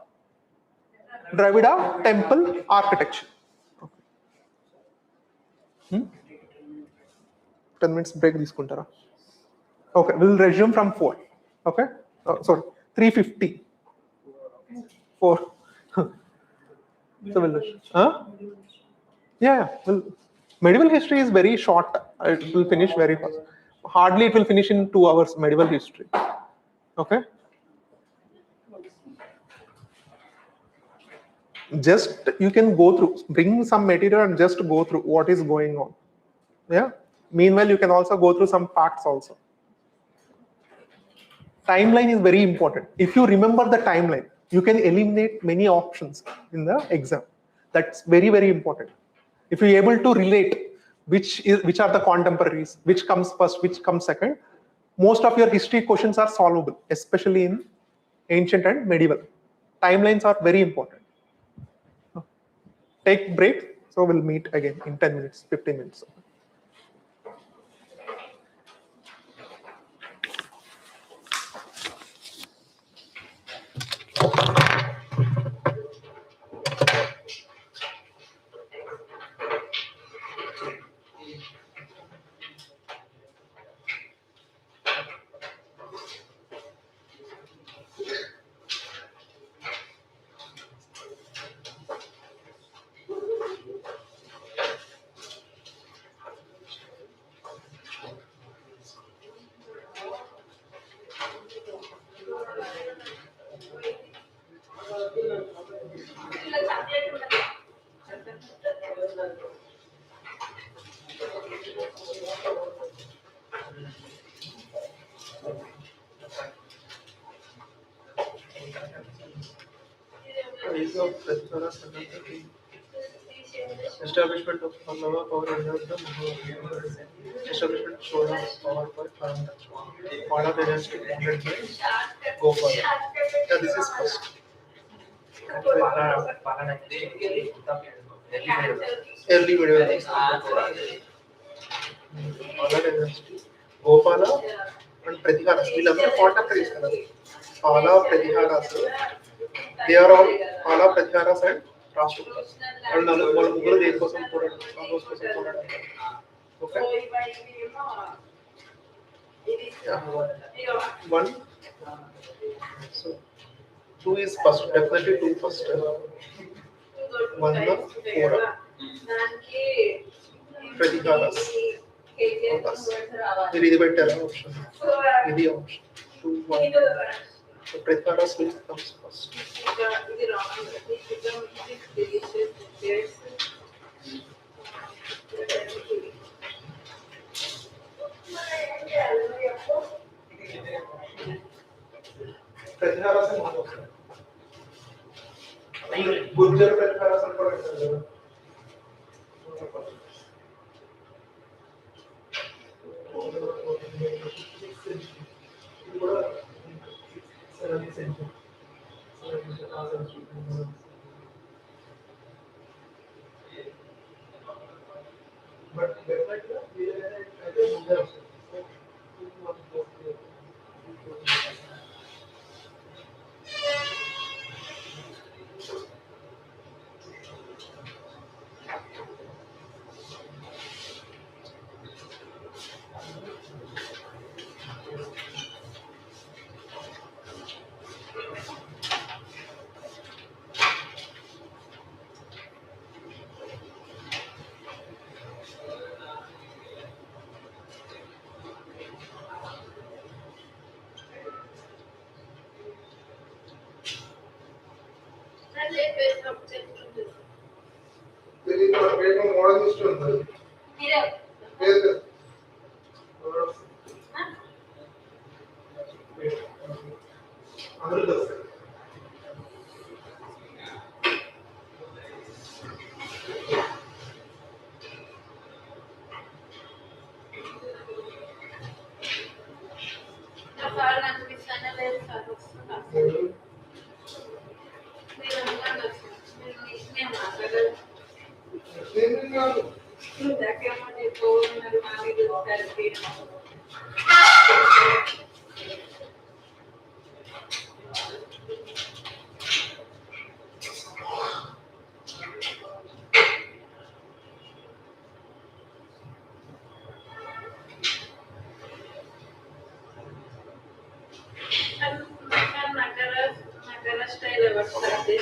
Dravida temple architecture. Okay. 10 minutes break తీసుకుంటారా? Okay, we'll resume from 4. Okay, sorry, 3:50. 4. So we'll yeah. Well, medieval history is very short. It will finish very fast. Hardly it will finish in 2 hours. Medieval history. Okay. Just you can go through, bring some material and just go through what is going on. Yeah. Meanwhile, you can also go through some facts also. Timeline is very important. If you remember the timeline, you can eliminate many options in the exam. That's very, very important. If you're able to relate which are the contemporaries, which comes first, which comes second, most of your history questions are solvable, especially in ancient and medieval. Timelines are very important. Take break. So we'll meet again in 10 minutes, 15 minutes. Use of Pratikaras and establishment of Pallava power under the Mughal Empire. Establishment of Chola power by Pala dynasty ended by Gopal. Yeah, this is first. Early medieval Pala dynasty, Gopala and Pratiharas. We love the contemporaries. Pala Pratiharas. They are all Pala Pratiharas and Rashtrakutas. And Mughal Dev Kosam Koran, Amos Kosam Koran. Okay. Yeah. One. So two is first. Definitely two first. One the Kora. Pratikaras. This is better option. This is option. 2, 1. So Pratikaras will come first. Pratikaras and Gurjar Pratikaras and Pratikaras. But definitely, I think modern history. Nagara style ever started,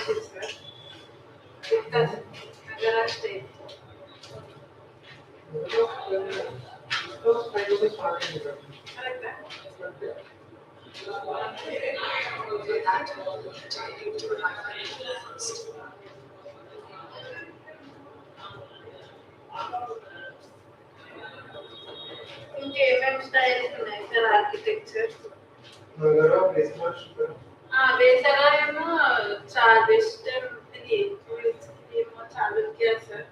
Nagara style. ఇంకేమేమి styles ఉన్నాయి sir architecture? బేసరా ఏమో western ఇది ఏమో Chalukya sir.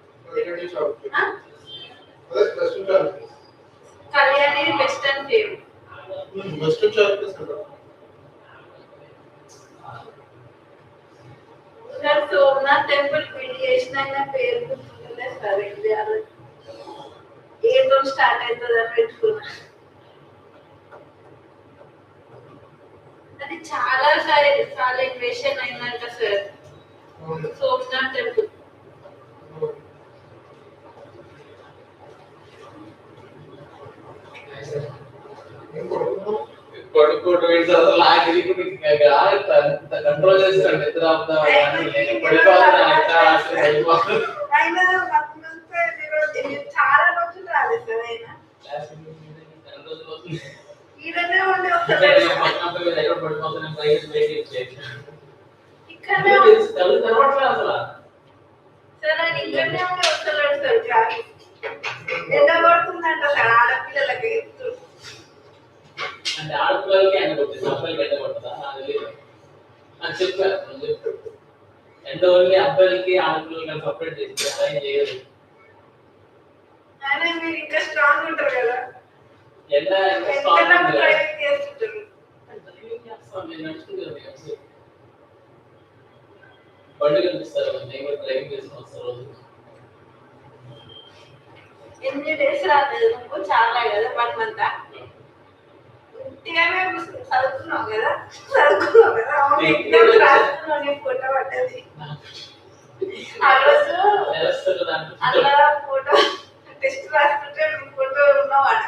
Kalyani western fame. Western Chalukya sir. Somnath temple build చేసిన ఆయన పేరు గుర్తుండలేదు sir. ఇండియాలో ఏదో స్టార్ట్ అవుతుంది అని పెట్టుకున్నా. అది చాలా సార్లు ఇన్వేషన్ అయిందంట సార్ సోమనాథ్ టెంపుల్. పడుకోవడం కంట్రోల్ చేస్తాడు నిద్ర చాలా రోజులు రాలేదు సార్ ఆయన. ఇక్కడనే ఉండి ఇక్కడనే సార్ ఆయన ఇక్కడనే ఉండి వస్తున్నాడు సార్. జాలి ఎండ పడుతుందంట సార్ ఆడపిల్లలకి ఎత్తు. అంటే ఆడపిల్లలకి ఎండ కొడుతుంది, అబ్బాయిలకి ఎండ కొడుతుందా? నాకు చెప్పారు. అంటే ఓన్లీ అబ్బాయిలకి ఆడపిల్లలకి సపరేట్ చేసి అలా ఏం చేయదు. అయినా మీరు ఇంకా స్ట్రాంగ్ ఉంటారు కదా, ఎలా డ్రైవింగ్ చేస్తుంటారు. బండి కనిపిస్తారు, నేను కూడా డ్రైవింగ్ చేసుకుని వస్తారు. ఎన్ని డేస్ రాలేదు నువ్వు, చాలా కదా 1 month. ఉట్టిగానే చదువుతున్నావు కదా, అవును ఎగ్జామ్స్ రాస్తున్నావు, నీ ఫోటో పడ్డది ఆ రోజు. అలా ఫోటో టెస్ట్ రాస్తుంటే నీ ఫోటో ఉన్నవాడ.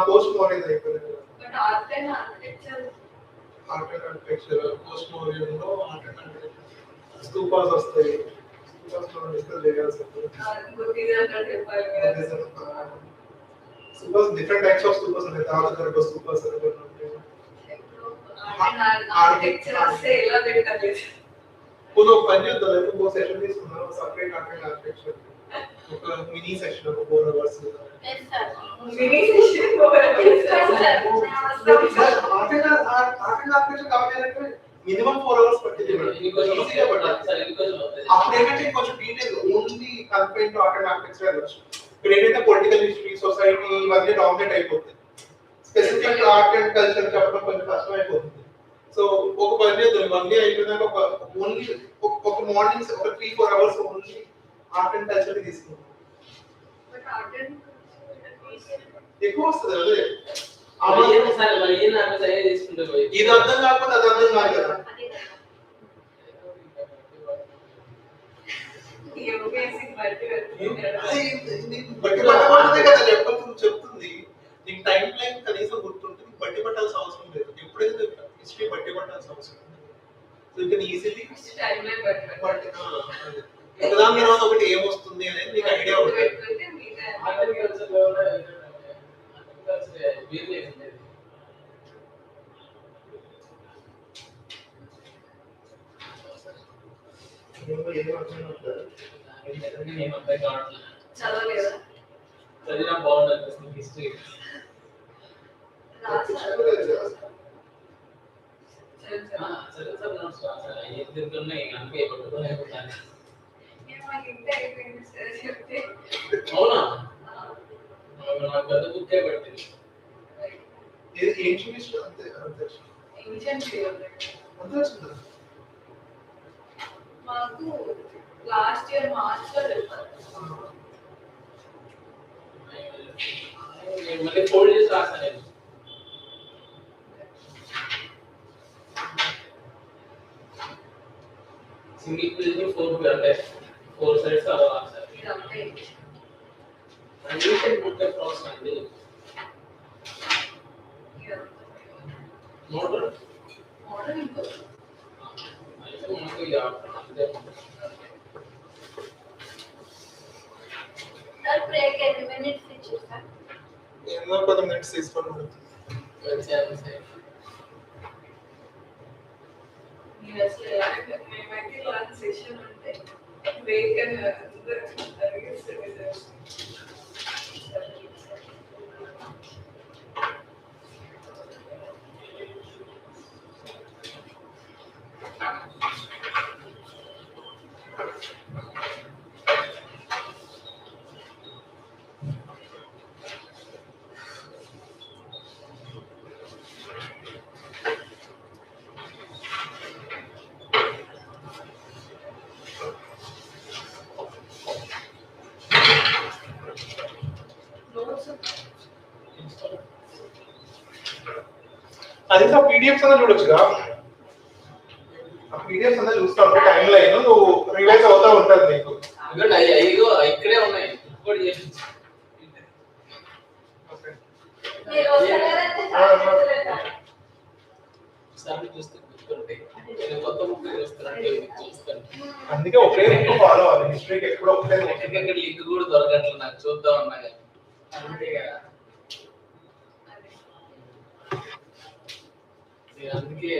Post-Mauryan అయిపోయింది. But art and architecture, post-Mauryan లో art and architecture స్తూపాస్ వస్తాయి. స్తూపాస్ మనం డిస్కస్ చేయాల్సి ఉంటుంది. స్తూపాస్ డిఫరెంట్ టైప్స్ ఆఫ్ స్తూపాస్ ఉంటాయి. తాళగర్భ స్తూపాస్ అని కొన్ని ఉంటాయి. ఆర్కిటెక్చర్ వస్తే ఎలా పెట్టాలి? ఒక పని చేద్దాం, ఇంకో సెషన్ తీసుకున్నాం సపరేట్ ఆర్ట్ అండ్ ఆర్కిటెక్చర్, ఒక మినీ సెషన్, ఒక 4 hours. Mini session 4 hours. Art and architecture కావాలంటే మినిమం 4 hours పట్టింది మేడం. అప్పుడు ఏంటంటే కొంచెం detail only confine to art and architecture వెళ్ళచ్చు. ఇప్పుడు ఏంటంటే పొలిటికల్ హిస్టరీ, సొసైటీ ఇవన్నీ డామినేట్ అయిపోతుంది. స్పెసిఫిక్ ఆర్ట్ అండ్ కల్చర్ చెప్పడం కొంచెం కష్టం అయిపోతుంది. సో ఒక పని చేద్దాం, ఇవన్నీ అయిపోయినాక ఒక ఓన్లీ ఒక మార్నింగ్ ఒక 3-4 hours only art and culture తీసుకుంటాం. ఎక్కువ వస్తుంది అదే. ఇది అర్థం కాకపోతే అది అర్థం కాదు కదా. బట్టి పట్టబడితే కదా చెప్తుంది. నీకు టైం లైన్ కనీసం గుర్తుంటుంది, బట్టి పట్టాల్సిన అవసరం లేదు. ఎప్పుడైతే హిస్టరీ బట్టి పట్టాల్సిన అవసరం లేదు. సో యూ కెన్ ఈజీలీ బట్టి ఒకదాని తర్వాత ఒకటి ఏమొస్తుంది అనేది నీకు ఐడియా ఉంటుంది. చదివినా బాగుంటుంది హిస్టరీ. అవునా, నాకు పెద్ద బుక్కే పట్టింది. మాకు లాస్ట్ ఇయర్ మార్చ్ లో చెప్పారు. మళ్ళీ 4 years రాస్తాను నేను. సింగిల్ పేజ్ 4 అంటే 4 sides అలా రాస్తాను. రీసెంట్ బుక్ ప్రాసెస్ అండి. మోడల్ ఇంకో అయితే మనకు అంటే సార్ బ్రేక్ ఎన్ని మినిట్స్ ఇచ్చారు సార్? నేను 10 minutes తీసుకోండి. మేమైతే లాస్ట్ సెషన్ ఉంటే బ్రేక్ అని అది ఆ పీడిఎఫ్స్ అన్న చూడొచ్చుగా. ఆ పీడిఎఫ్స్ అన్న చూస్తాను, టైం లైన్ నువ్వు రిలైజ్ అవుతా ఉంటుంది నీకు. ఇదిగో ఇక్కడే ఉన్నాయి. ఇంకోటి చేసి మీరు సార్లు చూస్తే గుర్తుంటాయి. నేను కొత్త బుక్ చూస్తున్నట్టు చూస్తాను. అందుకే ఒకే బుక్ ఫాలో అవ్వాలి. హిస్టరీకి ఎప్పుడు ఒకటే ఎక్కడికక్కడ లింక్ కూడా దొరకట్లేదు నాకు, చూద్దాం అన్నా కానీ. అంతే కదా. నేను అందుకే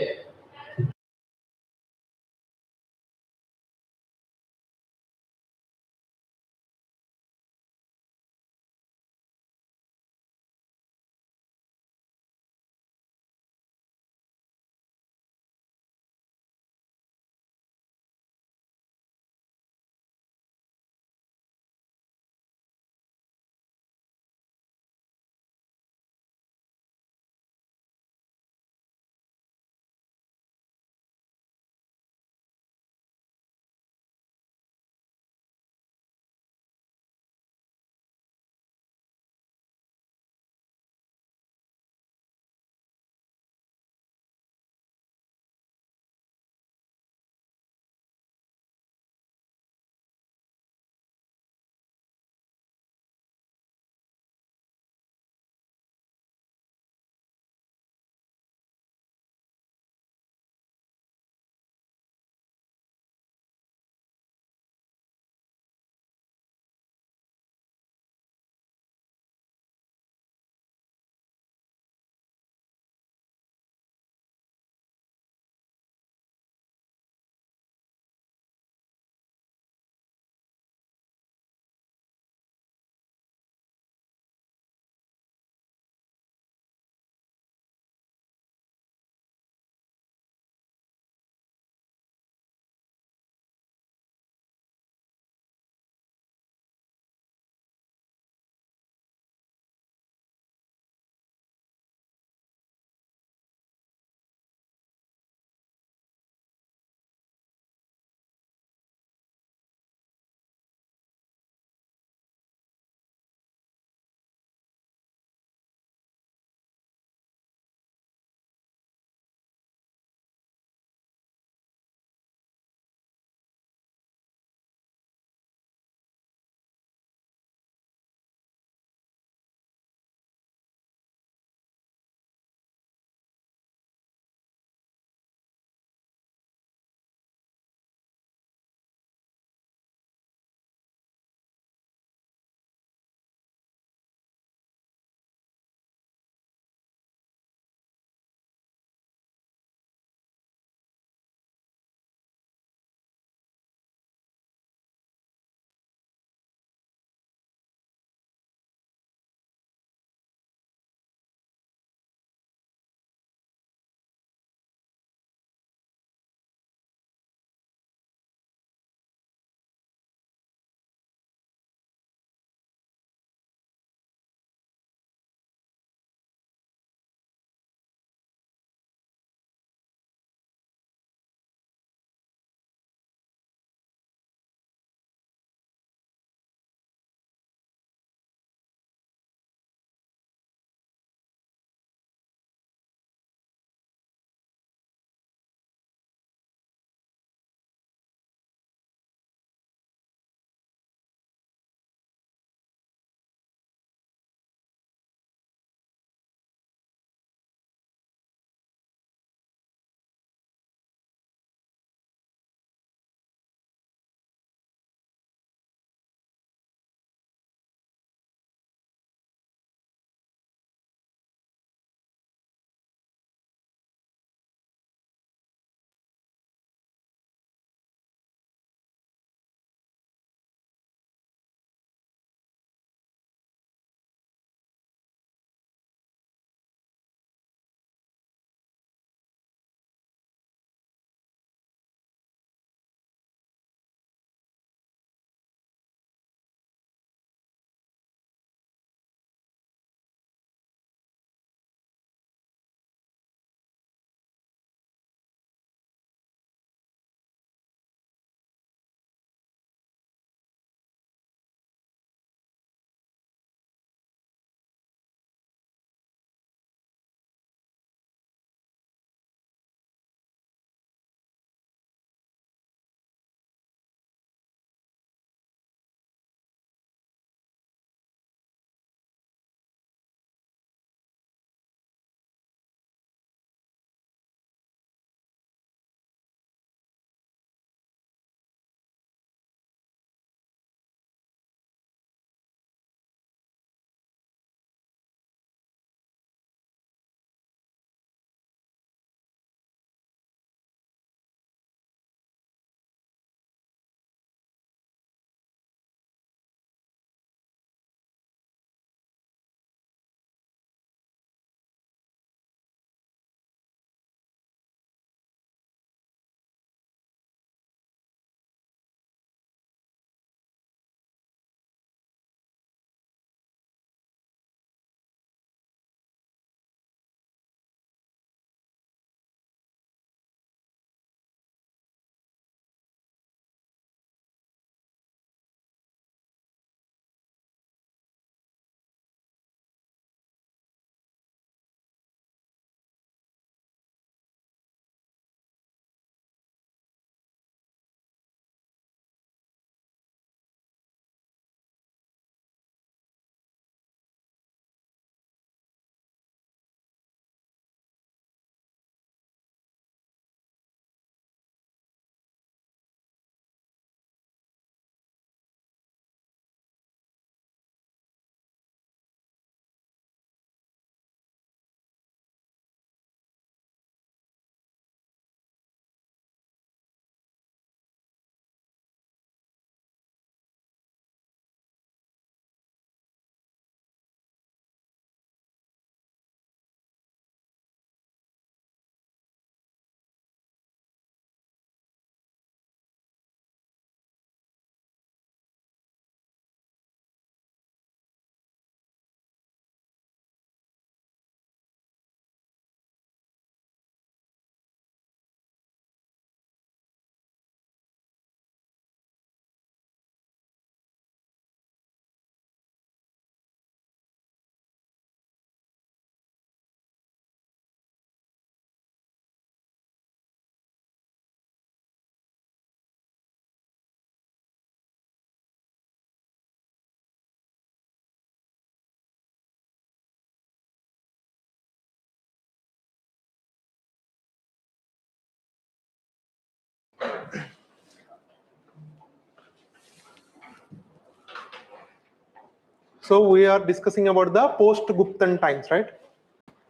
So we are discussing about the post-Guptan times, right?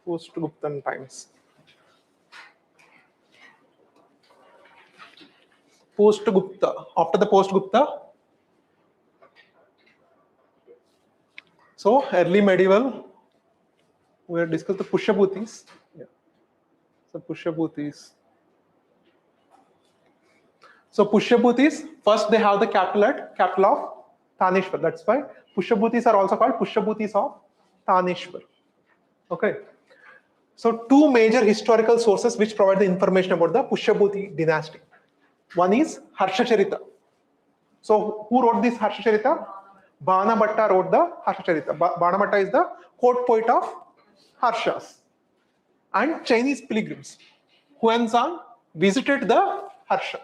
Post-Guptan times. Post-Gupta. After the post-Gupta, so early medieval, we have discussed the Pushyabhutis. Yeah. So Pushyabhutis. So Pushyabhutis, first they have the capital of Tanishwar. That's why Pushyabhutis are also called Pushyabhutis of Tanishwar. Okay. So two major historical sources which provide the information about the Pushyabhuti dynasty. One is Harshacharita. So who wrote this Harshacharita? Banabhatta wrote the Harshacharita. Banabhatta is the court poet of Harshas. And Chinese pilgrims. Huanzang visited the Harsha.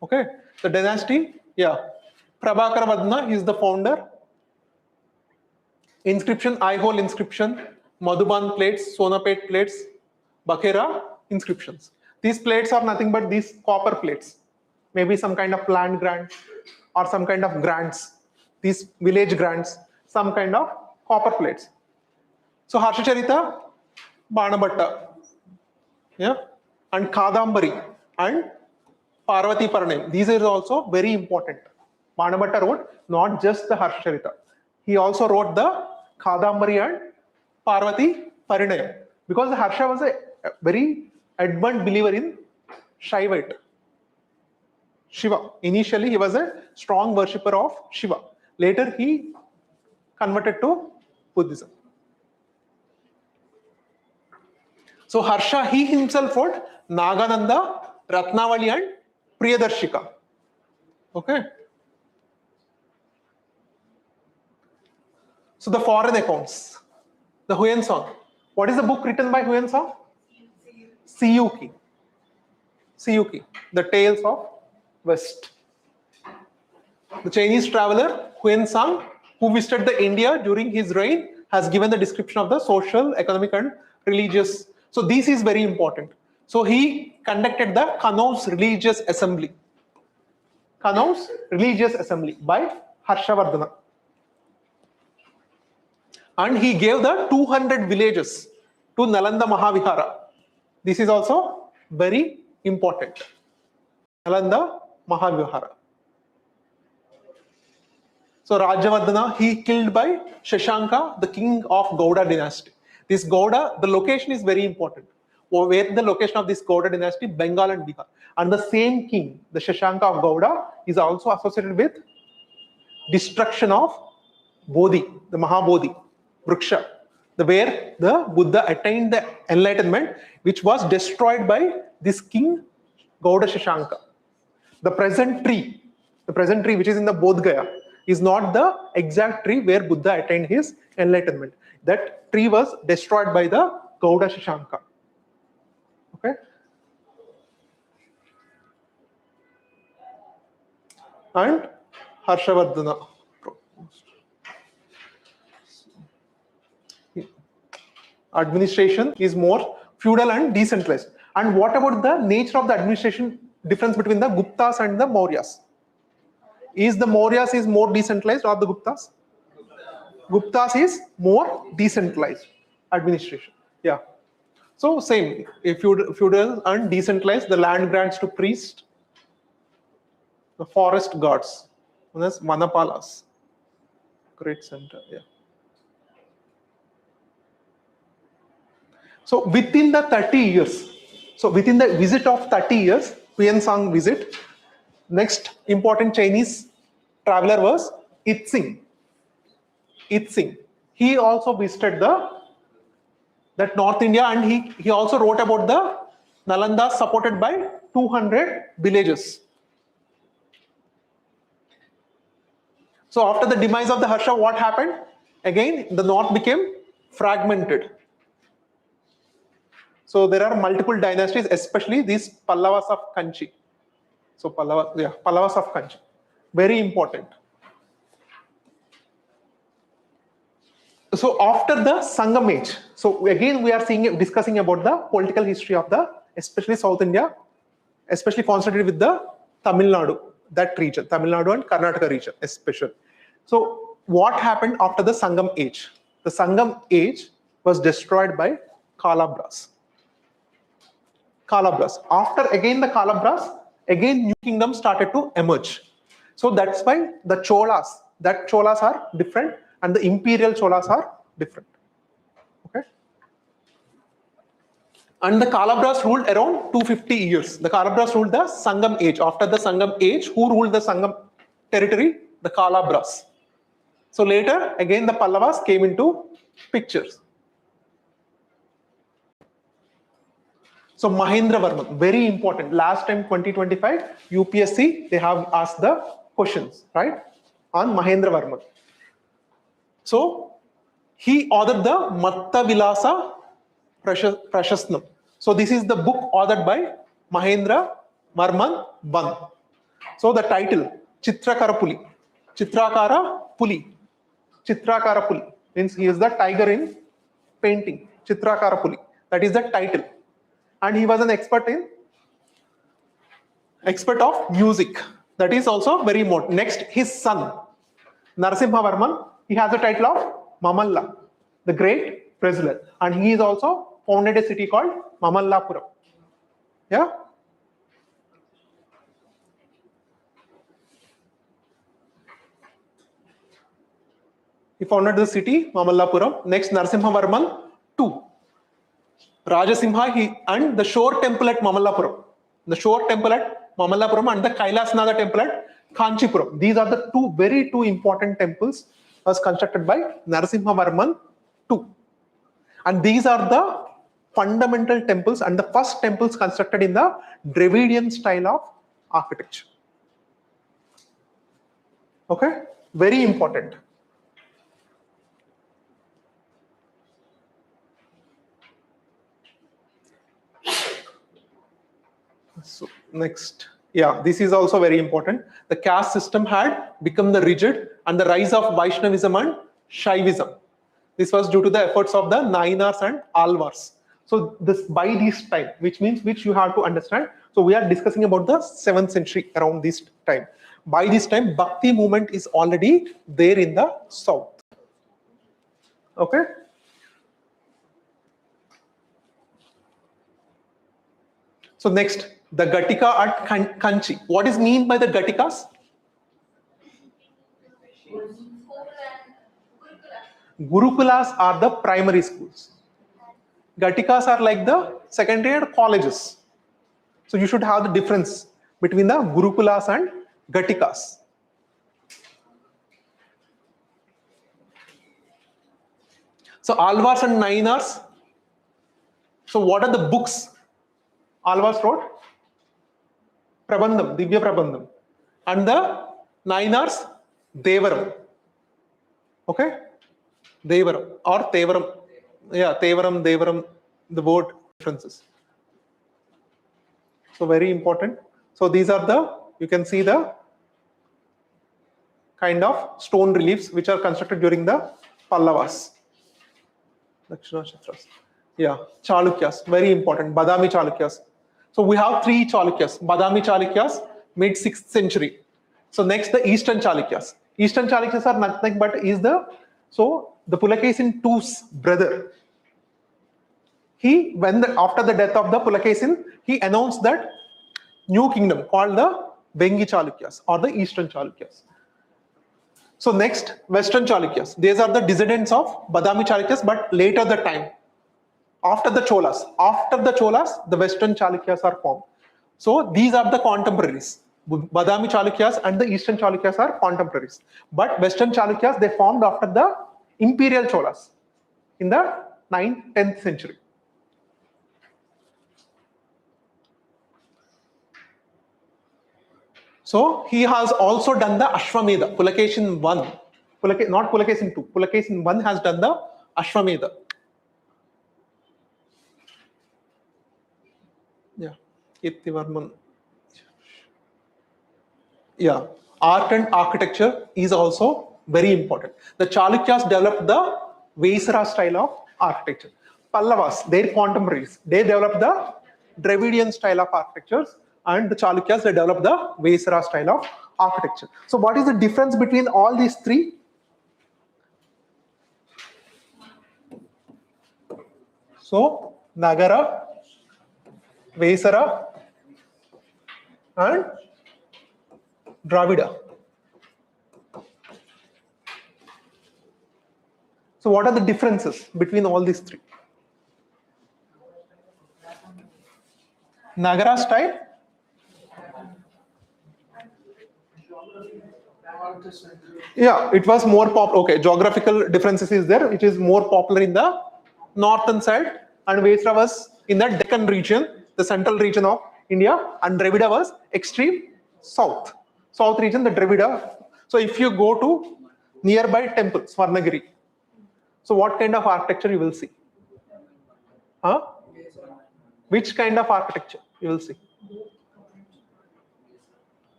Okay, the dynasty, yeah. Prabhakara Vadna is the founder. Inscription, eye-hole inscription, Madhuban plates, Sonapet plates, Bakhera inscriptions. These plates are nothing but these copper plates. Maybe some kind of land grant or some kind of grants. These village grants, some kind of copper plates. So Harshacharita, Banabhatta, yeah, and Kadambari and Parvati Paranayam. These are also very important. Banabhatta wrote not just the Harshacharita. He also wrote the Kadambari and Parvati Paranayam. Because Harsha was a very adamant believer in Shaivite. Shiva. Initially, he was a strong worshipper of Shiva. Later, he converted to Buddhism. So Harsha, he himself wrote Nagananda, Ratnavali and Priyadarshika. Okay. So the foreign accounts. The Huansong. What is the book written by Huansong? Siyuki. Siyuki. The Tales of West. The Chinese traveler Huansong, who visited the India during his reign, has given the description of the social, economic and religious. So this is very important. So he conducted the Kanau's religious assembly. Kanau's religious assembly by Harshavardhana. And he gave the 200 villages to Nalanda Mahavihara. This is also very important. Nalanda Mahavihara. So Rajavardhana, he killed by Shashanka, the king of Gauda dynasty. This Gauda, the location is very important. Where the location of this Gauda dynasty, Bengal and Bihar. And the same king, the Shashanka of Gauda, is also associated with destruction of Bodhi, the Mahabodhi, Vriksha, where the Buddha attained the enlightenment, which was destroyed by this king Gauda Shashanka. The present tree which is in the Bodh Gaya, is not the exact tree where Buddha attained his enlightenment. That tree was destroyed by the Gauda Shashanka. Okay. And Harshavardhana. Administration is more feudal and decentralized. And what about the nature of the administration difference between the Guptas and the Mauryas? Is the Mauryas is more decentralized or the Guptas? Guptas is more decentralized administration. Yeah. So same, if feudal and decentralized, the land grants to priests, the forest guards, known as Vanapalas. Great center, yeah. So within the 30 years, so within the visit of 30 years, Huansong visit, next important Chinese traveler was Itzing. He also visited that North India, and he also wrote about the Nalanda supported by 200 villages. So after the demise of the Harsha, what happened? Again, the north became fragmented. So there are multiple dynasties, especially these Pallavas of Kanchi. So Pallavas of Kanchi, very important. So after the Sangam age, so again we are discussing about the political history of especially South India, especially concentrated with the Tamil Nadu, that region, Tamil Nadu and Karnataka region especially. So what happened after the Sangam age? The Sangam age was destroyed by Kalabras. After again the Kalabras, again new kingdoms started to emerge. So that's why the Cholas are different and the imperial Cholas are different. Okay. And the Kalabras ruled around 250 years. The Kalabras ruled the Sangam age. After the Sangam age, who ruled the Sangam territory? The Kalabras. So later, again the Pallavas came into pictures. So Mahendravarman, very important. Last time 2025, UPSC, they have asked the questions, right? On Mahendravarman. So he authored the Matta Vilasa Prashasnam. So this is the book authored by Mahendra Varman I. So the title, Chitrakara Puli. Chitrakara Puli means he is the tiger in painting. Chitrakara Puli. That is the title. And he was an expert of music. That is also very important. Next, his son, Narasimhavarman, he has the title of Mamalla, the great president. And he is also founded a city called Mamallapuram. Yeah? He founded the city, Mamallapuram. Next, Narasimhavarman II. Rajasimha and the Shore temple at Mamallapuram. The Shore temple at Mamallapuram and the Kailasnatha temple at Kanchipuram. These are the two very important temples was constructed by Narasimhavarman II. And these are the fundamental temples and the first temples constructed in the Dravidian style of architecture. Okay, very important. So next, yeah, this is also very important. The caste system had become the rigid and the rise of Vaishnavism and Shaivism. This was due to the efforts of the Nainars and Alvars. So this by this time, which you have to understand. So we are discussing about the 7th century around this time. By this time, Bhakti movement is already there in the south. Okay. So next, the Gatika at Kanchi. What is mean by the Gatikas? Gurukulas are the primary schools. Gatikas are like the secondary and colleges. So you should have the difference between the Gurukulas and Gatikas. So Alvars and Nainars. So what are the books Alvars wrote? Prabandham, Divya Prabandham. And the Nainars, Devaram. Okay? Devaram or Tevaram. Yeah, Tevaram, Devaram, the word differences. So very important. So these are the, you can see the kind of stone reliefs which are constructed during the Pallavas. Dakshina Kshatras. Yeah, Chalukyas, very important. Badami Chalukyas. So we have 3 Chalukyas. Badami Chalukyas, mid 6th century. So next, the Eastern Chalukyas. Eastern Chalukyas are nothing but is the Pulakesin II's brother. He, after the death of the Pulakesin, he announced that new kingdom called the Vengi Chalukyas or the Eastern Chalukyas. So next, Western Chalukyas. These are the descendants of Badami Chalukyas, but later the time. After the Cholas, the Western Chalukyas are formed. So these are the contemporaries. Badami Chalukyas and the Eastern Chalukyas are contemporaries. But Western Chalukyas, they formed after the Imperial Cholas in the 9th, 10th century. So he has also done the Ashwamedha, Pulakesin 1. Not Pulakesin 2. Pulakesin 1 has done the Ashwamedha. Yeah, Kirtivarman. Yeah, art and architecture is also very important. The Chalukyas developed the Vaisara style of architecture. Pallavas, their contemporaries, they developed the Dravidian style of architectures, and the Chalukyas, they developed the Vaisara style of architecture. So what is the difference between all these 3? So Nagara, Vesara, and Dravida. So what are the differences between all these three? Nagara style, yeah, it was more popular. Okay, geographical differences is there. It is more popular in the northern side, and Vesara was in the Deccan region, the central region of India, and Dravida was extreme south region, the Dravida. So if you go to nearby temple, Swarnagiri, so what kind of architecture you will see? Huh? Which kind of architecture you will see?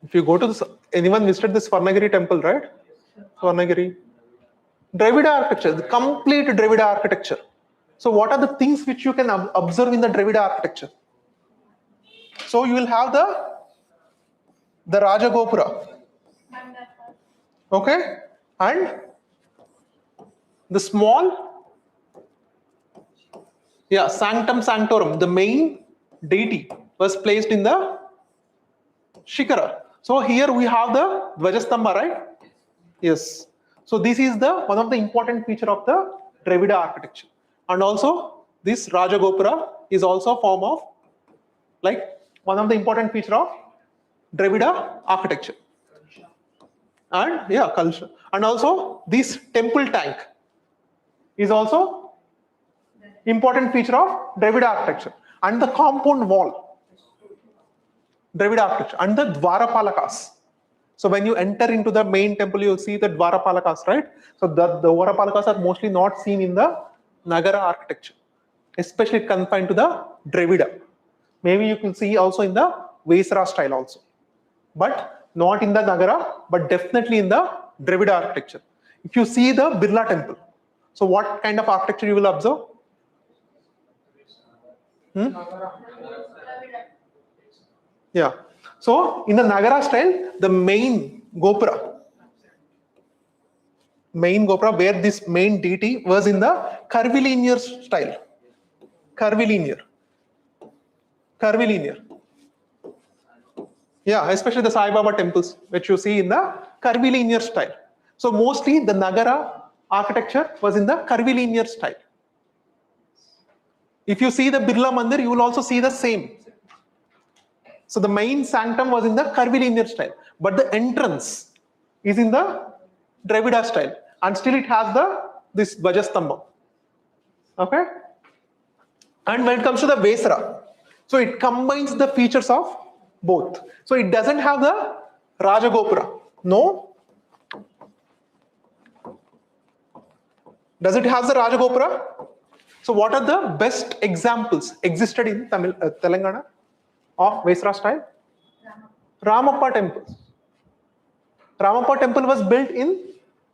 If you go to the, anyone visited the Swarnagiri temple, right? Swarnagiri. Dravida architecture, the complete Dravida architecture. So what are the things which you can observe in the Dravida architecture? So you will have the Raja Gopura. Okay? And the small, yeah, Sanctum Sanctorum, the main deity was placed in the Shikara. So here we have the Dvajastamba, right? Yes. So this is the one of the important feature of the Dravida architecture. And also this Raja Gopura is also a form of, like, one of the important feature of Dravida architecture. And yeah, culture. And also this temple tank is also important feature of Dravida architecture. And the compound wall, Dravida architecture, and the Dwarapalakas. So when you enter into the main temple, you'll see the Dwarapalakas, right? So the Dwarapalakas are mostly not seen in the Nagara architecture, especially confined to the Dravida. Maybe you can see also in the Vesara style also, but not in the Nagara, but definitely in the Dravida architecture. If you see the Birla temple, so what kind of architecture you will observe? Yeah. So in the Nagara style, the main Gopura where this main deity was in the curvilinear style. Curvilinear. Yeah, especially the Sai Baba temples, which you see in the curvilinear style. So mostly the Nagara architecture was in the curvilinear style. If you see the Birla Mandir, you will also see the same. So the main sanctum was in the curvilinear style, but the entrance is in the Dravida style, and still it has this Vajastamba. Okay? And when it comes to the Vesara, so it combines the features of both. So it doesn't have the Rajagopura. No. Does it have the Rajagopura? So what are the best examples existed in Telangana of Vesara style? Ramappa temple. Ramappa temple was built in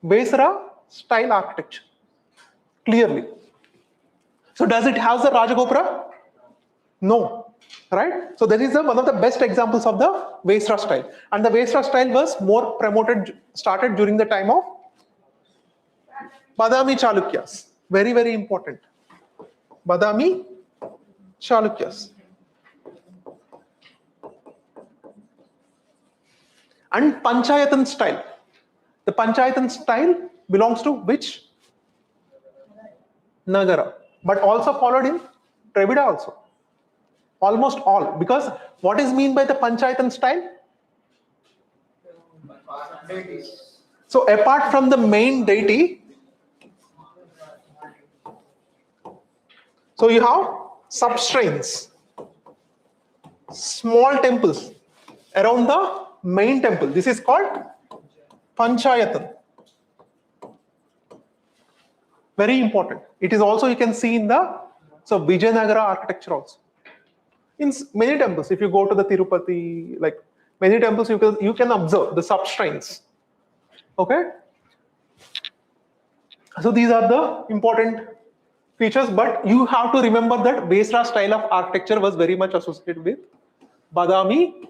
Vesara style architecture. Clearly. So does it have the Rajagopura? No. Right? So that is one of the best examples of the Vesara style. And the Vesara style was more started during the time of Badami Chalukyas. Very, very important. Badami Chalukyas. And Panchayatan style. The Panchayatan style belongs to which? Nagara. But also followed in Dravida also. Almost all. Because what is mean by the Panchayatan style? So apart from the main deity, so you have substrains, small temples around the main temple. This is called Panchayatan. Very important. It is also, you can see in the Vijayanagara architecture also. In many temples, if you go to the Tirupati, like many temples, you can observe the substrains. Okay. So these are the important features, but you have to remember that Vesara style of architecture was very much associated with Badami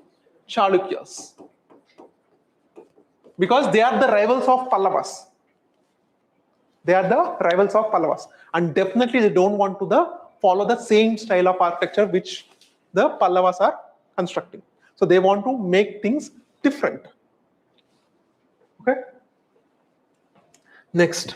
Chalukyas, because they are the rivals of Pallavas. They are the rivals of Pallavas, and definitely they don't want to follow the same style of architecture which the Pallavas are constructing. So they want to make things different. Okay. Next.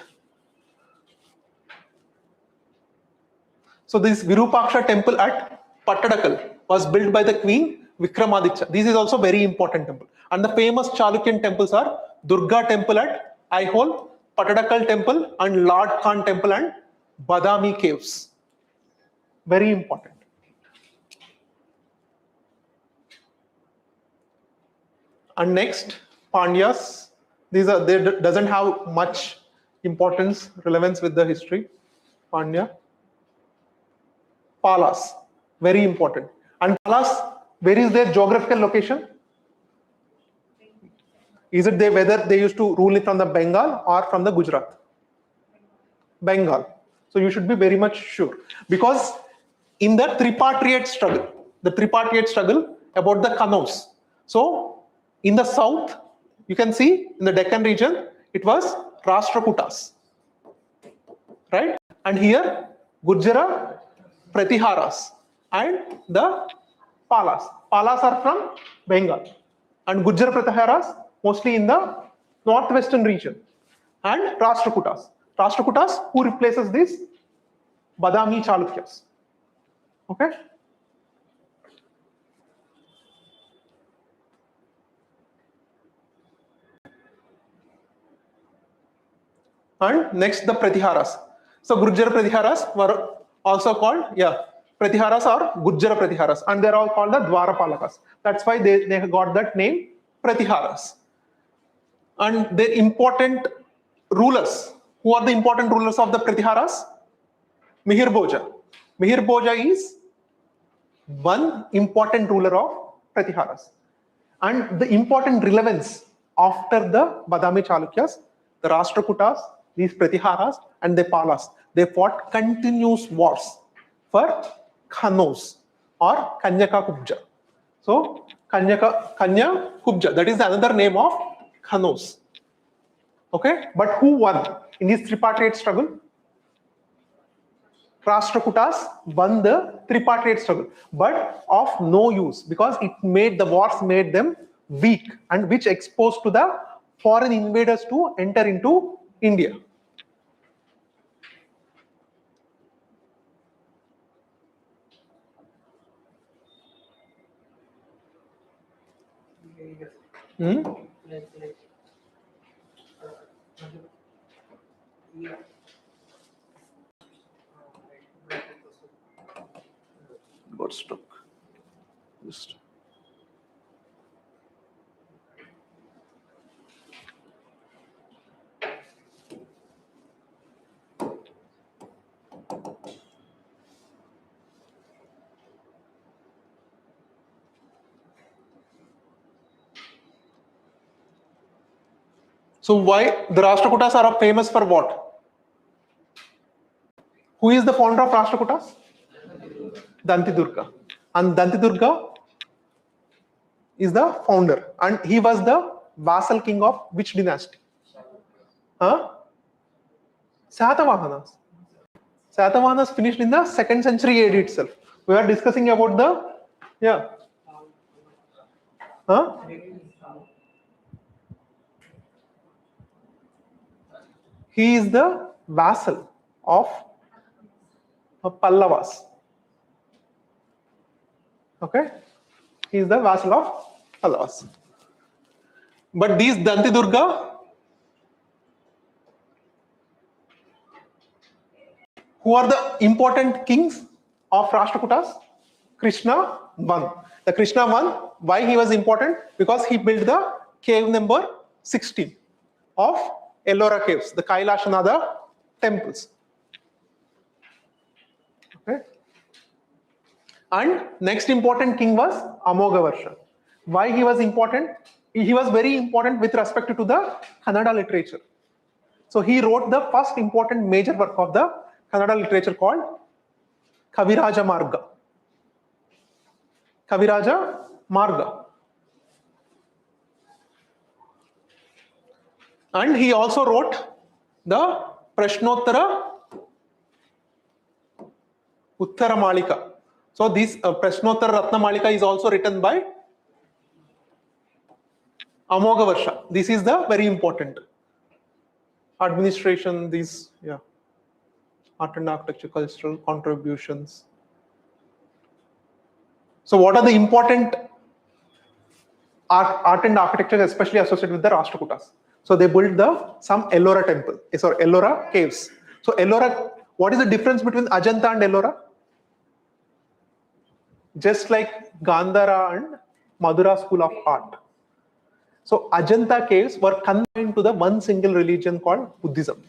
So this Virupaksha temple at Pattadakal was built by the Queen Vikramaditya. This is also very important temple. And the famous Chalukyan temples are Durga temple at Aihole, Pattadakal temple, and Lord Khan temple and Badami caves. Very important. And next, Pandyas. They doesn't have much importance, relevance with the history. Pandya. Palas, very important. And Palas, where is their geographical location? Is it whether they used to rule it from the Bengal or from the Gujarat? Bengal. So you should be very much sure, because in the tripartite struggle about the Kannauj. So in the south, you can see in the Deccan region, it was Rashtrakutas, right? And here, Gurjara, Pratiharas, and the Palas. Palas are from Bengal, and Gurjara Pratiharas mostly in the northwestern region, and Rashtrakutas. Rashtrakutas, who replaces these Badami Chalukyas. Okay. And next, the Pratiharas. So Gurjara Pratiharas were also called, Pratiharas or Gurjara Pratiharas, and they're all called the Dwarapalakas. That's why they got that name, Pratiharas. And their important rulers. Who are the important rulers of the Pratiharas? Mihir Bhoja. Mihir Bhoja is one important ruler of Pratiharas. And the important relevance after the Badami Chalukyas, the Rashtrakutas, these Pratiharas, and the Palas, they fought continuous wars for Kannauj or Kanyaka Kubja. So Kanya Kubja, that is another name of Kannauj. Okay, but who won in this tripartite struggle? Rashtrakutas won the tripartite struggle, but of no use, because the wars made them weak, and which exposed to the foreign invaders to enter into India. Got stuck. Just. So why the Rashtrakutas are famous for what? Who is the founder of Rashtrakutas? Dantidurga. And Dantidurga is the founder, and he was the vassal king of which dynasty? Satavahanas. Satavahanas finished in the 2nd century AD itself. We are discussing about the he is the vassal of Pallavas. Okay, he is the vassal of Pallavas. But these Dantidurga, who are the important kings of Rashtrakutas? Krishna I. The Krishna I, why he was important? Because he built the cave number 16 of Ellora caves, the Kailashanada temples. Okay. And next important king was Amogavarsha. Why he was important? He was very important with respect to the Kannada literature. So he wrote the first important major work of the Kannada literature called Kaviraja Marga. Kaviraja Marga. And he also wrote the Prashnottara Uttara Malika. So this Prashnottara Ratna Malika is also written by Amogha Varsha. This is the very important administration, these, yeah, art and architecture, cultural contributions. So what are the important art and architecture, especially associated with the Rashtrakutas? So they built some Ellora temple, Ellora caves. So Ellora, what is the difference between Ajanta and Ellora? Just like Gandhara and Madura school of art. So Ajanta caves were confined to the one single religion called Buddhism.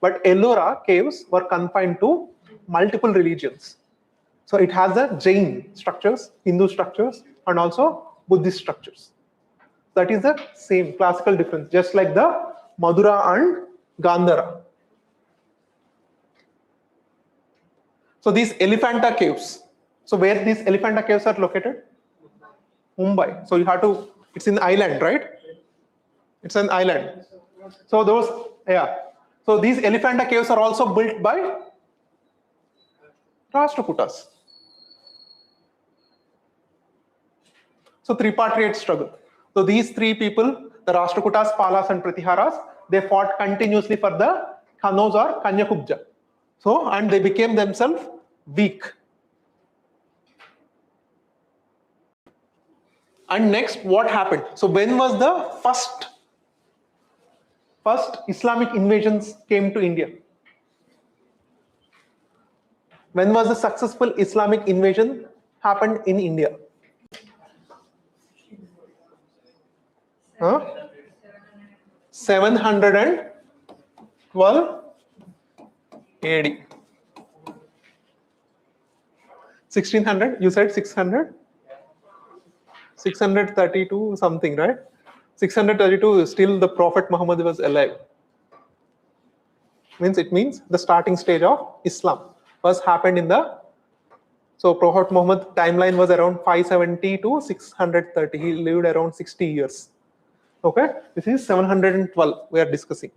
But Ellora caves were confined to multiple religions. So it has the Jain structures, Hindu structures, and also Buddhist structures. That is the same classical difference, just like the Madura and Gandhara. So these Elephanta caves. So where these Elephanta caves are located? Mumbai. So you have to, it's in island, right? It's an island. So those, yeah. So these Elephanta caves are also built by Rashtrakutas. So tripartite struggle. So these three people, the Rashtrakutas, Palas and Pratiharas, they fought continuously for the Kannauj or Kanyakubja. So, and they became themselves weak. And next, what happened? So when was the first Islamic invasions came to India? When was the successful Islamic invasion happened in India? Huh? 712 AD. 1600, you said 600? 632 something, right? 632, still the Prophet Muhammad was alive. It means the starting stage of Islam was happened in the, so Prophet Muhammad timeline was around 570 to 630. He lived around 60 years. Okay, this is 712 we are discussing.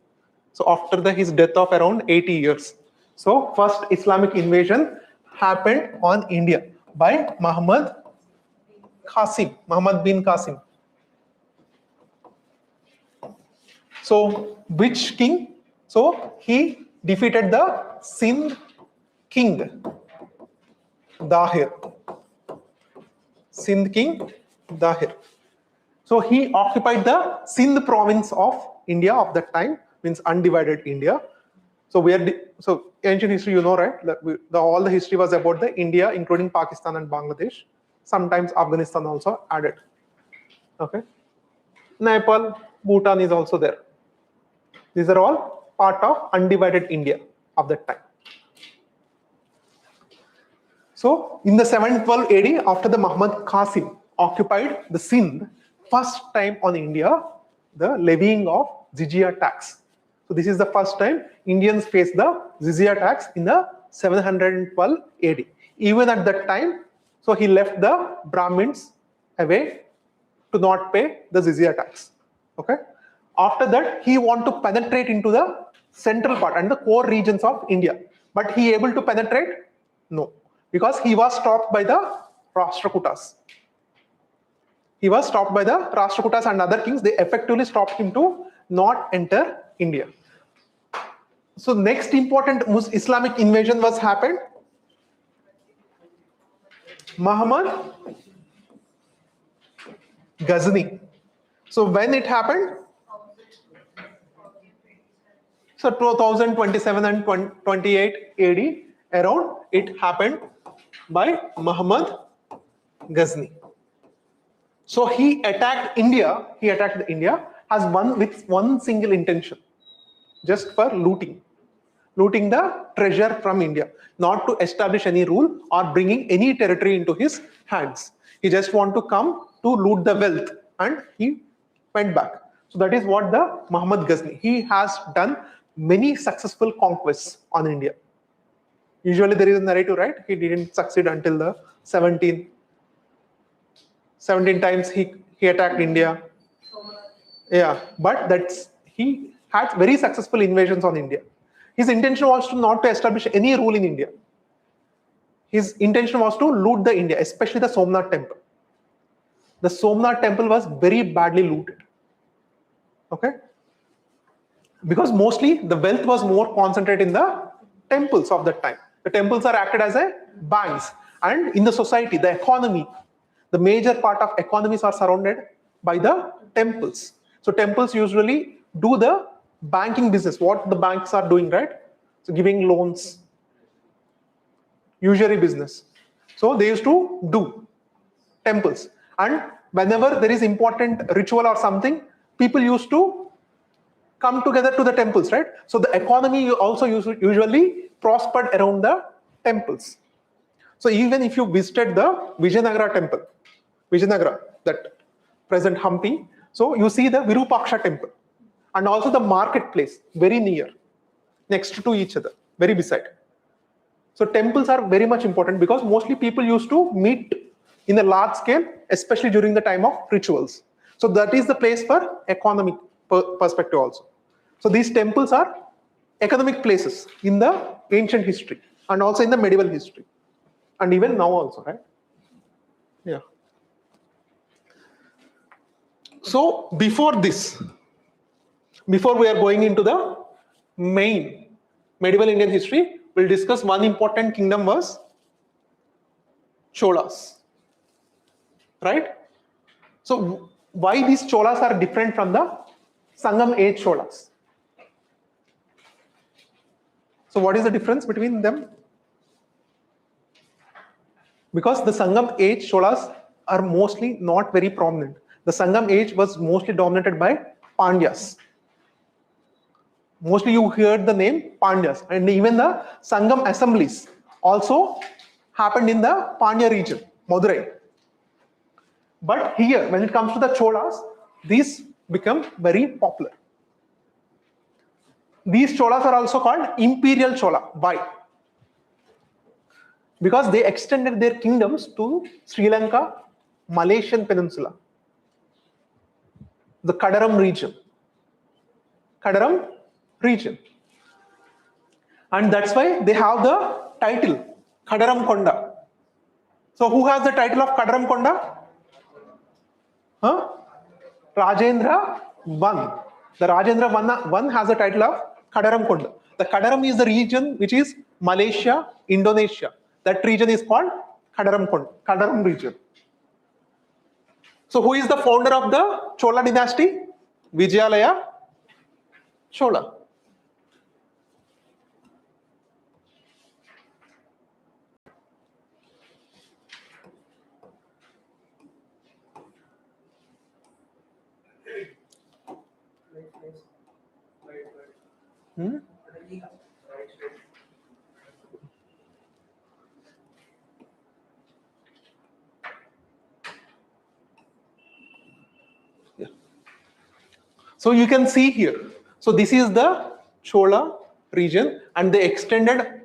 So after his death of around 80 years. So first Islamic invasion happened on India by Muhammad bin Qasim. So which king? So he defeated the Sindh king Dahir. Sindh king Dahir. So he occupied the Sindh province of India of that time, means undivided India. So so ancient history, you know, right? All the history was about the India, including Pakistan and Bangladesh. Sometimes Afghanistan also added. Okay. Nepal, Bhutan is also there. These are all part of undivided India of that time. So in the 712 AD, after the Muhammad Qasim occupied the Sindh, first time on India, the levying of jizya tax. So this is the first time Indians faced the jizya tax in the 712 AD. Even at that time, so he left the Brahmins away to not pay the jizya tax. Okay. After that, he wanted to penetrate into the central part and the core regions of India. But he able to penetrate? No. Because he was stopped by the Rashtrakutas. He was stopped by the Rashtrakutas and other kings. They effectively stopped him to not enter India. So next important Islamic invasion was happened. Muhammad Ghazni. So when it happened? So 2027 and 28 AD around it happened by Muhammad Ghazni. So he attacked India. He attacked India as with one single intention, just for looting the treasure from India, not to establish any rule or bringing any territory into his hands. He just want to come to loot the wealth, and he went back. So that is what the Muhammad Ghazni. He has done many successful conquests on India. Usually there is a narrative, right? He didn't succeed until the 17 times he attacked India. Yeah, but he had very successful invasions on India. His intention was not to establish any rule in India. his intention was to loot the India, especially the Somnath temple. The Somnath temple was very badly looted. Okay? Because mostly the wealth was more concentrated in the temples of that time. The temples are acted as a banks, and in the society, the economy, the major part of economies are surrounded by the temples. So temples usually do the banking business, what the banks are doing, right? So giving loans, usury business. So they used to do temples, and whenever there is important ritual or something, people used to come together to the temples, right? So the economy also usually prospered around the temples. So even if you visited the Vijayanagara temple, Vijayanagara, that present Hampi, so you see the Virupaksha temple and also the marketplace very near, next to each other, very beside. So temples are very much important because mostly people used to meet in a large scale, especially during the time of rituals. So that is the place for economic perspective also. So these temples are economic places in the ancient history and also in the medieval history, and even now also, right? Yeah. So before this, before we are going into the main medieval Indian history, we'll discuss one important kingdom was Cholas, right? So why these Cholas are different from the Sangam age Cholas? So what is the difference between them? Because the Sangam age Cholas are mostly not very prominent. The Sangam age was mostly dominated by Pandyas. Mostly you heard the name Pandyas, and even the Sangam assemblies also happened in the Pandya region, Madurai. But here, when it comes to the Cholas, these become very popular. These Cholas are also called Imperial Chola. Why? Because they extended their kingdoms to Sri Lanka, Malaysian Peninsula, the Kadaram region. Kadaram region. And that's why they have the title Kadaram Konda. So who has the title of Kadaram Konda? Huh? Rajendra I. The Rajendra I has the title of Kadaram Konda. The Kadaram is the region which is Malaysia, Indonesia. That region is called Kadaram Konda, Kadaram region. So who is the founder of the Chola dynasty? Vijayalaya Chola. Hmm? Yeah. So you can see here. So this is the Chola region, and they extended,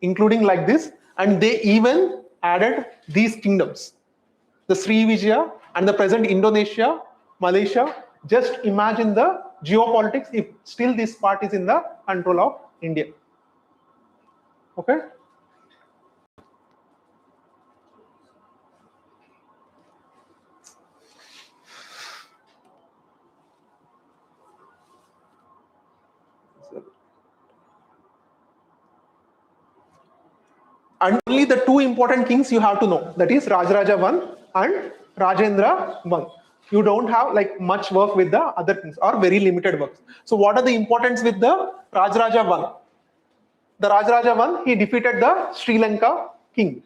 including like this, and they even added these kingdoms, the Srivijaya and the present Indonesia, Malaysia. Just imagine the geopolitics if still this part is in the control of India. Okay. And only the two important kings you have to know, that is Rajaraja I and Rajendra I. You don't have like much work with the other kings or very limited works. So what are the importance with the Rajaraja I? The Rajaraja I, he defeated the Sri Lanka king.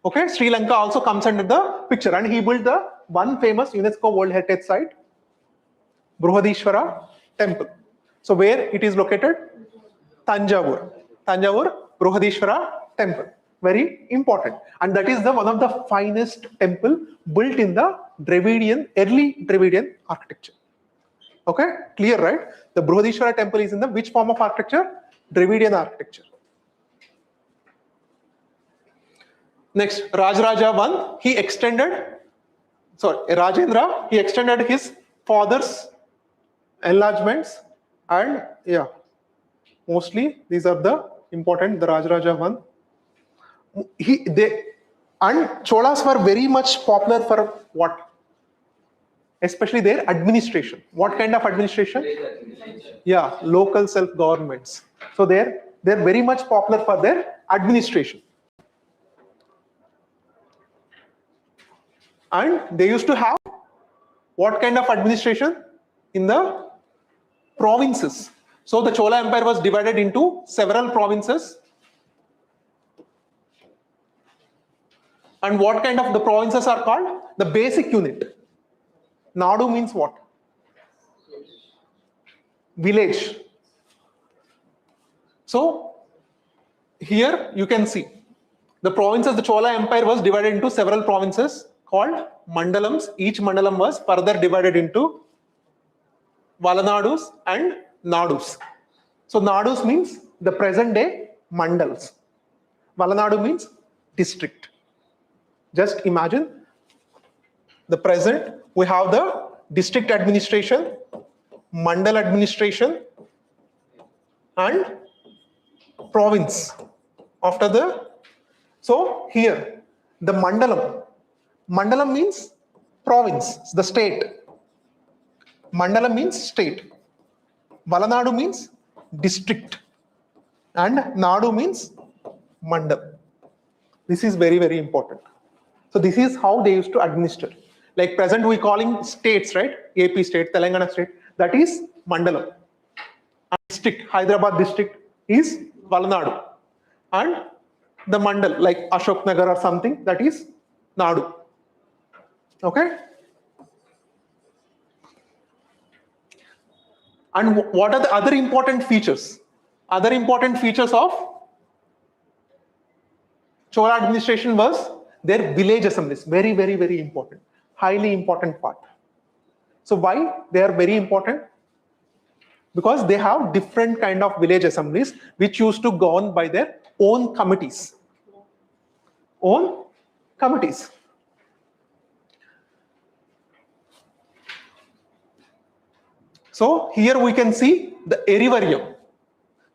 Okay, Sri Lanka also comes under the picture, and he built the one famous UNESCO World Heritage Site, Brihadishwara temple. So where it is located? Tanjavur. Tanjavur Brihadishwara temple. Very important. And that is the one of the finest temple built in the Dravidian, early Dravidian architecture. Okay, clear, right? The Brihadishwara temple is in the which form of architecture? Dravidian architecture. Next, Rajaraja I, he extended, Rajendra, he extended his father's enlargements, and yeah, mostly these are the important, the Rajaraja I. And Cholas were very much popular for what? Especially their administration. What kind of administration? Yeah, local self-governments. So they're very much popular for their administration. And they used to have what kind of administration? In the provinces. So the Chola Empire was divided into several provinces. And what kind of the provinces are called? The basic unit. Nadu means what? Village. So here you can see the provinces, the Chola Empire was divided into several provinces called mandalams. Each mandalam was further divided into Valanadus and Nadus. So Nadus means the present day mandals. Valanadu means district. Just imagine the present, we have the district administration, mandal administration, and province. After the, so here, the mandalam means province, the state. Mandalam means state. Valanadu means district. And Nadu means mandal. This is very, very important. So this is how they used to administer. Like present we calling states, right? AP state, Telangana state, that is mandalam. And district, Hyderabad district is Valanadu. And the mandal, like Ashok Nagar or something, that is Nadu. Okay? And what are the other important features? Other important features of Chola administration was their village assemblies. Very, very, very important. Highly important part. So why they are very important? Because they have different kind of village assemblies which used to govern by their own committees. Own committees. So here we can see the Erivarium.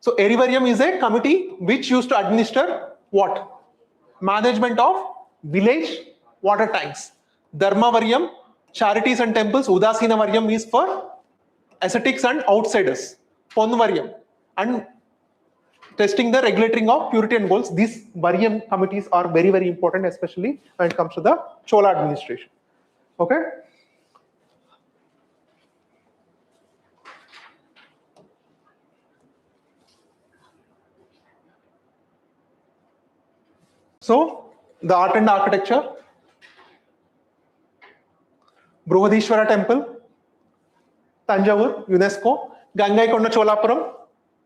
So Erivarium is a committee which used to administer what? Management of village water tanks. Dharmavarium, charities and temples. Udasinavarium is for ascetics and outsiders. Ponvarium, and testing the regulating of purity and goals. These Varium committees are very, very important, especially when it comes to the Chola administration. Okay. So the art and architecture, Brihadishwara temple, Tanjavur, UNESCO, Gangaikonda Cholapuram,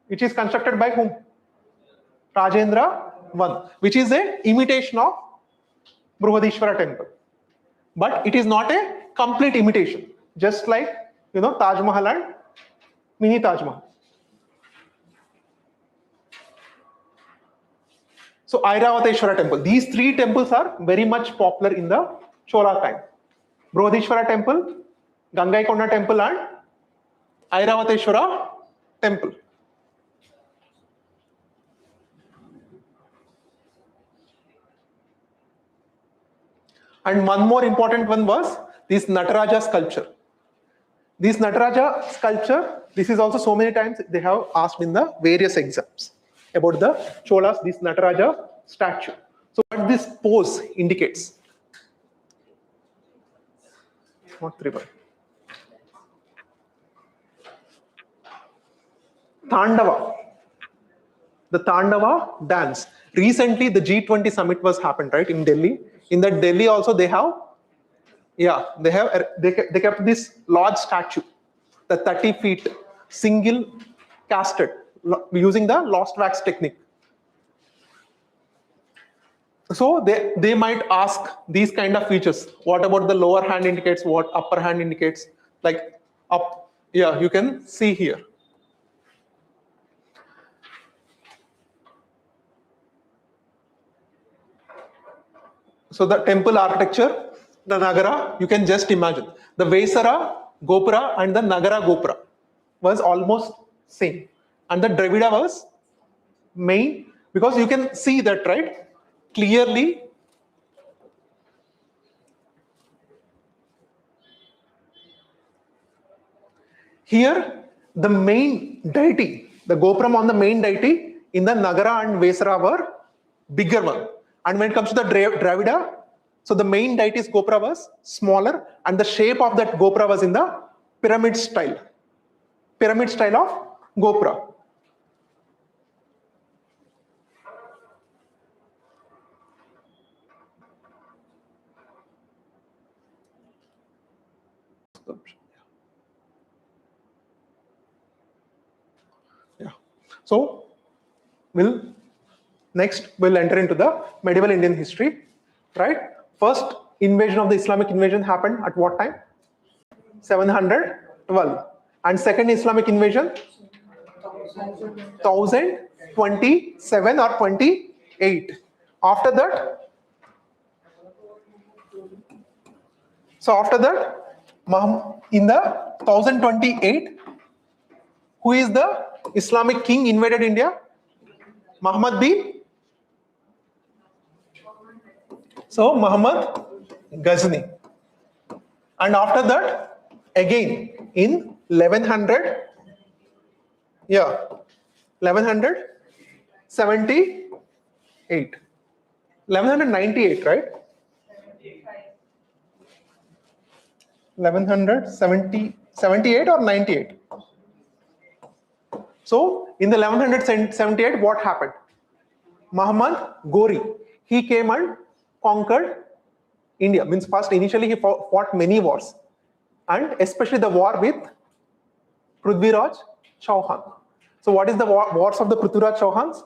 which is constructed by whom? Rajendra I, which is a imitation of Brihadishwara temple. But it is not a complete imitation, just like Taj Mahal and mini Taj Mahal. So Airavateshwara temple. These three temples are very much popular in the Chola time. Brihadishwara temple, Gangaikonda temple, and Airavateshwara temple. And one more important one was this Nataraja sculpture. This Nataraja sculpture, this is also so many times they have asked in the various exams about the Cholas, this Nataraja statue. So what this pose indicates? What river? Tandava. The Tandava dance. Recently the G20 summit was happened, right, in Delhi. In that Delhi also they have, they kept this large statue, the 30 feet single casted using the lost wax technique. So they might ask these kind of features. What about the lower hand indicates what, upper hand indicates, like up, yeah, you can see here. So the temple architecture, the Nagara, you can just imagine. The Vesara Gopura and the Nagara Gopura was almost same. And the Dravida was main, because you can see that, right? clearly here the main deity, the Gopuram on the main deity in the Nagara and Vesara were bigger one. And when it comes to the Dravida, so the main deity's Gopura was smaller, and the shape of that Gopura was in the pyramid style of Gopura. Yeah. So we'll enter into the medieval Indian history, right? First invasion of the Islamic invasion happened at what time? 712. And second Islamic invasion? 1027 or 28. After that, in the 1028, who is the Islamic king invaded India? Muhammad bin? So Muhammad Ghazni. And after that, again in 1100, 1178, 1198, right? 1178 or 98. So in the 1178, what happened? Muhammad Ghori, he came and conquered India. Means first, initially he fought many wars, and especially the war with Prithviraj Chauhan. So what is the wars of the Prithviraj Chauhans?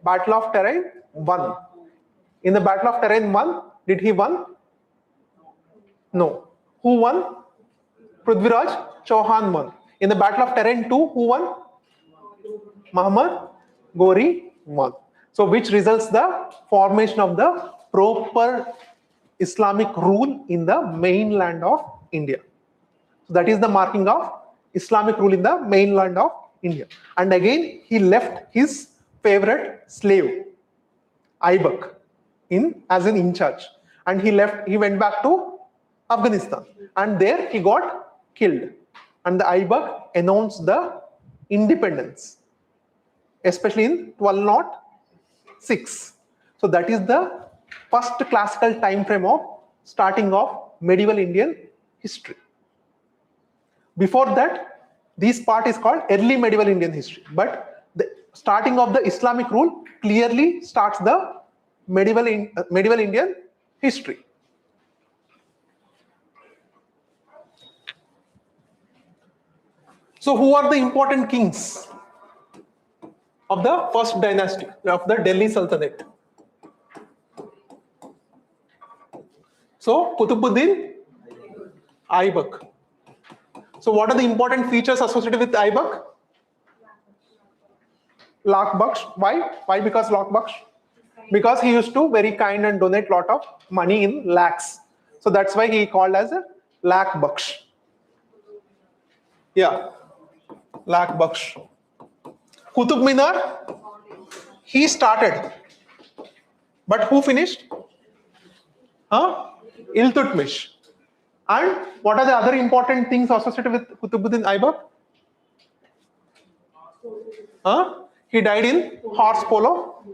Battle of Terrain 1. In the Battle of Terrain 1, did he won? No. Who won? Prithviraj Chauhan won. In the Battle of Terrain 2, who won? Muhammad Ghori won. So which results the formation of the proper Islamic rule in the mainland of India. So that is the marking of Islamic rule in the mainland of India. And again, he left his favorite slave, Aibak, as an in charge. And he went back to Afghanistan. And there he got killed. And the Aibak announced the independence, especially in 1206. So that is the first classical time frame of starting of medieval Indian history. Before that, this part is called early medieval Indian history. But the starting of the Islamic rule clearly starts the medieval Indian history. So who are the important kings of the first dynasty of the Delhi Sultanate? So Qutbuddin Aibak. So what are the important features associated with Aibak? Lakh Baksh. Why? Why because Lakh Baksh? Because he used to very kind and donate lot of money in lakhs. So that's why he called as a Lakh Baksh. Yeah, Lakh Baksh. Qutub Minar, he started. But who finished? Iltutmish. And what are the other important things associated with Qutbuddin Aibak? He died in horse polo.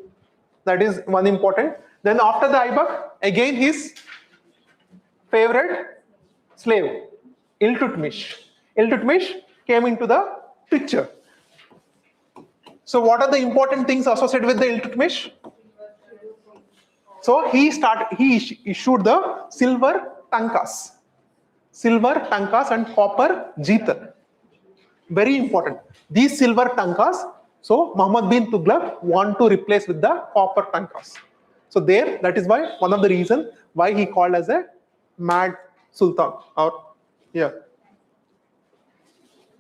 That is one important. Then after the Aibak, again his favorite slave, Iltutmish. Iltutmish came into the picture. So what are the important things associated with the Iltutmish? So he issued the silver tankas and copper jitar. Very important. These silver tankas, so Muhammad bin Tughlaq want to replace with the copper tankas. So that is why one of the reasons why he called as a mad sultan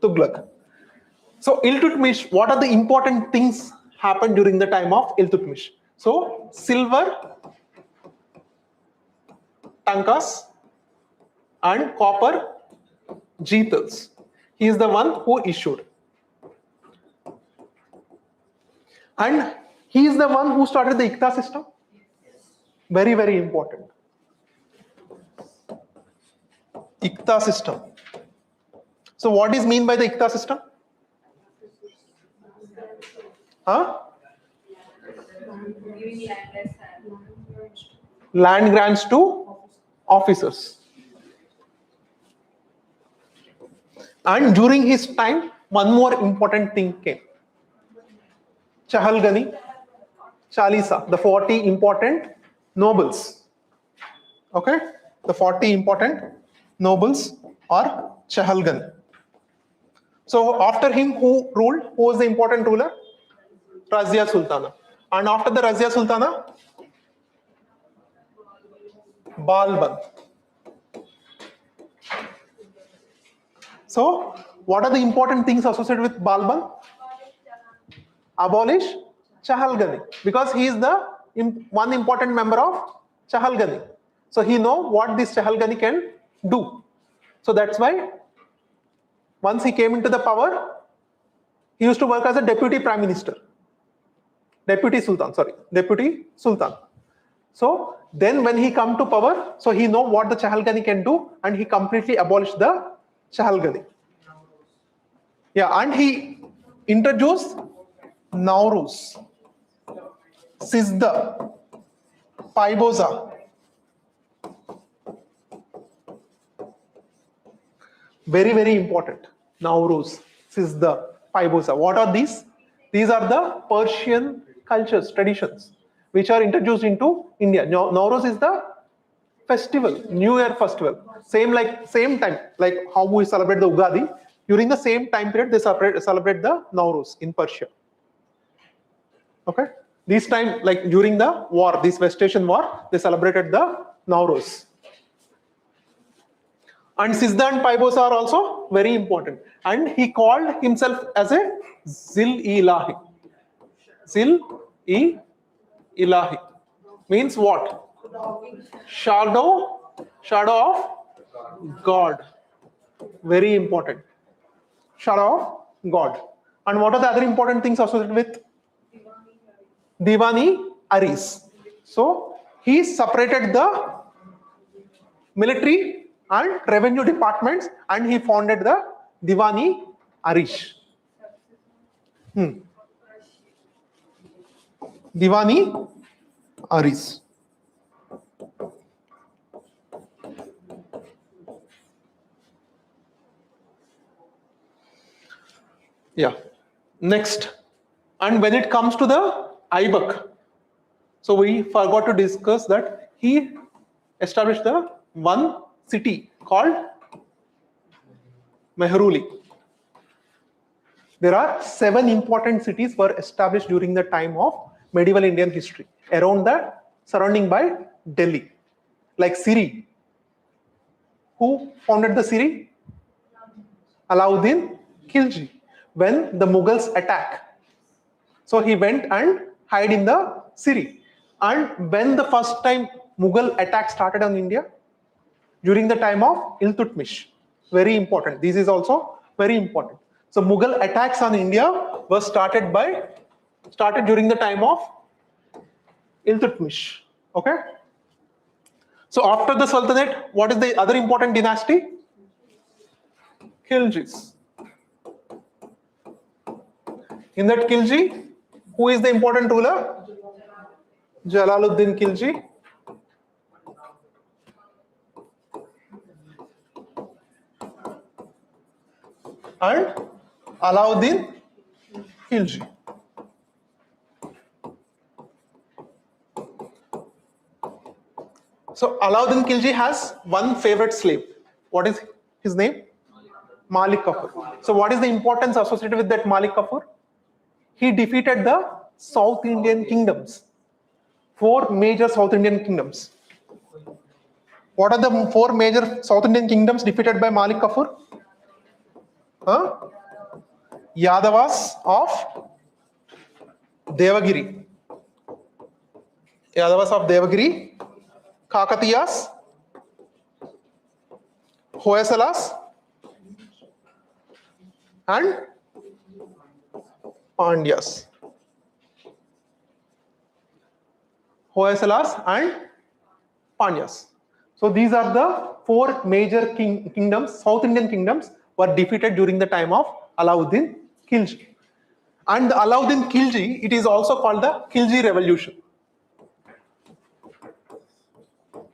Tughlaq. So Iltutmish, what are the important things happened during the time of Iltutmish? So silver tankas and copper jitals. He is the one who issued. And he is the one who started the Ikta system. Very, very important. Ikta system. So what is mean by the Ikta system? Huh? Giving landless Land grants to officers. And during his time, one more important thing came. Chahalgani, Chalisa, the 40 important nobles. Okay? The 40 important nobles are Chahalgani. So after him, who ruled? Who was the important ruler? Razia Sultana. And after the Razia Sultana, Balban. So what are the important things associated with Balban? Abolish Chahalgani, because he is the one important member of Chahalgani. So he know what this Chahalgani can do. So that's why once he came into the power, he used to work as a deputy prime minister. Deputy Sultan. So then when he come to power, so he know what the Chahalgani can do, and he completely abolished the Chahalgani. Yeah, and he introduced Nauruz, Sizda, Paiboza. Very, very important. Nauruz, Sizda, Paiboza. What are these? These are the Persian cultures, traditions, which are introduced into India. Nauruz is the festival, New Year festival. Same time, like how we celebrate the Ugadi. During the same time period, they celebrate the Nauruz in Persia. Okay? This time, like during the war, this West Asian war, they celebrated the Nauruz. And Sizda and Paiboza are also very important. And he called himself as a Zil-Ilahi. Zil-Ilahi means what? Shadow of God. Very important. Shadow of God. And what are the other important things associated with Diwani Aris? So he separated the military and revenue departments, and he founded the Diwani Arish. Diwani Aris. Yeah. Next. And when it comes to the Aibak, so we forgot to discuss that he established the one city called Mehruli. There are 7 important cities were established during the time of medieval Indian history around the surrounding by Delhi, like Siri. Who founded the Siri? Alauddin Khilji. When the Mughals attack, so he went and hid in the Siri. And when the first time Mughal attack started on India, during the time of Iltutmish. Very important. This is also very important. So Mughal attacks on India was started during the time of Iltutmish. Okay. So after the Sultanate, what is the other important dynasty? Khiljis. In that Khilji, who is the important ruler? Jalaluddin Khilji. And Alauddin Khilji. So Alauddin Khilji has one favorite slave. What is his name? Malik Kafur. So what is the importance associated with that Malik Kafur? He defeated the South Indian kingdoms. 4 major South Indian kingdoms. What are the 4 major South Indian kingdoms defeated by Malik Kafur? Yadavas of Devagiri. Yadavas of Devagiri, Kakatiyas, Hoysalas, and Pandyas. Hoysalas and Pandyas. So these are the four major kingdoms, South Indian kingdoms, were defeated during the time of Alauddin Khilji. And the Alauddin Khilji, it is also called the Khilji Revolution.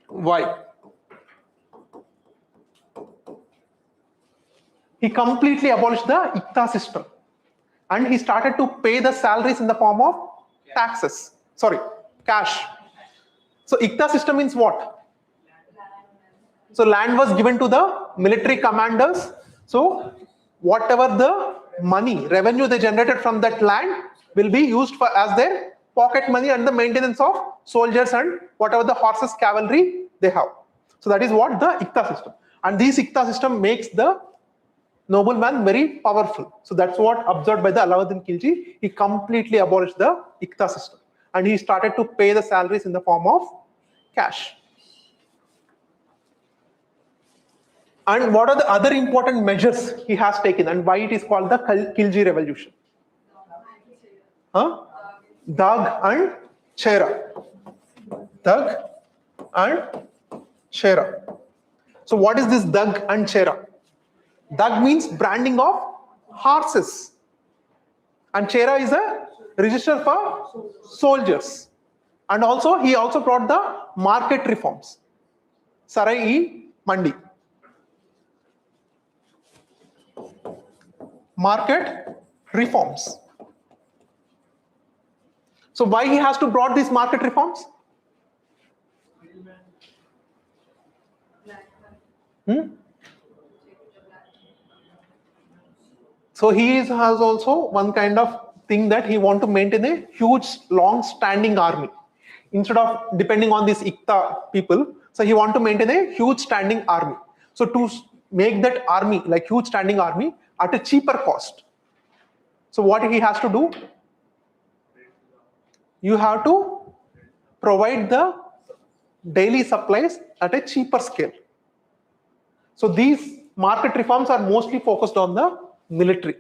Why? He completely abolished the Ikta system and he started to pay the salaries in the form of taxes. Sorry, cash. So Ikta system means what? So land was given to the military commanders. So whatever the money, revenue they generated from that land will be used for as their pocket money and the maintenance of soldiers and whatever the horses, cavalry they have. So that is what the Ikta system. And this Ikta system makes the nobleman very powerful. So that's what observed by the Alauddin Khilji. He completely abolished the Ikta system and he started to pay the salaries in the form of cash. And what are the other important measures he has taken and why it is called the Khilji Revolution? Dag and Chera. Dag and Chera. So what is this Dag and Chera? Dag means branding of horses and Chera is a register for soldiers. And also he also brought the market reforms. Sarai-e-Mandi. Market reforms. So why he has to brought these market reforms? So he has also one kind of thing that he want to maintain a huge long standing army. Instead of depending on these Ikta people, so he want to maintain a huge standing army. So to make that army, like huge standing army, at a cheaper cost. So what he has to do? You have to provide the daily supplies at a cheaper scale. So these market reforms are mostly focused on the military.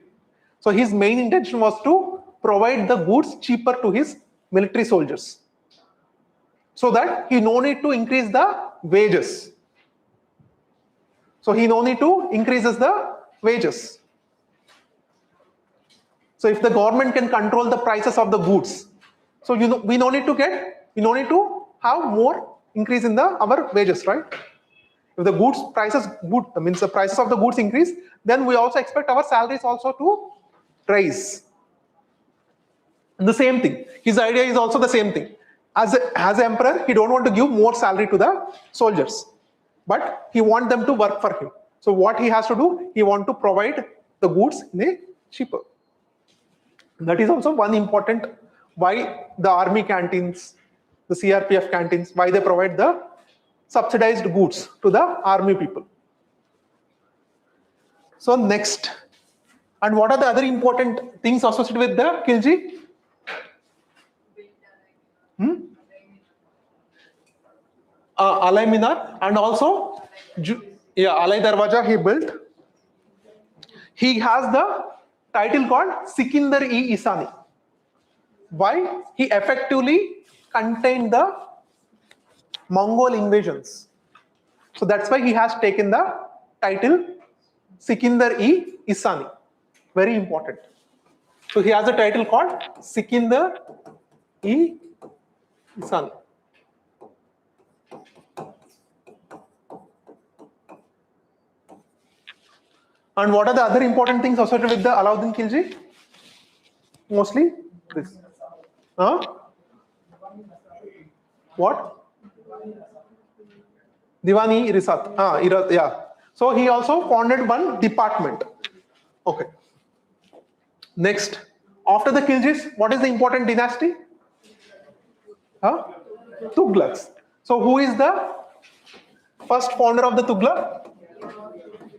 So his main intention was to provide the goods cheaper to his military soldiers. So that he no need to increase the wages. So he no need to increases the wages. So if the government can control the prices of the goods, so we no need to have more increase in our wages, right? If the goods prices means the prices of the goods increase, then we also expect our salaries also to rise. And the same thing. His idea is also the same thing. As emperor, he don't want to give more salary to the soldiers, but he want them to work for him. So what he has to do, he want to provide the goods in a cheaper. That is also one important why the army canteens, the CRPF canteens, why they provide the subsidized goods to the army people. So next, and what are the other important things associated with the Khilji? Alai Minar and also Alai Darwaja he built. He has the title called Sikindar-e-Isani. Why? He effectively contained the Mongol invasions. So that's why he has taken the title Sikindar-e-Isani. Very important. So he has a title called Sikindar-e-Isani. And what are the other important things associated with the Alauddin Khilji? Mostly this. What? Diwani Risat. Yeah. So he also founded one department. Okay. Next, after the Khiljis, what is the important dynasty? Tughlaqs. So who is the first founder of the Tughlaq?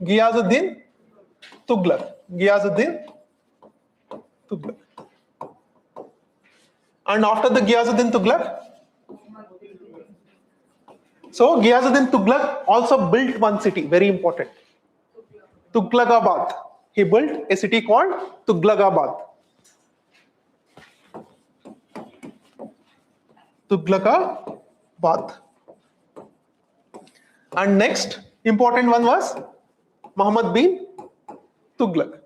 Ghiyazuddin Tughlaq. Ghiyazuddin Tughlaq. And after the Ghiyazuddin Tughlaq, so Ghiyazuddin Tughlaq also built one city, very important. Tughlaqabad. He built a city called Tughlaqabad. Tughlaqabad. And next important one was Muhammad bin Tughlaq.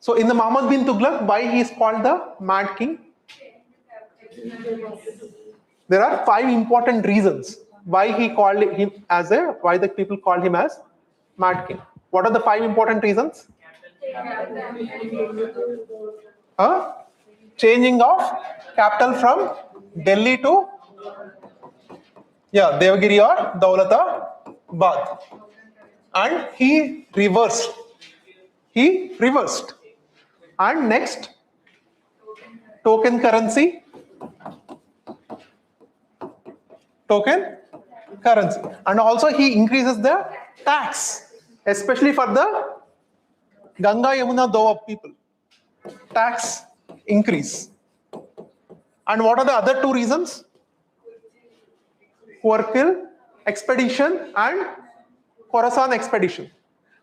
So in the Muhammad bin Tughlaq, why he is called the Mad King? There are 5 important reasons why he called him as why the people called him as Mad King. What are the 5 important reasons? Changing of capital from Delhi to Devagiri or Daulatabad, and he reversed. And next, token currency, and also he increases the tax, especially for the Ganga Yamuna Doab people. Tax increase. And what are the other 2 reasons? Kuarkil expedition and Khorasan expedition.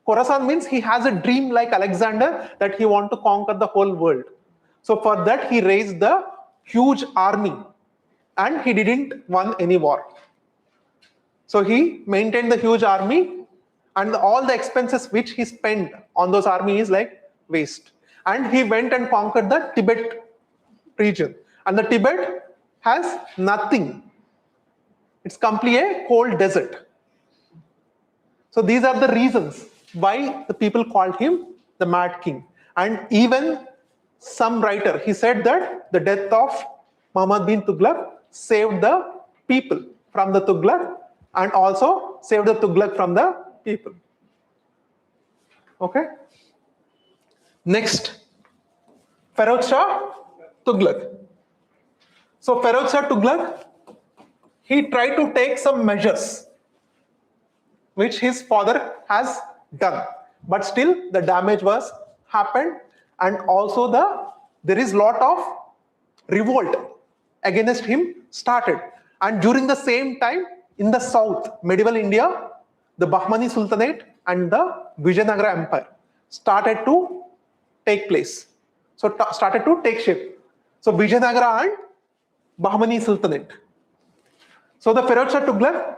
Khorasan means he has a dream like Alexander that he wants to conquer the whole world. So for that he raised the huge army and he didn't won any war. So he maintained the huge army and all the expenses which he spent on those armies is like waste. And he went and conquered the Tibet region. And the Tibet has nothing. It's completely a cold desert. So these are the reasons why the people called him the Mad King. And even some writer, he said that the death of Muhammad bin Tughlaq saved the people from the Tughlaq and also saved the Tughlaq from the people. Okay. Next, Feroz Shah Tughlaq. So Feroz Shah Tughlaq, he tried to take some measures which his father has done, but still the damage was happened, and also there is lot of revolt against him started. And during the same time in the south, medieval India, the Bahmani Sultanate and the Vijayanagara Empire started to take place. So started to take shape. So Vijayanagara and Bahmani Sultanate. So the Feroz Shah Tughlaq,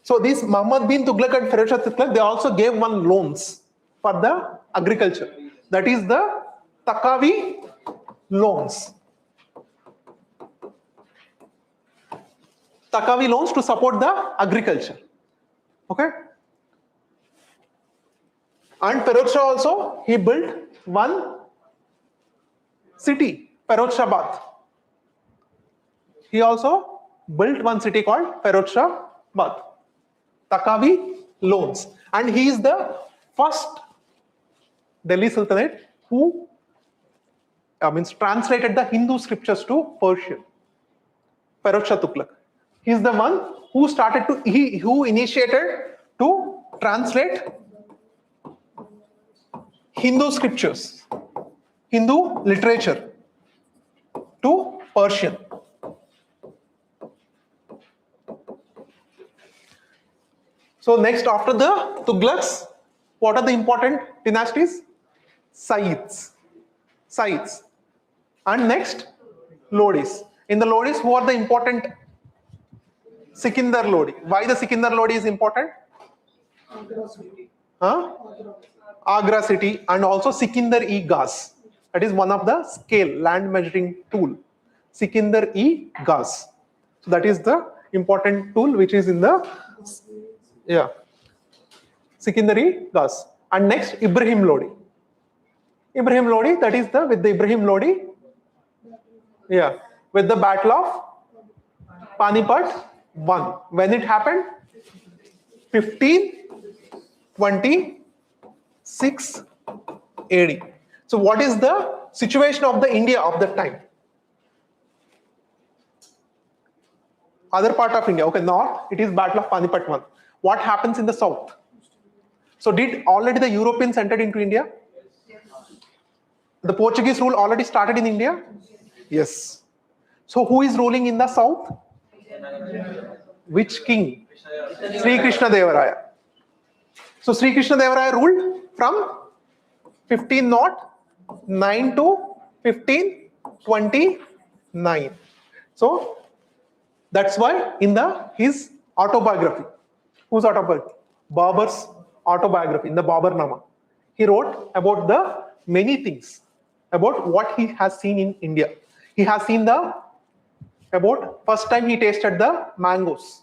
so these Muhammad bin Tughlaq and Feroz Shah Tughlaq, they also gave one loans for the agriculture. That is the Takavi loans. Takavi loans to support the agriculture. Okay. And Feroz Shah also, he built one city, Ferozshabad. He also built one city called Ferozshabad. Takavi loans. And he is the first Delhi Sultanate who translated the Hindu scriptures to Persian. Feroz Shah Tughlaq. He is the one who who initiated to translate Hindu scriptures, Hindu literature to Persian. So next, after the Tughlaqs, what are the important dynasties? Sayyids. And next, Lodis. In the Lodis, who are the important? Sikandar Lodi. Why the Sikandar Lodi is important? Agra city, and also Sikandar-e-Gaz. That is one of the scale, land measuring tool. Sikandar-e-Gaz. So that is the important tool which is in the Sikandar-e-Gaz. And next, Ibrahim Lodi. Ibrahim Lodi, that is with the Ibrahim Lodi, with the Battle of Panipat 1. When it happened? 1526 AD. So what is the situation of the India of that time? Other part of India, okay, north, it is Battle of Panipat 1. What happens in the south? So did already the Europeans entered into India? The Portuguese rule already started in India? Yes. So who is ruling in the south? Which king? Sri Krishna Deva Raya. So Sri Krishna Deva Raya ruled from 1509 to 1529. So that's why in his autobiography. Whose autobiography? Babur's autobiography, in the Baburnama. He wrote about the many things, about what he has seen in India. He has seen about first time he tasted the mangoes.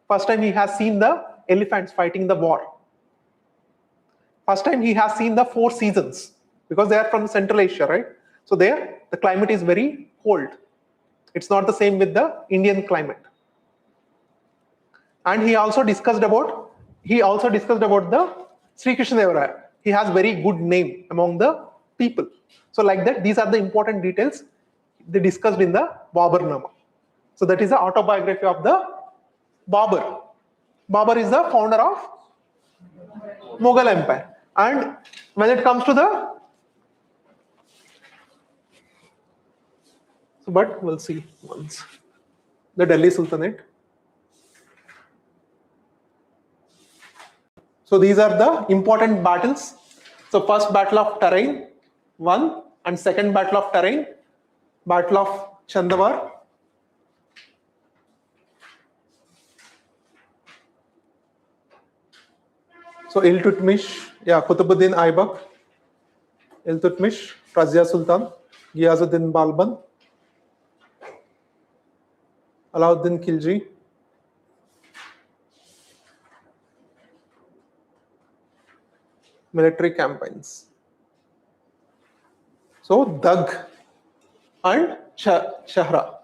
First time he has seen the elephants fighting the war. First time he has seen the 4 seasons, because they are from Central Asia, right? So there the climate is very cold. It's not the same with the Indian climate. And he also discussed about the Sri Krishna Deva Raya. He has very good name among the people. So like that, these are the important details they discussed in the Baburnama. So that is the autobiography of the Babur. Babur is the founder of Mughal Empire. And when it comes to but we'll see once. The Delhi Sultanate. So these are the important battles. So first battle of Terrain won, and second battle of Terrain, battle of Chandavar. So Iltutmish, Qutbuddin Aibak, Iltutmish, Razia Sultan, Ghiyazuddin Balban, Alauddin Khilji, military campaigns. So Dag and Shahra.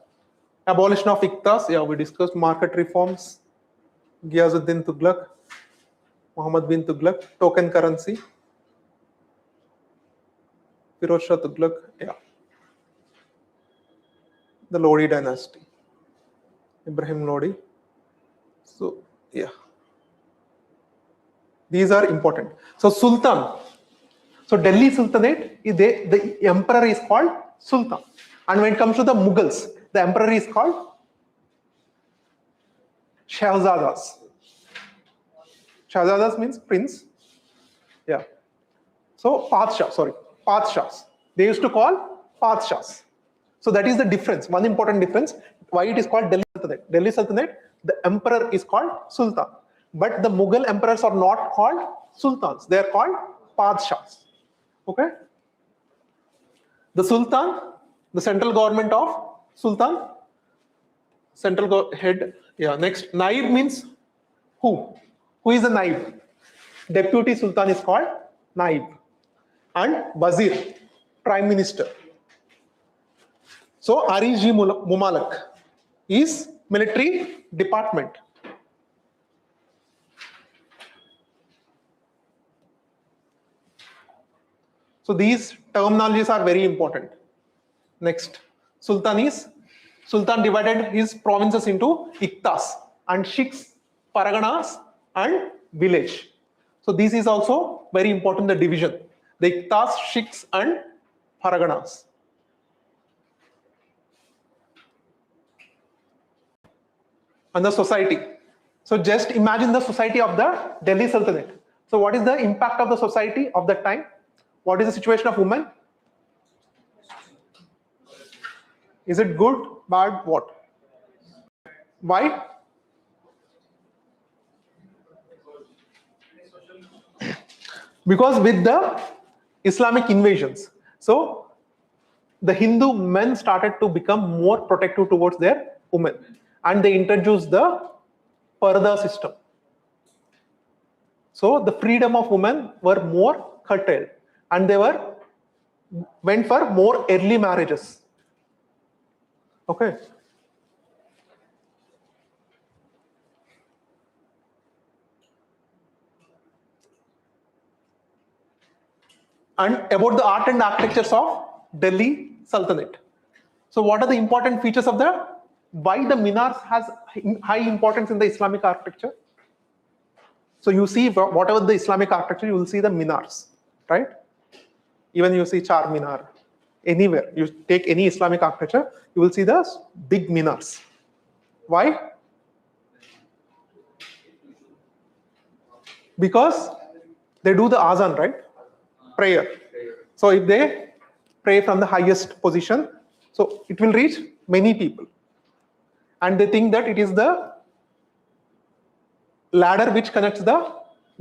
Abolition of Iqtas, we discussed market reforms, Ghiyazuddin Tughlaq, Muhammad bin Tughlaq, token currency, Firoz Shah Tughlaq, the Lodi dynasty, Ibrahim Lodi. So these are important. So Sultan. So Delhi Sultanate, the emperor is called Sultan. And when it comes to the Mughals, the emperor is called Shahzadas. Shahzadas means prince. So Padshahs. They used to call Padshahs. So that is the difference. One important difference. Why it is called Delhi Sultanate? Delhi Sultanate, the emperor is called Sultan. But the Mughal emperors are not called sultans. They are called Padshahs. Okay? The Sultan, the central government of Sultan, central head. Next, Naib means who? Who is the Naib? Deputy Sultan is called Naib. And Wazir, Prime Minister. So Ariji Mumalak is military department. So these terminologies are very important. Next, Sultan divided his provinces into Iqtas and Shiks, Paraganas and village. So this is also very important, the division. The Iqtas, Shiks and Paraganas. And the society. So just imagine the society of the Delhi Sultanate. So what is the impact of the society of that time? What is the situation of women? Is it good, bad, what? Why? Because with the Islamic invasions, so the Hindu men started to become more protective towards their women, and they introduced the Parda system. So the freedom of women were more curtailed, and they went for more early marriages. Okay. And about the art and architectures of Delhi Sultanate. So what are the important features of why the minars has high importance in the Islamic architecture? So you see, whatever the Islamic architecture, you will see the minars, right? Even you see Char Minar, anywhere you take any Islamic architecture, you will see the big minars. Why? Because they do the azan, right? Prayer. So if they pray from the highest position, so it will reach many people, and they think that it is the ladder which connects the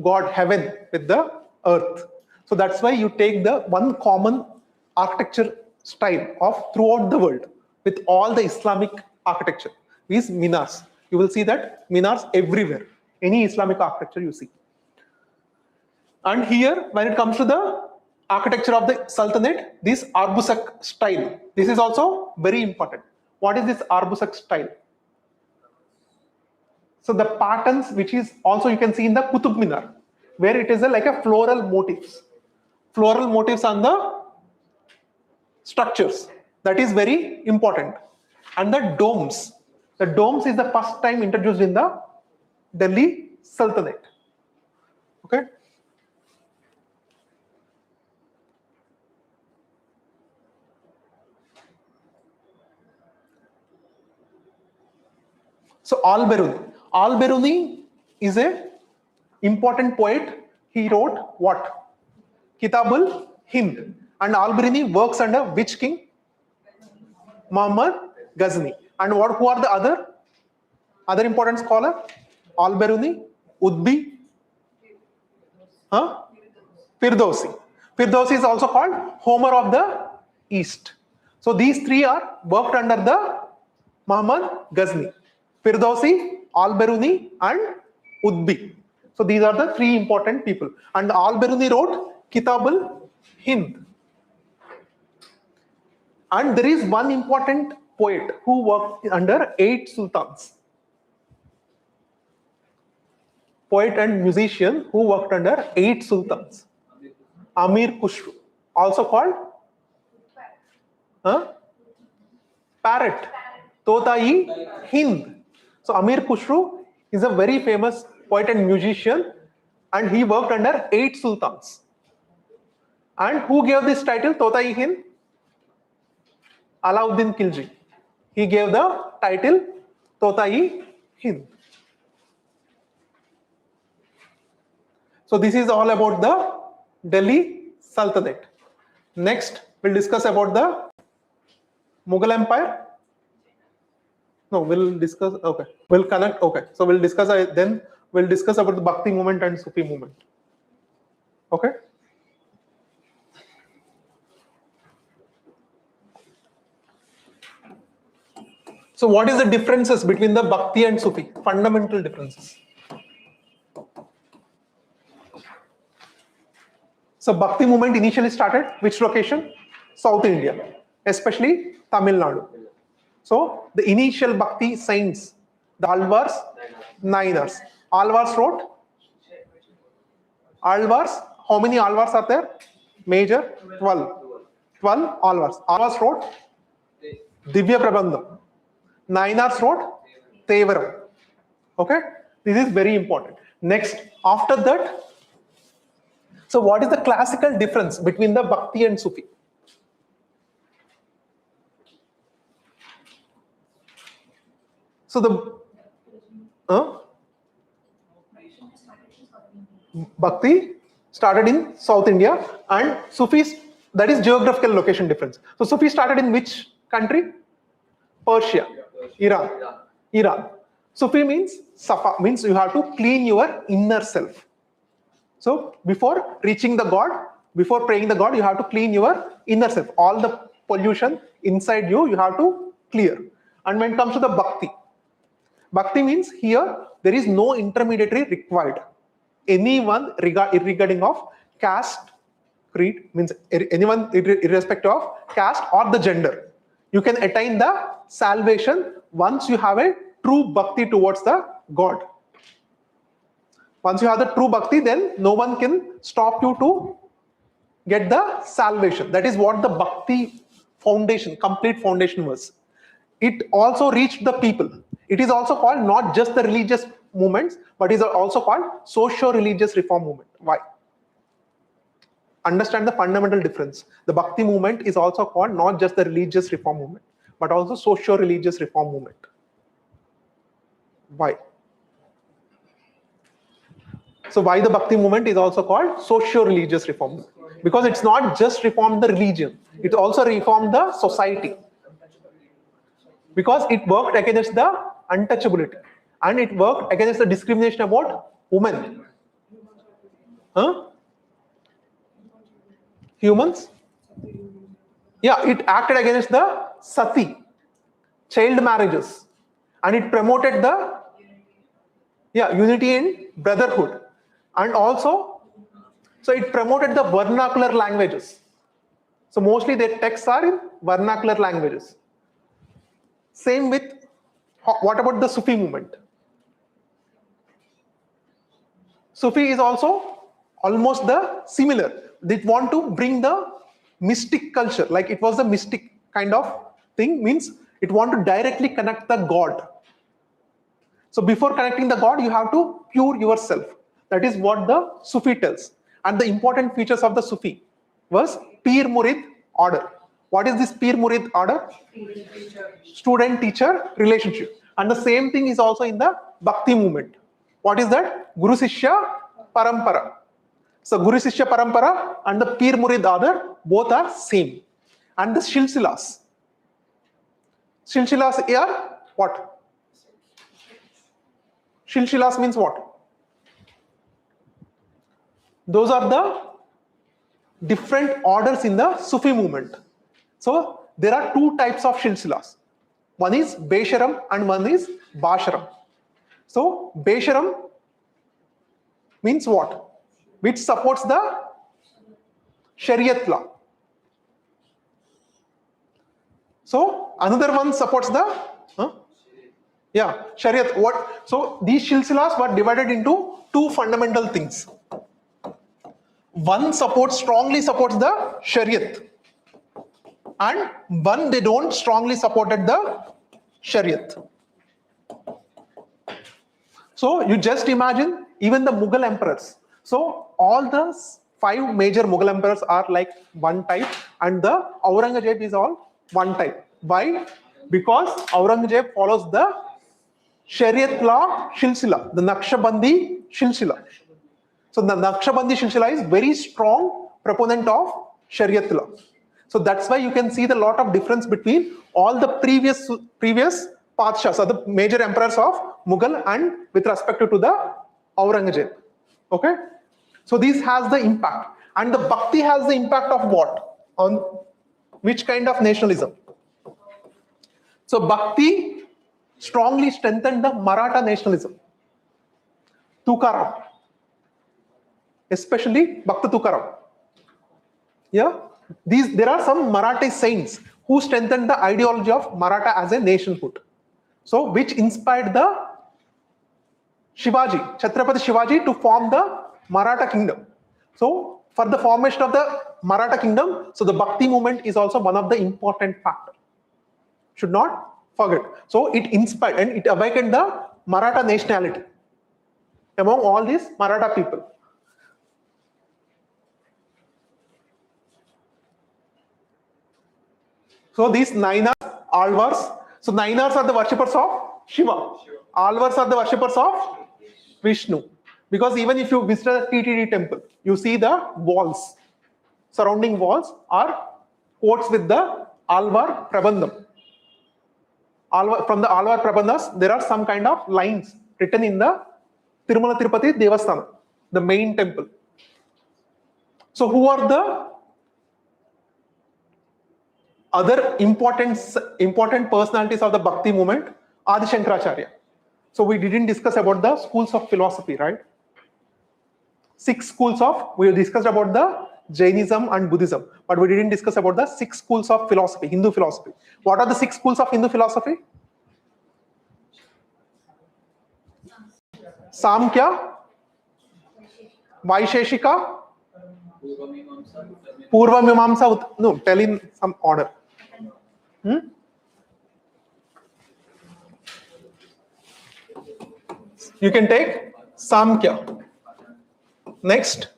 God, heaven, with the earth. So that's why you take the one common architecture style of throughout the world with all the Islamic architecture is minars. You will see that minars everywhere, any Islamic architecture you see. And here, when it comes to the architecture of the Sultanate, this Arbusak style, this is also very important. What is this Arbusak style? So the patterns, which is also you can see in the Qutub Minar, where it is like a floral motifs on the structures. That is very important. And the domes is the first time introduced in the Delhi Sultanate. Okay. So Al-Biruni is a important poet. He wrote what? Kitabul Hind. And Al-Biruni works under which king? Muhammad Ghazni. And who are the other important scholar? Al-Biruni, Udbi, Firdausi. Firdausi is also called Homer of the East. So these three are worked under the Muhammad Ghazni. Firdausi, Al-Biruni, and Udbi. So these are the three important people. And Al-Biruni wrote Kitabul Hind. And there is one important poet who worked under 8 sultans. Poet and musician who worked under 8 sultans. Amir Khusru, also called Parrot, Tota-i Hind. So Amir Khusru is a very famous poet and musician, and he worked under 8 sultans. And who gave this title, Tota-i Hind? Alauddin Khilji. He gave the title Tota-i Hind. So this is all about the Delhi Sultanate. Next, we'll discuss about the Mughal Empire. No, we'll discuss, okay. We'll connect, okay. So we'll discuss, then we'll discuss about the Bhakti movement and Sufi movement. Okay. So what is the differences between the Bhakti and Sufi? Fundamental differences. So Bhakti movement initially started which location? South India, especially Tamil Nadu. So the initial Bhakti saints, the Alvars, Nainars. Alvars wrote? Alvars, how many Alvars are there? Major, 12. 12 Alvars. Alvars wrote Divya Prabandham. Nainars wrote Tevaram. Okay, this is very important. Next, after that, so what is the classical difference between the Bhakti and Sufi? So the Bhakti started in South India, and Sufis, that is geographical location difference. So Sufi started in which country? Persia, Iran. Sufi means Safa, means you have to clean your inner self. So before reaching the God, before praying the God, you have to clean your inner self. All the pollution inside you, you have to clear. And when it comes to the Bhakti means here there is no intermediary required. Anyone regarding of caste, creed, means anyone irrespective of caste or the gender. You can attain the salvation once you have a true Bhakti towards the God. Once you have the true Bhakti, then no one can stop you to get the salvation. That is what the Bhakti foundation, complete foundation was. It also reached the people. It is also called not just the religious movements, but is also called socio-religious reform movement. Why? Understand the fundamental difference. The Bhakti movement is also called not just the religious reform movement, but also socio-religious reform movement. Why? So why the Bhakti movement is also called socio-religious reform movement? Because it's not just reform the religion, it also reformed the society. Because it worked against the untouchability. and it worked against the discrimination about women. Huh? Humans? Yeah, it acted against the sati, child marriages, and it promoted the unity in brotherhood, and also so it promoted the vernacular languages. So mostly their texts are in vernacular languages. Same with, what about the Sufi movement? Sufi is also almost the similar. They want to bring the mystic culture, like it was a mystic kind of thing, means it want to directly connect the God. So before connecting the God, you have to pure yourself. That is what the Sufi tells. And the important features of the Sufi was peer-murid order. What is this peer-murid order? Student-teacher relationship. And the same thing is also in the Bhakti movement. What is that? Guru-Sishya Parampara. So Guru-Sishya Parampara and the peer-murid order, both are same. And the Silsilas. Silsilas are what? Silsilas means what? Those are the different orders in the Sufi movement. So there are two types of silsilas. One is Besharam and one is Basharam. So Besharam means what? Which supports the Shariat law. So another one supports the Shariat. What? So these silsilas were divided into two fundamental things. One strongly supports the Shariat, and one they don't strongly supported the Shariat. So you just imagine even the Mughal emperors. So all the 5 major Mughal emperors are like one type, and the Aurangzeb is all one type. Why? Because Aurangzeb follows the Shariat law Silsila, the Naqshbandi Silsila. So the Naqshbandi Silsila is very strong proponent of Shariat law. So that's why you can see the lot of difference between all the previous Padshahs, or the major emperors of Mughal, and with respect to the Aurangzeb. Okay? So this has the impact. And the Bhakti has the impact of what? On which kind of nationalism? So Bhakti strongly strengthened the Maratha nationalism. Tukaram. Especially Bhakta Tukaram. Yeah? There are some Marathi saints who strengthened the ideology of Maratha as a nationhood. So which inspired the Shivaji, Chhatrapati Shivaji, to form the Maratha kingdom. So for the formation of the Maratha kingdom, so the Bhakti movement is also one of the important factors. Should not forget. So it inspired and it awakened the Maratha nationality among all these Maratha people. So these Nainars, Alvars. So Nainars are the worshippers of Shiva. Alvars are the worshippers of Vishnu. Because even if you visit the TTD temple, you see the walls. Surrounding walls are quotes with the Alvar Prabandham. From the Alvar Prabandhas, there are some kind of lines written in the Tirumala Tirupati Devasthana, the main temple. So who are the other important personalities of the Bhakti movement? Adi Shankaracharya. So we didn't discuss about the schools of philosophy, right? 6 schools we discussed about the Jainism and Buddhism, but we didn't discuss about the 6 schools of philosophy, Hindu philosophy. What are the 6 schools of Hindu philosophy? Samkhya, Vaisheshika, Purva Mimamsa. No, tell in some order. You can take Samkhya. Next,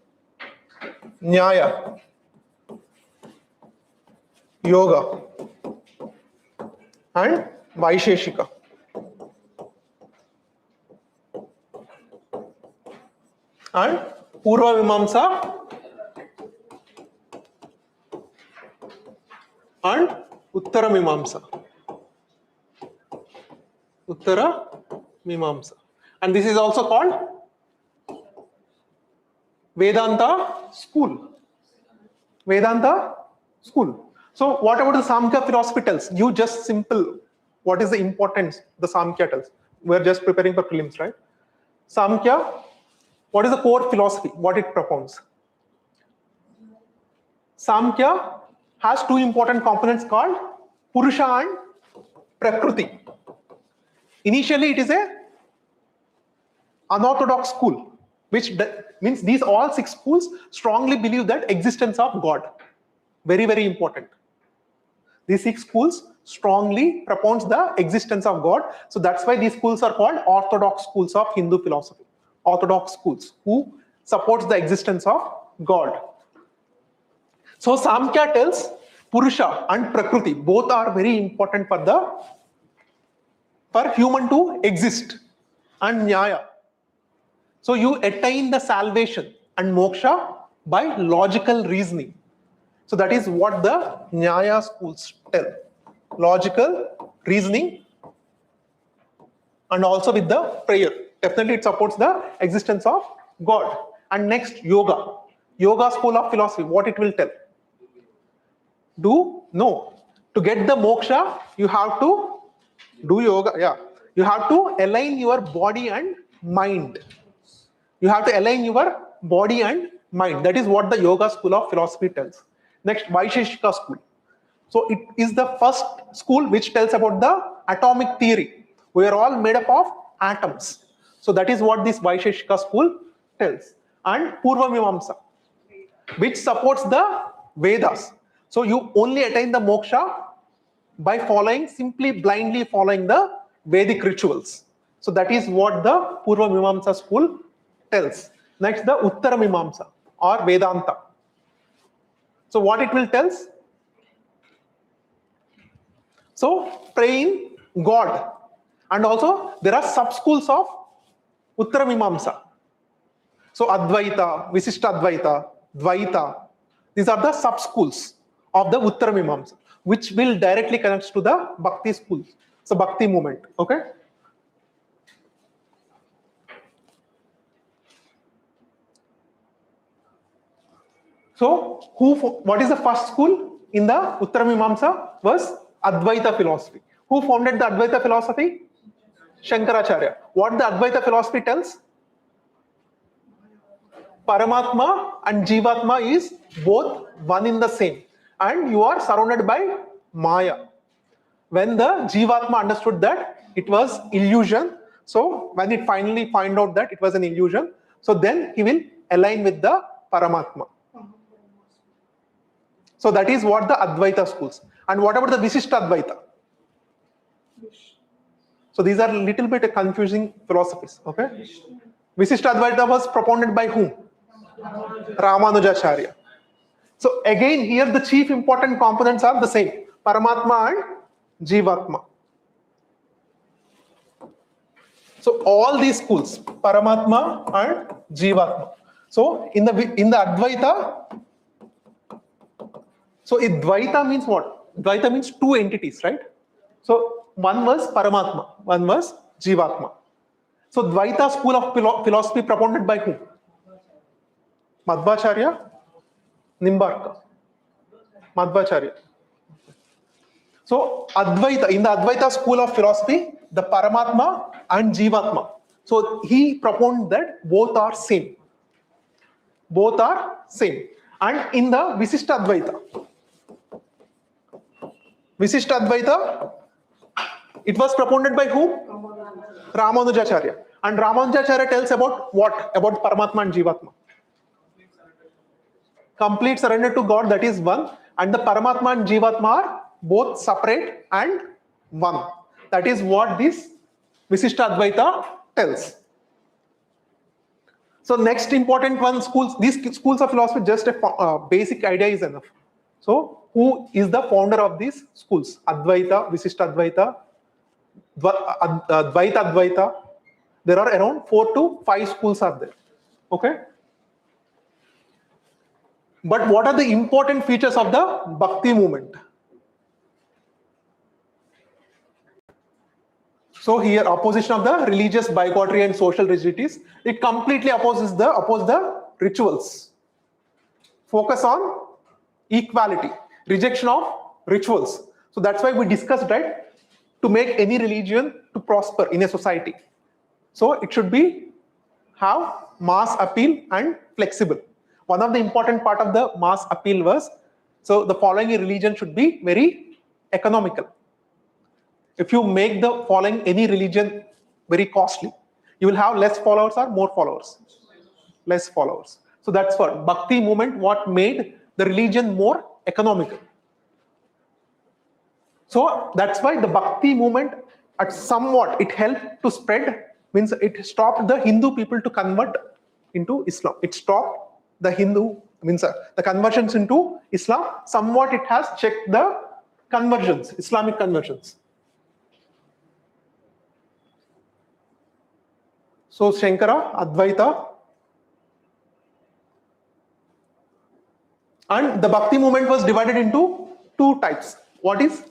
Nyaya, Yoga, and Vaisheshika. And Purva Mimamsa and Uttara Mimamsa. Uttara Mimamsa. And this is also called Vedanta school. Vedanta school. So what about the Samkhya philosophy tells? You just simple, what is the importance the Samkhya tells? We're just preparing for prelims, right? Samkhya, what is the core philosophy? What it propounds? Samkhya has two important components called Purusha and Prakriti. Initially, it is a unorthodox school, which means these all 6 schools strongly believe that existence of God. Very, very important. These 6 schools strongly propounds the existence of God. So that's why these schools are called orthodox schools of Hindu philosophy. Orthodox schools who supports the existence of God. So Samkhya tells Purusha and Prakriti both are very important for human to exist, and Nyaya. So you attain the salvation and moksha by logical reasoning. So that is what the Nyaya schools tell. Logical reasoning and also with the prayer. Definitely it supports the existence of God. And next, yoga. Yoga school of philosophy, what it will tell? To get the moksha, you have to do yoga. Yeah, you have to align your body and mind. You have to align your body and mind. That is what the yoga school of philosophy tells. Next, Vaisheshika school. So it is the first school which tells about the atomic theory. We are all made up of atoms. So that is what this Vaisheshika school tells. And Purva Mimamsa, which supports the Vedas. So you only attain the moksha by simply blindly following the Vedic rituals. So that is what the Purva Mimamsa school tells. Next, the Uttara Mimamsa or Vedanta. So what it will tells? So praying God. And also there are sub-schools of Uttara Mimamsa. So Advaita, Visishta Advaita, Dvaita. These are the sub-schools of the Uttara Mimamsa, which will directly connect to the Bhakti schools. So Bhakti movement. Okay. So what is the first school in the Uttara Mimamsa? Was Advaita philosophy. Who founded the Advaita philosophy? Shankaracharya. What the Advaita philosophy tells? Paramatma and Jivatma is both one in the same, and you are surrounded by Maya. When the Jivatma understood that it was illusion, so when it finally find out that it was an illusion, so then he will align with the Paramatma. So that is what the Advaita schools. And what about the Visishta Advaita? So these are a little bit confusing philosophies. Okay. Visishta Advaita was propounded by whom? Ramanujacharya. So again here the chief important components are the same. Paramatma and Jivatma. So all these schools, Paramatma and Jivatma. So in the Advaita, so Dvaita means what? Dvaita means two entities, right? So one was Paramatma, one was Jivatma. So Dvaita school of philosophy propounded by whom? Madhvacharya, Nimbarka. Madhvacharya. So Advaita, in the Advaita school of philosophy, the Paramatma and Jivatma. So he propounded that both are same. Both are same. And in the Visishta Advaita, it was propounded by whom? Ramanujacharya. And Ramanujacharya tells about what? About Paramatma and Jivatma. Complete surrender to God, that is one. And the Paramatma and Jivatma are both separate and one. That is what this Visishta Advaita tells. So next important one, these schools of philosophy, just a basic idea is enough. So who is the founder of these schools? Advaita, Visishta Advaita, Dvaita Advaita. There are around 4 to 5 schools are there. Okay. But what are the important features of the Bhakti movement? So here, opposition of the religious bigotry and social rigidities. It completely opposes the rituals. Focus on equality, rejection of rituals. So that's why we discussed, right, to make any religion to prosper in a society. So it should be have mass appeal and flexible. One of the important part of the mass appeal was, so the following religion should be very economical. If you make the following any religion very costly, you will have less followers or more followers? Less followers. So that's what Bhakti movement, what made the religion more economical. So that's why the Bhakti movement at somewhat it helped to spread, means it stopped the Hindu people to convert into Islam. It stopped the Hindu, means the conversions into Islam. Somewhat it has checked the conversions, Islamic conversions. So Shankara, Advaita, and the Bhakti movement was divided into two types. What is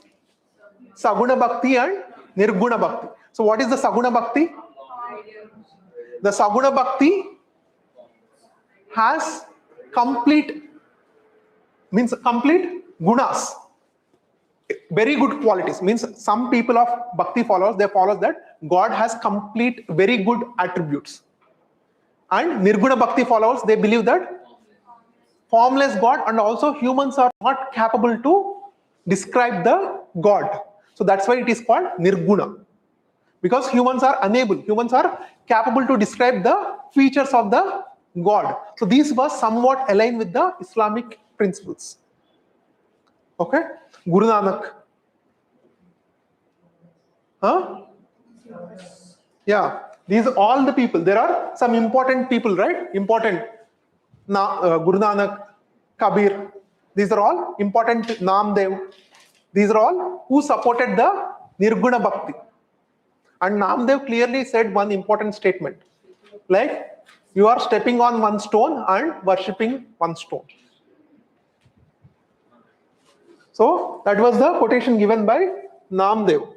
Saguna Bhakti and Nirguna Bhakti? So what is the Saguna Bhakti? The Saguna Bhakti has complete gunas, very good qualities. Means some people of Bhakti followers, they follow that God has complete very good attributes. And Nirguna Bhakti followers, they believe that formless God, and also humans are not capable to describe the God. So that's why it is called Nirguna. Because humans are unable, humans are capable to describe the features of the God. So these were somewhat aligned with the Islamic principles. Okay? Guru Nanak. Huh? Yeah, these are all the people. There are some important people, right? Important. Guru Nanak, Kabir. These are all important. Namdev. These are all who supported the Nirguna Bhakti. And Namdev clearly said one important statement. Like, you are stepping on one stone and worshipping one stone. So that was the quotation given by Namdev.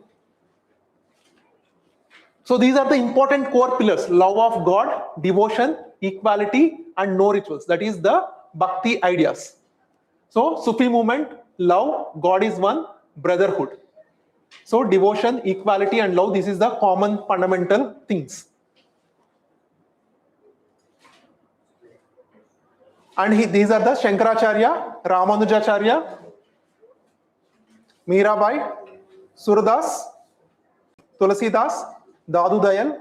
So these are the important core pillars: love of God, devotion, equality, and no rituals. That is the Bhakti ideas. So Sufi movement, love, God is one, brotherhood. So devotion, equality, and love, this is the common fundamental things. And these are the Shankaracharya, Ramanujacharya, Mirabai, Surdas, Tulasidas, Dadu Dayal,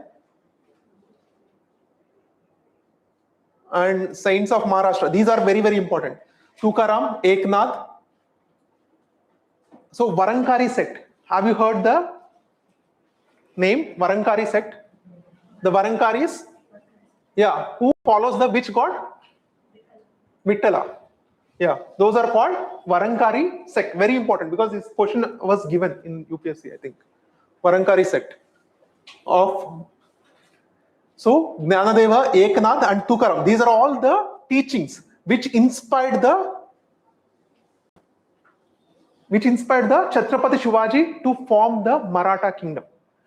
and saints of Maharashtra. These are very, very important. Tukaram, Eknath. So Varankari sect. Have you heard the name Varankari sect? The Varankaris, yeah, who follows the which god? Vittala. Yeah, those are called Varankari sect. Very important because this question was given in UPSC, I think. Varankari sect of, so Jnanadeva, Eknath, and Tukaram. These are all the teachings which inspired the Chhatrapati Shivaji to form the Maratha kingdom.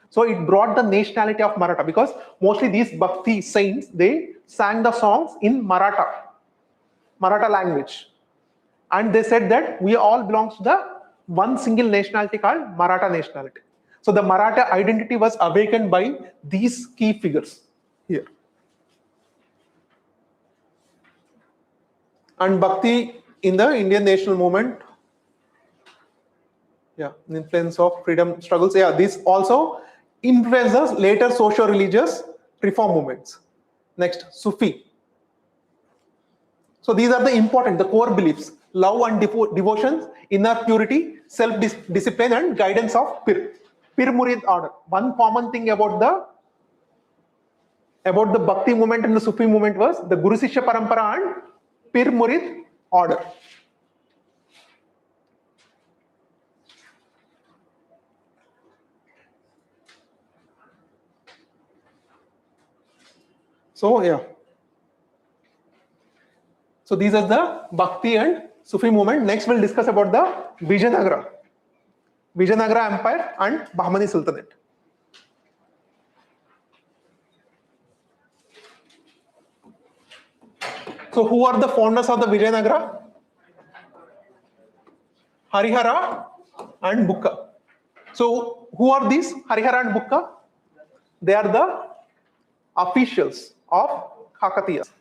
So it brought the nationality of Maratha, because mostly these Bhakti saints, they sang the songs in Maratha language. And they said that we all belong to the one single nationality called Maratha nationality. So the Maratha identity was awakened by these key figures here. And Bhakti in the Indian national movement, yeah, influence of freedom struggles. Yeah, this also influences later socio-religious reform movements. Next, Sufi. So these are the important, the core beliefs: love and devotion, inner purity, self-discipline, and guidance of Pir Murid order. One common thing about the Bhakti movement and the Sufi movement was the Guru Sishya Parampara and Pir Murid order. So yeah. So these are the Bhakti and Sufi movement. Next we'll discuss about the Vijayanagara Empire and Bahamani Sultanate. So who are the founders of the Vijayanagara? Harihara and Bukka. So who are these Harihara and Bukka? They are the officials of Kakatiyas.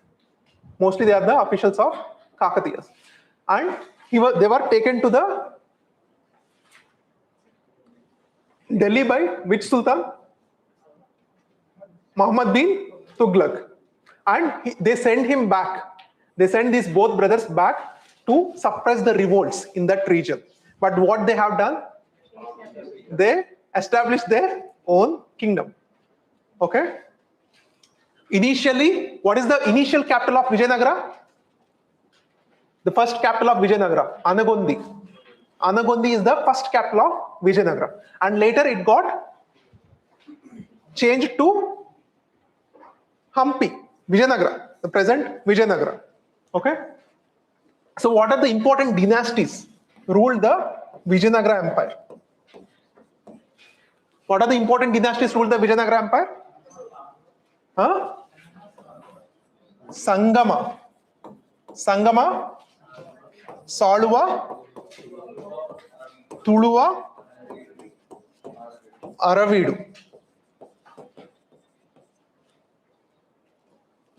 Mostly they are the officials of Kakatiyas. And they were taken to the Delhi by which Sultan? Muhammad bin Tughlaq. And they sent him back. They sent these both brothers back to suppress the revolts in that region. But what they have done? They established their own kingdom. Okay? Initially, what is the initial capital of Vijayanagara? The first capital of Vijayanagara, Anagondi. Anagondi is the first capital of Vijayanagara. And later it got changed to Hampi, Vijayanagara, the present Vijayanagara. Okay? So what are the important dynasties ruled the Vijayanagara Empire? What are the important dynasties ruled the Vijayanagara Empire? Huh? Sangama, Saluva, Tuluva, Aravidu.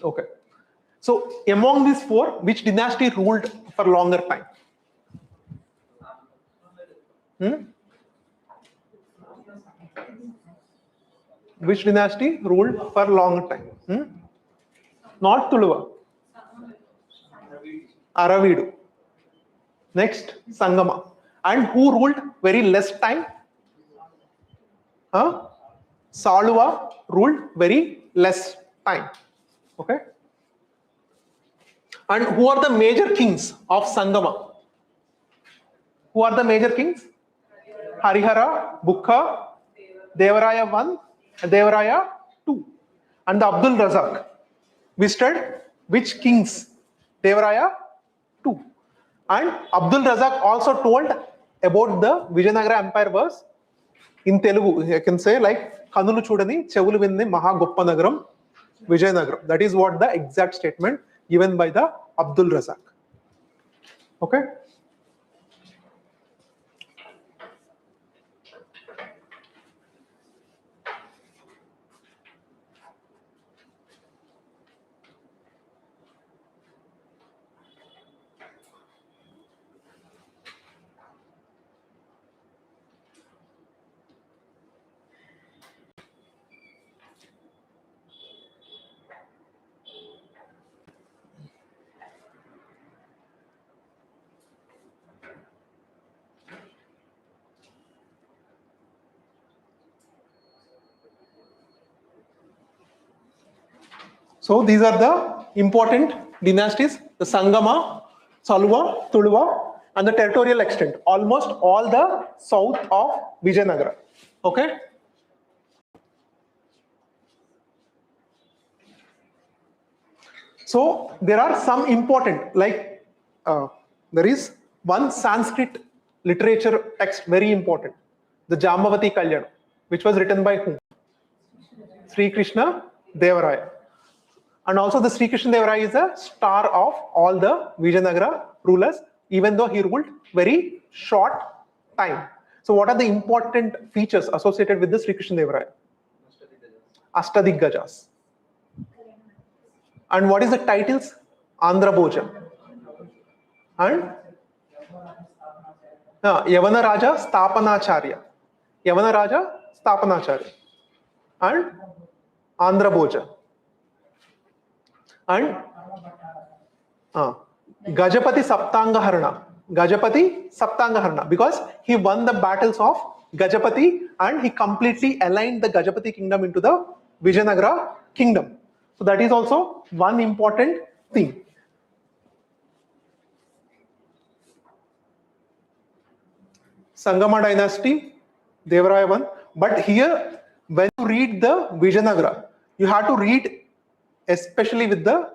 Okay. So among these four, which dynasty ruled for longer time? Which dynasty ruled for long time? Not Tuluva. Aravidu. Next, Sangama. And who ruled very less time? Saluva ruled very less time. Okay. And who are the major kings of Sangama? Who are the major kings? Harihara, Bukka, Devaraya I, Devaraya II, and the Abdul Razak visited which kings? Devaraya II. And Abdul Razak also told about the Vijayanagara Empire was in Telugu. I can say like Kanulu Chudani, Chevulu Vinni Maha Goppa Nagaram, Vijayanagaram. That is what the exact statement given by the Abdul Razak. Okay. So these are the important dynasties, the Sangama, Saluva, Tuluva, and the territorial extent, almost all the south of Vijayanagara. Okay. So there are some important, like there is one Sanskrit literature text, very important, the Jambavati Kalyanam, which was written by whom? Sri Krishna Devaraya. And also the Sri Krishna Devaraya is a star of all the Vijayanagara rulers, even though he ruled very short time. So what are the important features associated with the Sri Krishna Devaraya? Ashtadiggajas. And what is the titles? Andhra Bhoja. And Yavana Raja Stapanacharya. Yavana Raja Stapanacharya. And Andhra Bhoja. And Gajapati Saptangaharana. Gajapati Saptangaharana, because he won the battles of Gajapati and he completely aligned the Gajapati kingdom into the Vijayanagara kingdom. So that is also one important thing. Sangama dynasty, Devaraya I. But here, when you read the Vijayanagara, you have to read especially with the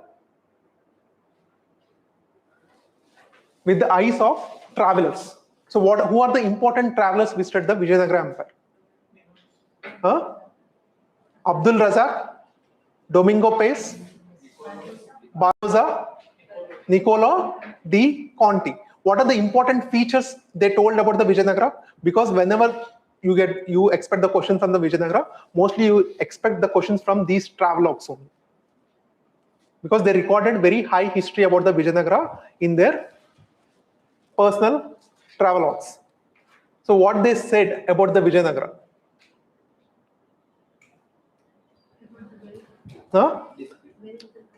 eyes of travelers. So who are the important travelers visited the Vijayanagara Empire? Abdul Razak, Domingo Pace, Barbosa, Niccolo di Conti. What are the important features they told about the Vijayanagara? Because whenever you expect the question from the Vijayanagara, mostly you expect the questions from these travelogues only. Because they recorded very high history about the Vijayanagara in their personal travelogues. So what they said about the Vijayanagara? Huh?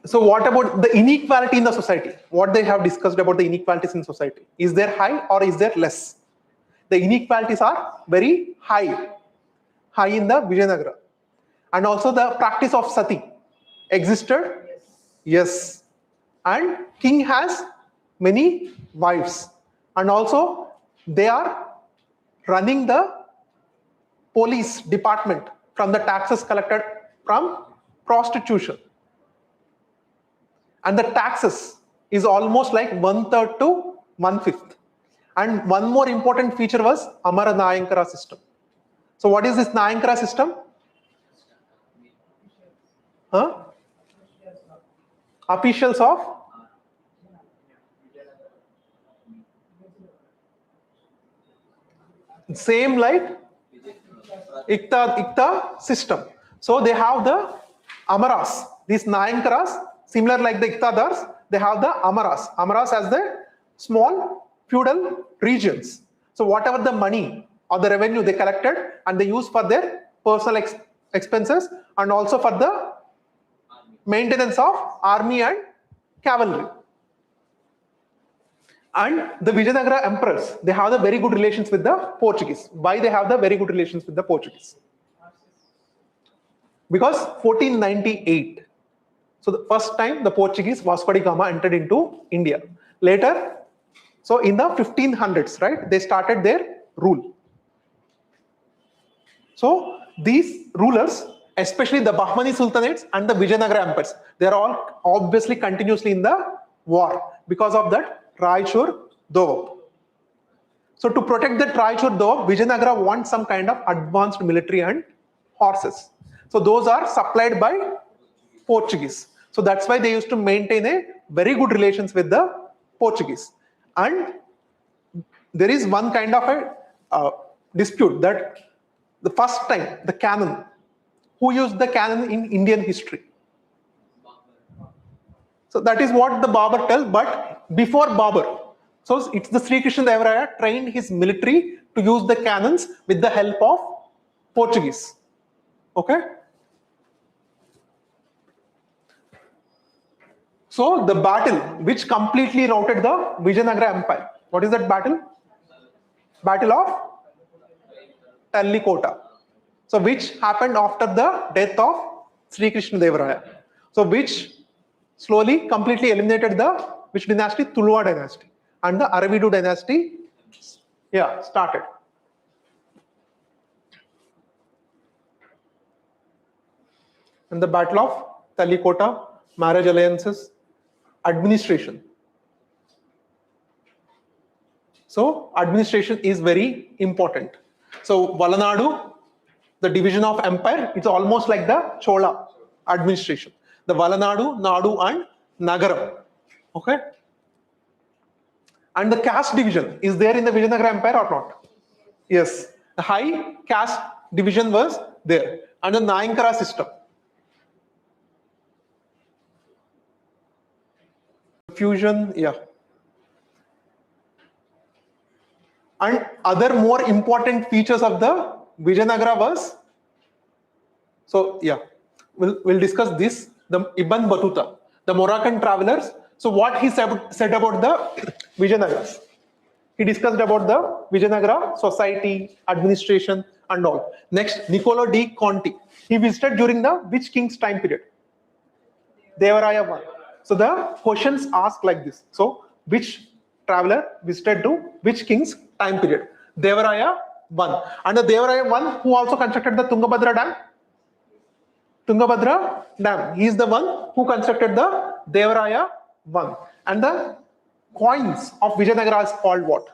So what about the inequality in the society? What they have discussed about the inequalities in society? Is there high or is there less? The inequalities are very high in the Vijayanagara. And also the practice of sati existed? Yes. And king has many wives. And also they are running the police department from the taxes collected from prostitution. And the taxes is almost like 1/3 to 1/5. And one more important feature was Amara Nayankara system. So what is this Nayankara system? Huh? Officials of same like Ikta system. So they have the Amaras, these Nayankaras, similar like the Iktadars, they have the Amaras. Amaras as the small feudal regions. So whatever the money or the revenue they collected and they use for their personal expenses and also for the maintenance of army and cavalry. And the Vijayanagara emperors, they have the very good relations with the Portuguese. Why they have the very good relations with the Portuguese? Because 1498. So the first time the Portuguese Vasco da Gama entered into India. Later, so in the 1500s, right, they started their rule. So these rulers, especially the Bahamani Sultanates and the Vijayanagara empires, they are all obviously continuously in the war because of that Raichur Dovap. So to protect that Raichur Dovap, Vijayanagara wants some kind of advanced military and horses. So those are supplied by Portuguese. So that's why they used to maintain a very good relations with the Portuguese. And there is one kind of a dispute that the first time the canon, who used the canon in Indian history? So that is what the Babur tells, but before Babur, so it's the Sri Krishna Deva Raya trained his military to use the cannons with the help of Portuguese. Okay. So the battle which completely routed the Vijayanagara Empire. What is that battle? Battle of Chalcolithic. So which happened after the death of Sri Krishna Deva Raya. So which slowly completely eliminated the which dynasty? Tuluva dynasty. And the Aravidu dynasty started. And the battle of Chalcolithic, marriage alliances, administration. So administration is very important. So Valanadu, the division of empire, it's almost like the Chola administration. The Valanadu, Nadu and Nagaram. Okay. And the caste division is there in the Vijayanagara Empire or not? Yes. The high caste division was there. And the Nayankara system. Fusion, And other more important features of the Vijayanagara was, so we'll discuss this. The Ibn Battuta, the Moroccan travelers. So what he said about the Vijayanagaras. He discussed about the Vijayanagara society, administration and all. Next, Niccolo di Conti. He visited during the which king's time period? Devaraya I. So the questions asked like this. So which traveler visited to which king's time period? Devaraya I. And the Devaraya I who also constructed the Tungabhadra Dam? Tungabhadra Dam. He is the one who constructed the Devaraya I. And the coins of Vijayanagara is called what?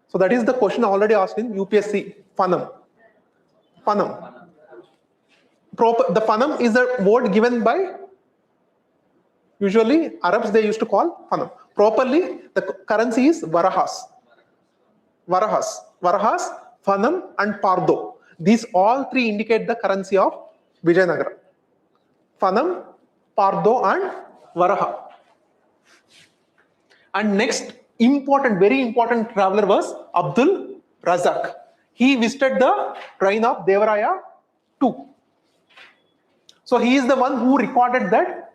So that is the question already asked in UPSC Fanam. The Fanam is the word given by Usually Arabs they used to call fanam. Properly, the currency is varahas. Varahas, fanam, and pardo. These all three indicate the currency of Vijayanagara. Fanam, pardo, and varaha. And next important, very important traveler was Abdul Razak. He visited the reign of Devaraya II. So he is the one who recorded that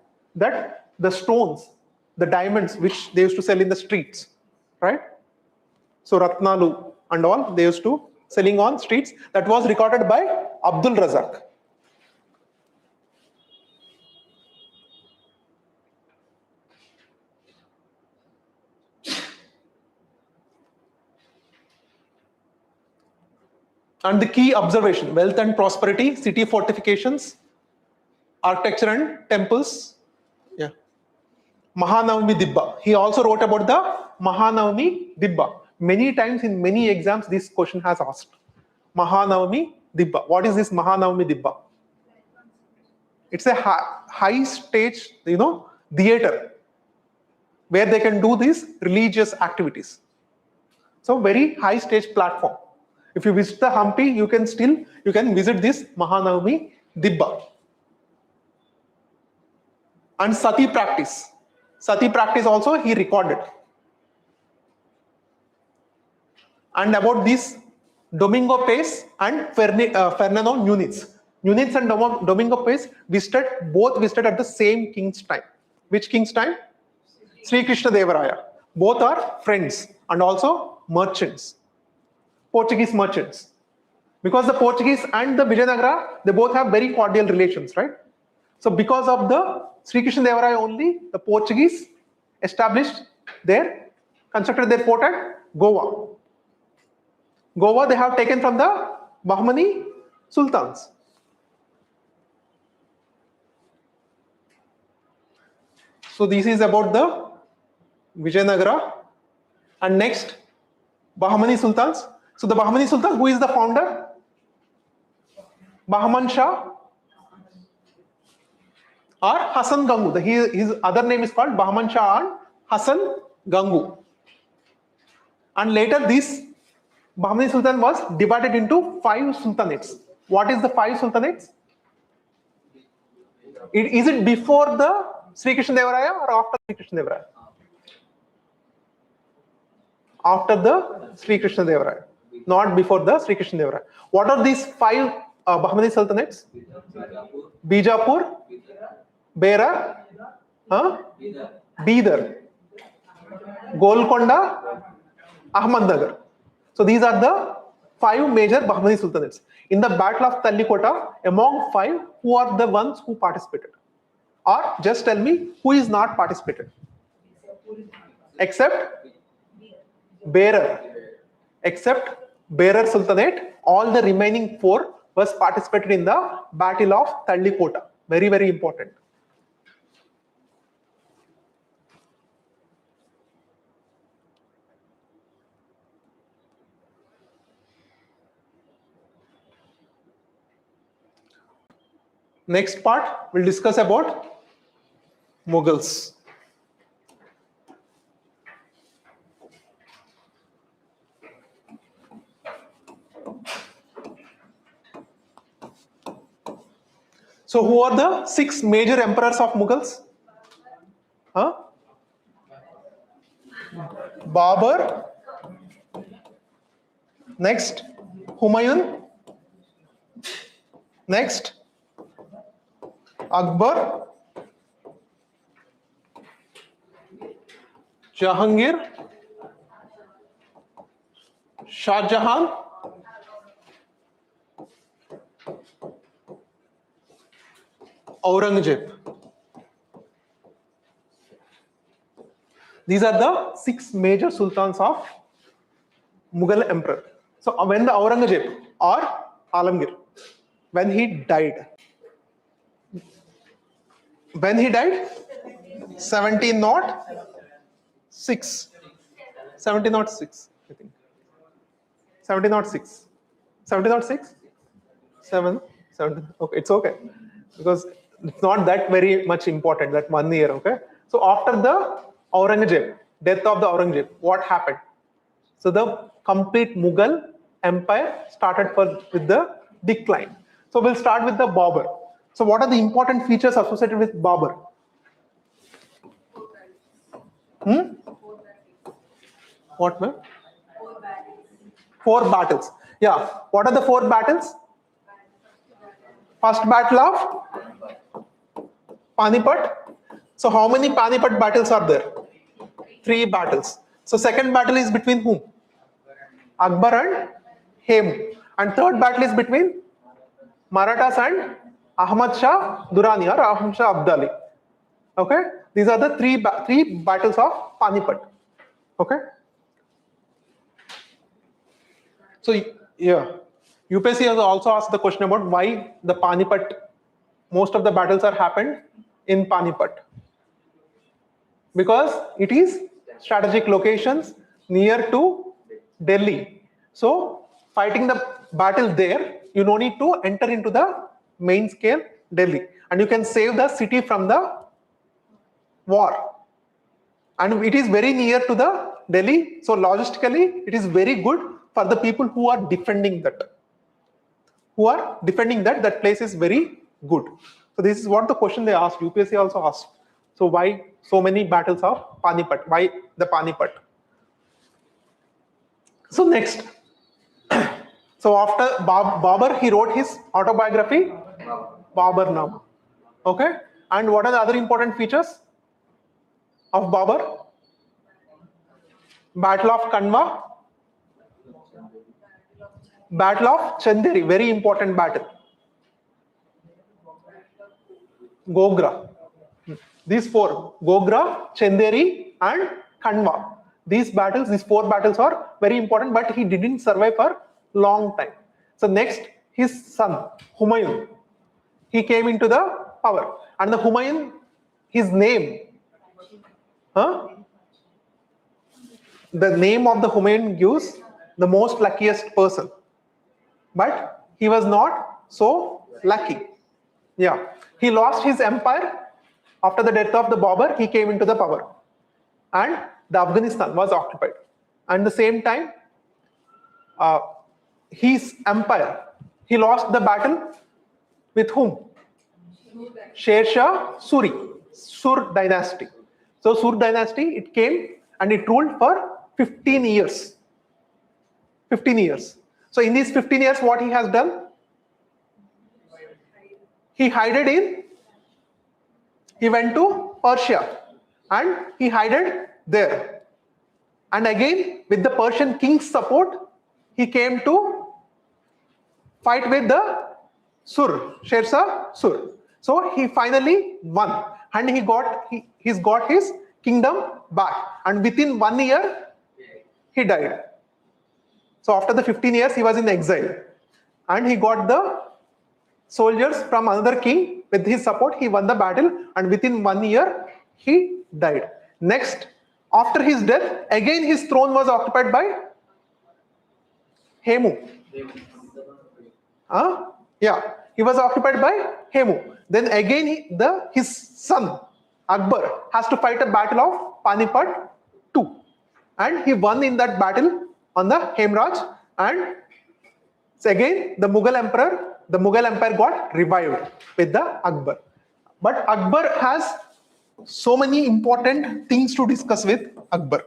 the stones, the diamonds which they used to sell in the streets, right? So Ratnalu and all they used to selling on streets, that was recorded by Abdul Razak. And the key observation: wealth and prosperity, city fortifications, architecture and temples. Yeah. Mahanavami Dibba. He also wrote about the Mahanavami Dibba. Many times in many exams, this question has asked. Mahanavami Dibba. What is this Mahanavami Dibba? It's a high stage, theater where they can do these religious activities. So very high stage platform. If you visit the Hampi, you can visit this Mahanavami Dibba. And Sati practice. Sati practice also he recorded. And about this Domingo Pace and Fernando Nunez. Nunez and Domingo Pace both visited at the same king's time. Which king's time? Sri Krishna Devaraya. Both are friends and also merchants. Portuguese merchants. Because the Portuguese and the Vijayanagara, they both have very cordial relations, right? So because of the Sri Krishna Devaraya only, the Portuguese constructed their port at Goa. Goa they have taken from the Bahamani Sultans. So this is about the Vijayanagara. And next, Bahamani Sultans. So the Bahamani Sultan, who is the founder? Bahman Shah or Hassan Gangu. His other name is called Bahman Shah and Hassan Gangu. And later this Bahamani Sultan was divided into 5 sultanates. What is the 5 sultanates? Is it before the Sri Krishna Devaraya or after Sri Krishna Devaraya? After the Sri Krishna Devaraya, not before the Sri Krishna Devaraya. What are these 5 Bahamani sultanates? Bijapur, Bera, Bidar, Golconda, Ahmednagar. So these are the 5 major Bahamani sultanates. In the Battle of Tallikota, among 5, who are the ones who participated? Or just tell me who is not participated? Except Bearer. Except Bearer Sultanate, all the remaining 4 was participated in the Battle of Tallikota. Very, very important. Next part, we'll discuss about Mughals. So who are the 6 major emperors of Mughals? Babur. Next, Humayun. Next, Akbar. Jahangir. Shah Jahan. Aurangzeb. These are the 6 major sultans of Mughal emperor. So when the Aurangzeb or Alamgir, when he died, 1706. 1706, I think. 1706. 1706? 7? Okay, it's okay. Because it's not that very much important, that 1 year, okay? So after the Aurangzeb, death of the Aurangzeb, what happened? So the complete Mughal Empire started with the decline. So we'll start with the Babur. So what are the important features associated with Babur? What, ma'am? 4 battles. Yeah. What are the 4 battles? First battle of Panipat. So how many Panipat battles are there? 3 battles. So second battle is between whom? Akbar and Hemu. And third battle is between Marathas and Ahmad Shah Durrani or Ahmad Shah Abdali. Okay, these are the three battles of Panipat. Okay. So yeah, UPSC has also asked the question about why the Panipat, most of the battles are happened in Panipat. Because it is strategic locations near to Delhi. So fighting the battle there, you no need to enter into the main scale Delhi, and you can save the city from the war. And it is very near to the Delhi, so logistically it is very good for the people who are defending that. That place is very good. So this is what the question they asked. UPSC also asked. So why so many battles of Panipat? Why the Panipat? So next, so after Babur, he wrote his autobiography, Baburnama. Okay, and what are the other important features of Babur? Battle of Kanwa, Battle of Chanderi, very important battle. Gogra. These 4, Gogra, Chanderi and Kanwa. These 4 battles are very important, but he didn't survive for long time. So next, his son, Humayun, he came into the power. And the Humayun, his name, the name of the Humayun gives the most luckiest person. But he was not so lucky. Yeah, he lost his empire. After the death of the Babur, he came into the power. And the Afghanistan was occupied. And at the same time, his empire, he lost the battle with whom? Sher Shah Suri, Sur dynasty. So Sur dynasty, it came and it ruled for 15 years. 15 years. So in these 15 years, what he has done? He went to Persia and he hided there. And again, with the Persian king's support, he came to fight with the Sher Shah Sur. So he finally won, and he's got his kingdom back. And within 1 year, he died. So after the 15 years, he was in exile, and he got the soldiers from another king. With his support, he won the battle, and within 1 year, he died. Next, after his death, again his throne was occupied by Hemu. Yeah, he was occupied by Hemu. Then again, his son Akbar has to fight a battle of Panipat II, and he won in that battle on the Hemraj. And so again, the Mughal Empire got revived with the Akbar. But Akbar has so many important things to discuss with Akbar.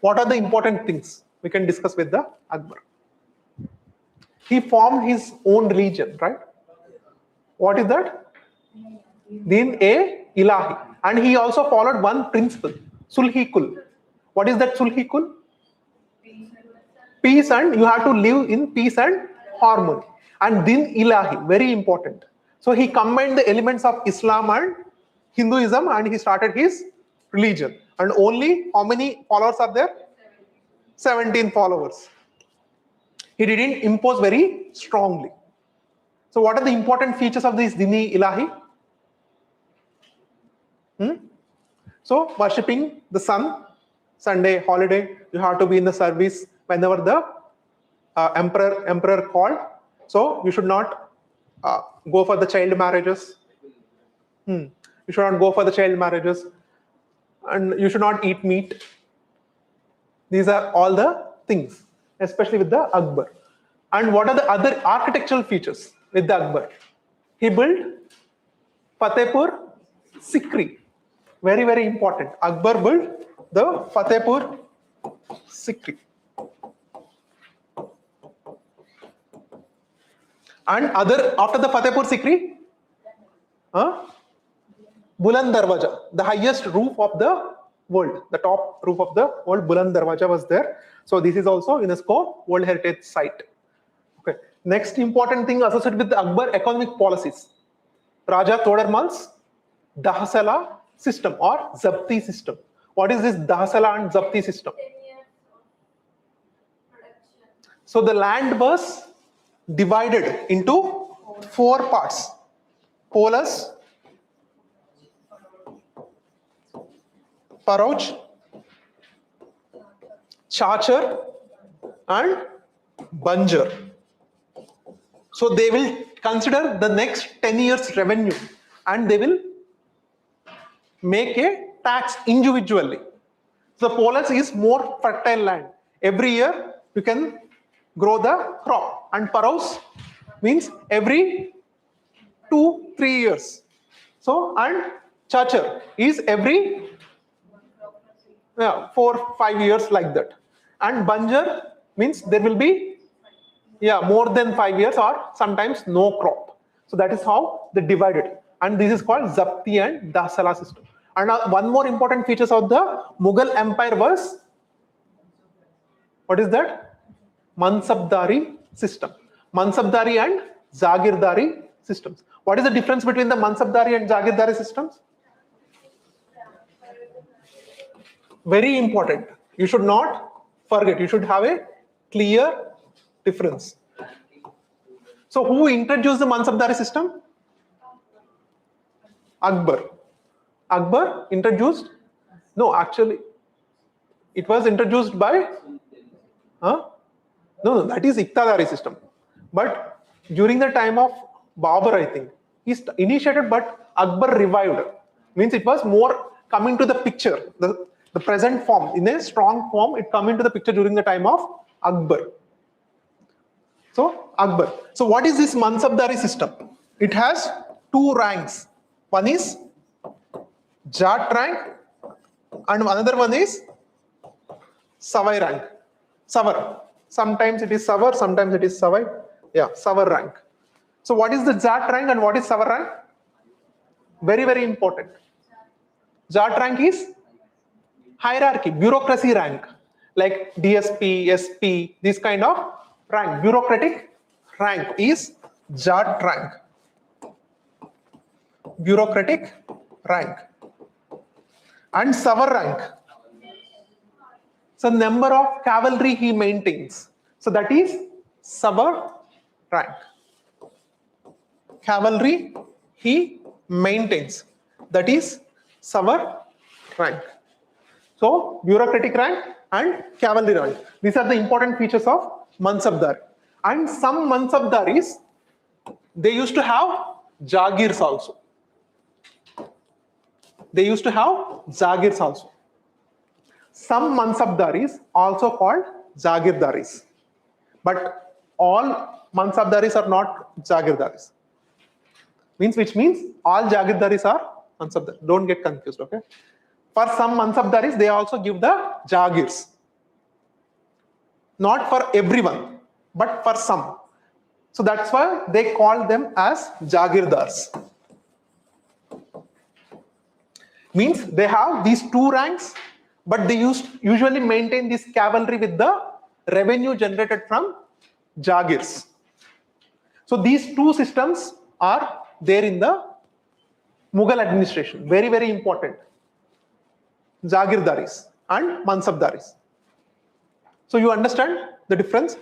What are the important things we can discuss with the Akbar? He formed his own religion, right? What is that? Din-e-Ilahi. And he also followed one principle, Sulhi-Kul. What is that Sulhi-Kul? Peace, and you have to live in peace and harmony. And Din-Ilahi, very important. So he combined the elements of Islam and Hinduism, and he started his religion. And only how many followers are there? 17 followers. He didn't impose very strongly. So what are the important features of this Din-e-Ilahi? So worshipping the sun, Sunday, holiday, you have to be in the service whenever the emperor called. So you should not go for the child marriages. You should not go for the child marriages, and you should not eat meat. These are all the things, especially with the Akbar. And what are the other architectural features with the Akbar? He built Fatehpur Sikri. Very, very important. Akbar built the Fatehpur Sikri. And after the Fatehpur Sikri, Buland Darwaja, the highest roof of the world, the top roof of the world, Buland Darwaja was there. So this is also UNESCO World Heritage Site. Okay. Next important thing associated with the Akbar economic policies. Raja Todarmal's Dahasala system or Zabti system. What is this Dahasala and Zabti system? 10 years of production. So the land was divided into 4 parts. Polis, Paroj, Chachar and Banjar. So they will consider the next 10 years revenue and they will make a tax individually. So Polis is more fertile land. Every year you can grow the crop, and Paroj means every 2-3 years. So, and Chachar is every 4-5 years, like that. And Banjar means there will be more than 5 years or sometimes no crop. So that is how they divided. And this is called Zabti and Dasala system. And one more important features of the Mughal Empire was, what is that? Mansabdari system. Mansabdari and Zagirdari systems. What is the difference between the Mansabdari and Zagirdari systems? Very important. You should not forget. You should have a clear difference. So who introduced the Mansabdari system? Akbar. Akbar introduced? No, actually, it was introduced by? No, that is Iqtidari system. But during the time of Babur, I think, he initiated, but Akbar revived. Means it was more coming to the picture. The present form, in a strong form, it come into the picture during the time of Akbar. So, Akbar. So what is this Mansabdari system? It has 2 ranks. One is Jat rank and another one is Savai rank. Savar. Sometimes it is Savar, sometimes it is Savai. Yeah, Savar rank. So what is the Jat rank and what is Savar rank? Very, very important. Jat rank is hierarchy, bureaucracy rank, like DSP, SP, this kind of rank. Bureaucratic rank is Jat rank. Bureaucratic rank. And Savar rank. So number of cavalry he maintains. So that is Savar rank. Cavalry he maintains. That is Savar rank. So bureaucratic rank and cavalry rank. These are the important features of Mansabdar. And some Mansabdaris, they used to have Jagirs also. They used to have Jagirs also. Some Mansabdaris also called Jagirdaris. But all Mansabdaris are not Jagirdaris. Which means all Jagirdaris are Mansabdaris. Don't get confused, okay? For some Mansabdaris, they also give the Jagirs. Not for everyone, but for some. So that's why they call them as Jagirdars. Means they have these 2 ranks, but they usually maintain this cavalry with the revenue generated from Jagirs. So these 2 systems are there in the Mughal administration. Very, very important. Jagirdaris and Mansabdaris. So you understand the difference?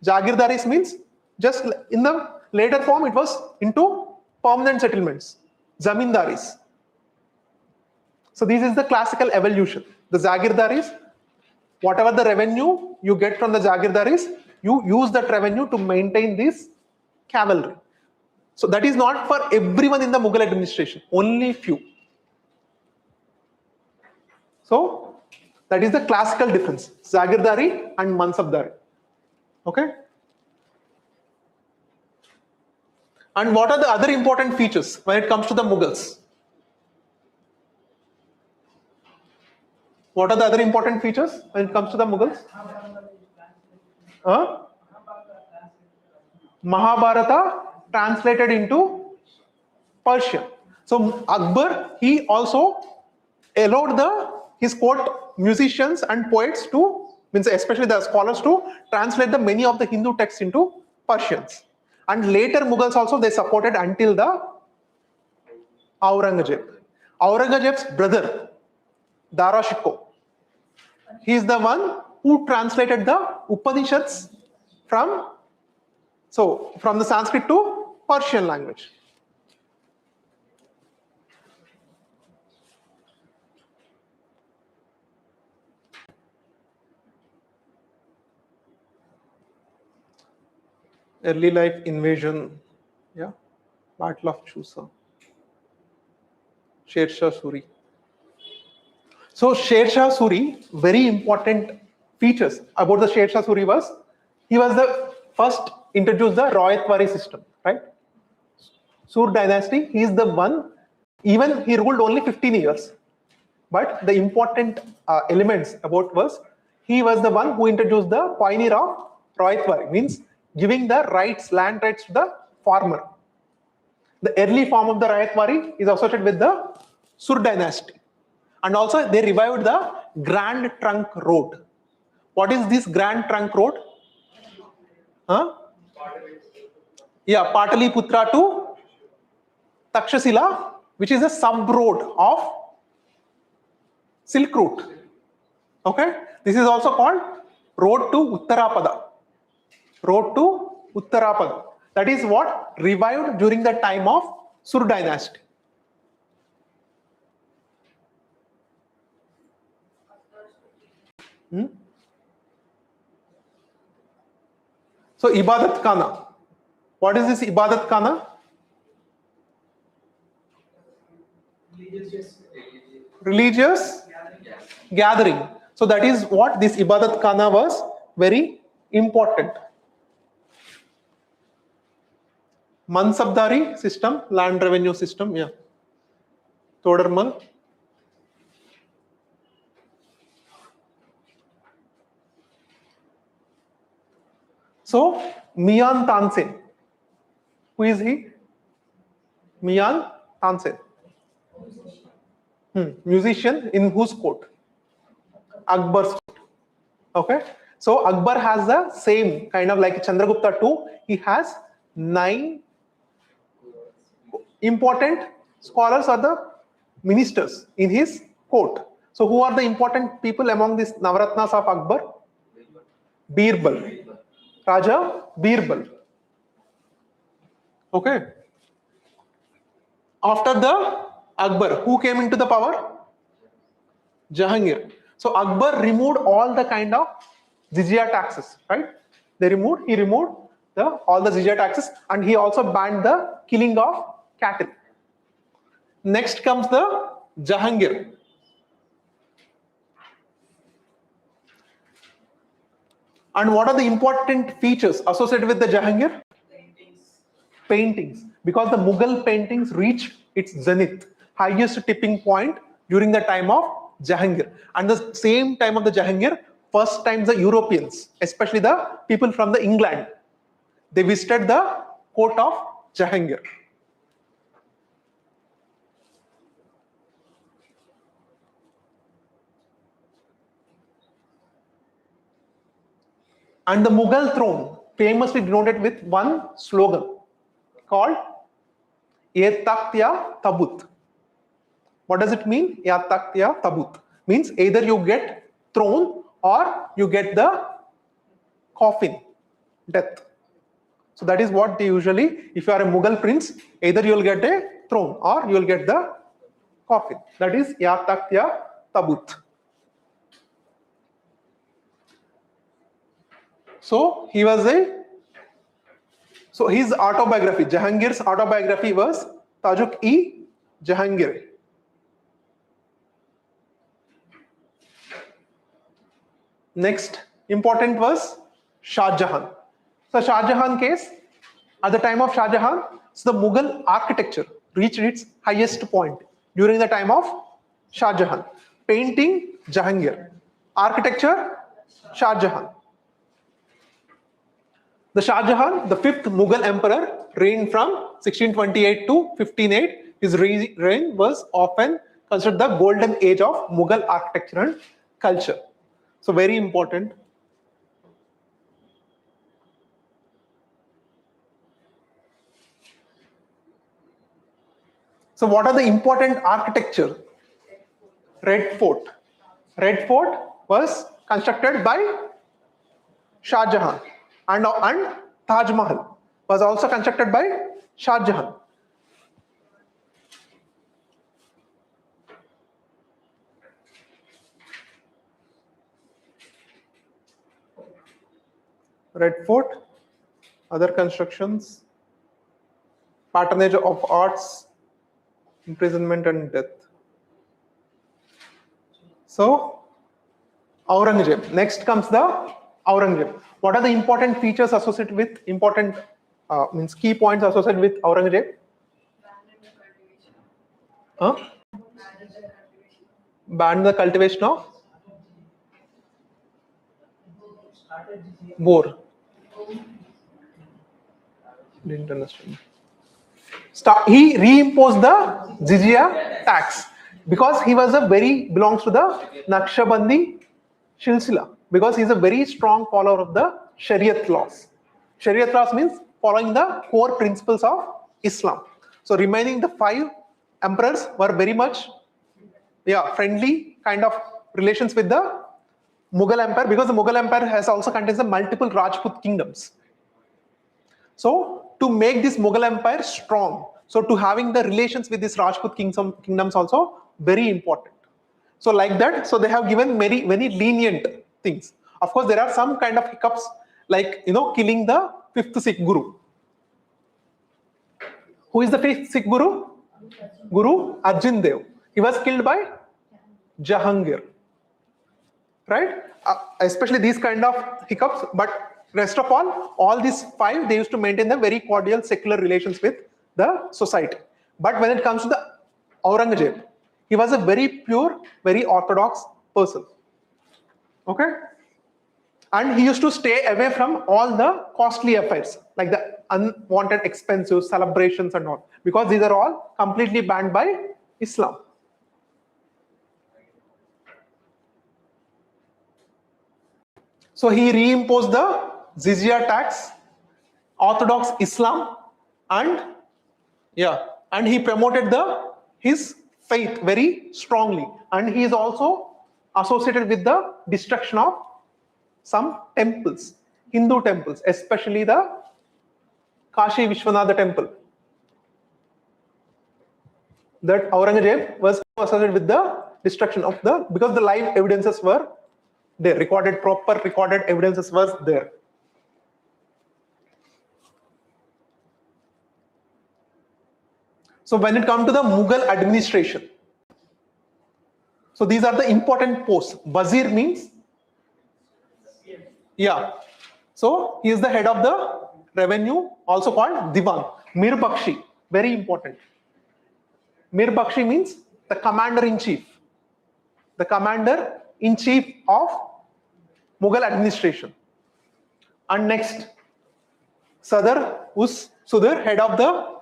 Jagirdaris means just in the later form it was into permanent settlements. Zamindaris. So this is the classical evolution. The Jagirdaris, whatever the revenue you get from the Jagirdaris, you use that revenue to maintain this cavalry. So that is not for everyone in the Mughal administration, only few. So that is the classical difference, Zagirdari and Mansabdari. Okay. And what are the other important features when it comes to the Mughals? What are the other important features when it comes to the Mughals? Mahabharata translated into Persian. So Akbar, he also allowed his court musicians and poets to, means especially the scholars, to translate the many of the Hindu texts into Persians. And later Mughals also they supported until the Aurangzeb. Aurangzeb's brother, Dara Shikoh, he is the one who translated the Upanishads from the Sanskrit to Persian language. Early life invasion, yeah, Battle of Chusa, Sher Shah Suri. So Sher Shah Suri, very important features about the Sher Shah Suri was, he was the first introduced the Royatwari system, right? Sur dynasty, he is the one, even he ruled only 15 years. But the important elements about was, he was the one who introduced the pioneer of Royatwari, means giving the rights, land rights to the farmer. The early form of the Royatwari is associated with the Sur dynasty. And also they revived the Grand Trunk Road. What is this Grand Trunk Road? Yeah, Pataliputra to Takshashila, which is a sub-road of Silk Route. Okay, this is also called Road to Uttarapada. Road to Uttarapada. That is what revived during the time of Sur dynasty. So Ibadat Khana. What is this Ibadat Khana? Religious gathering. So that is what this Ibadat Khana was, very important. Mansabdari system, land revenue system, yeah. Todarmal. So Mian Tansen. Who is he? Mian Tansen. Musician in whose court? Akbar's court. Okay. So Akbar has the same kind of like Chandragupta too. He has 9 important scholars or the ministers in his court. So who are the important people among these Navaratnas of Akbar? Birbal. Raja Birbal. Okay. After the Akbar, who came into the power? Jahangir. So Akbar removed all the kind of jizya taxes, right? He removed all the jizya taxes, and he also banned the killing of cattle. Next comes the Jahangir. And what are the important features associated with the Jahangir? Paintings. Because the Mughal paintings reached its zenith, highest tipping point during the time of Jahangir. And the same time of the Jahangir, first time the Europeans, especially the people from the England, they visited the court of Jahangir. And the Mughal throne famously denoted with one slogan called Ye Takhtya Tabut. What does it mean? Ya Takhtya Tabut means either you get throne or you get the coffin, death. So that is what they usually, if you are a Mughal prince, either you will get a throne or you will get the coffin. That is Ya Takhtya Tabut. So he was so his autobiography, Jahangir's autobiography was Tajuk-e Jahangir. Next important was Shah Jahan. So Shah Jahan case, at the time of Shah Jahan, so the Mughal architecture reached its highest point during the time of Shah Jahan. Painting, Jahangir. Architecture, Shah Jahan. The Shah Jahan, the fifth Mughal emperor, reigned from 1628 to 1508. His reign was often considered the golden age of Mughal architecture and culture. So very important. So what are the important architecture? Red Fort. Red Fort was constructed by Shah Jahan, and Taj Mahal was also constructed by Shah Jahan. Red Fort, other constructions, patronage of arts, imprisonment and death. So, Aurangzeb. Next comes the Aurangzeb. What are the important features associated with key points associated with Aurangzeb? Banned the cultivation of boar. Didn't understand. He reimposed the jizya tax because he belongs to the Naqshbandi Silsila, because he is a very strong follower of the Shariat laws. Shariat laws means following the core principles of Islam. So remaining the 5 emperors were very much friendly kind of relations with the Mughal Empire, because the Mughal Empire has also contains the multiple Rajput kingdoms. So to make this Mughal Empire strong, so to having the relations with these Rajput kingdoms also very important. So like that, so they have given very lenient things. Of course, there are some kind of hiccups, like killing the 5th Sikh Guru. Who is the 5th Sikh Guru? Guru Arjan Dev. He was killed by Jahangir. Right? Especially these kind of hiccups, but rest of all these 5, they used to maintain the very cordial secular relations with the society. But when it comes to the Aurangzeb, he was a very pure, very orthodox person. Okay? And he used to stay away from all the costly affairs, like the unwanted expensive celebrations and all, because these are all completely banned by Islam. So he reimposed the jizya tax, Orthodox Islam, and he promoted his faith very strongly. And he is also associated with the destruction of some temples, Hindu temples, especially the Kashi Vishwanatha temple. That Aurangzeb was associated with the destruction of because the live evidences were there, proper recorded evidences was there. So when it comes to the Mughal administration, so these are the important posts. Wazir means, so he is the head of the revenue, also called Diwan. Mir Bakshi, very important. Mir Bakshi means the commander-in-chief. The commander-in-chief of Mughal administration. And next, Sadr, head of the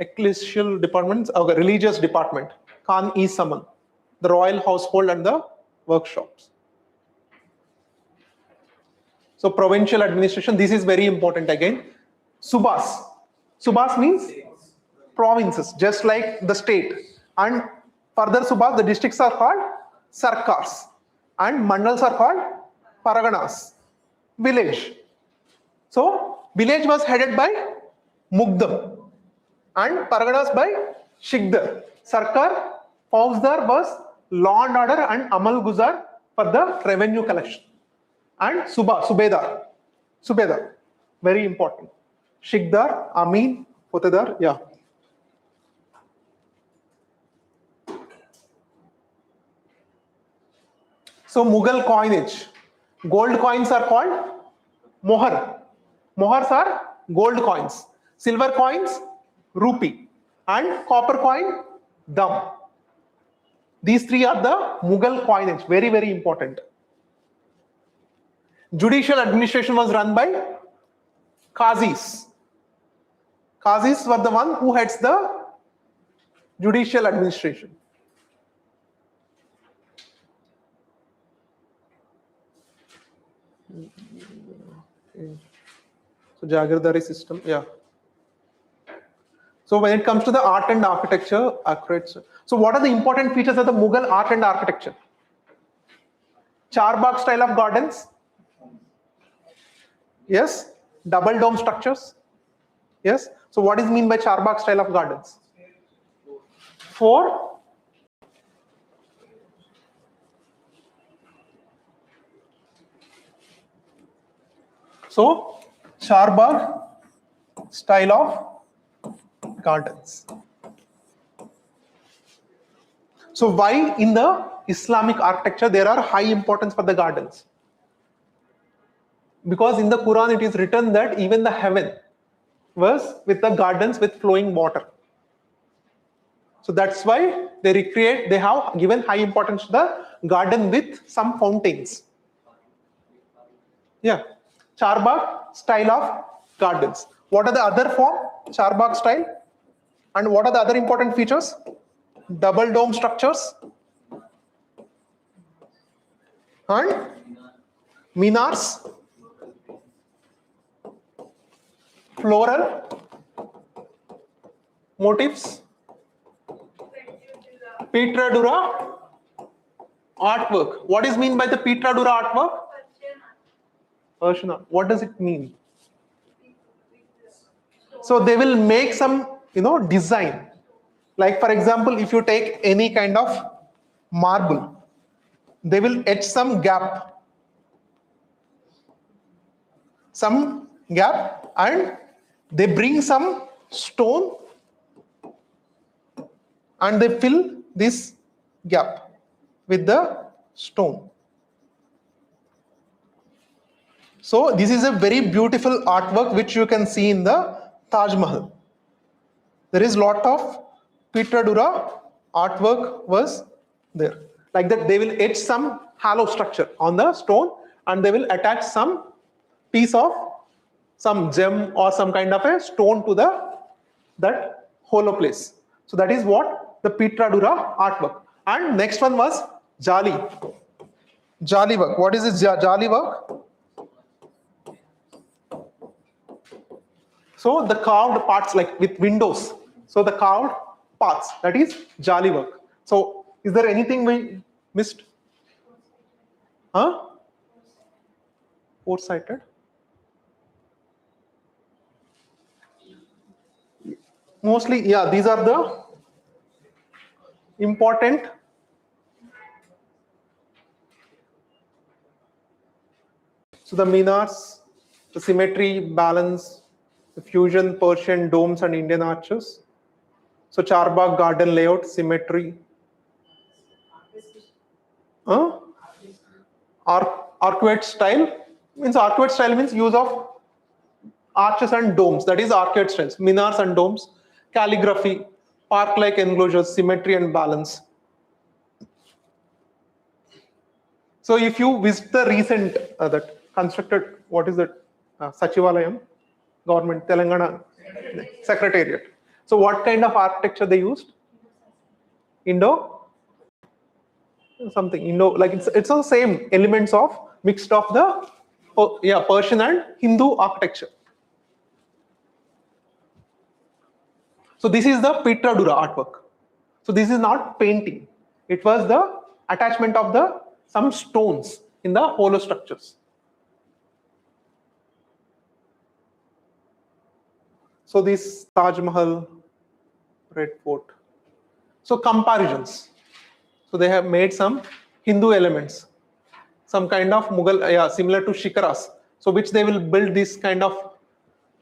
ecclesial departments, religious department, Khan-e-Saman, the royal household and the workshops. So provincial administration, this is very important again. Subas means provinces, just like the state. And further Subas, the districts are called Sarkars. And mandals are called Paraganas. Village. So village was headed by Mugdam. And Paraganas by Shikdar. Sarkar, Fauzdar was law and order and Amal Guzar for the revenue collection. And Subedar, very important. Shikdar, Amin, Potedar, So Mughal coinage. Gold coins are called mohar. Mohars are gold coins. Silver coins, rupee. And copper coin, dam. These three are the Mughal coinage, very, very important. Judicial administration was run by Qazis. Qazis were the one who heads the judicial administration. So Jagirdari system, yeah. So when it comes to the art and architecture, accurate. So what are the important features of the Mughal art and architecture? Charbagh style of gardens. Yes. Double dome structures. Yes. So what is mean by Charbagh style of gardens? 4. So Charbagh style of gardens. So why in the Islamic architecture there are high importance for the gardens? Because in the Quran it is written that even the heaven was with the gardens with flowing water. So that's why they have given high importance to the garden with some fountains. Yeah, Charbagh style of gardens. What are the other form? Charbagh style. And what are the other important features? Double dome structures and minars, floral motifs, Petradura artwork. What is mean by the Petradura artwork? Persian art. What does it mean? So they will make some, design. Like for example, if you take any kind of marble, they will etch some gap, and they bring some stone and they fill this gap with the stone. So this is a very beautiful artwork which you can see in the Taj Mahal. There is lot of Petradura artwork was there. Like that they will etch some hollow structure on the stone and they will attach some piece of some gem or some kind of a stone to that hollow place. So that is what the Petradura artwork. And next one was Jali. Jali work. What is this Jali work? So the carved parts like with windows. So the carved parts, that is Jali work. So is there anything we missed? Huh? Four-sided? Mostly, yeah, these are the important so the minars, the symmetry, balance, the fusion, Persian domes and Indian arches. So Charbagh garden layout, symmetry. Arcuate style means use of arches and domes. That is arcade styles, minars and domes, calligraphy, park-like enclosures, symmetry and balance. So if you visit the recent that constructed, what is that? Sachivalayam, government, Telangana Secretariat. So what kind of architecture they used? Something like it's the same elements of mixed of the Persian and Hindu architecture. So this is the Petradura artwork. So this is not painting. It was the attachment of some stones in the hollow structures. So this Taj Mahal, Red Fort. So comparisons. So they have made some Hindu elements, some kind of Mughal, similar to shikaras. So which they will build this kind of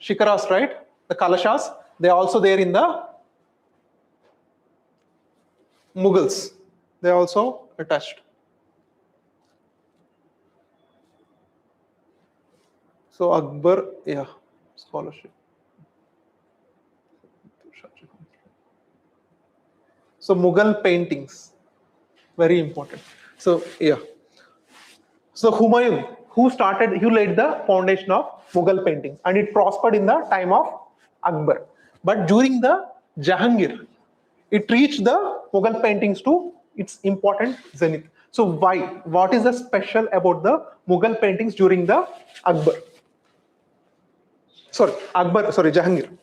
shikaras, right? The kalashas. They are also there in the Mughals. They are also attached. So Akbar, yeah, scholarship. So Mughal paintings, very important. So yeah, so Humayun, who laid the foundation of Mughal paintings, and it prospered in the time of Akbar. But during the Jahangir, it reached the Mughal paintings to its important zenith. So why? What is the special about the Mughal paintings during the Akbar? Sorry, Jahangir.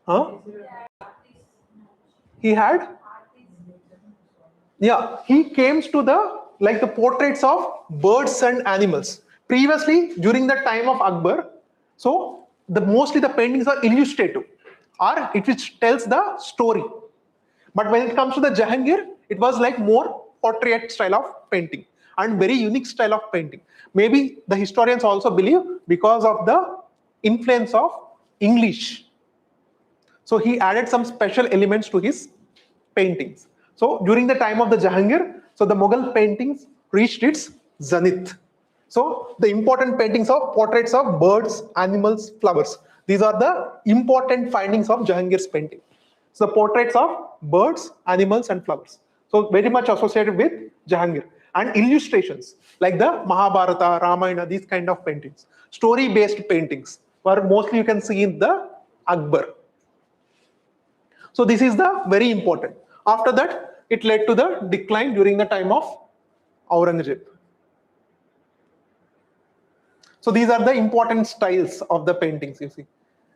Huh? He had, yeah, he came to the portraits of birds and animals. Previously, during the time of Akbar, so mostly the paintings are illustrative, or it which tells the story. But when it comes to the Jahangir, it was like more portrait style of painting and very unique style of painting. Maybe the historians also believe because of the influence of English. So he added some special elements to his paintings. So during the time of the Jahangir, so the Mughal paintings reached its zenith. So the important paintings of portraits of birds, animals, flowers. These are the important findings of Jahangir's painting. So the portraits of birds, animals, and flowers. So very much associated with Jahangir. And illustrations like the Mahabharata, Ramayana, these kind of paintings. Story-based paintings were mostly you can see in the Akbar. So this is the very important. After that, it led to the decline during the time of Aurangzeb. So these are the important styles of the paintings, you see.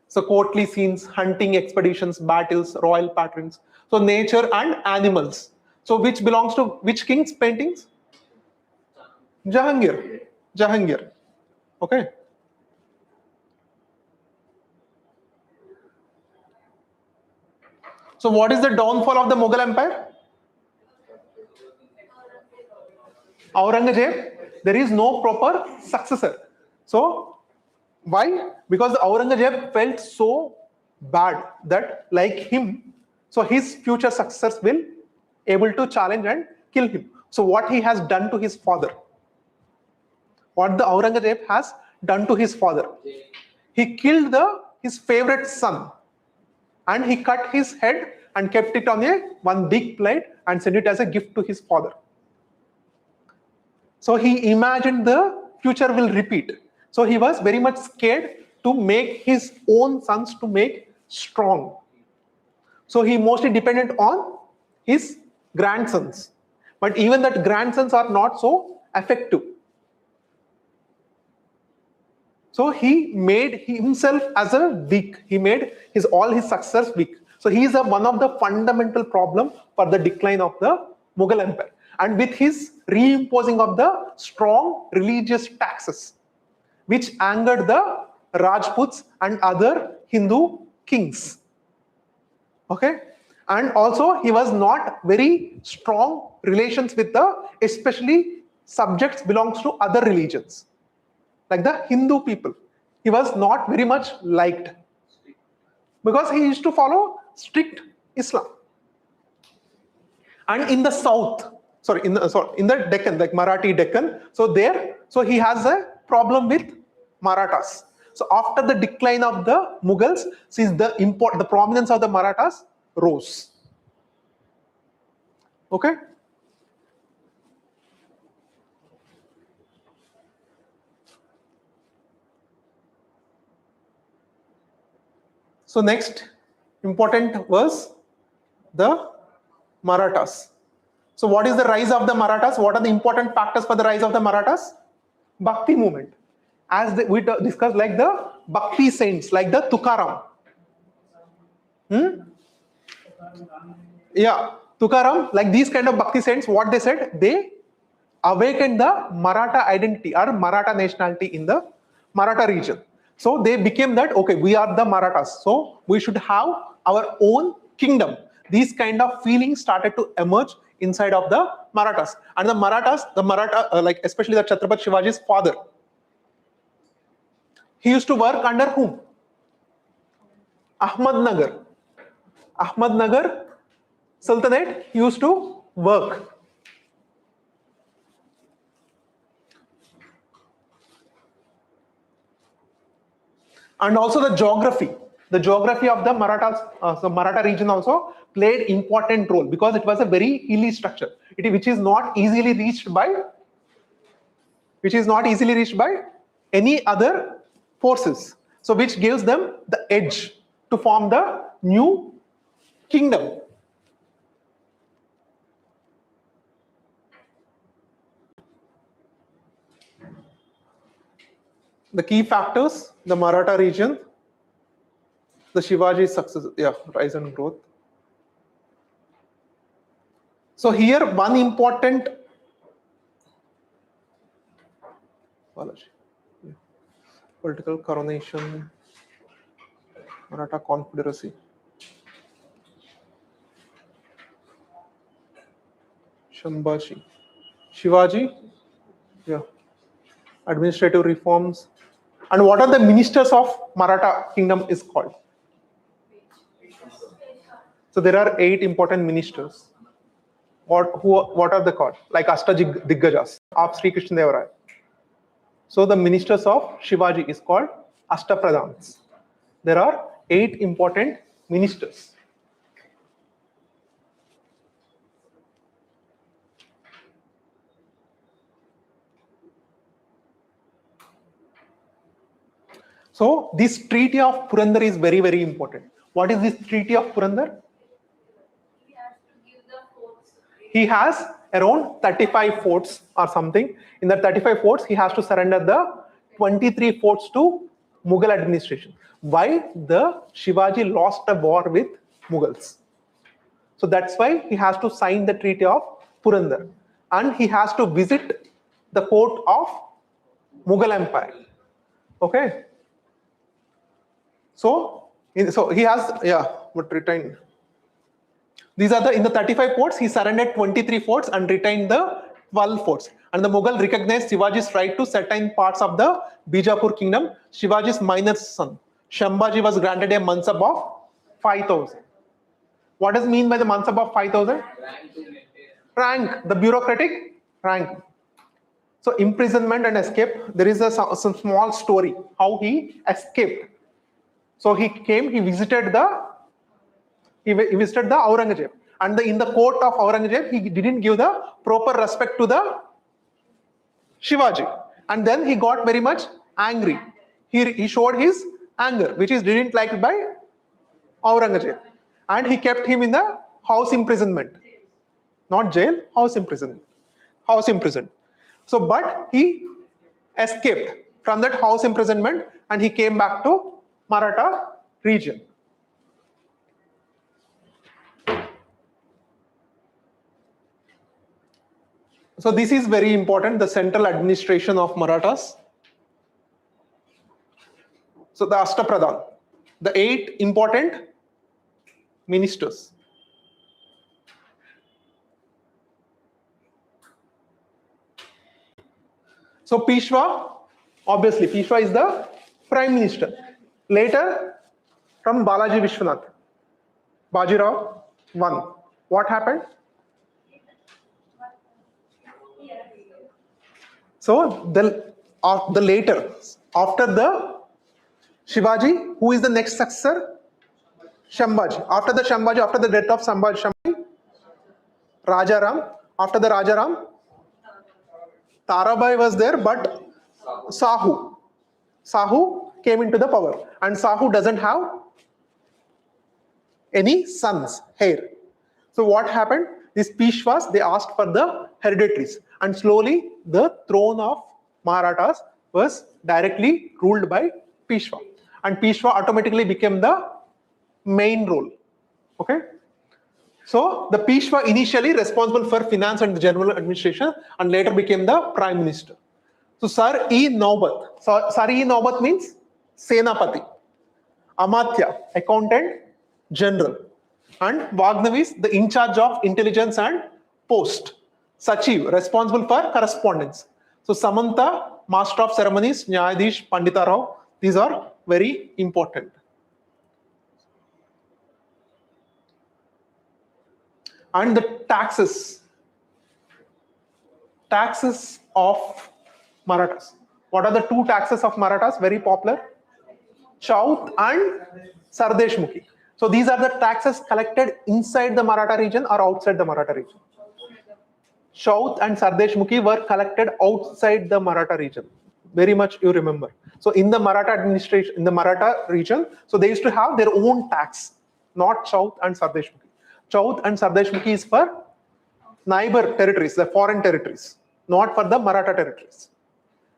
So courtly scenes, hunting expeditions, battles, royal patterns. So nature and animals. So which belongs to which king's paintings? Jahangir. Jahangir. Okay. So what is the downfall of the Mughal Empire? Aurangzeb, there is no proper successor. So why? Because Aurangzeb felt so bad that like him, so his future successors will able to challenge and kill him. So what he has done to his father? What the Aurangzeb has done to his father? He killed his favorite son, and he cut his head and kept it on one big plate and sent it as a gift to his father. So he imagined the future will repeat. So he was very much scared to make his own sons to make strong. So he mostly depended on his grandsons. But even that grandsons are not so effective. So he made himself as a weak. He made all his successors weak. So he is one of the fundamental problem for the decline of the Mughal Empire. And with his reimposing of the strong religious taxes, which angered the Rajputs and other Hindu kings. Okay, and also he was not very strong relations with especially subjects belongs to other religions, like the Hindu people. He was not very much liked because he used to follow strict Islam. And in the south, in the Deccan, like Marathi Deccan, so he has a problem with Marathas. So after the decline of the Mughals, since the prominence of the Marathas rose. Okay. So next important was the Marathas. So what is the rise of the Marathas? What are the important factors for the rise of the Marathas? Bhakti movement. As we discussed, like the Bhakti saints, like the Tukaram. Yeah, Tukaram, like these kind of Bhakti saints, what they said, they awakened the Maratha identity or Maratha nationality in the Maratha region. So they became that, okay, we are the Marathas, so we should have our own kingdom. These kind of feelings started to emerge inside of the Marathas. And the Maratha, like especially the Chhatrapati Shivaji's father, he used to work under whom? Ahmednagar. Ahmednagar Sultanate, he used to work. And also the geography. The geography of the Marathas, so Maratha region also played important role because it was a very hilly structure, which is not easily reached by any other forces. So which gives them the edge to form the new kingdom. The key factors: the Maratha region, the Shivaji's success, rise and growth. So here one important political coronation, Maratha confederacy. Shivaji, administrative reforms. And what are the ministers of Maratha kingdom is called? So there are 8 important ministers. What are they called? Like Diggajas of Sri Krishna Deva Raya. So the ministers of Shivaji is called Ashtapradhans. There are 8 important ministers. So this treaty of Purandar is very, very important. What is this treaty of Purandar? He has around 35 forts or something. In the 35 forts, he has to surrender the 23 forts to Mughal administration. Why? The Shivaji lost a war with Mughals. So that's why he has to sign the treaty of Purandar. And he has to visit the court of Mughal Empire. Okay. So he has, but retained. These are in the 35 forts, he surrendered 23 forts and retained the 12 forts. And the Mughal recognized Shivaji's right to certain parts of the Bijapur kingdom. Shivaji's minor son, Shambhaji, was granted a mansab of 5,000. What does mean by the mansab of 5,000? Rank, the bureaucratic rank. So imprisonment and escape, there is some small story how he escaped. So he visited the Aurangzeb, and in the court of Aurangzeb, he didn't give the proper respect to the Shivaji, and then he got very much angry. He showed his anger, which is didn't liked by Aurangzeb, and he kept him in the house imprisonment, not jail, house imprisonment. So, but he escaped from that house imprisonment, and he came back to Maratha region. So this is very important, the central administration of Marathas. So the Ashtapradhan, the 8 important ministers. So Peshwa, obviously Peshwa is the prime minister. Later, from Balaji Vishwanath, Bajirao won. What happened? So the later, after the Shivaji, who is the next successor? Shambhaji. After the death of Shambhaji, Rajaram. After the Rajaram, Tarabai was there, but Sahu came into the power, and Sahu doesn't have any sons, heir. So what happened? These Peshwas, they asked for the hereditaries, and slowly the throne of Marathas was directly ruled by Peshwa, and Peshwa automatically became the main role. Okay. So the Peshwa initially responsible for finance and the general administration, and later became the prime minister. So Sar-e-Naubat means Senapati, Amatya, accountant general, and Vagnavis, the in charge of intelligence and post, Sachiv, responsible for correspondence. So Samanta, master of ceremonies, Nyayadish, Pandita Rao, these are very important. And the taxes of Marathas. What are the 2 taxes of Marathas? Very popular. Chaut and Sardeshmukhi. So these are the taxes collected inside the Maratha region or outside the Maratha region. Chaut and Sardeshmukhi were collected outside the Maratha region. Very much you remember. So in the Maratha administration, in the Maratha region, so they used to have their own tax, not Chaut and Sardeshmukhi. Chaut and Sardeshmukhi is for neighbor territories, the foreign territories, not for the Maratha territories.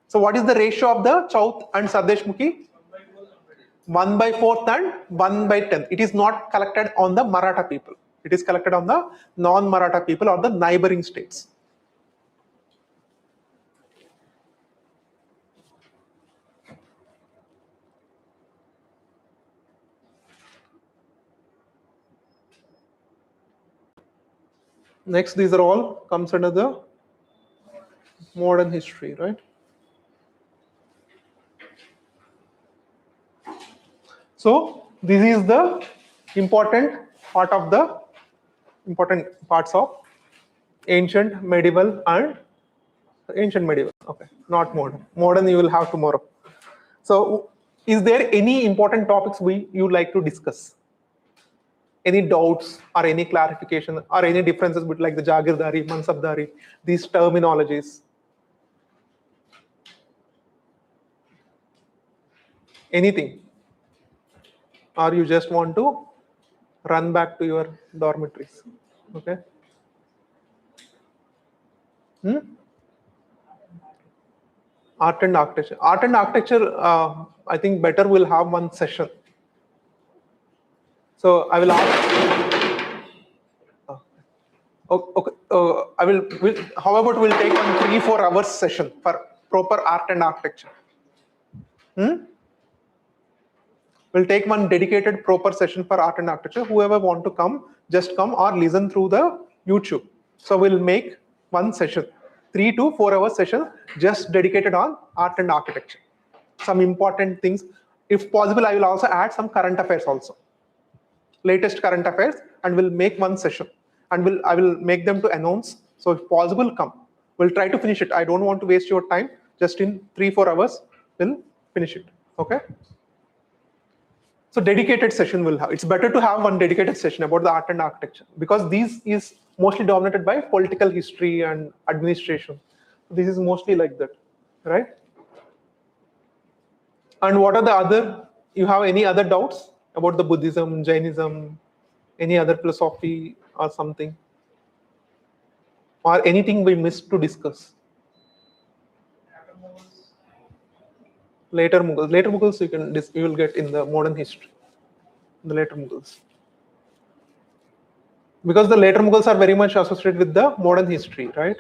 So what is the ratio of the Chaut and Sardeshmukhi? 1/4 and 1/10. It is not collected on the Maratha people. It is collected on the non-Maratha people or the neighboring states. Next, these are all comes under the modern history, right? So this is the important part of the important parts of ancient, medieval, and ancient medieval. Okay, not modern. Modern you will have tomorrow. So, is there any important topics you like to discuss? Any doubts or any clarification or any differences between like the Jagirdari, Mansabdari, these terminologies? Anything? Or you just want to run back to your dormitories? Okay. Art and architecture. Art and architecture, I think better we'll have one session. So I will ask. Okay. How about we'll take one 3-4 hours session for proper art and architecture? We'll take one dedicated proper session for art and architecture. Whoever want to come, just come or listen through the YouTube. So we'll make one session, 3 to 4 hour session, just dedicated on art and architecture. Some important things. If possible, I will also add some current affairs also. Latest current affairs, and we'll make one session. And I will make them to announce. So if possible, come. We'll try to finish it. I don't want to waste your time. Just in 3-4 hours, we'll finish it. Okay? So dedicated session will have. It's better to have one dedicated session about the art and architecture, because this is mostly dominated by political history and administration. This is mostly like that, right? And what are the other? You have any other doubts about the Buddhism, Jainism, any other philosophy or something, or anything we missed to discuss? Later Mughals you will get in the modern history, the later Mughals, because the later Mughals are very much associated with the modern history, right?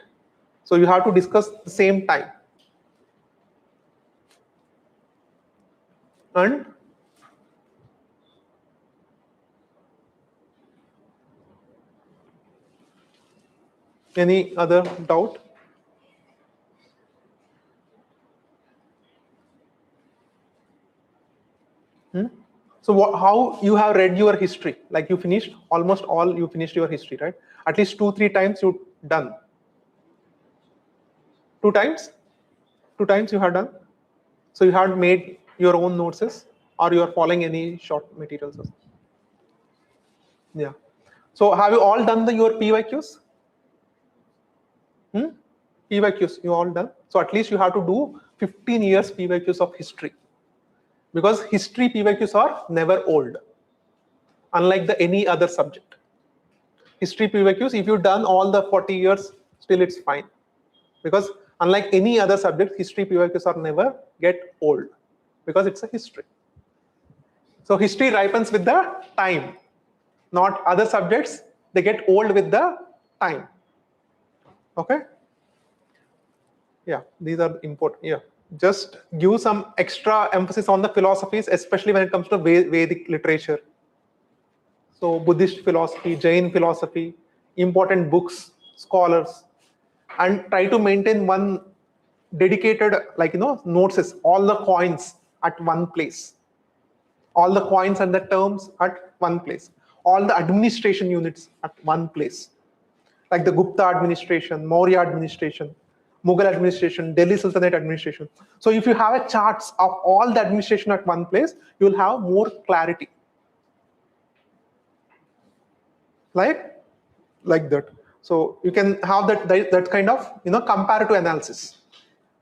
So you have to discuss the same time. And any other doubt? So how you have read your history? Like you finished almost all, you finished your history, right? At least 2-3 times you done. 2 times? 2 times you have done? So you have made your own notes, or you are following any short materials? Yeah. So have you all done your PYQs? PYQs, you all done? So at least you have to do 15 years PYQs of history. Because history PYQs are never old, unlike any other subject. History PYQs, if you've done all the 40 years, still it's fine. Because unlike any other subject, history PYQs are never get old, because it's a history. So history ripens with the time, not other subjects, they get old with the time. Okay? Yeah, these are important. Yeah. Just give some extra emphasis on the philosophies, especially when it comes to Vedic literature. So Buddhist philosophy, Jain philosophy, important books, scholars, and try to maintain one dedicated, like, notes, all the coins at one place, all the coins and the terms at one place, all the administration units at one place, like the Gupta administration, Maurya administration, Mughal administration, Delhi Sultanate administration. So if you have a charts of all the administration at one place, you will have more clarity. Like that. So you can have that kind of comparative analysis,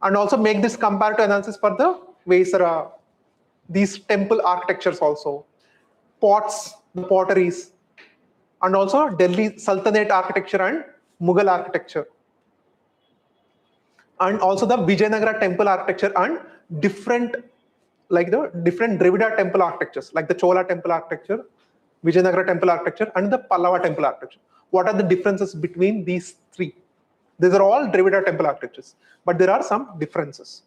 and also make this comparative analysis for the Vaisara, these temple architectures also, pots, the potteries, and also Delhi Sultanate architecture and Mughal architecture, and also the Vijayanagara temple architecture and different Dravida temple architectures, like the Chola temple architecture, Vijayanagara temple architecture, and the Pallava temple architecture. What are the differences between these three? These are all Dravida temple architectures, but there are some differences.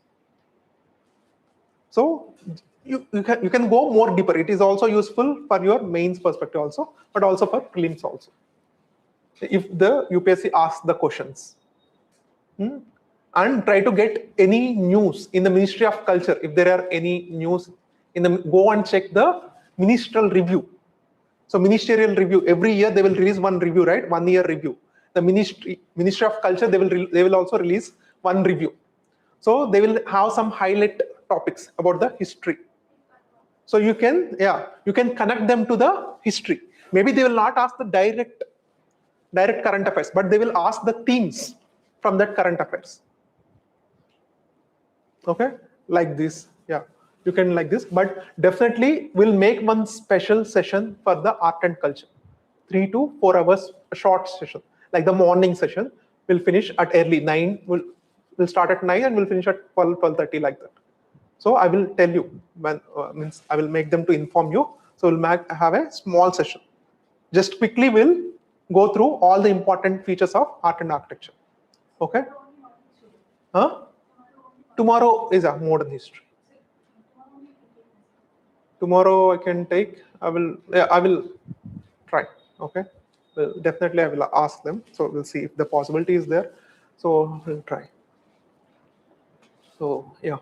So you can go more deeper. It is also useful for your mains perspective also, but also for prelims also, if the UPSC asks the questions. And try to get any news in the Ministry of Culture. If there are any news go and check the ministerial review. So ministerial review, every year they will release one review, right? 1 year review. The Ministry of Culture, they will also release one review. So they will have some highlight topics about the history. So you can connect them to the history. Maybe they will not ask the direct current affairs, but they will ask the themes from that current affairs. Okay, like this. Yeah, you can like this, but definitely we'll make one special session for the art and culture, 3 to 4 hours, a short session. Like the morning session, we'll finish at early 9. We'll start at 9 and we'll finish at 12:30, like that. So I will tell you when I will make them to inform you. So we'll have a small session. Just quickly, we'll go through all the important features of art and architecture. Okay. Tomorrow is a modern history. Tomorrow I can take. I will try. Okay. Well, definitely I will ask them. So we'll see if the possibility is there. So we'll try. So yeah.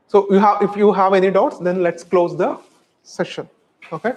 So if you have any doubts, then let's close the session. Okay.